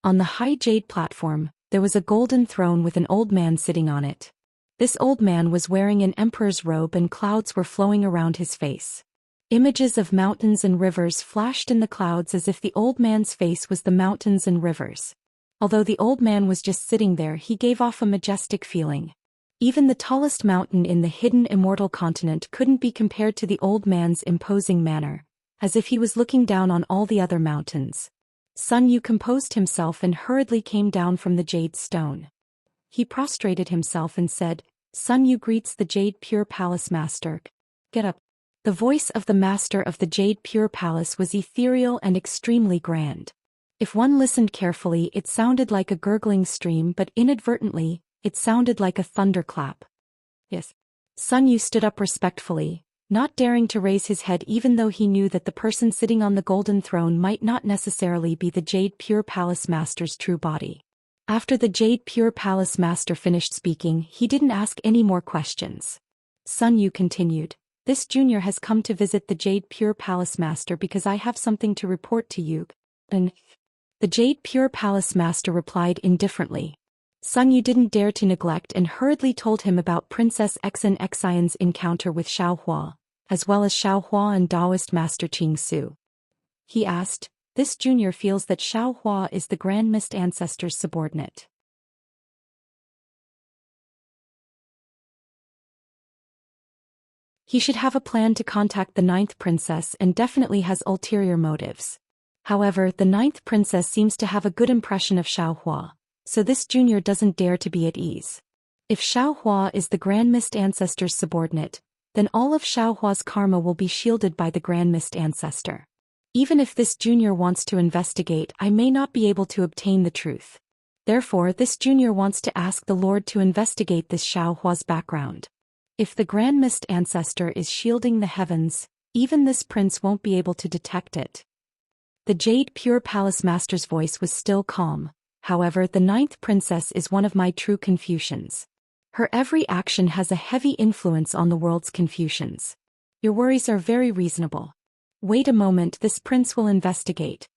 Speaker 1: On the high jade platform, there was a golden throne with an old man sitting on it. This old man was wearing an emperor's robe and clouds were flowing around his face. Images of mountains and rivers flashed in the clouds as if the old man's face was the mountains and rivers. Although the old man was just sitting there, he gave off a majestic feeling. Even the tallest mountain in the hidden immortal continent couldn't be compared to the old man's imposing manner, as if he was looking down on all the other mountains. Sun Yu composed himself and hurriedly came down from the jade stone. He prostrated himself and said, "Sun Yu greets the Jade Pure Palace Master. Get up." The voice of the master of the Jade Pure Palace was ethereal and extremely grand. If one listened carefully, it sounded like a gurgling stream, but inadvertently, it sounded like a thunderclap. Yes. Sun Yu stood up respectfully, not daring to raise his head even though he knew that the person sitting on the golden throne might not necessarily be the Jade Pure Palace Master's true body. After the Jade Pure Palace Master finished speaking, he didn't ask any more questions. Sun Yu continued, "This junior has come to visit the Jade Pure Palace Master because I have something to report to you." And the Jade Pure Palace Master replied indifferently. Sun Yu didn't dare to neglect and hurriedly told him about Princess Xin's encounter with Xiaohua, as well as Xiaohua and Taoist Master Qing Su. He asked, "This junior feels that Xiaohua is the Grand Mist Ancestor's subordinate. He should have a plan to contact the 9th princess and definitely has ulterior motives. However, the 9th princess seems to have a good impression of Xiaohua, so this junior doesn't dare to be at ease. If Xiaohua is the Grand Mist Ancestor's subordinate, then all of Xiaohua's karma will be shielded by the Grand Mist Ancestor. Even if this junior wants to investigate, I may not be able to obtain the truth. Therefore, this junior wants to ask the Lord to investigate this Xiaohua's background. If the Grand Mist Ancestor is shielding the heavens, even this prince won't be able to detect it." The Jade Pure Palace Master's voice was still calm. "However, the 9th princess is one of my true Confucians. Her every action has a heavy influence on the world's Confucians. Your worries are very reasonable. Wait a moment, this prince will investigate."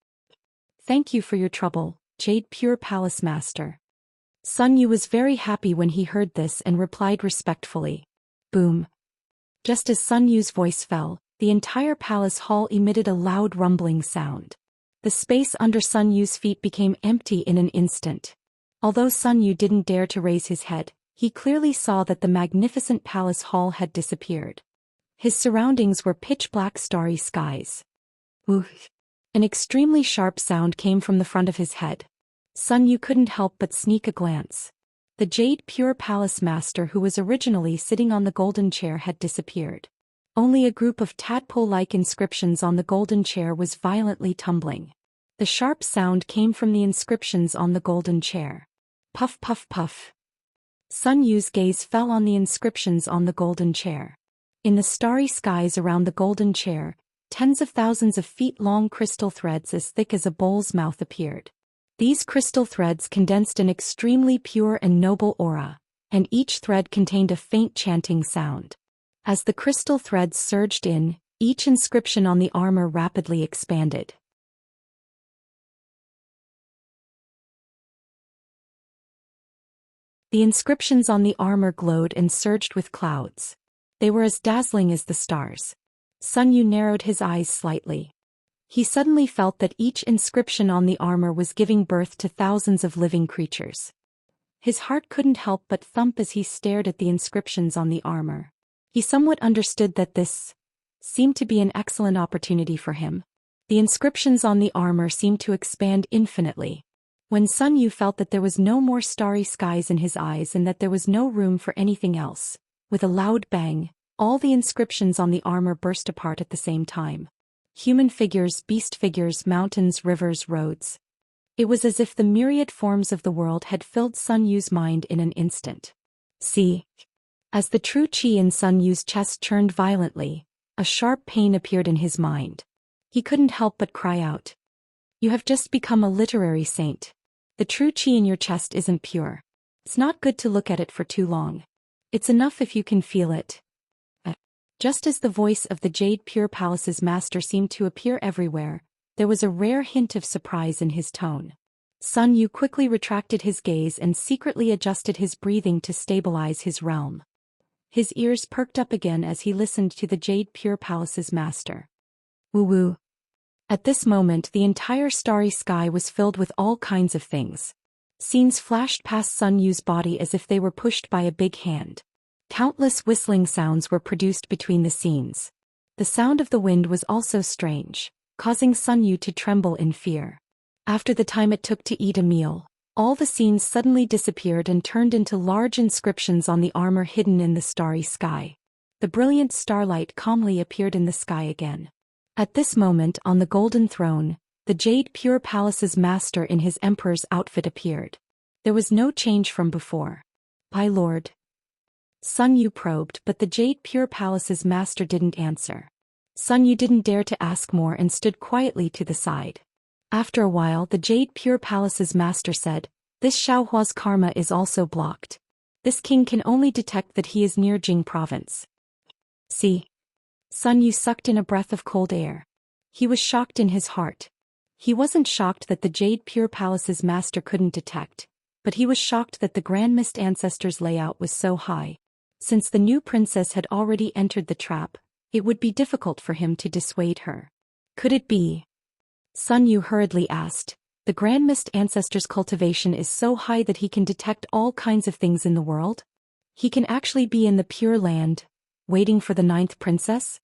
Speaker 1: "Thank you for your trouble, Jade Pure Palace Master." Sun Yu was very happy when he heard this and replied respectfully. Boom. Just as Sun Yu's voice fell, the entire palace hall emitted a loud rumbling sound. The space under Sun Yu's feet became empty in an instant. Although Sun Yu didn't dare to raise his head, he clearly saw that the magnificent palace hall had disappeared. His surroundings were pitch-black starry skies. Oof. An extremely sharp sound came from the front of his head. Sun Yu couldn't help but sneak a glance. The Jade Pure Palace Master who was originally sitting on the golden chair had disappeared. Only a group of tadpole-like inscriptions on the golden chair was violently tumbling. The sharp sound came from the inscriptions on the golden chair. Puff puff puff. Sun Yu's gaze fell on the inscriptions on the golden chair. In the starry skies around the golden chair, tens of thousands of feet-long crystal threads as thick as a bull's mouth appeared. These crystal threads condensed an extremely pure and noble aura, and each thread contained a faint chanting sound. As the crystal threads surged in, each inscription on the armor rapidly expanded. The inscriptions on the armor glowed and surged with clouds. They were as dazzling as the stars. Sun Yu narrowed his eyes slightly. He suddenly felt that each inscription on the armor was giving birth to thousands of living creatures. His heart couldn't help but thump as he stared at the inscriptions on the armor. He somewhat understood that this seemed to be an excellent opportunity for him. The inscriptions on the armor seemed to expand infinitely. When Sun Yu felt that there was no more starry skies in his eyes and that there was no room for anything else, with a loud bang, all the inscriptions on the armor burst apart at the same time. Human figures, beast figures, mountains, rivers, roads. It was as if the myriad forms of the world had filled Sun Yu's mind in an instant. See? As the true qi in Sun Yu's chest churned violently, a sharp pain appeared in his mind. He couldn't help but cry out. You have just become a literary saint. The true qi in your chest isn't pure. It's not good to look at it for too long. It's enough if you can feel it. Just as the voice of the Jade Pure Palace's master seemed to appear everywhere, there was a rare hint of surprise in his tone. Sun Yu quickly retracted his gaze and secretly adjusted his breathing to stabilize his realm. His ears perked up again as he listened to the Jade Pure Palace's master. Woo-woo. At this moment the entire starry sky was filled with all kinds of things. Scenes flashed past Sun Yu's body as if they were pushed by a big hand. Countless whistling sounds were produced between the scenes. The sound of the wind was also strange, causing Sun Yu to tremble in fear. After the time it took to eat a meal, all the scenes suddenly disappeared and turned into large inscriptions on the armor hidden in the starry sky. The brilliant starlight calmly appeared in the sky again. At this moment on the golden throne, the Jade Pure Palace's master in his emperor's outfit appeared. There was no change from before. My lord. Sun Yu probed, but the Jade Pure Palace's master didn't answer. Sun Yu didn't dare to ask more and stood quietly to the side. After a while the Jade Pure Palace's master said, This Xiaohua's karma is also blocked. This king can only detect that he is near Jing province. See? Sun Yu sucked in a breath of cold air. He was shocked in his heart. He wasn't shocked that the Jade Pure Palace's master couldn't detect, but he was shocked that the Grand Mist Ancestor's layout was so high. Since the new princess had already entered the trap, it would be difficult for him to dissuade her. Could it be? Sun Yu hurriedly asked. The Grand Mist Ancestor's cultivation is so high that he can detect all kinds of things in the world? He can actually be in the Pure Land, waiting for the 9th princess?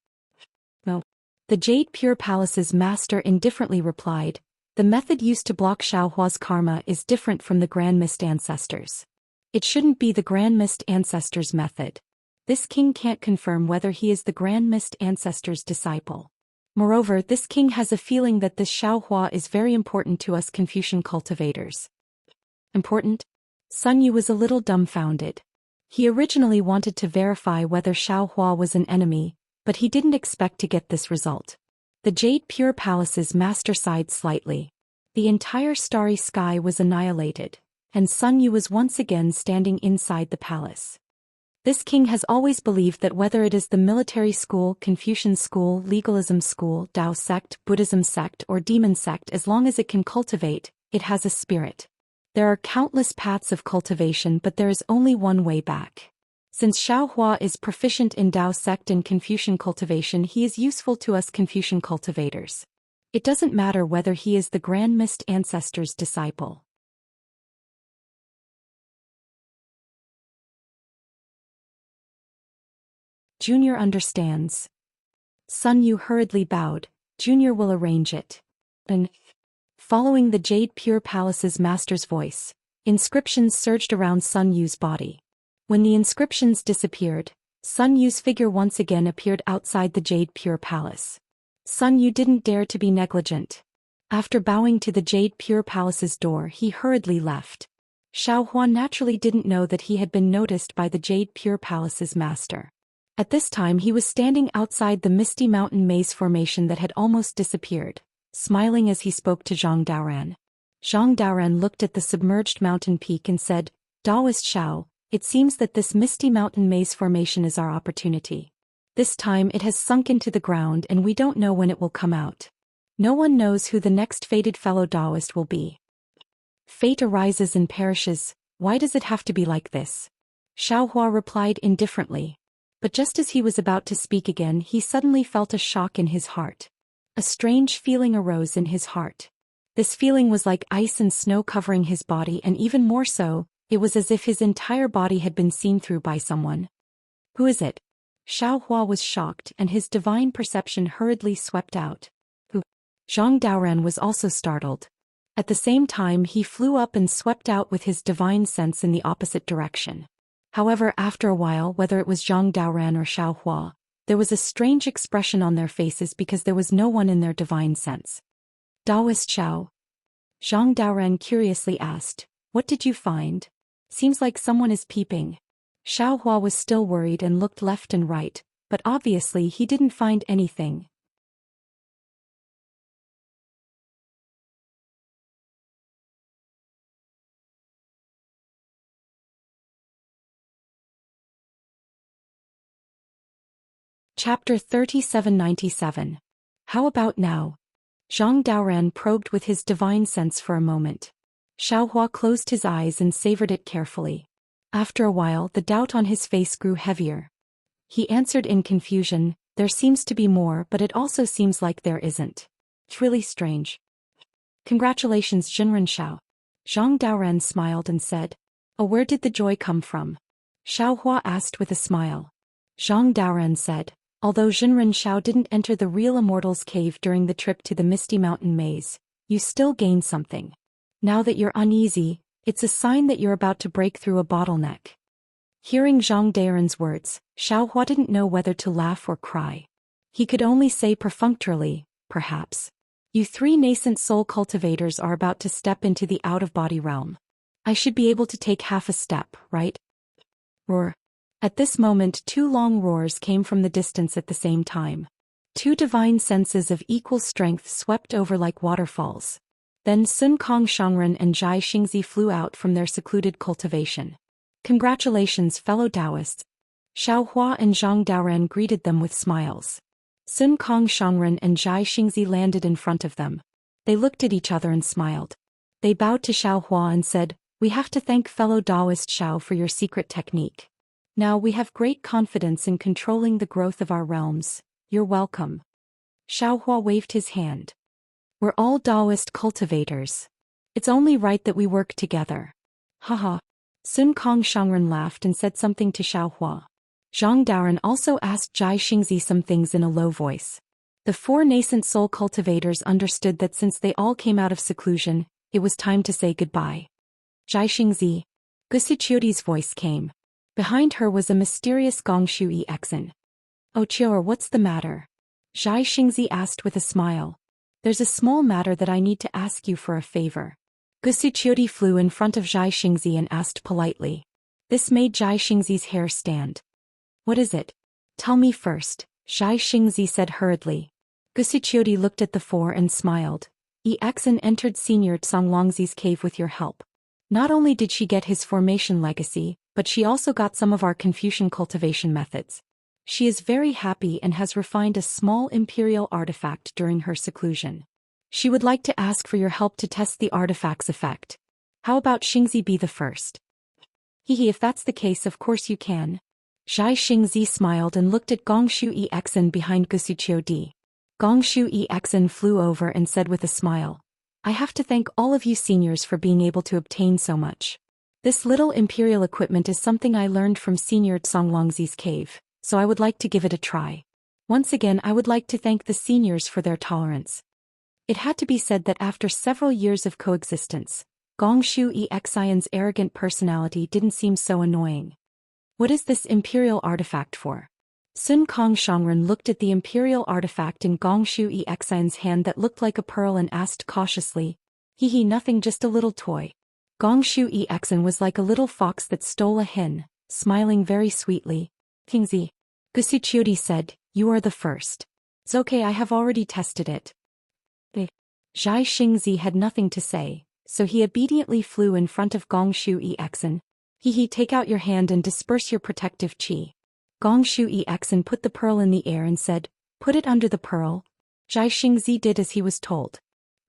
Speaker 1: No. The Jade Pure Palace's master indifferently replied, The method used to block Xiaohua's karma is different from the Grand Mist Ancestors. It shouldn't be the Grand Mist Ancestor's method. This king can't confirm whether he is the Grand Mist Ancestor's disciple. Moreover, this king has a feeling that this Xiaohua is very important to us Confucian cultivators. Important? Sun Yu was a little dumbfounded. He originally wanted to verify whether Xiaohua was an enemy, but he didn't expect to get this result. The Jade Pure Palace's master sighed slightly. The entire starry sky was annihilated, and Sun Yu was once again standing inside the palace. This king has always believed that whether it is the military school, Confucian school, legalism school, Tao sect, Buddhism sect or demon sect, as long as it can cultivate, it has a spirit. There are countless paths of cultivation, but there is only one way back. Since Xiaohua is proficient in Tao sect and Confucian cultivation, he is useful to us Confucian cultivators. It doesn't matter whether he is the Grand Mist Ancestor's disciple. Junior understands. Sun Yu hurriedly bowed. Junior will arrange it. And, following the Jade Pure Palace's master's voice, inscriptions surged around Sun Yu's body. When the inscriptions disappeared, Sun Yu's figure once again appeared outside the Jade Pure Palace. Sun Yu didn't dare to be negligent. After bowing to the Jade Pure Palace's door, he hurriedly left. Xiao Hua naturally didn't know that he had been noticed by the Jade Pure Palace's master. At this time he was standing outside the misty mountain maze formation that had almost disappeared, smiling as he spoke to Zhang Daoran. Zhang Daoran looked at the submerged mountain peak and said, "Daoist Xiao, it seems that this misty mountain maze formation is our opportunity. This time it has sunk into the ground and we don't know when it will come out. No one knows who the next fated fellow Daoist will be. Fate arises and perishes, why does it have to be like this?" Xiao Hua replied indifferently. But just as he was about to speak again, he suddenly felt a shock in his heart. A strange feeling arose in his heart. This feeling was like ice and snow covering his body, and even more so, it was as if his entire body had been seen through by someone. "Who is it?" Xiao Hua was shocked and his divine perception hurriedly swept out. "Who?" Zhang Daoran was also startled. At the same time he flew up and swept out with his divine sense in the opposite direction. However, after a while, whether it was Zhang Daoran or Xiao Hua, there was a strange expression on their faces because there was no one in their divine sense. "Daoist Xiao?" Zhang Daoran curiously asked, "What did you find? Seems like someone is peeping." Xiao Hua was still worried and looked left and right, but obviously he didn't find anything. Chapter 3797. How about now? Zhang Daoran probed with his divine sense for a moment. Xiao Hua closed his eyes and savored it carefully. After a while the doubt on his face grew heavier. He answered in confusion, "There seems to be more, but it also seems like there isn't. It's really strange." "Congratulations Jinren Xiao." Zhang Daoran smiled and said. "Oh, where did the joy come from?" Xiao Hua asked with a smile. Zhang Daoran said, "Although Jinren Xiao didn't enter the real Immortal's cave during the trip to the Misty Mountain Maze, you still gained something. Now that you're uneasy, it's a sign that you're about to break through a bottleneck." Hearing Zhang Daoran's words, Xiao Hua didn't know whether to laugh or cry. He could only say perfunctorily, "Perhaps. You three nascent soul cultivators are about to step into the out-of-body realm. I should be able to take half a step, right?" Roar. At this moment 2 long roars came from the distance at the same time. 2 divine senses of equal strength swept over like waterfalls. Then Sun Kong Shangren and Zhai Xingzi flew out from their secluded cultivation. "Congratulations fellow Taoists." Xiao Hua and Zhang Daoran greeted them with smiles. Sun Kong Shangren and Zhai Xingzi landed in front of them. They looked at each other and smiled. They bowed to Xiao Hua and said, "We have to thank fellow Daoist Xiao for your secret technique. Now we have great confidence in controlling the growth of our realms. You're welcome." Xiao Hua waved his hand. "We're all Daoist cultivators. It's only right that we work together." Haha. Sun Kong Shangren laughed and said something to Xiao Hua. Zhang Daoran also asked Zhai Xingzi some things in a low voice. The 4 nascent soul cultivators understood that since they all came out of seclusion, it was time to say goodbye. "Zhai Xingzi." Gusichiodi's voice came. Behind her was a mysterious Gongshu Exen. "Oh Chior, what's the matter?" Zhai Xingzi asked with a smile. "There's a small matter that I need to ask you for a favor." Gusichiodi flew in front of Zhai Xingzi and asked politely. This made Zhai Xingzi's hair stand. "What is it?" "Tell me first," Zhai Xingzi said hurriedly. Gusichiodi looked at the 4 and smiled. Exen entered Senior Tsonglongzi's cave with your help. Not only did she get his formation legacy, but she also got some of our Confucian cultivation methods. She is very happy and has refined a small imperial artifact during her seclusion. She would like to ask for your help to test the artifact's effect. How about Xingzi be the first? Hehe, if that's the case of course you can. Zhai Xingzi smiled and looked at Gongshu Exen behind Gusuchiodi. Gongshu Exen flew over and said with a smile, "I have to thank all of you seniors for being able to obtain so much. This little imperial equipment is something I learned from Senior Tsonglongzi's cave, so I would like to give it a try. Once again I would like to thank the seniors for their tolerance." It had to be said that after several years of coexistence, Gongshu Exion's arrogant personality didn't seem so annoying. "What is this imperial artifact for?" Sun Kong Shangren looked at the imperial artifact in Gongshu Exion's hand that looked like a pearl and asked cautiously, "Hehe, nothing, just a little toy." Gong Shu Exen was like a little fox that stole a hen, smiling very sweetly. Kingzi. Gusuchiodi said, you are the first. It's okay, I have already tested it. Zhai Xingzi had nothing to say, so he obediently flew in front of Gong Shu Exen. Take out your hand and disperse your protective qi. Gong Shu Exen put the pearl in the air and said, put it under the pearl. Zhai Xingzi did as he was told.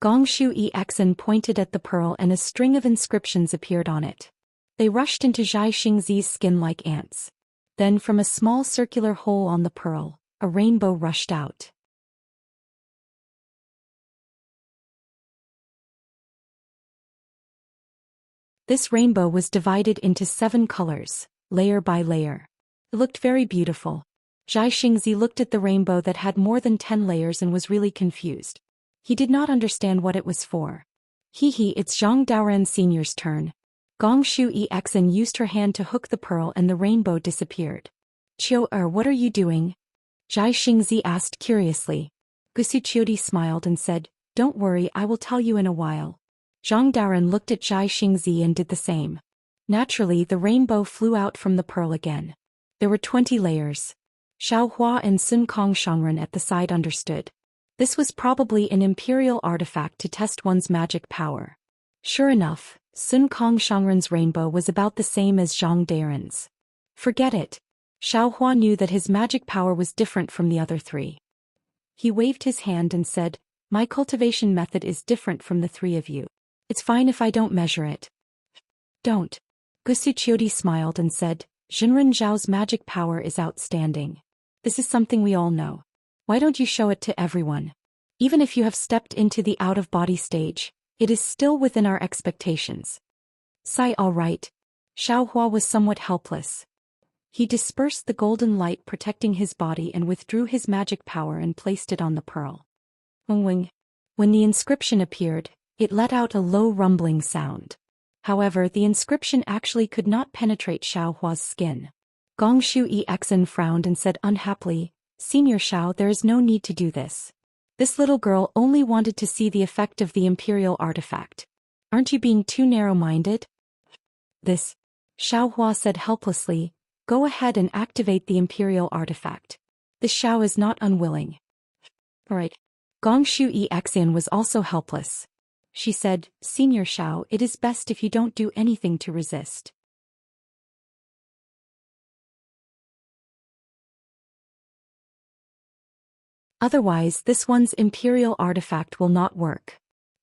Speaker 1: Gong Shu Exen pointed at the pearl and a string of inscriptions appeared on it. They rushed into Zhai Xingzi's skin like ants. Then from a small circular hole on the pearl, a rainbow rushed out. This rainbow was divided into 7 colors, layer by layer. It looked very beautiful. Zhai Xingzi looked at the rainbow that had more than 10 layers and was really confused. He did not understand what it was for. It's Zhang Daoren Sr.'s turn. Gong Shu Exen used her hand to hook the pearl and the rainbow disappeared. What are you doing? Zhai Xingzi asked curiously. Gusuchiodi smiled and said, don't worry, I will tell you in a while. Zhang Daoren looked at Zhai Xingzi and did the same. Naturally, the rainbow flew out from the pearl again. There were 20 layers. Xiao Hua and Sun Kong Shangren at the side understood. This was probably an imperial artifact to test one's magic power. Sure enough, Sun Kong Shangren's rainbow was about the same as Zhang Daoren's. Forget it. Xiao Hua knew that his magic power was different from the other 3. He waved his hand and said, my cultivation method is different from the 3 of you. It's fine if I don't measure it. Don't. Gusuchiodi smiled and said, Jinren Zhao's magic power is outstanding. This is something we all know. Why don't you show it to everyone? Even if you have stepped into the out-of-body stage, it is still within our expectations. Sai, all right. Xiao Hua was somewhat helpless. He dispersed the golden light protecting his body and withdrew his magic power and placed it on the pearl. When the inscription appeared, it let out a low rumbling sound. However, the inscription actually could not penetrate Xiao Hua's skin. Gong Shu Exen frowned and said unhappily, Senior Xiao, there is no need to do this. This little girl only wanted to see the effect of the imperial artifact. Aren't you being too narrow-minded? This, Xiao Hua said helplessly, go ahead and activate the imperial artifact. This Xiao is not unwilling. Alright. Gong Shu Exen was also helpless. She said, Senior Xiao, it is best if you don't do anything to resist. Otherwise, this one's imperial artifact will not work.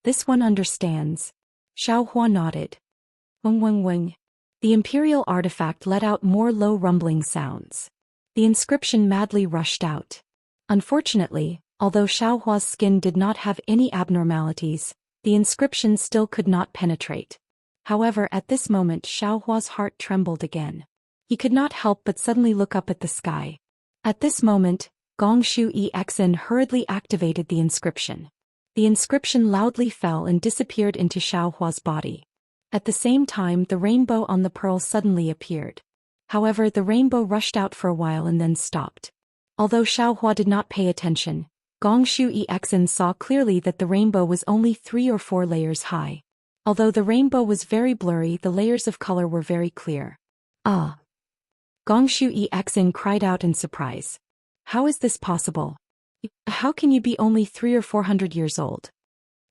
Speaker 1: This one understands. Xiao Hua nodded. Wing. The imperial artifact let out more low rumbling sounds. The inscription madly rushed out. Unfortunately, although Xiao Hua's skin did not have any abnormalities, the inscription still could not penetrate. However, at this moment Xiao Hua's heart trembled again. He could not help but suddenly look up at the sky. At this moment, Gong Shu Exen hurriedly activated the inscription. The inscription loudly fell and disappeared into Xiao Hua's body. At the same time, the rainbow on the pearl suddenly appeared. However, the rainbow rushed out for a while and then stopped. Although Xiao Hua did not pay attention, Gong Shu Exen saw clearly that the rainbow was only 3 or 4 layers high. Although the rainbow was very blurry, the layers of color were very clear. Ah! Gong Shu Exen cried out in surprise. How is this possible? How can you be only 300 or 400 years old?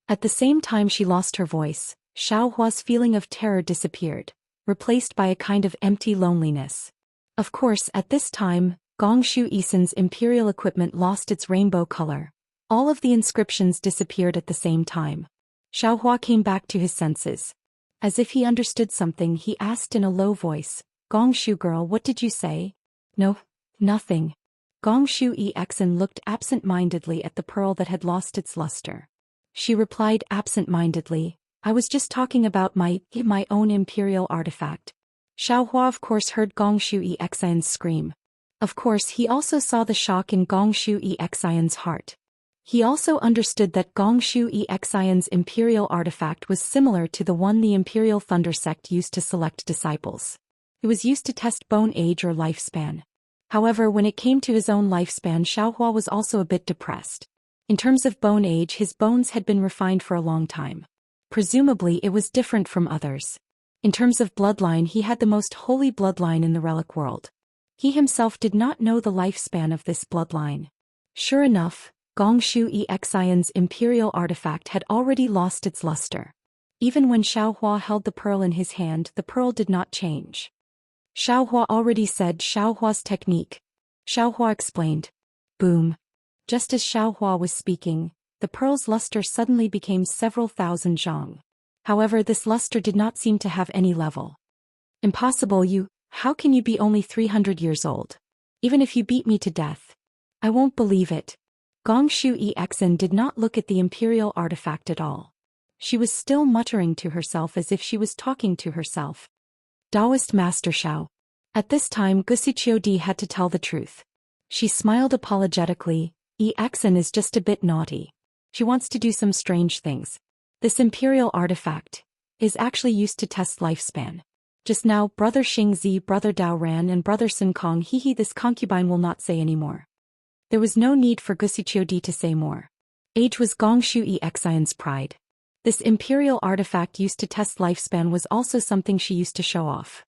Speaker 1: At the same time she lost her voice, Xiao Hua's feeling of terror disappeared, replaced by a kind of empty loneliness. Of course, at this time, Gong Shu Exen's imperial equipment lost its rainbow color. All of the inscriptions disappeared at the same time. Xiao Hua came back to his senses. As if he understood something, he asked in a low voice, Gong Shu girl, what did you say? No, nothing. Gong Shu Exen looked absent-mindedly at the pearl that had lost its luster. She replied absent-mindedly, I was just talking about my own imperial artifact. Xiao Hua of course heard Gong Shu Exen's scream. Of course he also saw the shock in Gong Shu Exen's heart. He also understood that Gong Shu Exen's imperial artifact was similar to the one the imperial thunder sect used to select disciples. It was used to test bone age or lifespan. However, when it came to his own lifespan, Xiao Hua was also a bit depressed. In terms of bone age, his bones had been refined for a long time. Presumably it was different from others. In terms of bloodline, he had the most holy bloodline in the relic world. He himself did not know the lifespan of this bloodline. Sure enough, Gongshu Exion's imperial artifact had already lost its luster. Even when Xiaohua held the pearl in his hand, the pearl did not change. Xiaohua already said Xiaohua's technique. Xiaohua explained. Boom. Just as Xiaohua was speaking, the pearl's luster suddenly became several thousand zhang. However, this luster did not seem to have any level. Impossible, how can you be only 300 years old? Even if you beat me to death. I won't believe it. Gongshu Exin did not look at the imperial artifact at all. She was still muttering to herself as if she was talking to herself. Taoist Master Xiao. At this time Gusiqiodi had to tell the truth. She smiled apologetically. Exin is just a bit naughty. She wants to do some strange things. This imperial artifact is actually used to test lifespan. Just now, Brother Xingzi, Brother Dao Ran and Brother Sun Kong, this concubine will not say any more. There was no need for Gusiqiodi to say more. Age was Gongshu Exion's pride. This imperial artifact used to test lifespan was also something she used to show off.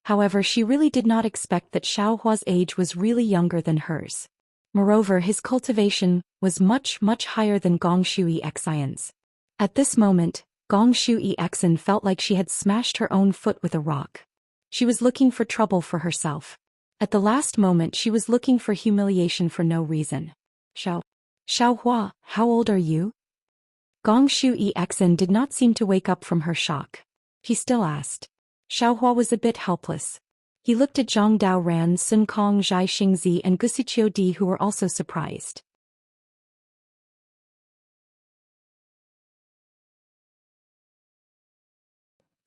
Speaker 1: However, she really did not expect that Xiaohua's age was really younger than hers. Moreover, his cultivation was much higher than Gongshu Exion's. At this moment, Gongshu Exin felt like she had smashed her own foot with a rock. She was looking for trouble for herself. At the last moment she was looking for humiliation for no reason. Xiaohua, how old are you? Gongshu Exin did not seem to wake up from her shock. He still asked. Xiaohua was a bit helpless. He looked at Zhang Dao Ran, Sun Kong, Zhai Xingzi and Gusiqiodi, who were also surprised.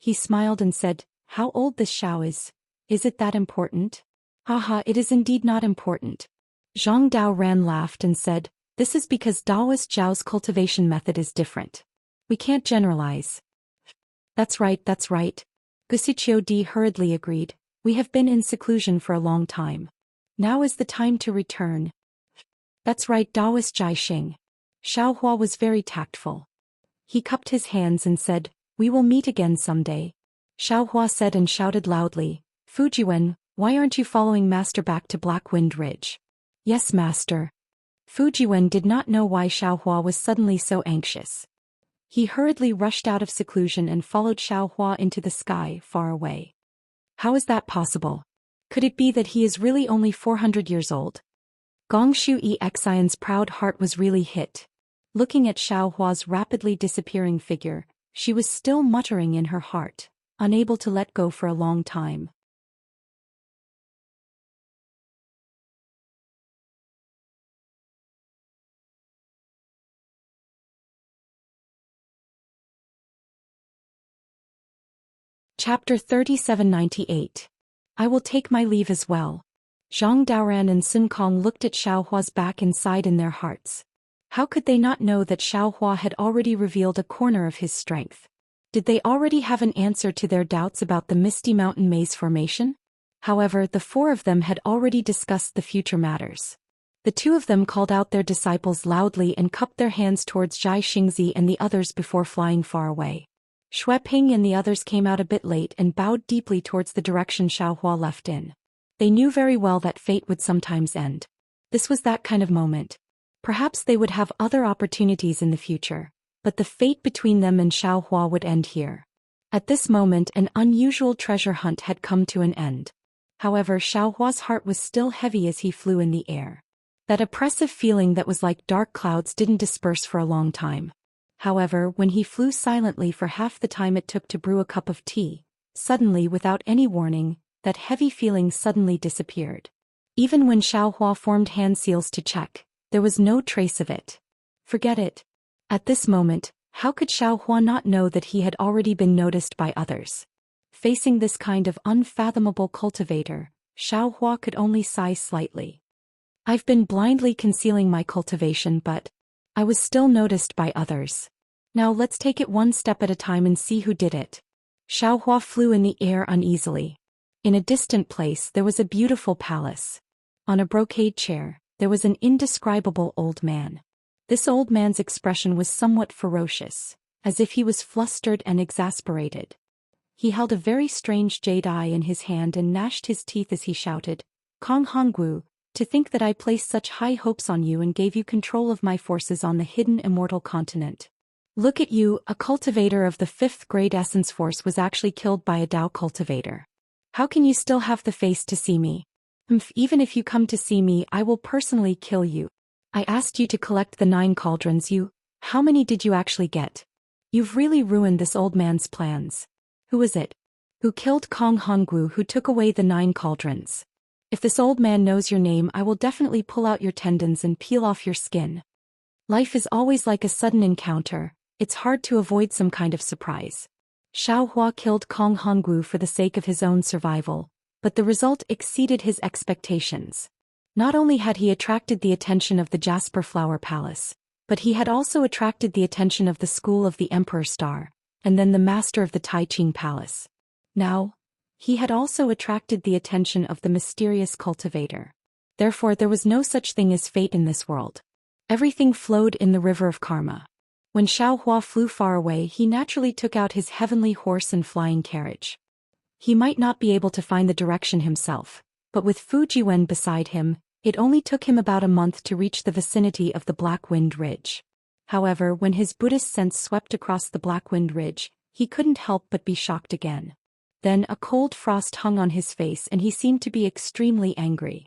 Speaker 1: He smiled and said, how old this Xiao is. Is it that important? Haha, it is indeed not important. Zhang Dao Ran laughed and said, this is because Daoist Zhao's cultivation method is different. We can't generalize. That's right. Gusiqiodi hurriedly agreed. We have been in seclusion for a long time. Now is the time to return. That's right, Daoist Zhai Xing. Xiaohua was very tactful. He cupped his hands and said, we will meet again someday. Xiaohua said and shouted loudly, Fujiwen, why aren't you following Master back to Black Wind Ridge? Yes, Master. Fujiwen did not know why Xiaohua was suddenly so anxious. He hurriedly rushed out of seclusion and followed Xiaohua into the sky, far away. How is that possible? Could it be that he is really only 400 years old? Gongshu Exion's proud heart was really hit. Looking at Xiaohua's rapidly disappearing figure, she was still muttering in her heart, unable to let go for a long time. Chapter 3798. I will take my leave as well. Zhang Daoran and Sun Kong looked at Xiaohua's back inside in their hearts. How could they not know that Xiaohua had already revealed a corner of his strength? Did they already have an answer to their doubts about the Misty Mountain Maze formation? However, the four of them had already discussed the future matters. The two of them called out their disciples loudly and cupped their hands towards Zhai Xingzi and the others before flying far away. Xue Ping and the others came out a bit late and bowed deeply towards the direction Xiaohua left in. They knew very well that fate would sometimes end. This was that kind of moment. Perhaps they would have other opportunities in the future, but the fate between them and Xiaohua would end here. At this moment an unusual treasure hunt had come to an end. However, Xiaohua's heart was still heavy as he flew in the air. That oppressive feeling that was like dark clouds didn't disperse for a long time. However, when he flew silently for half the time it took to brew a cup of tea, suddenly without any warning, that heavy feeling suddenly disappeared. Even when Xiaohua formed hand seals to check, there was no trace of it. Forget it. At this moment, how could Xiaohua not know that he had already been noticed by others? Facing this kind of unfathomable cultivator, Xiaohua could only sigh slightly. I've been blindly concealing my cultivation, but I was still noticed by others. Now let's take it one step at a time and see who did it. Xiaohua flew in the air uneasily. In a distant place there was a beautiful palace. On a brocade chair, there was an indescribable old man. This old man's expression was somewhat ferocious, as if he was flustered and exasperated. He held a very strange jade eye in his hand and gnashed his teeth as he shouted, "Kong Hongwu, to think that I placed such high hopes on you and gave you control of my forces on the hidden immortal continent. Look at you, a cultivator of the 5th grade essence force was actually killed by a Dao cultivator. How can you still have the face to see me? Even if you come to see me, I will personally kill you. I asked you to collect the 9 cauldrons. How many did you actually get? You've really ruined this old man's plans. Who is it? Who killed Kong Hongwu, who took away the 9 cauldrons? If this old man knows your name, I will definitely pull out your tendons and peel off your skin." Life is always like a sudden encounter. It's hard to avoid some kind of surprise. Xiaohua killed Kong Hongwu for the sake of his own survival, but the result exceeded his expectations. Not only had he attracted the attention of the Jasper Flower Palace, but he had also attracted the attention of the School of the Emperor Star, and then the Master of the Tai Ching Palace. Now, he had also attracted the attention of the mysterious cultivator. Therefore there was no such thing as fate in this world. Everything flowed in the river of karma. When Xiaohua flew far away, he naturally took out his heavenly horse and flying carriage. He might not be able to find the direction himself, but with Fujiwen beside him, it only took him about a month to reach the vicinity of the Black Wind Ridge. However, when his Buddhist sense swept across the Black Wind Ridge, he couldn't help but be shocked again. Then a cold frost hung on his face and he seemed to be extremely angry.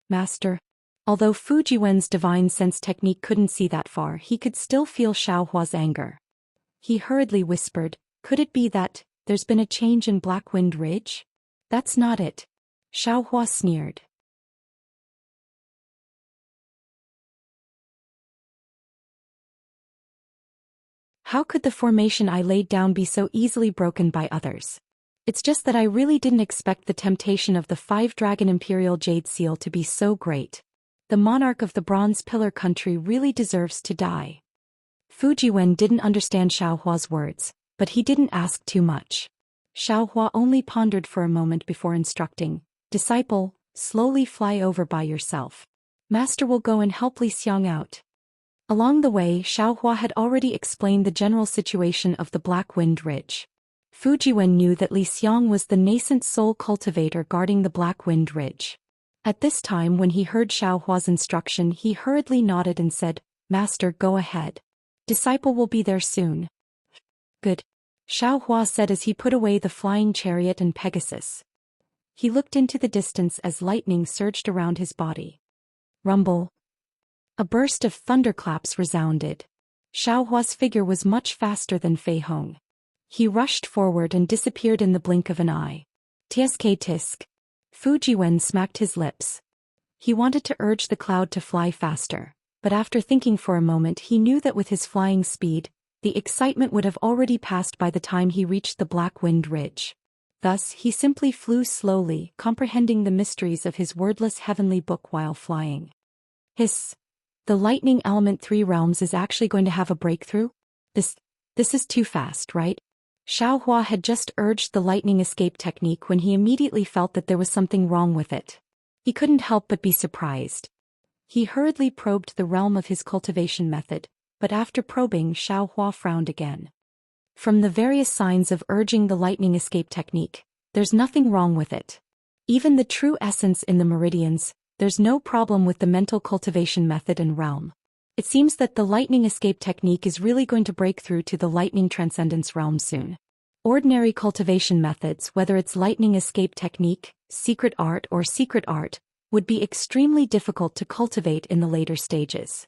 Speaker 1: "Master." Although Fujiwen's divine sense technique couldn't see that far, he could still feel Xiaohua's anger. He hurriedly whispered, "Could it be that there's been a change in Black Wind Ridge?" "That's not it." Xiaohua sneered. "How could the formation I laid down be so easily broken by others? It's just that I really didn't expect the temptation of the 5-dragon Imperial Jade Seal to be so great. The monarch of the Bronze Pillar country really deserves to die." Fujiwen didn't understand Xiaohua's words, but he didn't ask too much. Xiaohua only pondered for a moment before instructing, "Disciple, slowly fly over by yourself. Master will go and help Li Xiang out." Along the way, Xiaohua had already explained the general situation of the Black Wind Ridge. Fujiwen knew that Li Xiang was the nascent soul cultivator guarding the Black Wind Ridge. At this time, when he heard Xiaohua's instruction, he hurriedly nodded and said, "Master, go ahead. Disciple will be there soon." "Good," Xiaohua said as he put away the flying chariot and Pegasus. He looked into the distance as lightning surged around his body. Rumble. A burst of thunderclaps resounded. Xiaohua's figure was much faster than Fei Hong. He rushed forward and disappeared in the blink of an eye. "Tsk tisk." Fujiwen smacked his lips. He wanted to urge the cloud to fly faster, but after thinking for a moment he knew that with his flying speed, the excitement would have already passed by the time he reached the Black Wind Ridge. Thus, he simply flew slowly, comprehending the mysteries of his wordless heavenly book while flying. Hiss! The lightning element 3 realms is actually going to have a breakthrough? This is too fast, right? Xiaohua had just urged the lightning escape technique when he immediately felt that there was something wrong with it. He couldn't help but be surprised. He hurriedly probed the realm of his cultivation method, but after probing, Xiaohua frowned again. From the various signs of urging the lightning escape technique, there's nothing wrong with it. Even the true essence in the meridians, there's no problem with the mental cultivation method and realm. It seems that the lightning escape technique is really going to break through to the lightning transcendence realm soon. Ordinary cultivation methods, whether it's lightning escape technique, secret art, would be extremely difficult to cultivate in the later stages.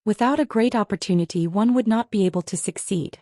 Speaker 1: Without a great opportunity, one would not be able to succeed.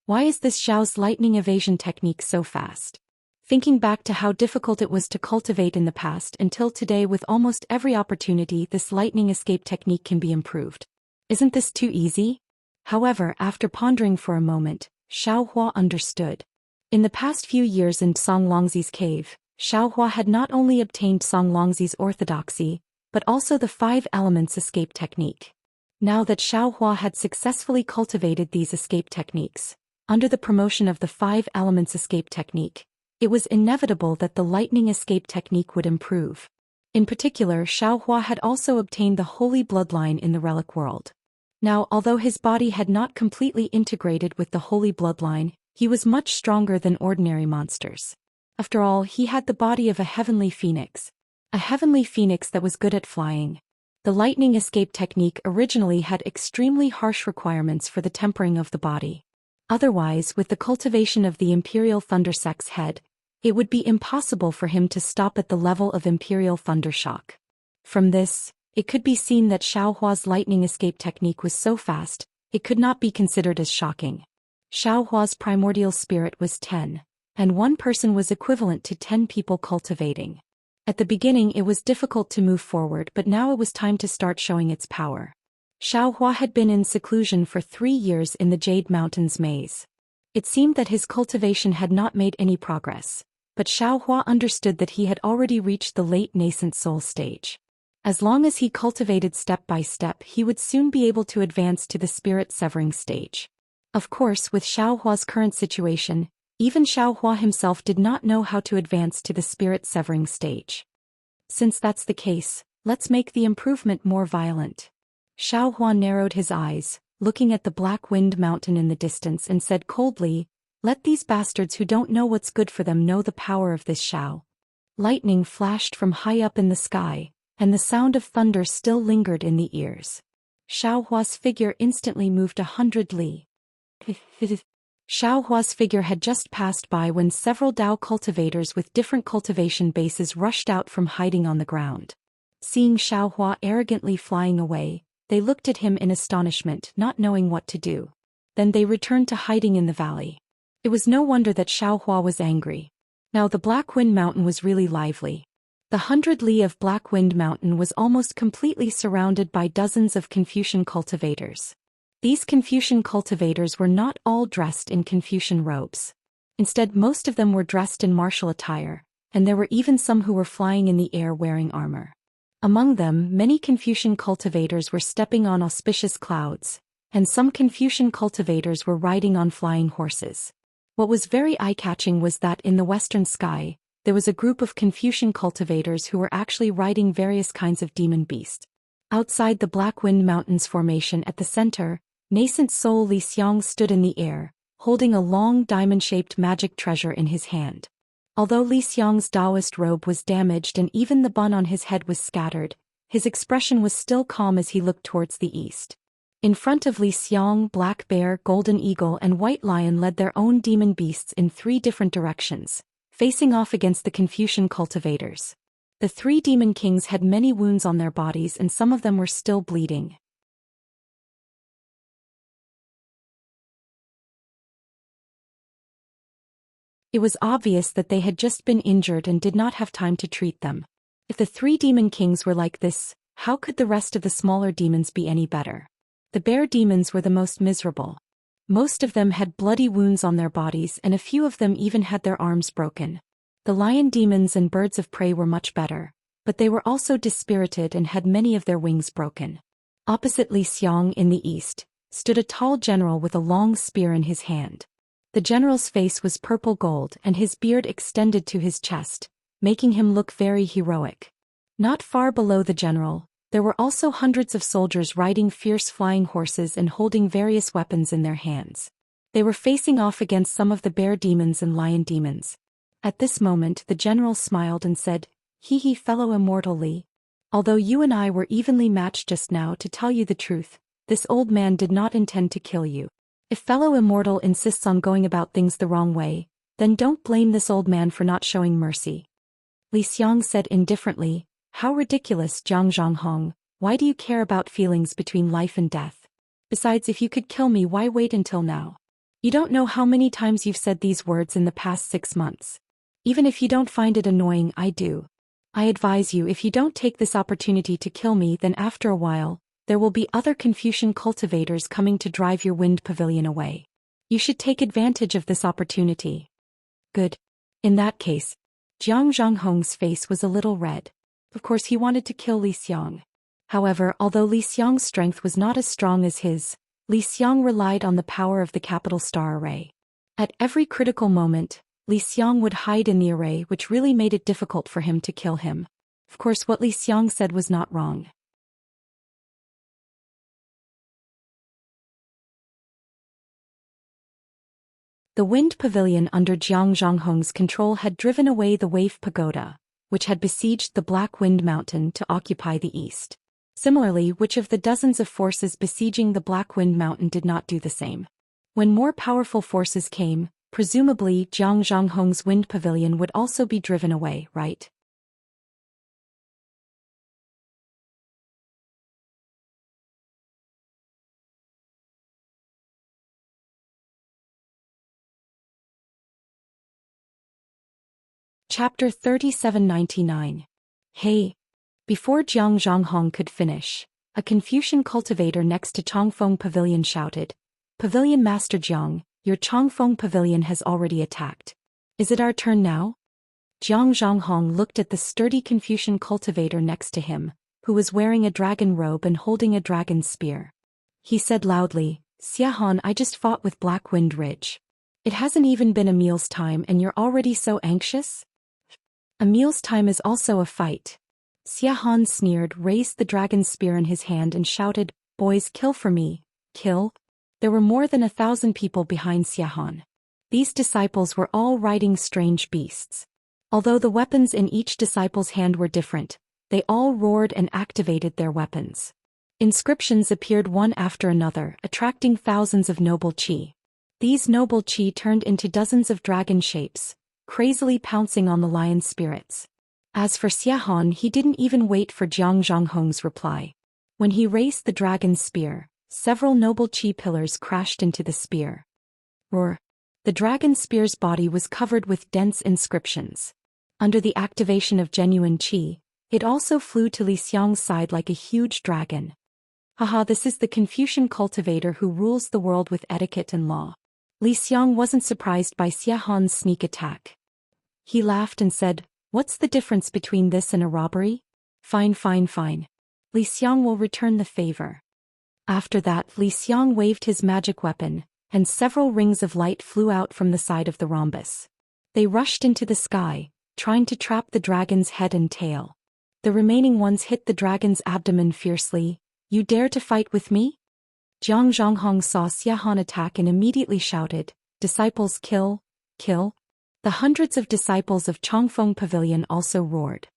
Speaker 1: Why is this Xiao's lightning evasion technique so fast? Thinking back to how difficult it was to cultivate in the past until today, with almost every opportunity this lightning escape technique can be improved. Isn't this too easy? However, after pondering for a moment, Xiaohua understood. In the past few years in Song Longzi's cave, Xiaohua had not only obtained Song Longzi's orthodoxy, but also the 5 elements escape technique. Now that Xiaohua had successfully cultivated these escape techniques, under the promotion of the 5 elements escape technique, it was inevitable that the lightning escape technique would improve. In particular, Xiaohua had also obtained the holy bloodline in the relic world. Now, although his body had not completely integrated with the holy bloodline, he was much stronger than ordinary monsters. After all, he had the body of a heavenly phoenix that was good at flying. The lightning escape technique originally had extremely harsh requirements for the tempering of the body. Otherwise, with the cultivation of the Imperial Thundersect's head, it would be impossible for him to stop at the level of Imperial Thundershock. From this, it could be seen that Xiaohua's lightning escape technique was so fast, it could not be considered as shocking. Xiaohua's primordial spirit was 10, and one person was equivalent to 10 people cultivating. At the beginning it was difficult to move forward, but now it was time to start showing its power. Xiaohua had been in seclusion for 3 years in the Jade Mountains maze. It seemed that his cultivation had not made any progress, but Xiaohua understood that he had already reached the late nascent soul stage. As long as he cultivated step by step, he would soon be able to advance to the spirit severing stage. Of course, with Xiaohua's current situation, even Xiaohua himself did not know how to advance to the spirit severing stage. Since that's the case, let's make the improvement more violent. Xiaohua narrowed his eyes, looking at the black wind mountain in the distance, and said coldly, "Let these bastards who don't know what's good for them know the power of this Xiao." Lightning flashed from high up in the sky, and the sound of thunder still lingered in the ears. Xiaohua's figure instantly moved 100 li. Xiaohua's figure had just passed by when several Dao cultivators with different cultivation bases rushed out from hiding on the ground. Seeing Xiaohua arrogantly flying away, they looked at him in astonishment, not knowing what to do. Then they returned to hiding in the valley. It was no wonder that Xiaohua was angry. Now the Black Wind Mountain was really lively. The 100 li of Black Wind Mountain was almost completely surrounded by dozens of Confucian cultivators. These Confucian cultivators were not all dressed in Confucian robes. Instead, most of them were dressed in martial attire, and there were even some who were flying in the air wearing armor. Among them, many Confucian cultivators were stepping on auspicious clouds, and some Confucian cultivators were riding on flying horses. What was very eye-catching was that in the western sky, there was a group of Confucian cultivators who were actually riding various kinds of demon beasts. Outside the Black Wind Mountains formation at the center, nascent soul Li Xiang stood in the air, holding a long diamond-shaped magic treasure in his hand. Although Li Xiang's Taoist robe was damaged and even the bun on his head was scattered, his expression was still calm as he looked towards the east. In front of Li Xiang, Black Bear, Golden Eagle and White Lion led their own demon beasts in 3 different directions, facing off against the Confucian cultivators. The 3 demon kings had many wounds on their bodies and some of them were still bleeding. It was obvious that they had just been injured and did not have time to treat them. If the 3 demon kings were like this, how could the rest of the smaller demons be any better? The bear demons were the most miserable. Most of them had bloody wounds on their bodies and a few of them even had their arms broken. The lion demons and birds of prey were much better, but they were also dispirited and had many of their wings broken. Opposite Li Xiang in the east, stood a tall general with a long spear in his hand. The general's face was purple gold and his beard extended to his chest, making him look very heroic. Not far below the general, there were also hundreds of soldiers riding fierce flying horses and holding various weapons in their hands. They were facing off against some of the bear demons and lion demons. At this moment the general smiled and said, "Hee fellow immortal Li. Although you and I were evenly matched just now, to tell you the truth, this old man did not intend to kill you. If fellow immortal insists on going about things the wrong way, then don't blame this old man for not showing mercy." Li Xiang said indifferently, "How ridiculous, Jiang Zhanghong, why do you care about feelings between life and death? Besides, if you could kill me, why wait until now? You don't know how many times you've said these words in the past 6 months. Even if you don't find it annoying, I do. I advise you, if you don't take this opportunity to kill me, then after a while, there will be other Confucian cultivators coming to drive your wind pavilion away. You should take advantage of this opportunity." "Good. In that case." Jiang Zhanghong's face was a little red. Of course he wanted to kill Li Xiang. However, although Li Xiang's strength was not as strong as his, Li Xiang relied on the power of the capital star array. At every critical moment, Li Xiang would hide in the array, which really made it difficult for him to kill him. Of course what Li Xiang said was not wrong. The wind pavilion under Jiang Zhonghong's control had driven away the wave pagoda, which had besieged the Black Wind Mountain to occupy the east. Similarly, which of the dozens of forces besieging the Black Wind Mountain did not do the same? When more powerful forces came, presumably Jiang Zhonghong's wind pavilion would also be driven away, right? Chapter 3799. Hey! Before Jiang Zhonghong could finish, a Confucian cultivator next to Chongfeng Pavilion shouted, "Pavilion Master Jiang, your Chongfeng Pavilion has already attacked. Is it our turn now?" Jiang Zhonghong looked at the sturdy Confucian cultivator next to him, who was wearing a dragon robe and holding a dragon spear. He said loudly, "Xiahan, I just fought with Black Wind Ridge. It hasn't even been a meal's time and you're already so anxious?" "A meal's time is also a fight." Xiahan sneered, raised the dragon spear in his hand and shouted, "Boys, kill for me, kill." There were more than 1,000 people behind Xiahan. These disciples were all riding strange beasts. Although the weapons in each disciple's hand were different, they all roared and activated their weapons. Inscriptions appeared one after another, attracting thousands of noble qi. These noble qi turned into dozens of dragon shapes, crazily pouncing on the lion spirits. As for Xiahan, he didn't even wait for Jiang Zhonghong's reply. When he raised the dragon's spear, several noble qi pillars crashed into the spear. Roar! The dragon spear's body was covered with dense inscriptions. Under the activation of genuine qi, it also flew to Li Xiang's side like a huge dragon. Haha, this is the Confucian cultivator who rules the world with etiquette and law. Li Xiang wasn't surprised by Xiahan's sneak attack. He laughed and said, "What's the difference between this and a robbery? Fine, fine, fine. Li Xiang will return the favor." After that, Li Xiang waved his magic weapon, and several rings of light flew out from the side of the rhombus. They rushed into the sky, trying to trap the dragon's head and tail. The remaining ones hit the dragon's abdomen fiercely. "You dare to fight with me?" Jiang Zhonghong saw Xiahan attack and immediately shouted, "Disciples, kill, kill." The hundreds of disciples of Chongfeng Pavilion also roared.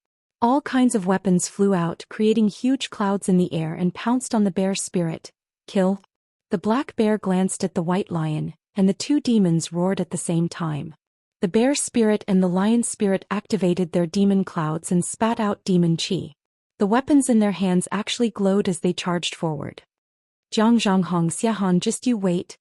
Speaker 1: All kinds of weapons flew out, creating huge clouds in the air and pounced on the bear spirit. "Kill." The black bear glanced at the white lion, and the two demons roared at the same time. The bear spirit and the lion spirit activated their demon clouds and spat out demon qi. The weapons in their hands actually glowed as they charged forward. "Jiang Zhonghong, Xiahan, just you wait."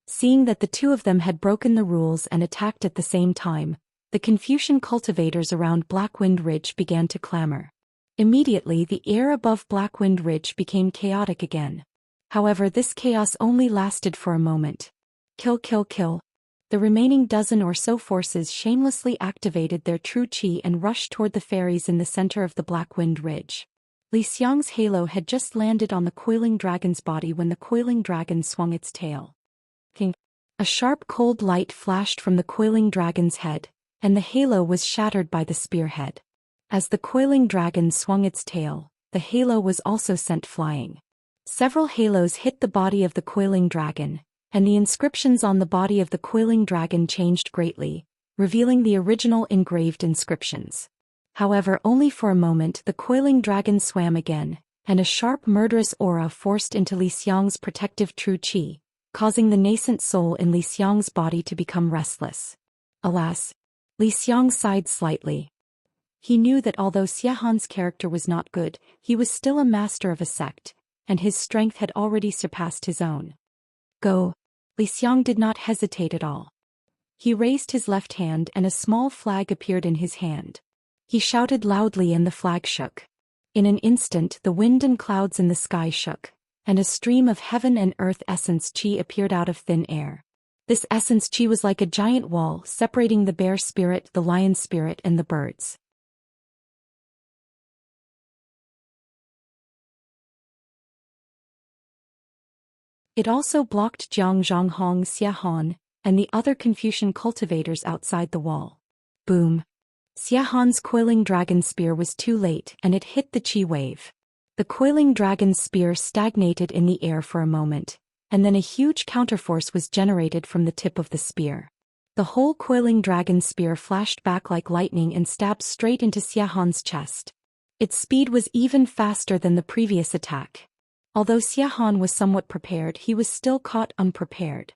Speaker 1: Seeing that the two of them had broken the rules and attacked at the same time, the Confucian cultivators around Blackwind Ridge began to clamor. Immediately the air above Blackwind Ridge became chaotic again. However, this chaos only lasted for a moment. "Kill, kill, kill." The remaining dozen or so forces shamelessly activated their true qi and rushed toward the fairies in the center of the Blackwind Ridge. Li Xiang's halo had just landed on the coiling dragon's body when the coiling dragon swung its tail. A sharp cold light flashed from the coiling dragon's head, and the halo was shattered by the spearhead. As the coiling dragon swung its tail, the halo was also sent flying. Several halos hit the body of the coiling dragon, and the inscriptions on the body of the coiling dragon changed greatly, revealing the original engraved inscriptions. However, only for a moment the coiling dragon swam again, and a sharp murderous aura forced into Li Xiang's protective true qi, causing the nascent soul in Li Xiang's body to become restless. Alas! Li Xiang sighed slightly. He knew that although Xiahan's character was not good, he was still a master of a sect, and his strength had already surpassed his own. "Go!" Li Xiang did not hesitate at all. He raised his left hand and a small flag appeared in his hand. He shouted loudly and the flag shook. In an instant the wind and clouds in the sky shook, and a stream of heaven and earth essence qi appeared out of thin air. This essence qi was like a giant wall separating the bear spirit, the lion spirit, and the birds. It also blocked Jiang Zhonghong, Xiahan, and the other Confucian cultivators outside the wall. Boom! Xiahan's coiling dragon spear was too late and it hit the chi wave. The coiling dragon's spear stagnated in the air for a moment, and then a huge counterforce was generated from the tip of the spear. The whole coiling dragon spear flashed back like lightning and stabbed straight into Xiahan's chest. Its speed was even faster than the previous attack. Although Xiahan was somewhat prepared, he was still caught unprepared.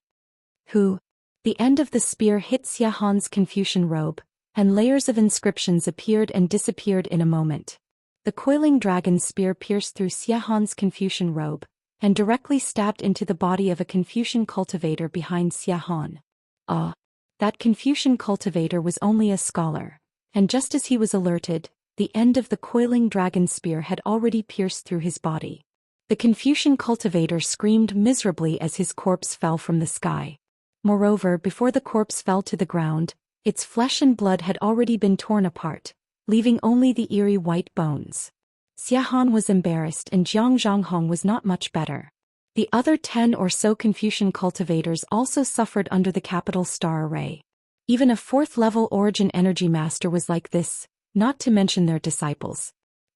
Speaker 1: The end of the spear hit Xiahan's Confucian robe, and layers of inscriptions appeared and disappeared in a moment. The coiling dragon's spear pierced through Xiahan's Confucian robe, and directly stabbed into the body of a Confucian cultivator behind Xiahan. That Confucian cultivator was only a scholar, and just as he was alerted, the end of the coiling dragon spear had already pierced through his body. The Confucian cultivator screamed miserably as his corpse fell from the sky. Moreover, before the corpse fell to the ground, its flesh and blood had already been torn apart, leaving only the eerie white bones. Xiahan was embarrassed and Jiang Zhanghong was not much better. The other 10 or so Confucian cultivators also suffered under the capital star array. Even a 4th-level origin energy master was like this, not to mention their disciples.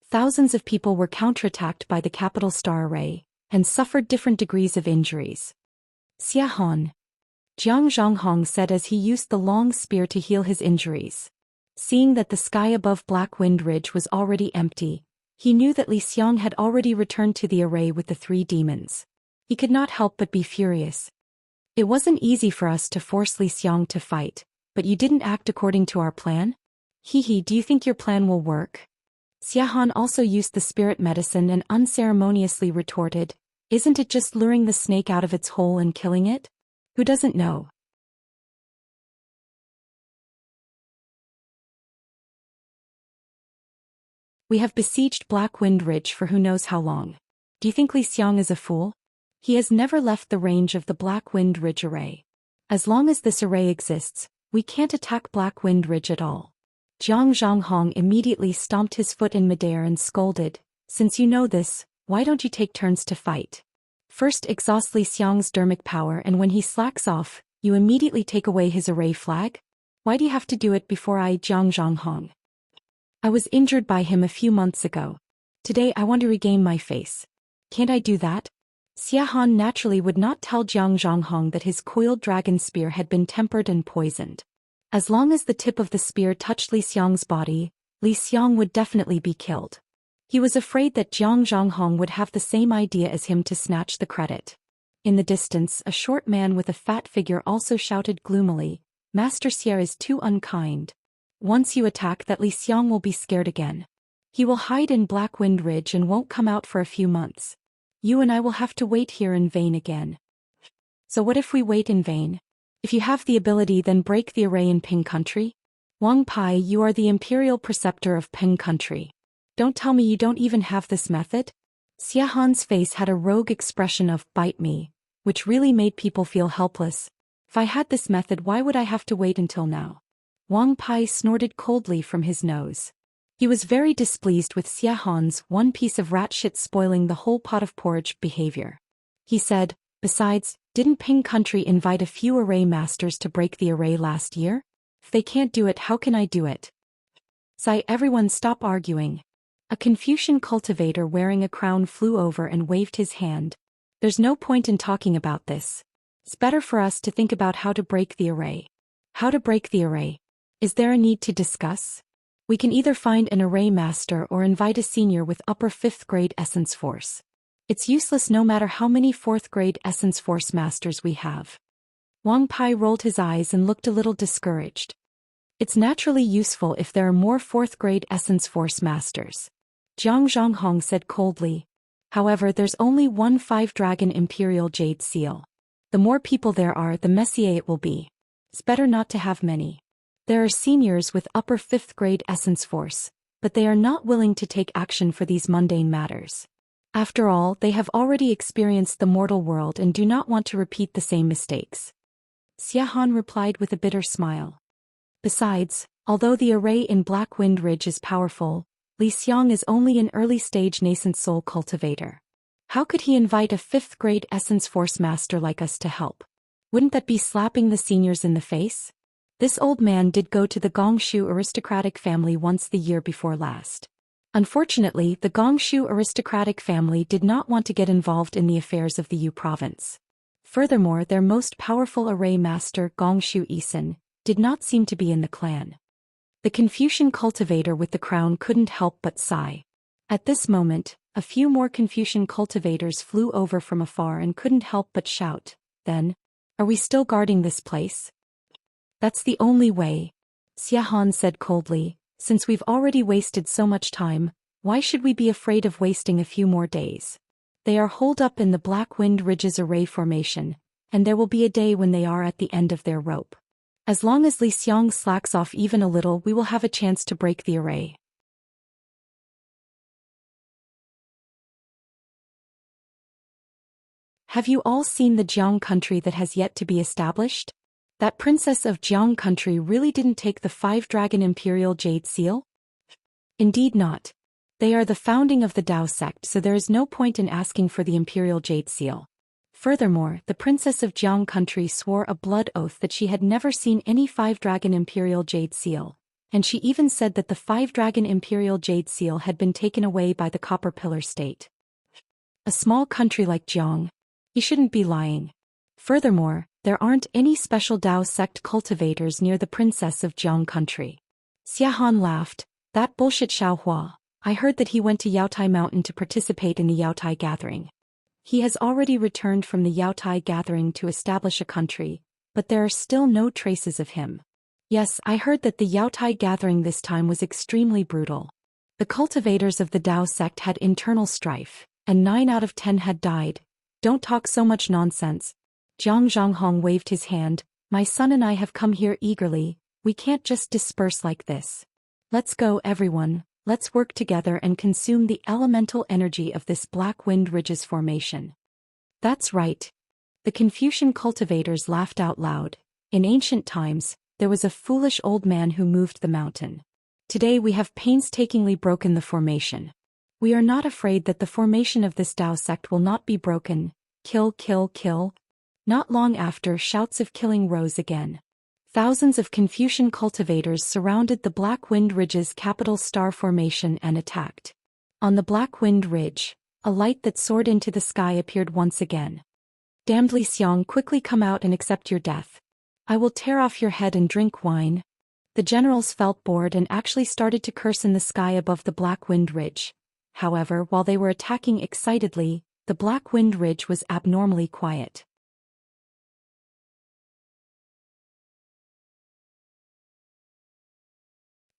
Speaker 1: Thousands of people were counterattacked by the capital star array, and suffered different degrees of injuries. Xiahan, Jiang Zhanghong said as he used the long spear to heal his injuries. Seeing that the sky above Black Wind Ridge was already empty, he knew that Li Xiang had already returned to the array with the 3 demons. He could not help but be furious. It wasn't easy for us to force Li Xiang to fight, but you didn't act according to our plan? Do you think your plan will work? Xiahan also used the spirit medicine and unceremoniously retorted, isn't it just luring the snake out of its hole and killing it? Who doesn't know? We have besieged Black Wind Ridge for who knows how long. Do you think Li Xiang is a fool? He has never left the range of the Black Wind Ridge array. As long as this array exists, we can't attack Black Wind Ridge at all. Jiang Zhanghong immediately stomped his foot in midair and scolded, since you know this, why don't you take turns to fight? First exhaust Li Xiang's dermic power and when he slacks off, you immediately take away his array flag? Why do you have to do it before Jiang Zhanghong? I was injured by him a few months ago. Today I want to regain my face. Can't I do that? Xiahan naturally would not tell Jiang Zhanghong that his coiled dragon spear had been tempered and poisoned. As long as the tip of the spear touched Li Xiang's body, Li Xiang would definitely be killed. He was afraid that Jiang Zhanghong would have the same idea as him to snatch the credit. In the distance, a short man with a fat figure also shouted gloomily, Master Xie is too unkind. Once you attack that Li Xiang will be scared again. He will hide in Black Wind Ridge and won't come out for a few months. You and I will have to wait here in vain again. So what if we wait in vain? If you have the ability, then break the array in Ping Country? Wang Pai, you are the imperial preceptor of Ping Country. Don't tell me you don't even have this method? Xiahan's face had a rogue expression of bite me, which really made people feel helpless. If I had this method, why would I have to wait until now? Wang Pai snorted coldly from his nose. He was very displeased with Xiahan's one piece of rat shit spoiling the whole pot of porridge behavior. He said, besides, didn't Ping Country invite a few array masters to break the array last year? If they can't do it, how can I do it? Sigh, everyone stop arguing. A Confucian cultivator wearing a crown flew over and waved his hand. There's no point in talking about this. It's better for us to think about how to break the array. How to break the array? Is there a need to discuss? We can either find an array master or invite a senior with upper 5th grade essence force. It's useless no matter how many 4th grade essence force masters we have. Wang Pai rolled his eyes and looked a little discouraged. It's naturally useful if there are more 4th grade essence force masters. Jiang Zhanghong said coldly. However, there's only one 5-dragon imperial jade seal. The more people there are, the messier it will be. It's better not to have many. There are seniors with upper 5th grade essence force, but they are not willing to take action for these mundane matters. After all, they have already experienced the mortal world and do not want to repeat the same mistakes. Xiahan replied with a bitter smile. Besides, although the array in Black Wind Ridge is powerful, Li Xiang is only an early-stage nascent soul cultivator. How could he invite a 5th grade essence force master like us to help? Wouldn't that be slapping the seniors in the face? This old man did go to the Gongshu aristocratic family once the year before last. Unfortunately, the Gongshu aristocratic family did not want to get involved in the affairs of the Yu province. Furthermore, their most powerful array master, Gongshu Isin, did not seem to be in the clan. The Confucian cultivator with the crown couldn't help but sigh. At this moment, a few more Confucian cultivators flew over from afar and couldn't help but shout, "Then, are we still guarding this place?" "That's the only way," Xia Han said coldly. "Since we've already wasted so much time, why should we be afraid of wasting a few more days? They are holed up in the Black Wind Ridge's array formation, and there will be a day when they are at the end of their rope. As long as Li Xiang slacks off even a little, we will have a chance to break the array." Have you all seen the Jiang country that has yet to be established? That princess of Jiang country really didn't take the 5-dragon imperial jade seal? Indeed not. They are the founding of the Dao sect, so there is no point in asking for the imperial jade seal. Furthermore, the princess of Jiang country swore a blood oath that she had never seen any 5-dragon imperial jade seal, and she even said that the 5-dragon imperial jade seal had been taken away by the Copper Pillar state. A small country like Jiang? He shouldn't be lying. Furthermore, there aren't any special Dao sect cultivators near the princess of Jiang country. Xia Han laughed. "That bullshit Xiaohua. I heard that he went to Yaotai Mountain to participate in the Yaotai gathering. He has already returned from the Yaotai gathering to establish a country, but there are still no traces of him. Yes, I heard that the Yaotai gathering this time was extremely brutal. The cultivators of the Dao sect had internal strife, and 9 out of 10 had died. Don't talk so much nonsense." Jiang Zhanghong waved his hand. "My son and I have come here eagerly, we can't just disperse like this. Let's go, everyone, let's work together and consume the elemental energy of this Black Wind Ridge's formation." "That's right." The Confucian cultivators laughed out loud. "In ancient times, there was a foolish old man who moved the mountain. Today we have painstakingly broken the formation. We are not afraid that the formation of this Dao sect will not be broken. Kill, kill, kill." Not long after, shouts of killing rose again. Thousands of Confucian cultivators surrounded the Black Wind Ridge's capital star formation and attacked. On the Black Wind Ridge, a light that soared into the sky appeared once again. "Damned Li Xiang, quickly come out and accept your death. I will tear off your head and drink wine." The generals felt bored and actually started to curse in the sky above the Black Wind Ridge. However, while they were attacking excitedly, the Black Wind Ridge was abnormally quiet.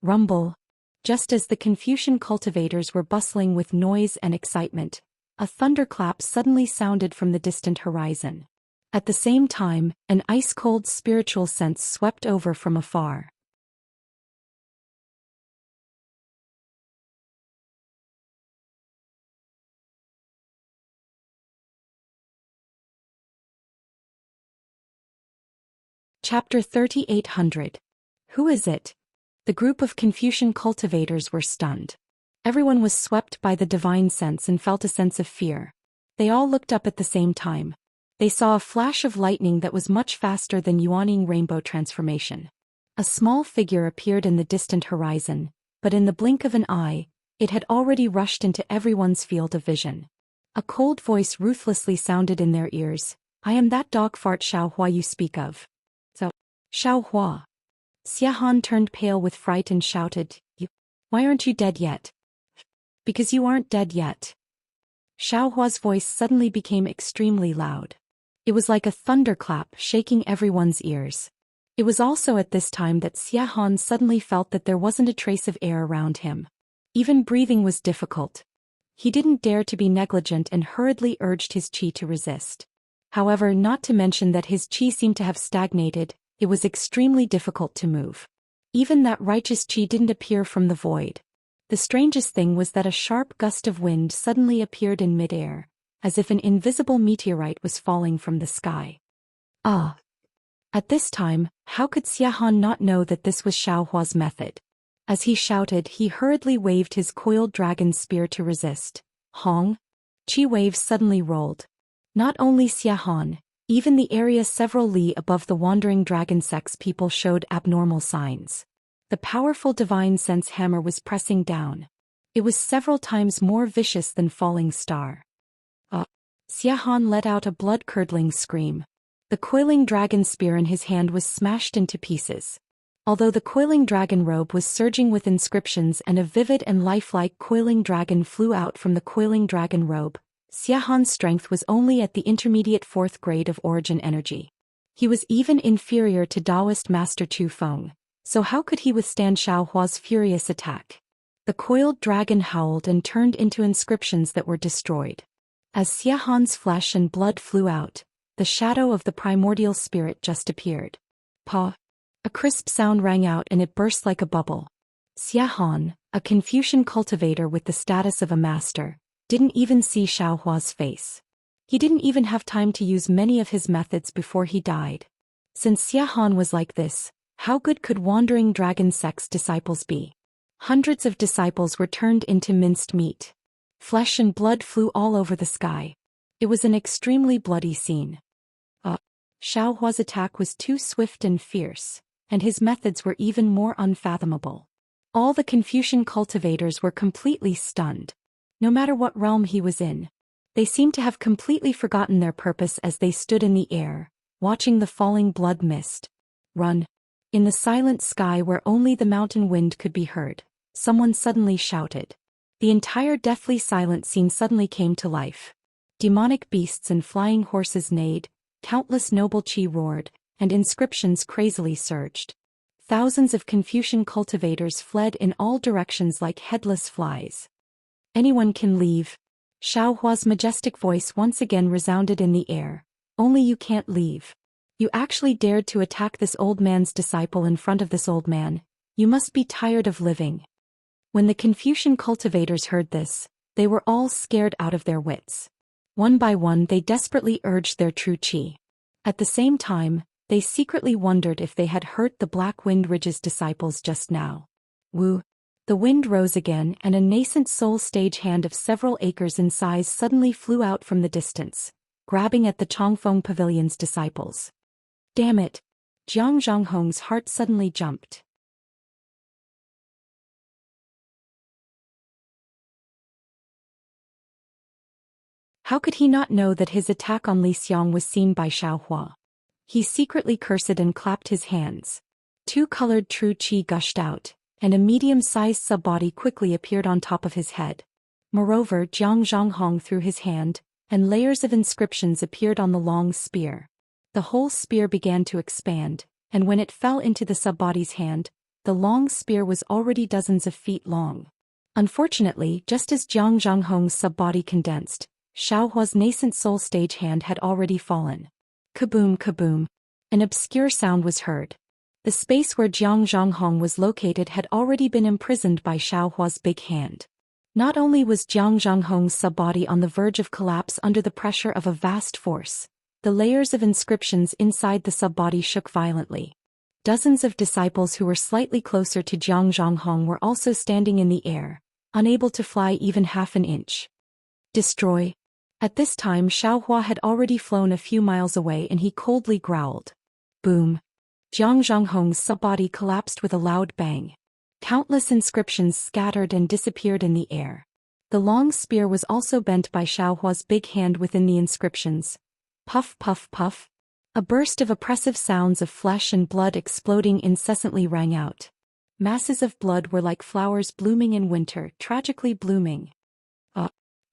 Speaker 1: Rumble. Just as the Confucian cultivators were bustling with noise and excitement, a thunderclap suddenly sounded from the distant horizon. At the same time, an ice-cold spiritual sense swept over from afar. Chapter 3800. Who is it? The group of Confucian cultivators were stunned. Everyone was swept by the divine sense and felt a sense of fear. They all looked up at the same time. They saw a flash of lightning that was much faster than Yuaning rainbow transformation. A small figure appeared in the distant horizon, but in the blink of an eye, it had already rushed into everyone's field of vision. A cold voice ruthlessly sounded in their ears. "I am that dog fart Xiaohua you speak of." "So, Xiaohua." Xia Han turned pale with fright and shouted, Why aren't you dead yet?" "Because you aren't dead yet." Xiaohua's voice suddenly became extremely loud. It was like a thunderclap shaking everyone's ears. It was also at this time that Xia Han suddenly felt that there wasn't a trace of air around him. Even breathing was difficult. He didn't dare to be negligent and hurriedly urged his qi to resist. However, not to mention that his qi seemed to have stagnated, it was extremely difficult to move. Even that righteous qi didn't appear from the void. The strangest thing was that a sharp gust of wind suddenly appeared in midair, as if an invisible meteorite was falling from the sky. Ah! At this time, how could Xia Han not know that this was Xiaohua's method? As he shouted, he hurriedly waved his coiled dragon spear to resist. Hong! Qi waves suddenly rolled. Not only Xia Han, Even the area several li above the wandering dragon sex people showed abnormal signs. The powerful divine sense hammer was pressing down. It was several times more vicious than falling star. Xiahan let out a blood-curdling scream. The coiling dragon spear in his hand was smashed into pieces. Although the coiling dragon robe was surging with inscriptions and a vivid and lifelike coiling dragon flew out from the coiling dragon robe, Xiahan's strength was only at the intermediate 4th grade of origin energy. He was even inferior to Taoist Master Chu Feng, so how could he withstand Xiao Hua's furious attack? The coiled dragon howled and turned into inscriptions that were destroyed. As Xiahan's flesh and blood flew out, the shadow of the primordial spirit just appeared. Pa! A crisp sound rang out and it burst like a bubble. Xiahan, a Confucian cultivator with the status of a master, didn't even see Xiao Hua's face. He didn't even have time to use many of his methods before he died. Since Xiahan was like this, how good could wandering dragon sex disciples be? Hundreds of disciples were turned into minced meat. Flesh and blood flew all over the sky. It was an extremely bloody scene. Xiao Hua's attack was too swift and fierce, and his methods were even more unfathomable. All the Confucian cultivators were completely stunned. No matter what realm he was in, they seemed to have completely forgotten their purpose as they stood in the air, watching the falling blood mist. Run! In the silent sky where only the mountain wind could be heard, someone suddenly shouted. The entire deathly silent scene suddenly came to life. Demonic beasts and flying horses neighed, countless noble qi roared, and inscriptions crazily surged. Thousands of Confucian cultivators fled in all directions like headless flies. Anyone can leave. Xiao Hua's majestic voice once again resounded in the air. Only you can't leave. You actually dared to attack this old man's disciple in front of this old man. You must be tired of living. When the Confucian cultivators heard this, they were all scared out of their wits. One by one they desperately urged their true qi. At the same time, they secretly wondered if they had hurt the Black Wind Ridge's disciples just now. Woo! The wind rose again and a nascent soul stage hand of several acres in size suddenly flew out from the distance, grabbing at the Chongfeng Pavilion's disciples. Damn it! Jiang Zhanghong's heart suddenly jumped. How could he not know that his attack on Li Xiang was seen by Xiao Hua? He secretly cursed and clapped his hands. Two colored true qi gushed out, and a medium-sized sub-body quickly appeared on top of his head. Moreover, Jiang Zhanghong threw his hand, and layers of inscriptions appeared on the long spear. The whole spear began to expand, and when it fell into the sub-body's hand, the long spear was already dozens of feet long. Unfortunately, just as Jiang Zhanghong's sub-body condensed, Xiao Hua's nascent soul stage hand had already fallen. Kaboom kaboom. An obscure sound was heard. The space where Jiang Zhanghong was located had already been imprisoned by Xiao Hua's big hand. Not only was Jiang Zhanghong's sub-body on the verge of collapse under the pressure of a vast force, the layers of inscriptions inside the sub-body shook violently. Dozens of disciples who were slightly closer to Jiang Zhanghong were also standing in the air, unable to fly even half an inch. Destroy. At this time Xiao Hua had already flown a few miles away and he coldly growled. Boom. Jiang Zhanghong's sub-body collapsed with a loud bang. Countless inscriptions scattered and disappeared in the air. The long spear was also bent by Xiao Hua's big hand within the inscriptions. Puff puff puff. A burst of oppressive sounds of flesh and blood exploding incessantly rang out. Masses of blood were like flowers blooming in winter, tragically blooming.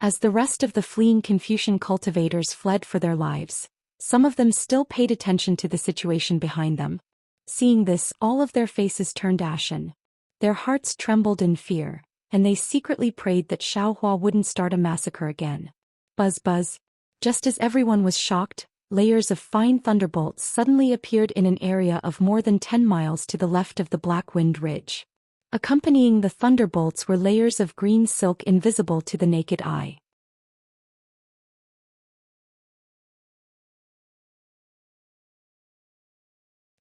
Speaker 1: As the rest of the fleeing Confucian cultivators fled for their lives, some of them still paid attention to the situation behind them. Seeing this, all of their faces turned ashen. Their hearts trembled in fear, and they secretly prayed that Xiao Hua wouldn't start a massacre again. Buzz buzz. Just as everyone was shocked, layers of fine thunderbolts suddenly appeared in an area of more than 10 miles to the left of the Black Wind Ridge. Accompanying the thunderbolts were layers of green silk invisible to the naked eye.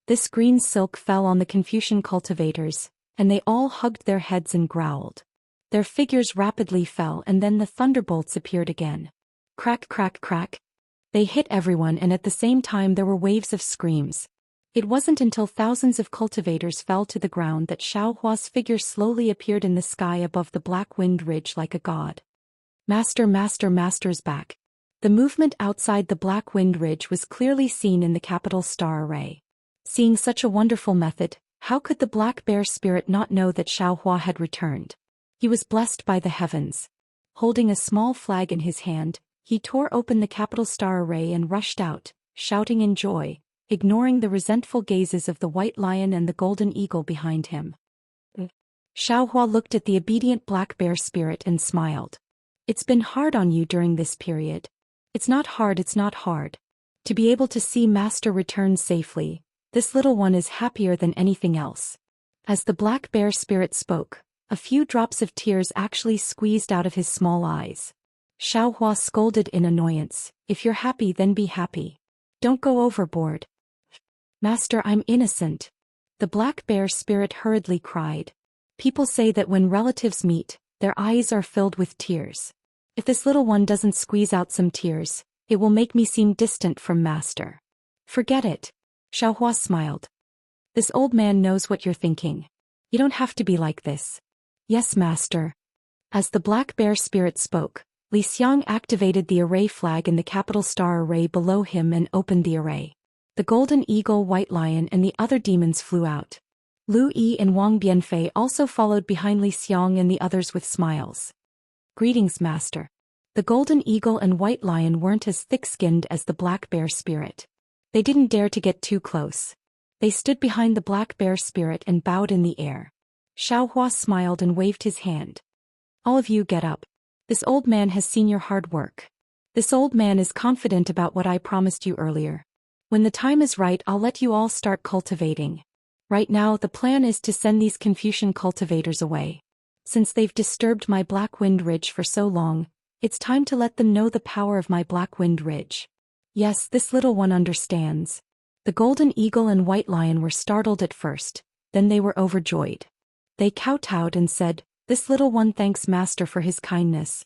Speaker 1: This green silk fell on the Confucian cultivators, and they all hugged their heads and growled. Their figures rapidly fell and then the thunderbolts appeared again. Crack crack crack. They hit everyone, and at the same time there were waves of screams. It wasn't until thousands of cultivators fell to the ground that Xiao Hua's figure slowly appeared in the sky above the black wind ridge like a god. Master's back. The movement outside the black wind ridge was clearly seen in the capital star array. Seeing such a wonderful method, how could the black bear spirit not know that Xiao Hua had returned? He was blessed by the heavens. Holding a small flag in his hand, he tore open the capital star array and rushed out, shouting in joy, ignoring the resentful gazes of the white lion and the golden eagle behind him. Xiao Hua looked at the obedient black bear spirit and smiled. It's been hard on you during this period. It's not hard. To be able to see Master return safely, this little one is happier than anything else. As the black bear spirit spoke, a few drops of tears actually squeezed out of his small eyes. Xiao Hua scolded in annoyance, if you're happy then be happy. Don't go overboard. Master, I'm innocent. The black bear spirit hurriedly cried. People say that when relatives meet, their eyes are filled with tears. If this little one doesn't squeeze out some tears, it will make me seem distant from Master. Forget it. Xiao Hua smiled. This old man knows what you're thinking. You don't have to be like this. Yes, Master. As the black bear spirit spoke, Li Xiang activated the array flag in the capital star array below him and opened the array. The golden eagle, white lion and the other demons flew out. Lu Yi and Wang Bianfei also followed behind Li Xiang and the others with smiles. Greetings, Master. The golden eagle and white lion weren't as thick-skinned as the black bear spirit. They didn't dare to get too close. They stood behind the black bear spirit and bowed in the air. Xiao Hua smiled and waved his hand. All of you get up. This old man has seen your hard work. This old man is confident about what I promised you earlier. When the time is right, I'll let you all start cultivating. Right now, the plan is to send these Confucian cultivators away. Since they've disturbed my Black Wind Ridge for so long, it's time to let them know the power of my Black Wind Ridge. Yes, this little one understands. The golden eagle and white lion were startled at first, then they were overjoyed. They kowtowed and said, "This little one thanks Master for his kindness."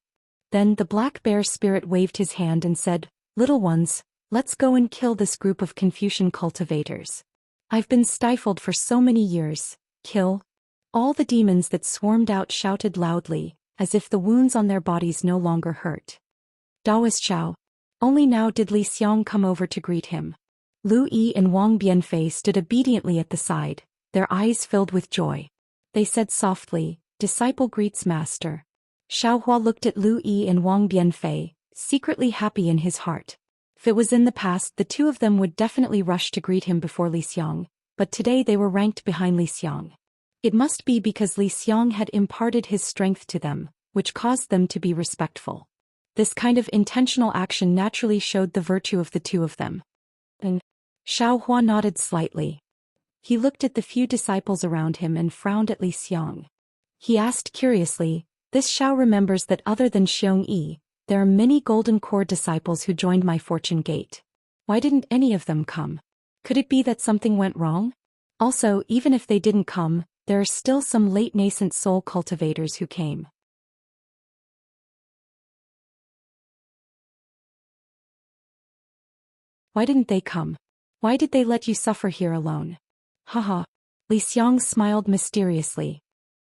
Speaker 1: Then the black bear spirit waved his hand and said, "Little ones, let's go and kill this group of Confucian cultivators. I've been stifled for so many years. Kill." All the demons that swarmed out shouted loudly, as if the wounds on their bodies no longer hurt. Daoist Xiao. Only now did Li Xiang come over to greet him. Lu Yi and Wang Bianfei stood obediently at the side, their eyes filled with joy. They said softly, "Disciple greets Master." Xiao Hua looked at Lu Yi and Wang Bianfei, secretly happy in his heart. If it was in the past, the two of them would definitely rush to greet him before Li Xiang, but today they were ranked behind Li Xiang. It must be because Li Xiang had imparted his strength to them, which caused them to be respectful. This kind of intentional action naturally showed the virtue of the two of them. And Xiao Hua nodded slightly. He looked at the few disciples around him and frowned at Li Xiang. He asked curiously, "This Xiao remembers that other than Xiong Yi, there are many Golden Core disciples who joined my fortune gate. Why didn't any of them come? Could it be that something went wrong? Also, even if they didn't come, there are still some late nascent soul cultivators who came. Why didn't they come? Why did they let you suffer here alone?" Haha. Li Xiang smiled mysteriously.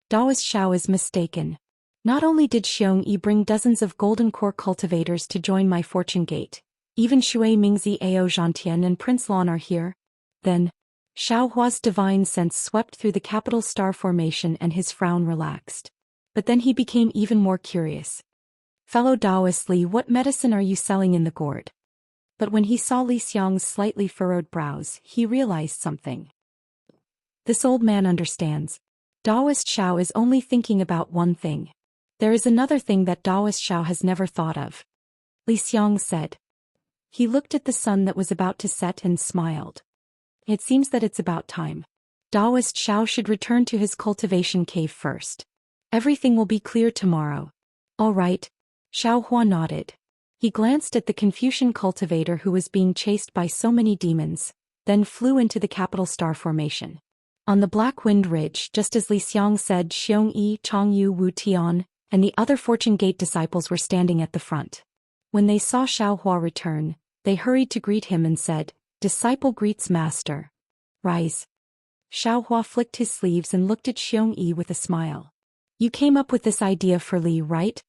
Speaker 1: Daoist Xiao is mistaken. Not only did Xiong Yi bring dozens of Golden Core cultivators to join my fortune gate, even Shui Mingzi Ao Zhantian and Prince Lan are here. Then, Xiao Hua's divine sense swept through the capital star formation and his frown relaxed. But then he became even more curious. "Fellow Daoist Li, what medicine are you selling in the gourd?" But when he saw Li Xiang's slightly furrowed brows, he realized something. This old man understands. Daoist Xiao is only thinking about one thing. There is another thing that Daoist Xiao has never thought of. Li Xiang said. He looked at the sun that was about to set and smiled. It seems that it's about time. Daoist Xiao should return to his cultivation cave first. Everything will be clear tomorrow. All right. Xiao Hua nodded. He glanced at the Confucian cultivator who was being chased by so many demons, then flew into the capital star formation. On the Black Wind Ridge, just as Li Xiang said, Xiong Yi, Chang Yu, Wu Tian, and the other Fortune Gate disciples were standing at the front. When they saw Xiao Hua return, They hurried to greet him and said, "Disciple greets master. Rise." Xiaohua flicked his sleeves and looked at Xiongyi with a smile. "You came up with this idea for Li, right?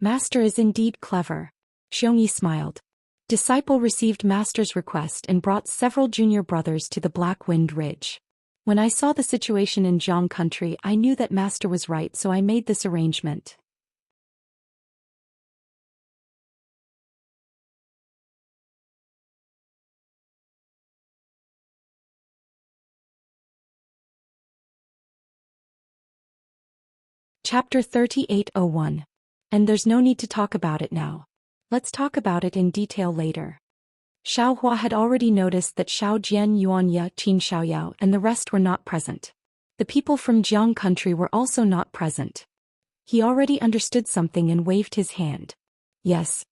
Speaker 1: Master is indeed clever." Xiongyi smiled. Disciple received master's request and brought several junior brothers to the Black Wind Ridge. When I saw the situation in Jiang country, I knew that master was right, so I made this arrangement. Chapter 3801. And there's no need to talk about it now. Let's talk about it in detail later. Xiaohua had already noticed that Xiao Jian, Yuan Ye, Qin Xiaoyao and the rest were not present. The people from Jiang country were also not present. He already understood something and waved his hand. Yes.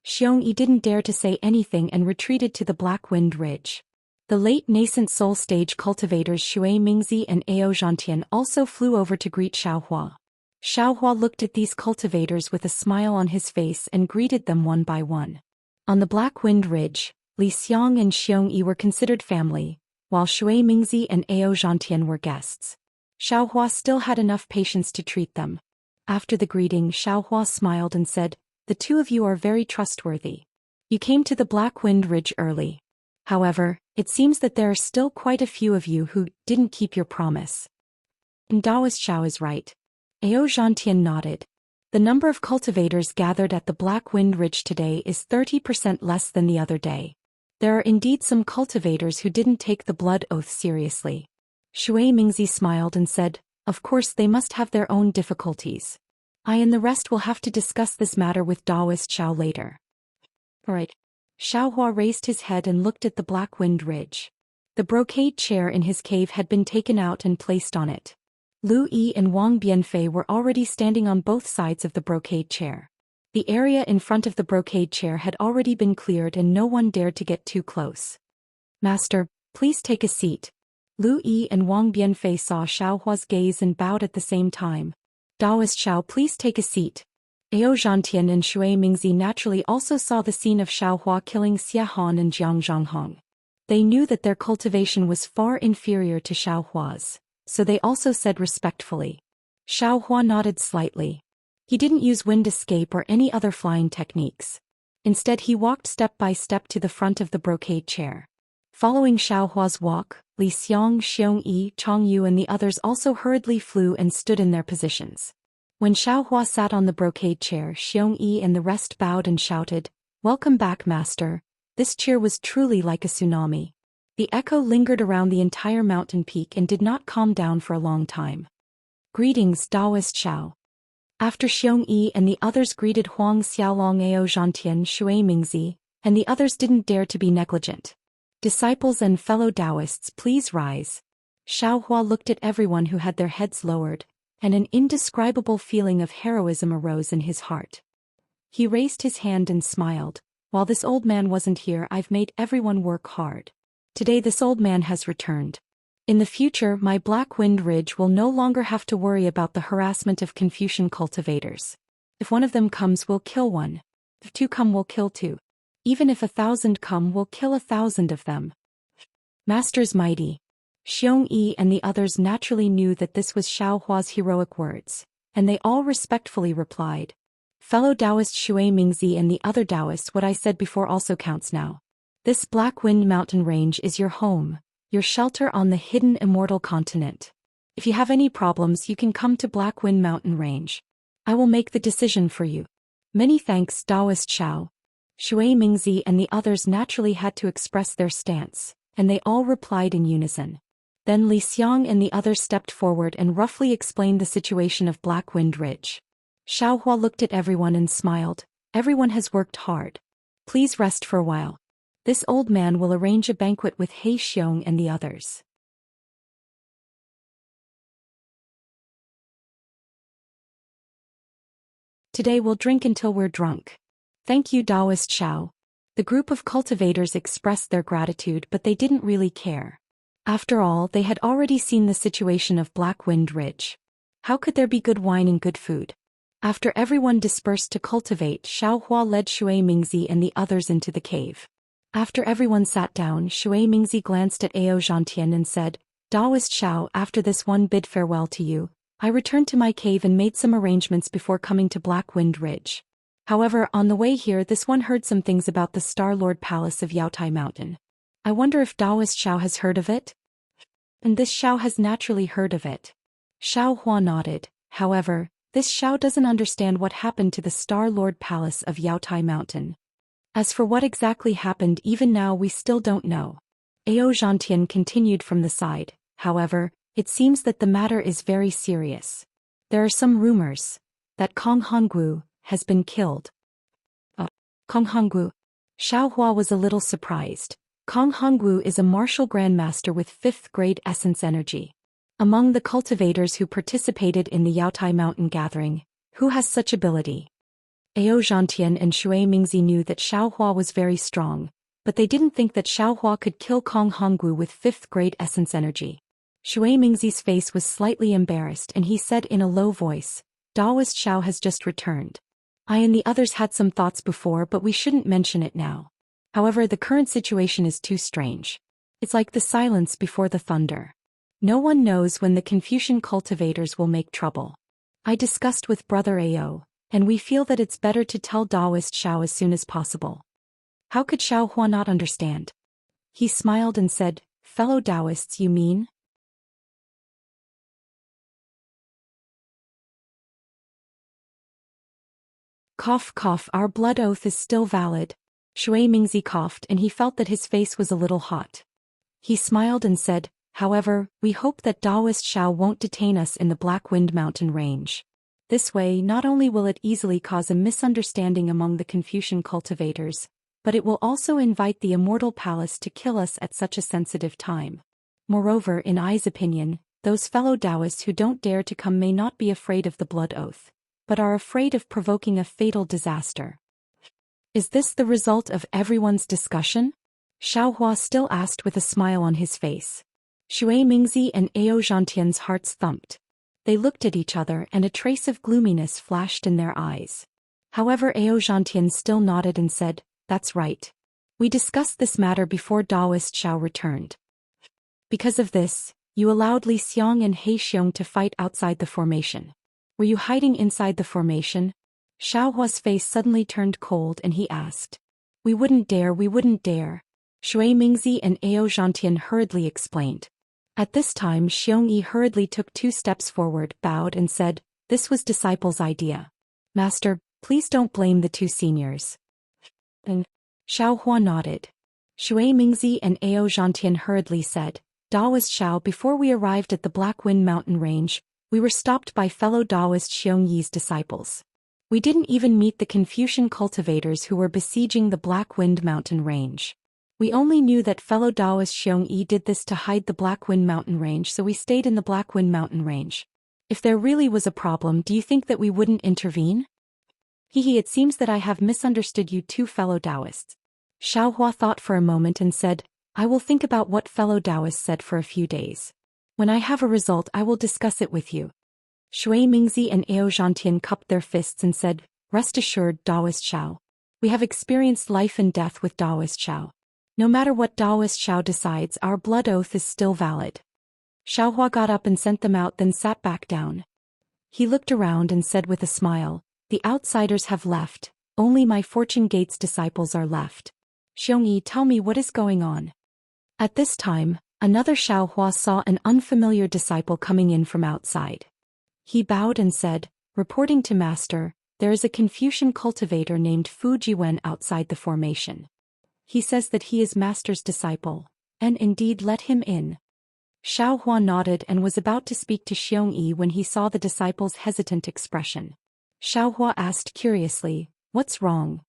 Speaker 1: Xiongyi didn't dare to say anything and retreated to the Black Wind Ridge. The late nascent soul stage cultivators Shui Mingzi and Enchanting also flew over to greet Xiaohua. Xiaohua looked at these cultivators with a smile on his face and greeted them one by one. On the Black Wind Ridge, Li Xiang and Xiongyi were considered family, while Shui Mingzi and Enchanting were guests. Xiaohua still had enough patience to treat them. After the greeting, Xiaohua smiled and said, "The two of you are very trustworthy. You came to the Black Wind Ridge early. However, it seems that there are still quite a few of you who didn't keep your promise." And Daoist Xiao is right. Enchanting nodded. The number of cultivators gathered at the Black Wind Ridge today is 30% less than the other day. There are indeed some cultivators who didn't take the blood oath seriously. Shui Mingzi smiled and said, "Of course they must have their own difficulties. I and the rest will have to discuss this matter with Daoist Xiao later." Alright. Xiaohua raised his head and looked at the Black Wind Ridge. The brocade chair in his cave had been taken out and placed on it. Lu Yi and Wang Bianfei were already standing on both sides of the brocade chair. The area in front of the brocade chair had already been cleared and no one dared to get too close. "Master, please take a seat." Lu Yi and Wang Bianfei saw Xiaohua's gaze and bowed at the same time. "Daoist Xiao, please take a seat." Enchanting and Shui Mingzi naturally also saw the scene of Xiaohua killing Xie Han and Jiang Zhanghong. They knew that their cultivation was far inferior to Xiaohua's, so they also said respectfully. Xiaohua nodded slightly. He didn't use wind escape or any other flying techniques. Instead he walked step by step to the front of the brocade chair. Following Xiaohua's walk, Li Xiang, Xiongyi, Changyu and the others also hurriedly flew and stood in their positions. When Xiaohua sat on the brocade chair, Xiongyi and the rest bowed and shouted, "Welcome back, master." This cheer was truly like a tsunami. The echo lingered around the entire mountain peak and did not calm down for a long time. "Greetings, Daoist Xiao." After Xiongyi and the others greeted Huang Xiaolong, Enchanting, Shui Mingzi, and the others didn't dare to be negligent. "Disciples and fellow Taoists, please rise." Xiaohua looked at everyone who had their heads lowered, and an indescribable feeling of heroism arose in his heart. He raised his hand and smiled. "While this old man wasn't here, I've made everyone work hard. Today this old man has returned. In the future, my Black Wind Ridge will no longer have to worry about the harassment of Confucian cultivators. If one of them comes, we'll kill one. If two come, we'll kill two. Even if 1,000 come, we'll kill 1,000 of them." Master's mighty. Xiongyi and the others naturally knew that this was Xiaohua's heroic words, and they all respectfully replied. "Fellow Taoist Shui Mingzi and the other Taoists, what I said before also counts now. This Black Wind Mountain Range is your home, your shelter on the hidden immortal continent. If you have any problems, you can come to Black Wind Mountain Range. I will make the decision for you." "Many thanks, Daoist Xiao." Shui Mingzi and the others naturally had to express their stance, and they all replied in unison. Then Li Xiang and the others stepped forward and roughly explained the situation of Black Wind Ridge. Xiaohua looked at everyone and smiled. "Everyone has worked hard. Please rest for a while. This old man will arrange a banquet with He Xiong and the others." "Today we'll drink until we're drunk." "Thank you, Daoist Xiao." The group of cultivators expressed their gratitude, but they didn't really care. After all, they had already seen the situation of Black Wind Ridge. How could there be good wine and good food? After everyone dispersed to cultivate, Xiaohua led Shui Mingzi and the others into the cave. After everyone sat down, Shui Mingzi glanced at Ao Zhantian and said, Daoist Xiao, after this one bid farewell to you, I returned to my cave and made some arrangements before coming to Black Wind Ridge. However, on the way here this one heard some things about the Star Lord Palace of Yaotai Mountain. I wonder if Daoist Xiao has heard of it? And this Xiao has naturally heard of it. Xiao Hua nodded. However, this Xiao doesn't understand what happened to the Star Lord Palace of Yaotai Mountain. As for what exactly happened, even now we still don't know. Ao Zhantian continued from the side. However, it seems that the matter is very serious. There are some rumors that Kong Honggu has been killed. Kong Honggu? Xiao Hua was a little surprised. Kong Honggu is a martial grandmaster with 5th grade essence energy. Among the cultivators who participated in the Yaotai Mountain gathering, who has such ability? Ao Zhantian and Shui Mingzi knew that Xiao Hua was very strong, but they didn't think that Xiao Hua could kill Kong Honggu with 5th grade essence energy. Shui Mingzi's face was slightly embarrassed and he said in a low voice, Daoist Xiao has just returned. I and the others had some thoughts before, but we shouldn't mention it now. However, the current situation is too strange. It's like the silence before the thunder. No one knows when the Confucian cultivators will make trouble. I discussed with Brother Ao, and we feel that it's better to tell Daoist Xiao as soon as possible. How could Xiao Hua not understand? He smiled and said, fellow Daoists, you mean? Cough cough, our blood oath is still valid. Shui Mingzi coughed and he felt that his face was a little hot. He smiled and said, however, we hope that Daoist Xiao won't detain us in the Black Wind Mountain range. This way, not only will it easily cause a misunderstanding among the Confucian cultivators, but it will also invite the Immortal Palace to kill us at such a sensitive time. Moreover, in Ai's opinion, those fellow Taoists who don't dare to come may not be afraid of the blood oath, but are afraid of provoking a fatal disaster. Is this the result of everyone's discussion? Xiao Hua still asked with a smile on his face. Shui Mingzi and Ao Zhantian's hearts thumped. They looked at each other and a trace of gloominess flashed in their eyes. However, Ao Zhantian still nodded and said, that's right. We discussed this matter before Daoist Xiao returned. Because of this, you allowed Li Xiong and He Xiong to fight outside the formation. Were you hiding inside the formation? Xiao Hua's face suddenly turned cold and he asked. We wouldn't dare. Shui Mingzi and Ao Zhantian hurriedly explained. At this time Xiong Yi hurriedly took 2 steps forward, bowed and said, this was disciple's idea. Master, please don't blame the 2 seniors. And Xiao Hua nodded. Shui Mingzi and Ao Zhantian hurriedly said, Daoist Xiao, before we arrived at the Black Wind Mountain range, we were stopped by fellow Daoist Xiong Yi's disciples. We didn't even meet the Confucian cultivators who were besieging the Black Wind Mountain range. We only knew that fellow Daoist Xiong Yi did this to hide the Black Wind Mountain range, so we stayed in the Black Wind Mountain range. If there really was a problem, do you think that we wouldn't intervene? It seems that I have misunderstood you 2 fellow Taoists. Xiao Hua thought for a moment and said, I will think about what fellow Taoists said for a few days. When I have a result, I will discuss it with you. Shui Mingzi and Ao Zhantian cupped their fists and said, rest assured, Daoist Xiao. We have experienced life and death with Daoist Xiao. No matter what Daoist Xiao decides, our blood oath is still valid. Xiao Hua got up and sent them out, then sat back down. He looked around and said with a smile, the outsiders have left, only my Fortune Gates disciples are left. Xiong Yi, tell me what is going on. At this time, another Xiao Hua saw an unfamiliar disciple coming in from outside. He bowed and said, reporting to Master, there is a Confucian cultivator named Fu Jiwen outside the formation. He says that he is Master's disciple, and indeed let him in. Xiao Hua nodded and was about to speak to Xiong Yi when he saw the disciple's hesitant expression. Xiao Hua asked curiously, what's wrong?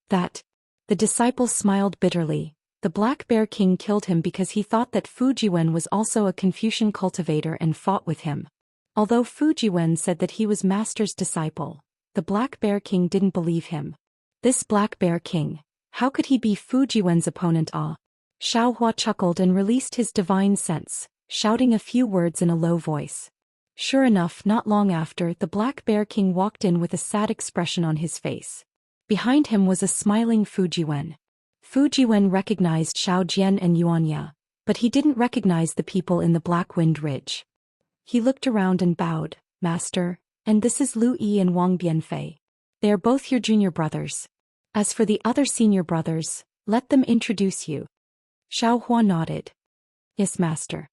Speaker 1: That. The disciple smiled bitterly. The Black Bear King killed him because he thought that Fu Jiwen was also a Confucian cultivator and fought with him. Although Fu Jiwen said that he was Master's disciple, the Black Bear King didn't believe him. This Black Bear King, how could he be Fu Jiwen's opponent? Xiao Hua chuckled and released his divine sense, shouting a few words in a low voice. Sure enough, not long after, the Black Bear King walked in with a sad expression on his face. Behind him was a smiling Fu Jiwen. Fu Jiwen recognized Xiao Jian and Yuanya, but he didn't recognize the people in the Black Wind Ridge. He looked around and bowed, "Master, and this is Lu Yi and Wang Bianfei. They are both your junior brothers. As for the other senior brothers, let them introduce you." Xiao Hua nodded. "Yes, master."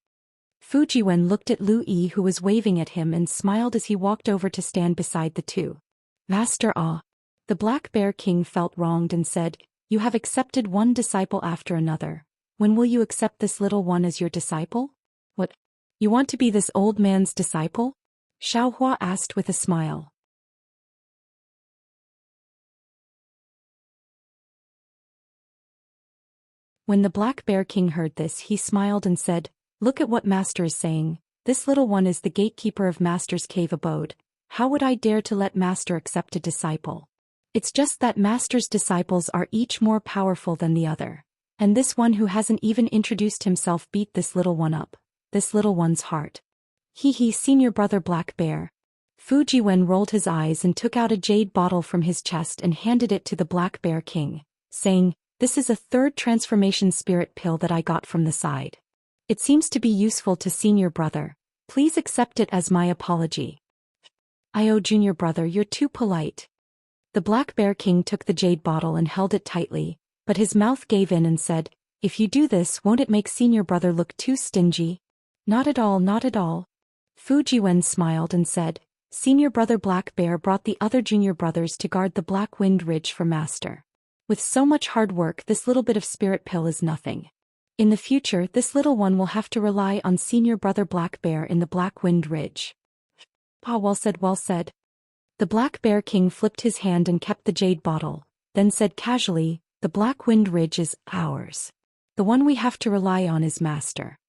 Speaker 1: Fu Jiwen looked at Lu Yi, who was waving at him, and smiled as he walked over to stand beside the two. "Master Ah." The Black Bear King felt wronged and said, "You have accepted one disciple after another. When will you accept this little one as your disciple?" "What? You want to be this old man's disciple?" Xiao Hua asked with a smile. When the Black Bear King heard this, he smiled and said, "Look at what Master is saying. This little one is the gatekeeper of Master's cave abode. How would I dare to let Master accept a disciple? It's just that Master's disciples are each more powerful than the other. And this one who hasn't even introduced himself beat this little one up. This little one's heart." "He, senior brother Black Bear." Fu Jiwen rolled his eyes and took out a jade bottle from his chest and handed it to the Black Bear King, saying, "This is a third transformation spirit pill that I got from the side. It seems to be useful to senior brother. Please accept it as my apology." "Oh, junior brother, you're too polite." The Black Bear King took the jade bottle and held it tightly, but his mouth gave in and said, "If you do this, won't it make senior brother look too stingy?" "Not at all, not at all." Fu Jiwen smiled and said, "Senior brother Black Bear brought the other junior brothers to guard the Black Wind Ridge for Master. With so much hard work, this little bit of spirit pill is nothing. In the future, this little one will have to rely on senior brother Black Bear in the Black Wind Ridge." "Ah, well said, well said." The Black Bear King flipped his hand and kept the jade bottle, then said casually, "The Black Wind Ridge is ours. The one we have to rely on is Master."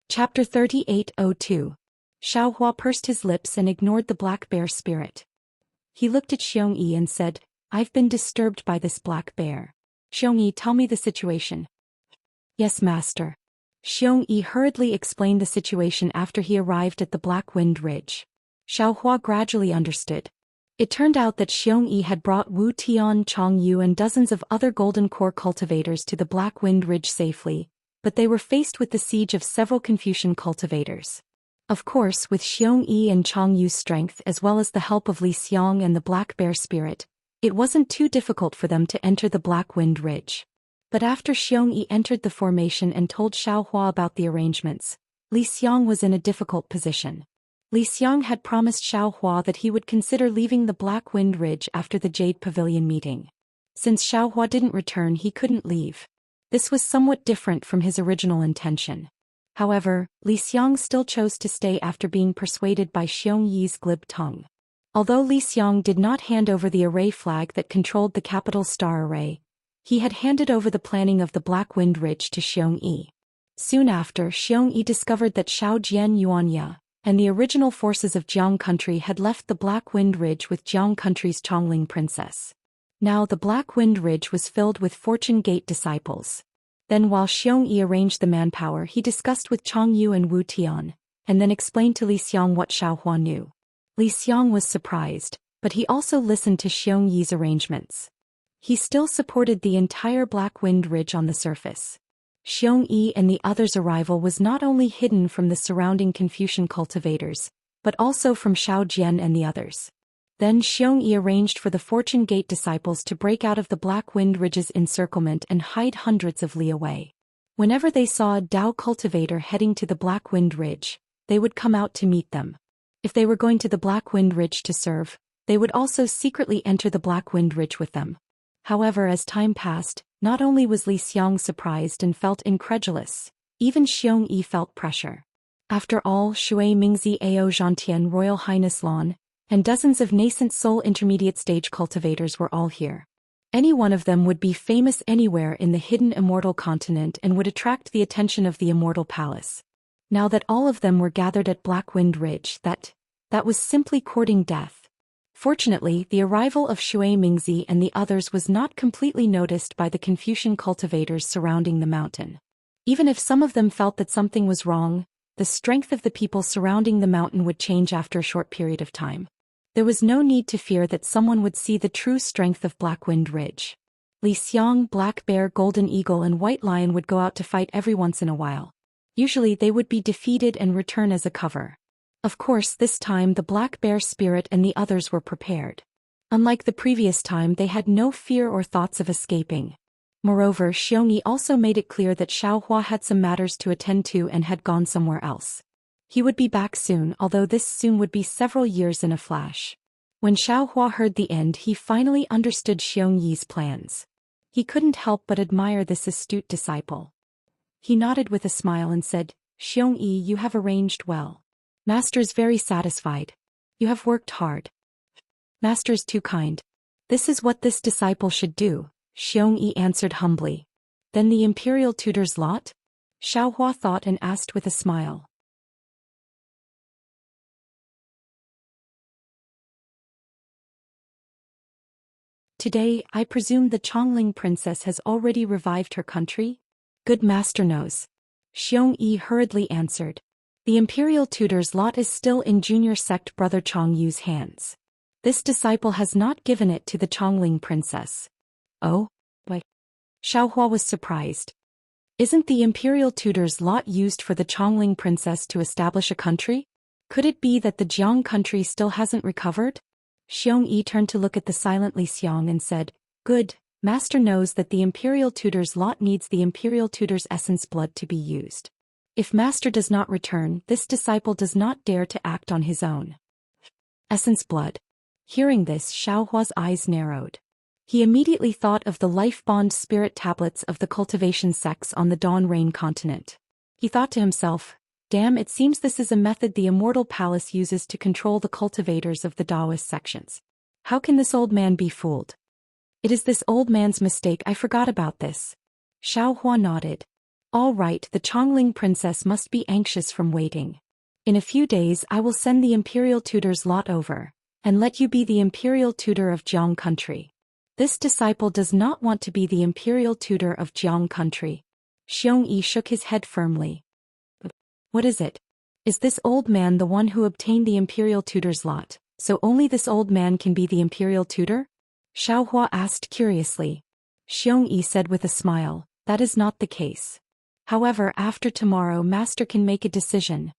Speaker 1: Chapter 3802. Xiao Hua pursed his lips and ignored the Black Bear spirit. He looked at Xiong Yi and said, "I've been disturbed by this Black Bear. Xiong Yi, tell me the situation." "Yes, master." Xiong Yi hurriedly explained the situation after he arrived at the Black Wind Ridge. Xiao Hua gradually understood. It turned out that Xiong Yi had brought Wu Tian, Chong Yu and dozens of other Golden Core cultivators to the Black Wind Ridge safely, but they were faced with the siege of several Confucian cultivators. Of course, with Xiong Yi and Chong Yu's strength as well as the help of Li Xiang and the Black Bear Spirit, it wasn't too difficult for them to enter the Black Wind Ridge. But after Xiong Yi entered the formation and told Xiao Hua about the arrangements, Li Xiang was in a difficult position. Li Xiang had promised Xiao Hua that he would consider leaving the Black Wind Ridge after the Jade Pavilion meeting. Since Xiao Hua didn't return, he couldn't leave. This was somewhat different from his original intention. However, Li Xiang still chose to stay after being persuaded by Xiong Yi's glib tongue. Although Li Xiang did not hand over the array flag that controlled the capital star array, he had handed over the planning of the Black Wind Ridge to Xiong Yi. Soon after, Xiong Yi discovered that Xiao Jian Yuanya and the original forces of Jiang Country had left the Black Wind Ridge with Jiang Country's Chongling princess. Now the Black Wind Ridge was filled with Fortune Gate disciples. Then while Xiong Yi arranged the manpower, he discussed with Chong Yu and Wu Tian, and then explained to Li Xiang what Xiao Hua knew. Li Xiang was surprised, but he also listened to Xiong Yi's arrangements. He still supported the entire Black Wind Ridge on the surface. Xiong Yi and the others' arrival was not only hidden from the surrounding Confucian cultivators, but also from Xiao Jian and the others. Then Xiong Yi arranged for the Fortune Gate disciples to break out of the Black Wind Ridge's encirclement and hide hundreds of li away. Whenever they saw a Dao cultivator heading to the Black Wind Ridge, they would come out to meet them. If they were going to the Black Wind Ridge to serve, they would also secretly enter the Black Wind Ridge with them. However, as time passed, not only was Li Xiang surprised and felt incredulous, even Xiong Yi felt pressure. After all, Shui Mingzi Ao Zhantian Royal Highness Lan, and dozens of nascent soul intermediate stage cultivators were all here. Any one of them would be famous anywhere in the hidden immortal continent and would attract the attention of the immortal palace. Now that all of them were gathered at Black Wind Ridge, that was simply courting death. Fortunately, the arrival of Shui Mingzi and the others was not completely noticed by the Confucian cultivators surrounding the mountain. Even if some of them felt that something was wrong, the strength of the people surrounding the mountain would change after a short period of time. There was no need to fear that someone would see the true strength of Blackwind Ridge. Li Xiang, Black Bear, Golden Eagle and White Lion would go out to fight every once in a while. Usually they would be defeated and return as a cover. Of course, this time the Black Bear spirit and the others were prepared. Unlike the previous time, they had no fear or thoughts of escaping. Moreover, Xiongyi also made it clear that Xiaohua had some matters to attend to and had gone somewhere else. He would be back soon, although this soon would be several years in a flash. When Xiaohua heard the end, he finally understood Xiongyi's plans. He couldn't help but admire this astute disciple. He nodded with a smile and said, "Xiongyi, you have arranged well. Master's very satisfied. You have worked hard. Master's too kind. This is what this disciple should do," Xiongyi answered humbly. "Then the imperial tutor's lot?" Xiaohua thought and asked with a smile. "Today, I presume the Chongling princess has already revived her country?" "Good master knows." Xiongyi hurriedly answered. "The imperial tutor's lot is still in junior sect brother Chongyu's hands. This disciple has not given it to the Chongling princess." "Oh? What?" Xiaohua was surprised. "Isn't the imperial tutor's lot used for the Chongling princess to establish a country? Could it be that the Jiang country still hasn't recovered?" Xiongyi turned to look at the silent Li Xiang and said, "Good, master knows that the imperial tutor's lot needs the imperial tutor's essence blood to be used. If master does not return, this disciple does not dare to act on his own." Essence blood. Hearing this, Xiaohua's eyes narrowed. He immediately thought of the life bond spirit tablets of the cultivation sects on the Dawn Rain continent. He thought to himself, "Damn, it seems this is a method the Immortal Palace uses to control the cultivators of the Taoist sections. How can this old man be fooled?" "It is this old man's mistake, I forgot about this." Xiaohua nodded. "All right, the Chongling princess must be anxious from waiting. In a few days I will send the imperial tutor's lot over, and let you be the imperial tutor of Jiang country." This disciple does not want to be the imperial tutor of Jiang country. Xiongyi shook his head firmly. "What is it? Is this old man the one who obtained the imperial tutor's lot, so only this old man can be the imperial tutor?" Xiaohua asked curiously. Xiongyi said with a smile, "That is not the case. However, after tomorrow master can make a decision."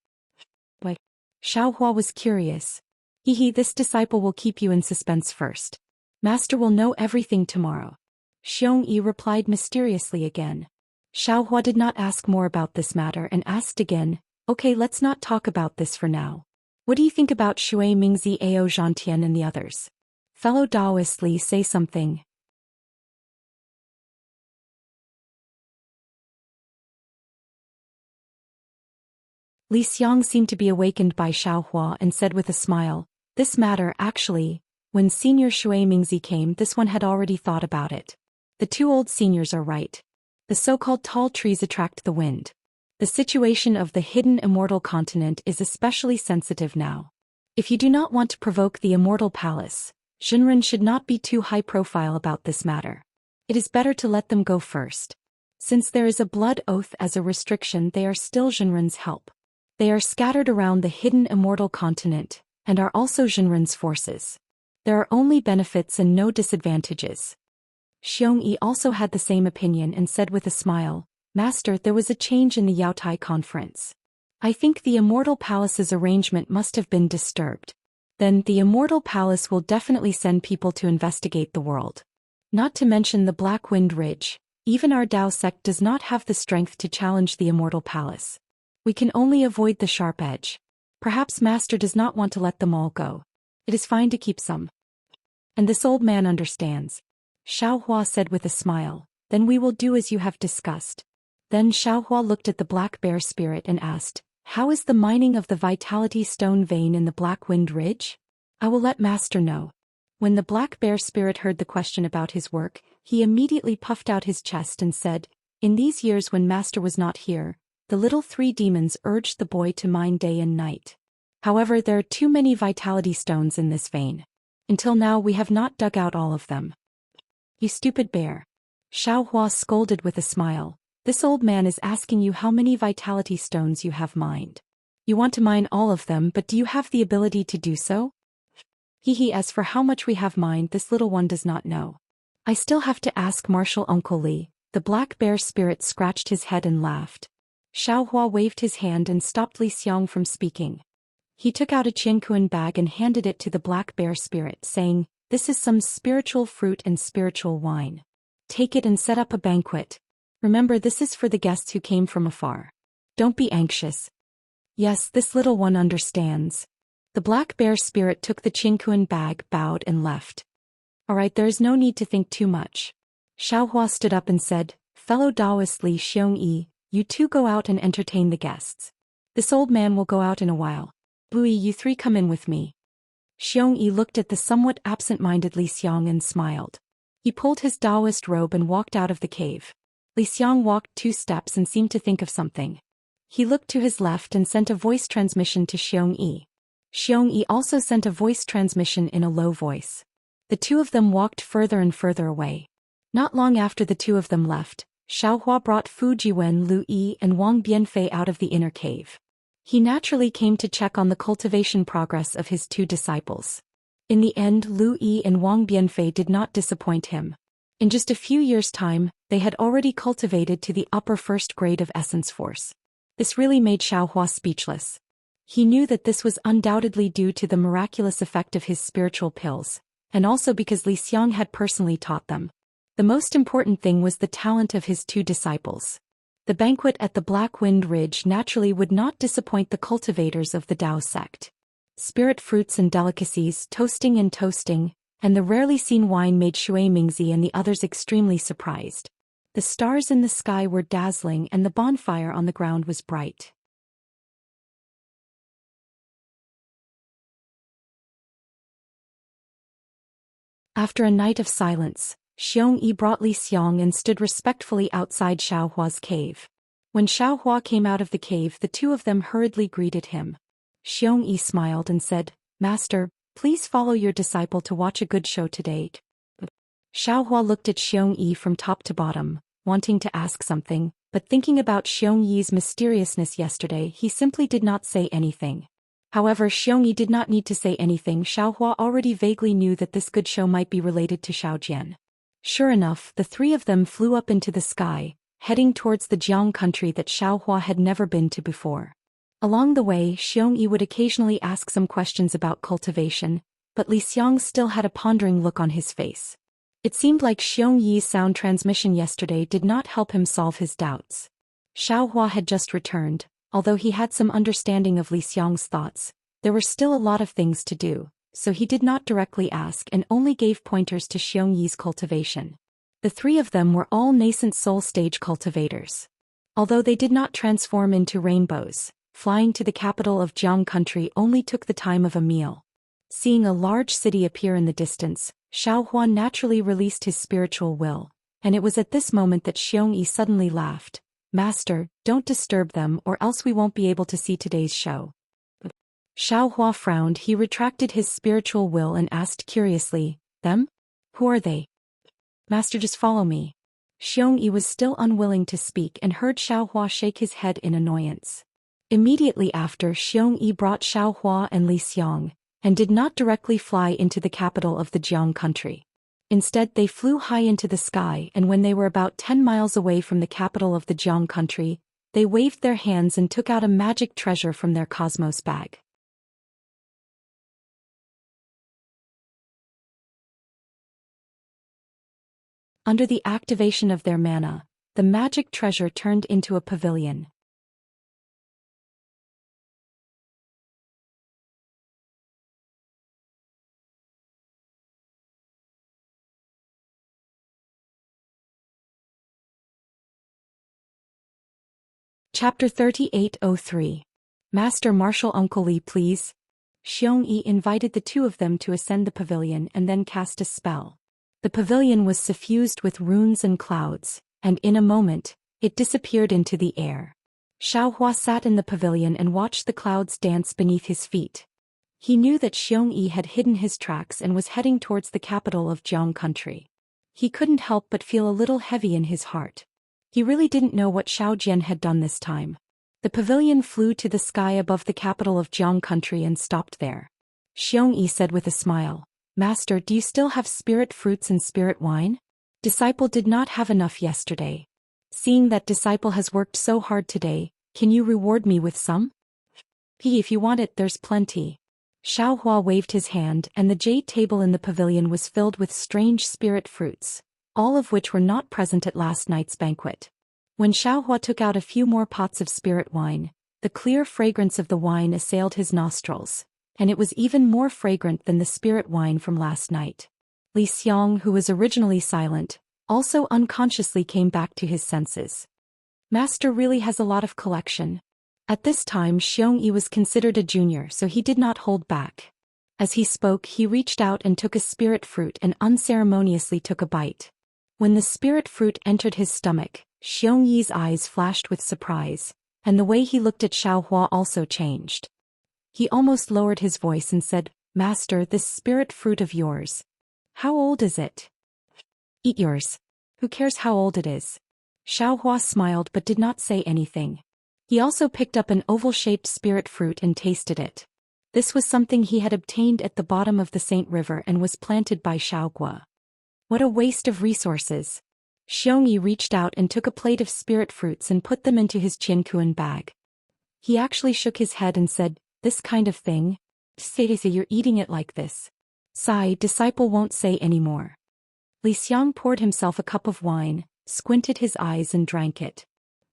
Speaker 1: "Why?" Xiaohua was curious. This disciple will keep you in suspense first. Master will know everything tomorrow." Xiongyi replied mysteriously again. Xiaohua did not ask more about this matter and asked again, "Okay, let's not talk about this for now. What do you think about Shui Mingzi, Ao Zhantian and the others? Fellow Taoist Li, say something." Li Xiang seemed to be awakened by Xiaohua and said with a smile, "This matter, actually, when Senior Shui Mingzi came, this one had already thought about it. The two old seniors are right. The so-called tall trees attract the wind. The situation of the hidden immortal continent is especially sensitive now. If you do not want to provoke the immortal palace, Shinran should not be too high profile about this matter. It is better to let them go first. Since there is a blood oath as a restriction, they are still Shinran's help. They are scattered around the hidden immortal continent, and are also Shinran's forces. There are only benefits and no disadvantages." Xiongyi also had the same opinion and said with a smile, "Master, there was a change in the Yaotai conference. I think the Immortal Palace's arrangement must have been disturbed. Then the Immortal Palace will definitely send people to investigate the world. Not to mention the Blackwind Ridge, even our Dao sect does not have the strength to challenge the Immortal Palace. We can only avoid the sharp edge. Perhaps Master does not want to let them all go. It is fine to keep some. And this old man understands." Xiaohua said with a smile, "Then we will do as you have discussed." Then Xiaohua looked at the Black Bear spirit and asked, "How is the mining of the Vitality Stone vein in the Blackwind Ridge?" "I will let Master know." When the Black Bear spirit heard the question about his work, he immediately puffed out his chest and said, "In these years when Master was not here, the little three demons urged the boy to mine day and night. However, there are too many vitality stones in this vein. Until now we have not dug out all of them." "You stupid bear." Xiaohua scolded with a smile. This old man is asking you how many vitality stones you have mined. You want to mine all of them, but do you have the ability to do so? Hehe, as for how much we have mined, this little one does not know. I still have to ask Marshal Uncle Li. The black bear spirit scratched his head and laughed. Xiaohua waved his hand and stopped Li Xiong from speaking. He took out a Qiankuan bag and handed it to the black bear spirit, saying, "This is some spiritual fruit and spiritual wine. Take it and set up a banquet. Remember, this is for the guests who came from afar. Don't be anxious." Yes, this little one understands. The black bear spirit took the Qiankuan bag, bowed and left. Alright, there is no need to think too much. Xiaohua stood up and said, "Fellow Taoist Li Xiongyi, you two go out and entertain the guests. This old man will go out in a while. Bui, you three come in with me." Xiongyi looked at the somewhat absent-minded Li Xiong and smiled. He pulled his Taoist robe and walked out of the cave. Li Xiong walked 2 steps and seemed to think of something. He looked to his left and sent a voice transmission to Xiongyi. Xiongyi also sent a voice transmission in a low voice. The two of them walked further and further away. Not long after the two of them left, Xiaohua brought Fu Jiwen, Lu Yi and Wang Bianfei out of the inner cave. He naturally came to check on the cultivation progress of his 2 disciples. In the end, Lu Yi and Wang Bianfei did not disappoint him. In just a few years' time, they had already cultivated to the upper 1st grade of essence force. This really made Xiaohua speechless. He knew that this was undoubtedly due to the miraculous effect of his spiritual pills, and also because Li Xiong had personally taught them. The most important thing was the talent of his 2 disciples. The banquet at the Black Wind Ridge naturally would not disappoint the cultivators of the Tao sect. Spirit fruits and delicacies, toasting, and the rarely seen wine made Shui Mingzi and the others extremely surprised. The stars in the sky were dazzling and the bonfire on the ground was bright. After a night of silence, Xiongyi brought Li Xiong and stood respectfully outside Xiaohua's cave. When Xiaohua came out of the cave, the two of them hurriedly greeted him. Xiongyi smiled and said, "Master, please follow your disciple to watch a good show today." Xiaohua looked at Xiongyi from top to bottom, wanting to ask something, but thinking about Xiongyi's mysteriousness yesterday, he simply did not say anything. However, Xiongyi did not need to say anything. Xiaohua already vaguely knew that this good show might be related to Xiaojian. Sure enough, the 3 of them flew up into the sky, heading towards the Jiang country that Xiaohua had never been to before. Along the way, Xiongyi would occasionally ask some questions about cultivation, but Li Xiong still had a pondering look on his face. It seemed like Xiongyi's sound transmission yesterday did not help him solve his doubts. Xiaohua had just returned. Although he had some understanding of Li Xiong's thoughts, there were still a lot of things to do, so he did not directly ask and only gave pointers to Xiongyi's cultivation. The 3 of them were all nascent soul stage cultivators. Although they did not transform into rainbows, flying to the capital of Jiang country only took the time of a meal. Seeing a large city appear in the distance, Xiaohua naturally released his spiritual will, and it was at this moment that Xiongyi suddenly laughed. "Master, don't disturb them or else we won't be able to see today's show." Xiaohua frowned. He retracted his spiritual will and asked curiously, "Them? Who are they?" "Master, just follow me." Xiongyi was still unwilling to speak and heard Xiaohua shake his head in annoyance. Immediately after, Xiongyi brought Xiaohua and Li Xiong, and did not directly fly into the capital of the Jiang country. Instead, they flew high into the sky, and when they were about 10 miles away from the capital of the Jiang country, they waved their hands and took out a magic treasure from their cosmos bag. Under the activation of their mana, the magic treasure turned into a pavilion. Chapter 3803. Master Marshal Uncle Li, please. Xiongyi invited the 2 of them to ascend the pavilion and then cast a spell. The pavilion was suffused with runes and clouds, and in a moment, it disappeared into the air. Xiaohua sat in the pavilion and watched the clouds dance beneath his feet. He knew that Xiongyi had hidden his tracks and was heading towards the capital of Jiang country. He couldn't help but feel a little heavy in his heart. He really didn't know what Xiao Jian had done this time. The pavilion flew to the sky above the capital of Jiang country and stopped there. Xiong Yi said with a smile, "Master, do you still have spirit fruits and spirit wine? Disciple did not have enough yesterday. Seeing that disciple has worked so hard today, can you reward me with some? If you want it, there's plenty." Xiao Hua waved his hand and the jade table in the pavilion was filled with strange spirit fruits, all of which were not present at last night's banquet. When Xiao Hua took out a few more pots of spirit wine, the clear fragrance of the wine assailed his nostrils, and it was even more fragrant than the spirit wine from last night. Li Xiang, who was originally silent, also unconsciously came back to his senses. Master really has a lot of collection. At this time Xiong Yi was considered a junior, so he did not hold back. As he spoke, he reached out and took a spirit fruit and unceremoniously took a bite. When the spirit fruit entered his stomach, Xiong Yi's eyes flashed with surprise, and the way he looked at Xiao Hua also changed. He almost lowered his voice and said, "Master, this spirit fruit of yours. How old is it?" "Eat yours. Who cares how old it is?" Xiao Hua smiled but did not say anything. He also picked up an oval-shaped spirit fruit and tasted it. This was something he had obtained at the bottom of the Saint River and was planted by Xiaogua. What a waste of resources. Xiong Yi reached out and took a plate of spirit fruits and put them into his Qiankuan bag. He actually shook his head and said, "This kind of thing? Say you're eating it like this." Sigh, disciple won't say any more. Li Xiang poured himself a cup of wine, squinted his eyes and drank it.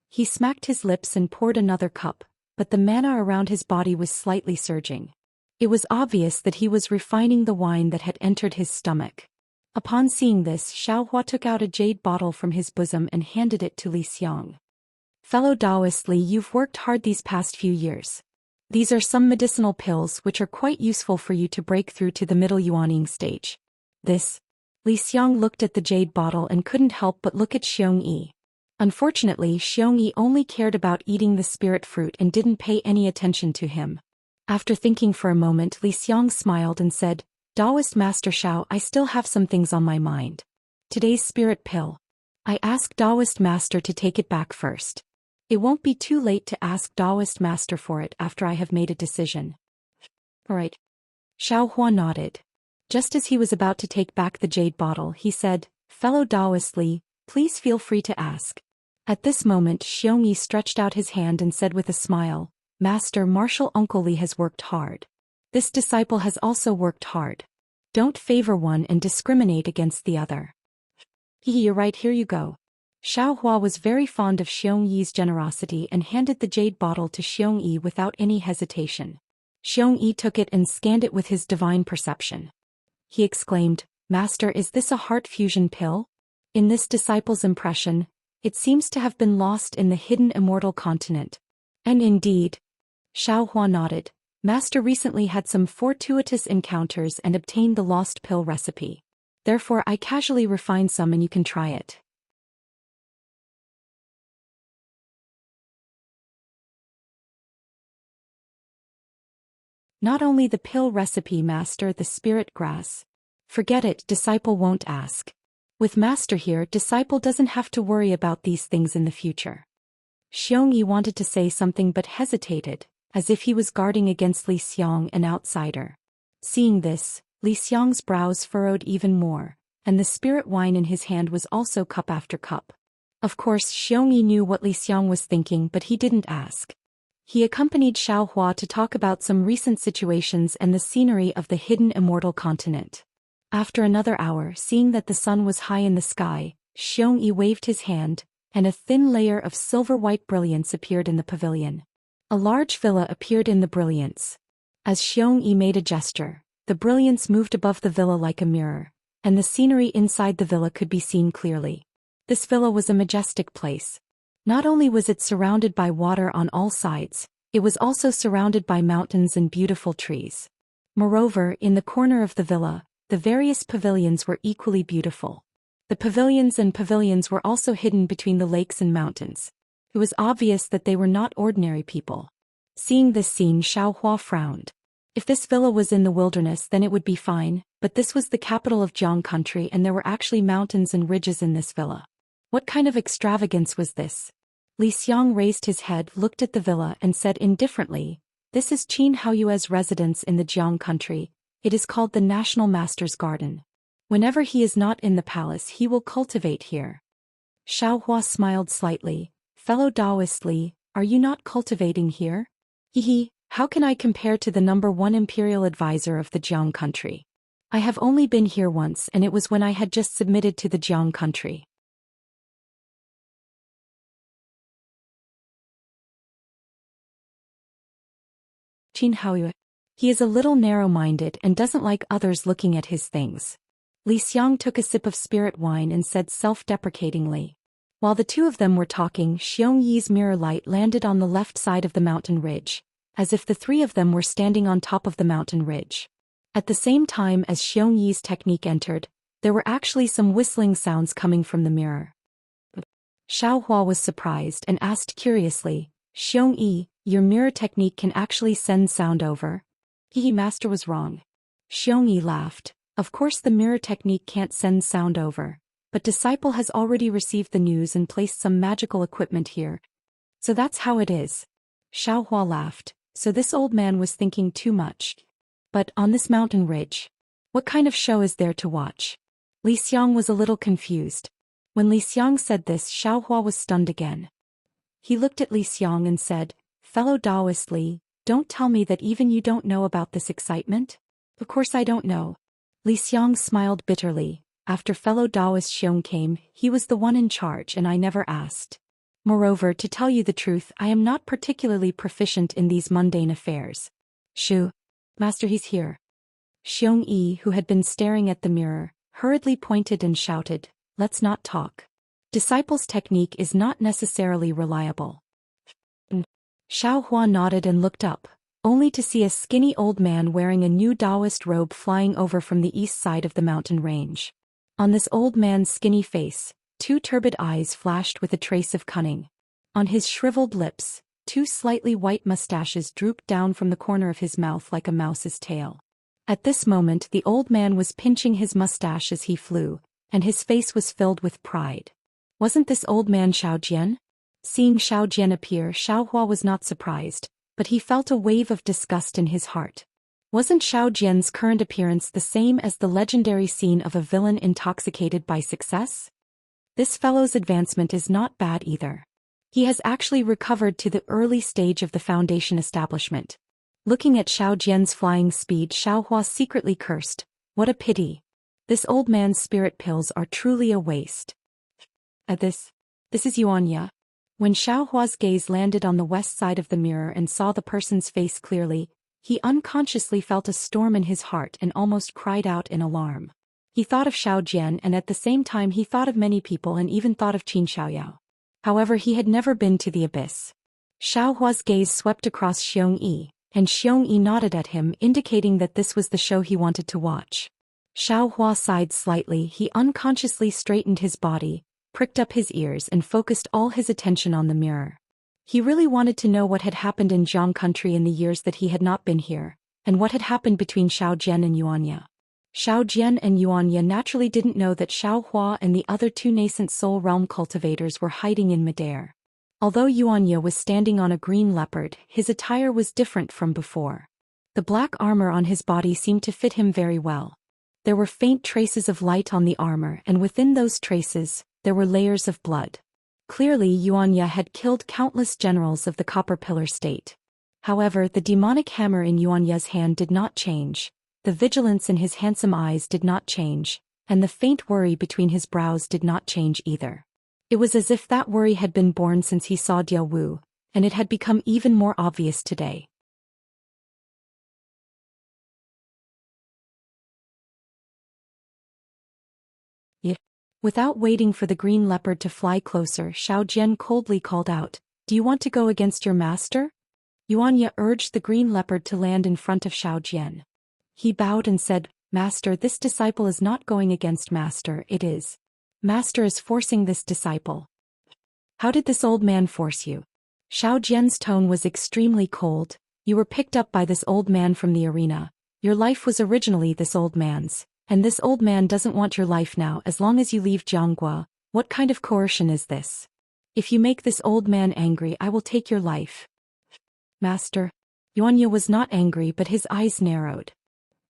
Speaker 1: He smacked his lips and poured another cup, but the mana around his body was slightly surging. It was obvious that he was refining the wine that had entered his stomach. Upon seeing this, Xiao Hua took out a jade bottle from his bosom and handed it to Li Xiang. "Fellow Taoist Li, you've worked hard these past few years. These are some medicinal pills which are quite useful for you to break through to the middle yuaning stage." This. Li Xiang looked at the jade bottle and couldn't help but look at Xiong Yi. Unfortunately, Xiong Yi only cared about eating the spirit fruit and didn't pay any attention to him. After thinking for a moment, Li Xiang smiled and said, "Taoist Master Xiao, I still have some things on my mind. Today's spirit pill. I asked Taoist Master to take it back first. It won't be too late to ask Taoist Master for it after I have made a decision." "Alright." Xiao Hua nodded. Just as he was about to take back the jade bottle, he said, "Fellow Taoist Li, please feel free to ask." At this moment, Xiong Yi stretched out his hand and said with a smile, "Master, Martial Uncle Li has worked hard. This disciple has also worked hard. Don't favor one and discriminate against the other." "You're right, here you go." Xiao Hua was very fond of Xiong Yi's generosity and handed the jade bottle to Xiong Yi without any hesitation. Xiong Yi took it and scanned it with his divine perception. He exclaimed, "Master, is this a heart fusion pill? In this disciple's impression, it seems to have been lost in the hidden immortal continent." And indeed. Xiao Hua nodded. "Master recently had some fortuitous encounters and obtained the lost pill recipe. Therefore I casually refined some and you can try it." "Not only the pill recipe, Master, the spirit grass. Forget it, disciple won't ask. With Master here, disciple doesn't have to worry about these things in the future." Xiong Yi wanted to say something but hesitated, as if he was guarding against Li Xiang, an outsider. Seeing this, Li Xiang's brows furrowed even more, and the spirit wine in his hand was also cup after cup. Of course, Xiong Yi knew what Li Xiang was thinking, but he didn't ask. He accompanied Xiao Hua to talk about some recent situations and the scenery of the hidden immortal continent. After another hour, seeing that the sun was high in the sky, Xiong Yi waved his hand, and a thin layer of silver-white brilliance appeared in the pavilion. A large villa appeared in the brilliance. As Xiong Yi made a gesture, the brilliance moved above the villa like a mirror, and the scenery inside the villa could be seen clearly. This villa was a majestic place. Not only was it surrounded by water on all sides, it was also surrounded by mountains and beautiful trees. Moreover, in the corner of the villa, the various pavilions were equally beautiful. The pavilions were also hidden between the lakes and mountains. It was obvious that they were not ordinary people. Seeing this scene, Xiao Hua frowned. If this villa was in the wilderness, then it would be fine, but this was the capital of Jiang country and there were actually mountains and ridges in this villa. What kind of extravagance was this? Li Xiang raised his head, looked at the villa and said indifferently, "This is Qin Haoyue's residence in the Jiang country. It is called the National Master's Garden. Whenever he is not in the palace he will cultivate here." Xiaohua smiled slightly. "Fellow Taoist Li, are you not cultivating here?" "Hehe, how can I compare to the #1 imperial advisor of the Jiang country? I have only been here once and it was when I had just submitted to the Jiang country." Qin Haoyue. He is a little narrow-minded and doesn't like others looking at his things. Li Xiang took a sip of spirit wine and said self-deprecatingly. While the two of them were talking, Xiong Yi's mirror light landed on the left side of the mountain ridge, as if the three of them were standing on top of the mountain ridge. At the same time as Xiong Yi's technique entered, there were actually some whistling sounds coming from the mirror. Xiaohua was surprised and asked curiously, "Xiong Yi, your mirror technique can actually send sound over?" Hehe, master was wrong. Xiong Yi laughed. "Of course the mirror technique can't send sound over, but disciple has already received the news and placed some magical equipment here. So that's how it is." Xiaohua laughed. "So this old man was thinking too much. But on this mountain ridge, what kind of show is there to watch?" Li Xiang was a little confused. When Li Xiang said this, Xiaohua was stunned again. He looked at Li Xiang and said, "Fellow Taoist Li, don't tell me that even you don't know about this excitement?" "Of course I don't know." Li Xiang smiled bitterly. "After fellow Taoist Xiong came, he was the one in charge and I never asked. Moreover, to tell you the truth, I am not particularly proficient in these mundane affairs." "Shu, master, he's here." Xiong Yi, who had been staring at the mirror, hurriedly pointed and shouted, "Let's not talk. Disciple's technique is not necessarily reliable." Xiaohua nodded and looked up, only to see a skinny old man wearing a new Taoist robe flying over from the east side of the mountain range. On this old man's skinny face, two turbid eyes flashed with a trace of cunning. On his shriveled lips, two slightly white mustaches drooped down from the corner of his mouth like a mouse's tail. At this moment the old man was pinching his mustache as he flew, and his face was filled with pride. Wasn't this old man Xiao Jian? Seeing Xiao Jian appear, Xiaohua was not surprised, but he felt a wave of disgust in his heart. Wasn't Xiao Jian's current appearance the same as the legendary scene of a villain intoxicated by success? This fellow's advancement is not bad either. He has actually recovered to the early stage of the foundation establishment. Looking at Xiao Jian's flying speed, Xiaohua secretly cursed. What a pity. This old man's spirit pills are truly a waste. This is Yuanya. When Xiaohua's gaze landed on the west side of the mirror and saw the person's face clearly, he unconsciously felt a storm in his heart and almost cried out in alarm. He thought of Xiao Jian and at the same time he thought of many people and even thought of Qin Xiaoyao. However, he had never been to the abyss. Xiaohua's gaze swept across Xiong Yi, and Xiong Yi nodded at him, indicating that this was the show he wanted to watch. Xiaohua sighed slightly. He unconsciously straightened his body, pricked up his ears and focused all his attention on the mirror. He really wanted to know what had happened in Jiang country in the years that he had not been here, and what had happened between Xiao Jian and Yuanya. Xiao Jian and Yuanya naturally didn't know that Xiaohua and the other two nascent soul realm cultivators were hiding in midair. Although Yuanya was standing on a green leopard, his attire was different from before. The black armor on his body seemed to fit him very well. There were faint traces of light on the armor, and within those traces, there were layers of blood. Clearly, Yuanya had killed countless generals of the Copper Pillar state. However, the demonic hammer in Yuanya's hand did not change, the vigilance in his handsome eyes did not change, and the faint worry between his brows did not change either. It was as if that worry had been born since he saw Diao Wu, and it had become even more obvious today. Without waiting for the green leopard to fly closer, Xiao Jian coldly called out, "Do you want to go against your master?" Yuanya urged the green leopard to land in front of Xiao Jian. He bowed and said, "Master, this disciple is not going against Master, it is. Master is forcing this disciple." "How did this old man force you?" Xiao Jian's tone was extremely cold. "You were picked up by this old man from the arena. Your life was originally this old man's. And this old man doesn't want your life now as long as you leave Jiangguo. What kind of coercion is this? If you make this old man angry, I will take your life. Master. Yuanya was not angry, but his eyes narrowed.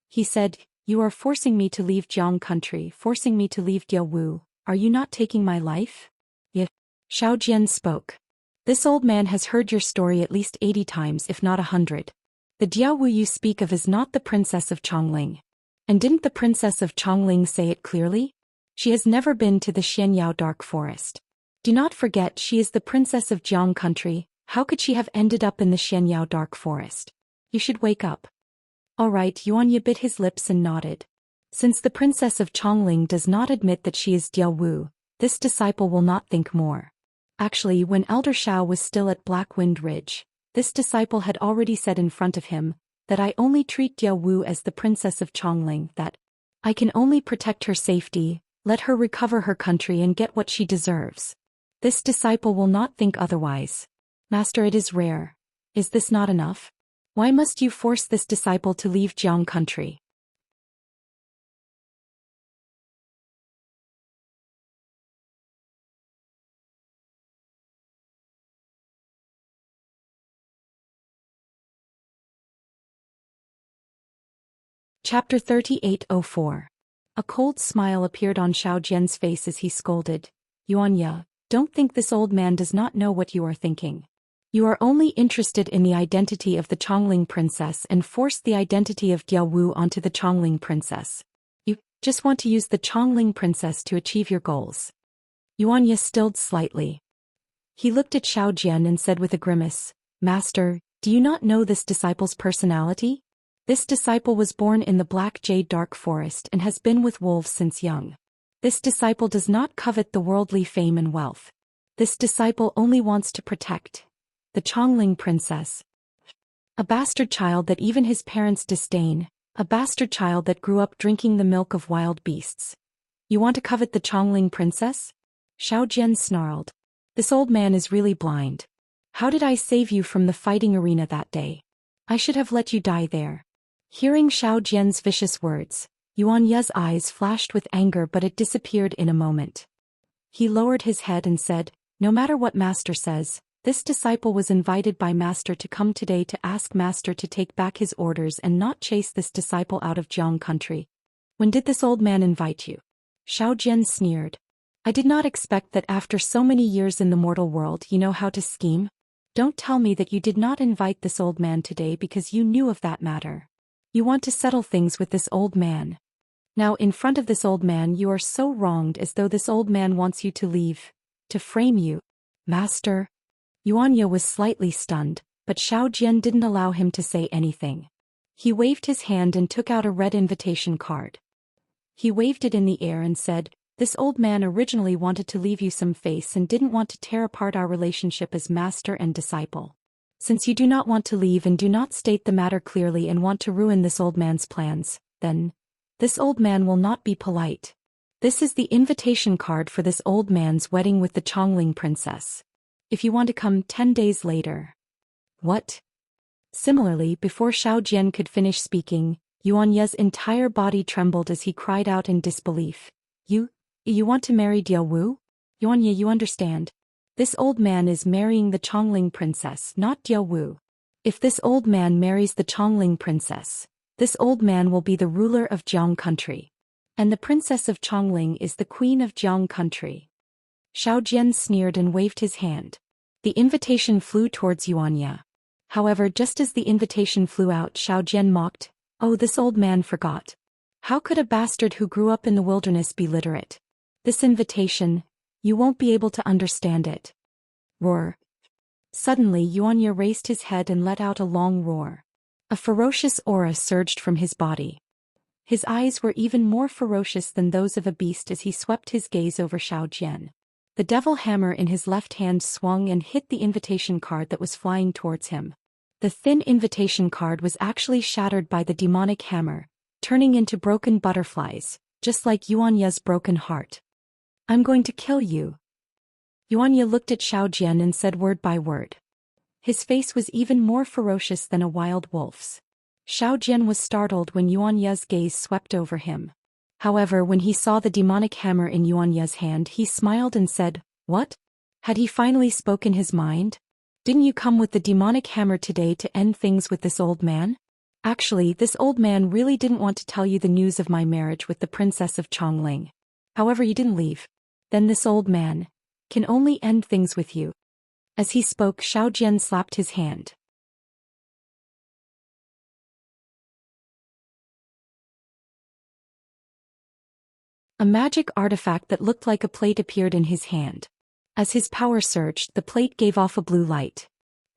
Speaker 1: He said, you are forcing me to leave Jiang country, forcing me to leave Diaowu. Are you not taking my life? Yes. Xiao Jian spoke. This old man has heard your story at least 80 times, if not 100. The Diaowu you speak of is not the princess of Chongling. And didn't the princess of Chongling say it clearly? She has never been to the Xianyao dark forest. Do not forget she is the princess of Jiang country. How could she have ended up in the Xianyao dark forest? You should wake up. All right, Yuanya bit his lips and nodded. Since the princess of Chongling does not admit that she is Diaowu, this disciple will not think more. Actually, when Elder Shao was still at Blackwind Ridge, this disciple had already said in front of him that I only treat Diaowu as the princess of Chongling, that I can only protect her safety, let her recover her country and get what she deserves. This disciple will not think otherwise. Master, it is rare. Is this not enough? Why must you force this disciple to leave Jiang country? Chapter 3804. A cold smile appeared on Xiao Jian's face as he scolded. Yuanya, don't think this old man does not know what you are thinking. You are only interested in the identity of the Chongling princess and forced the identity of Diaowu onto the Chongling princess. You just want to use the Chongling princess to achieve your goals. Yuanya stilled slightly. He looked at Xiao Jian and said with a grimace, Master, do you not know this disciple's personality? This disciple was born in the Black Jade Dark Forest and has been with wolves since young. This disciple does not covet the worldly fame and wealth. This disciple only wants to protect the Chongling princess. A bastard child that even his parents disdain, a bastard child that grew up drinking the milk of wild beasts. You want to covet the Chongling princess? Xiao Jian snarled. This old man is really blind. How did I save you from the fighting arena that day? I should have let you die there. Hearing Xiao Jian's vicious words, Yuanya's eyes flashed with anger, but it disappeared in a moment. He lowered his head and said, no matter what Master says, this disciple was invited by Master to come today to ask Master to take back his orders and not chase this disciple out of Jiang country. When did this old man invite you? Xiao Jian sneered. I did not expect that after so many years in the mortal world you know how to scheme. Don't tell me that you did not invite this old man today because you knew of that matter. You want to settle things with this old man. Now in front of this old man you are so wronged, as though this old man wants you to leave, to frame you. Master. Yuanya was slightly stunned, but Xiao Jian didn't allow him to say anything. He waved his hand and took out a red invitation card. He waved it in the air and said, this old man originally wanted to leave you some face and didn't want to tear apart our relationship as master and disciple. Since you do not want to leave and do not state the matter clearly and want to ruin this old man's plans, then this old man will not be polite. This is the invitation card for this old man's wedding with the Chongling princess. If you want to come 10 days later. What? Similarly, before Xiao Jian could finish speaking, Yuanya's entire body trembled as he cried out in disbelief. You want to marry Diaowu? Yuanya, you understand. This old man is marrying the Chongling princess, not Diaowu. If this old man marries the Chongling princess, this old man will be the ruler of Jiang country. And the princess of Chongling is the queen of Jiang country. Xiao Jian sneered and waved his hand. The invitation flew towards Yuanya. However, just as the invitation flew out, Xiao Jian mocked, oh, this old man forgot. How could a bastard who grew up in the wilderness be literate? This invitation, you won't be able to understand it. Roar. Suddenly Yuanya raised his head and let out a long roar. A ferocious aura surged from his body. His eyes were even more ferocious than those of a beast as he swept his gaze over Xiao Jian. The devil hammer in his left hand swung and hit the invitation card that was flying towards him. The thin invitation card was actually shattered by the demonic hammer, turning into broken butterflies, just like Yuanya's broken heart. I'm going to kill you. Yuanya looked at Xiao Jian and said word by word. His face was even more ferocious than a wild wolf's. Xiao Jian was startled when Yuanya's gaze swept over him. However, when he saw the demonic hammer in Yuanya's hand, he smiled and said, "What? Had he finally spoken his mind? Didn't you come with the demonic hammer today to end things with this old man? Actually, this old man really didn't want to tell you the news of my marriage with the princess of Chongling. However, you didn't leave. Then this old man can only end things with you." As he spoke, Xiao Jian slapped his hand. A magic artifact that looked like a plate appeared in his hand. As his power surged, the plate gave off a blue light.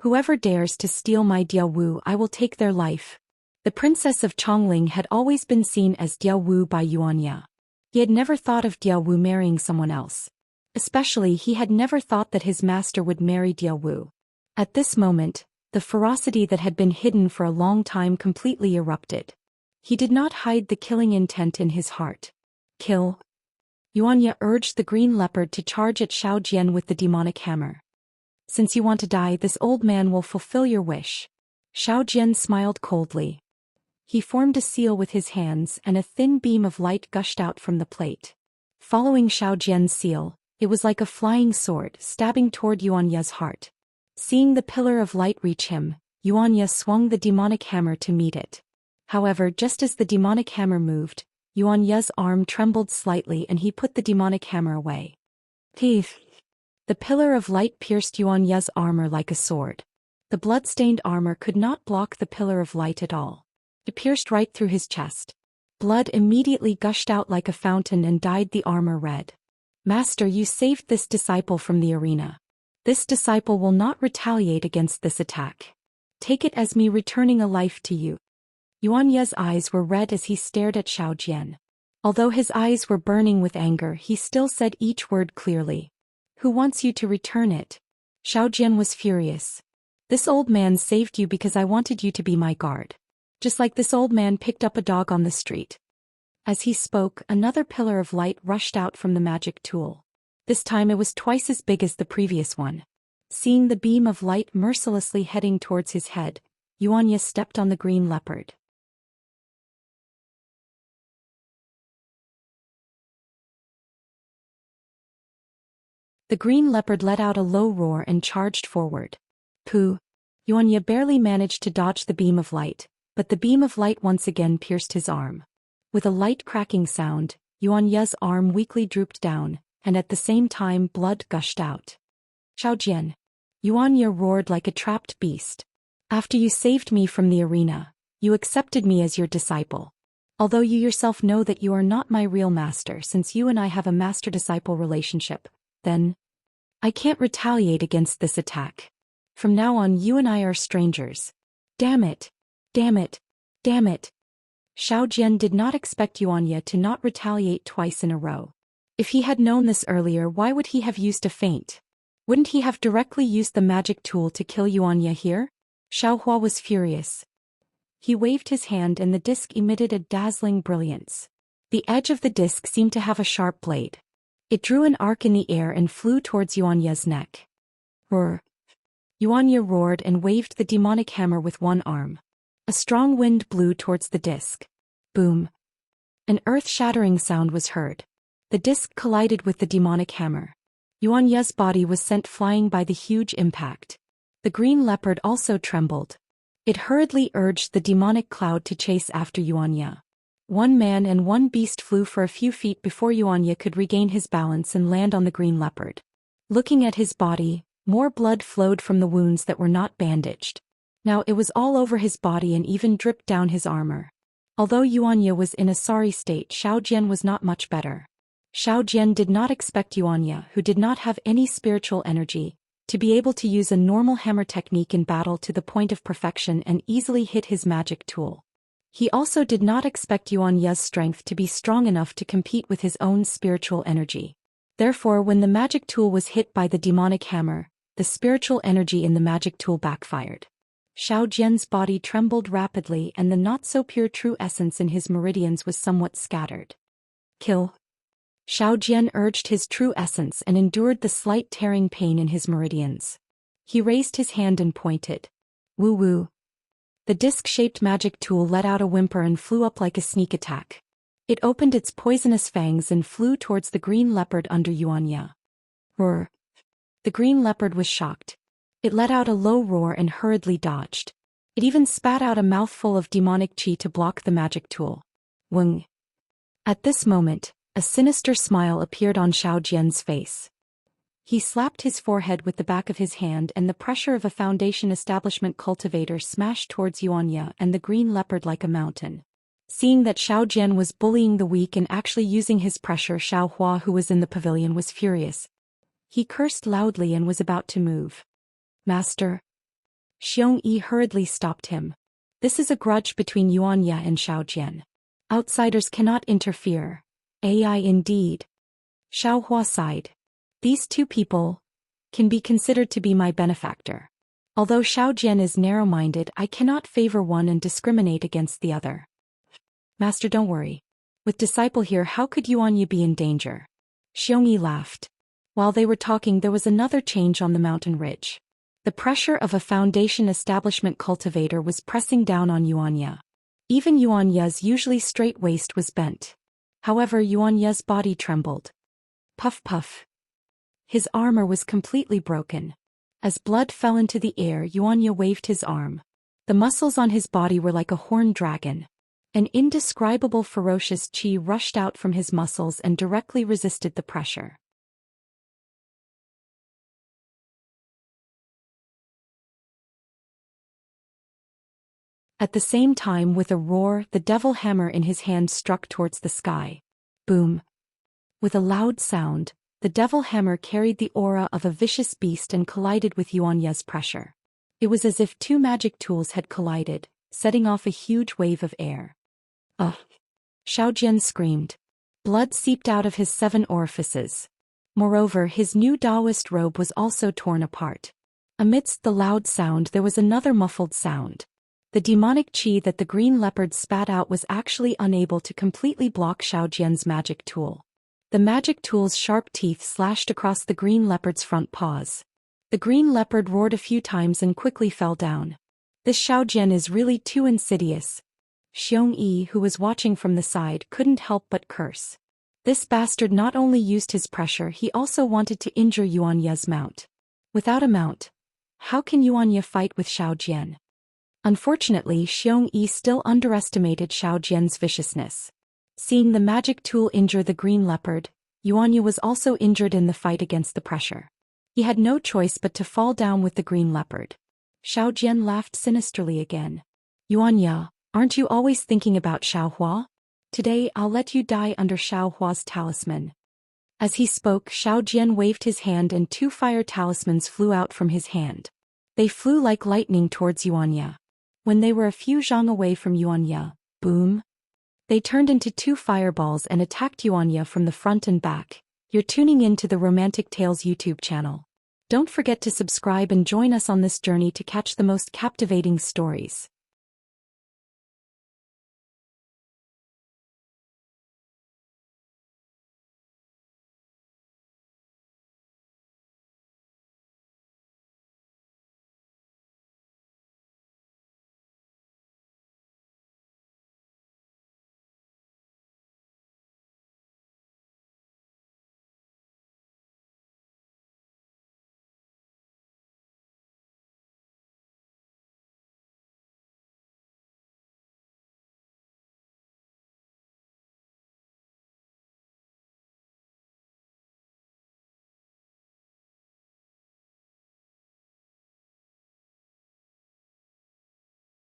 Speaker 1: "Whoever dares to steal my Diao Wu, I will take their life." The princess of Chongling had always been seen as Diao Wu by Yuanya. He had never thought of Diao Wu marrying someone else. Especially, he had never thought that his master would marry Diao Wu. At this moment, the ferocity that had been hidden for a long time completely erupted. He did not hide the killing intent in his heart. "Kill." Yuanya urged the green leopard to charge at Xiao Jian with the demonic hammer. "Since you want to die, this old man will fulfill your wish." Xiao Jian smiled coldly. He formed a seal with his hands and a thin beam of light gushed out from the plate. Following Xiao Jian's seal, it was like a flying sword stabbing toward Yuanya's heart. Seeing the pillar of light reach him, Yuanya swung the demonic hammer to meet it. However, just as the demonic hammer moved, Yuanya's arm trembled slightly and he put the demonic hammer away. Teeth. The pillar of light pierced Yuanya's armor like a sword. The blood-stained armor could not block the pillar of light at all. It pierced right through his chest. Blood immediately gushed out like a fountain and dyed the armor red. "Master, you saved this disciple from the arena. This disciple will not retaliate against this attack. Take it as me returning a life to you." Yuanya's eyes were red as he stared at Xiao Jian. Although his eyes were burning with anger, he still said each word clearly. "Who wants you to return it?" Xiao Jian was furious. "This old man saved you because I wanted you to be my guard. Just like this old man picked up a dog on the street." As he spoke, another pillar of light rushed out from the magic tool. This time it was twice as big as the previous one. Seeing the beam of light mercilessly heading towards his head, Yuanya stepped on the green leopard. The green leopard let out a low roar and charged forward. Pooh! Yuanya barely managed to dodge the beam of light, but the beam of light once again pierced his arm. With a light cracking sound, Yuanya's arm weakly drooped down, and at the same time blood gushed out. "Xiao Jian!" Yuanya roared like a trapped beast. "After you saved me from the arena, you accepted me as your disciple. Although you yourself know that you are not my real master since you and I have a master-disciple relationship, then I can't retaliate against this attack. From now on you and I are strangers. Damn it! Damn it! Damn it!" Xiao Jian did not expect Yuanya to not retaliate twice in a row. If he had known this earlier, why would he have used a feint? Wouldn't he have directly used the magic tool to kill Yuanya here? Xiao Hua was furious. He waved his hand and the disc emitted a dazzling brilliance. The edge of the disc seemed to have a sharp blade. It drew an arc in the air and flew towards Yuanya's neck. Roar! Yuanya roared and waved the demonic hammer with one arm. A strong wind blew towards the disc. Boom! An earth-shattering sound was heard. The disc collided with the demonic hammer. Yuanya's body was sent flying by the huge impact. The green leopard also trembled. It hurriedly urged the demonic cloud to chase after Yuanya. One man and one beast flew for a few feet before Yuanya could regain his balance and land on the green leopard. Looking at his body, more blood flowed from the wounds that were not bandaged. Now it was all over his body and even dripped down his armor. Although Yuanya was in a sorry state, Xiao Jian was not much better. Xiao Jian did not expect Yuanya, who did not have any spiritual energy, to be able to use a normal hammer technique in battle to the point of perfection and easily hit his magic tool. He also did not expect Yuanya's strength to be strong enough to compete with his own spiritual energy. Therefore, when the magic tool was hit by the demonic hammer, the spiritual energy in the magic tool backfired. Xiao Jian's body trembled rapidly and the not-so-pure true essence in his meridians was somewhat scattered. Kill! Xiao Jian urged his true essence and endured the slight tearing pain in his meridians. He raised his hand and pointed. Woo-woo! The disc-shaped magic tool let out a whimper and flew up like a sneak attack. It opened its poisonous fangs and flew towards the green leopard under Yuanya. Roar. The green leopard was shocked. It let out a low roar and hurriedly dodged. It even spat out a mouthful of demonic chi to block the magic tool. Weng. At this moment, a sinister smile appeared on Xiao Jian's face. He slapped his forehead with the back of his hand, and the pressure of a Foundation Establishment cultivator smashed towards Yuanya and the green leopard like a mountain. Seeing that Xiao Jian was bullying the weak and actually using his pressure, Xiao Hua, who was in the pavilion, was furious. He cursed loudly and was about to move. Master. Xiong Yi hurriedly stopped him. This is a grudge between Yuanya and Xiao Jian. Outsiders cannot interfere. AI indeed. Xiao Hua sighed. These two people can be considered to be my benefactor. Although Xiao Jian is narrow-minded, I cannot favor one and discriminate against the other. Master, don't worry. With disciple here, how could Yuanya be in danger? Xiongyi laughed. While they were talking, there was another change on the mountain ridge. The pressure of a Foundation Establishment cultivator was pressing down on Yuanya. Even Yuanya's usually straight waist was bent. However, Yuanya's body trembled. Puff puff. His armor was completely broken. As blood fell into the air, Yuanya waved his arm. The muscles on his body were like a horned dragon. An indescribable ferocious chi rushed out from his muscles and directly resisted the pressure. At the same time, with a roar, the devil hammer in his hand struck towards the sky. Boom. With a loud sound, the devil hammer carried the aura of a vicious beast and collided with Yuanya's pressure. It was as if two magic tools had collided, setting off a huge wave of air. Ugh! Xiao Jian screamed. Blood seeped out of his 7 orifices. Moreover, his new Taoist robe was also torn apart. Amidst the loud sound, there was another muffled sound. The demonic chi that the green leopard spat out was actually unable to completely block Xiao Jian's magic tool. The magic tool's sharp teeth slashed across the green leopard's front paws. The green leopard roared a few times and quickly fell down. This Xiao Jian is really too insidious. Xiong Yi, who was watching from the side, couldn't help but curse. This bastard not only used his pressure, he also wanted to injure Yuanya's mount. Without a mount, how can Yuanya fight with Xiao Jian? Unfortunately, Xiong Yi still underestimated Xiao Jian's viciousness. Seeing the magic tool injure the green leopard, Yuanya was also injured in the fight against the pressure. He had no choice but to fall down with the green leopard. Xiao Jian laughed sinisterly again. Yuanya, aren't you always thinking about Xiao Hua? Today I'll let you die under Xiao Hua's talisman. As he spoke, Xiao Jian waved his hand and 2 fire talismans flew out from his hand. They flew like lightning towards Yuanya. When they were a few zhang away from Yuanya, boom! They turned into 2 fireballs and attacked Yuanya from the front and back. You're tuning in to the Romantic Tales YouTube channel. Don't forget to subscribe and join us on this journey to catch the most captivating stories.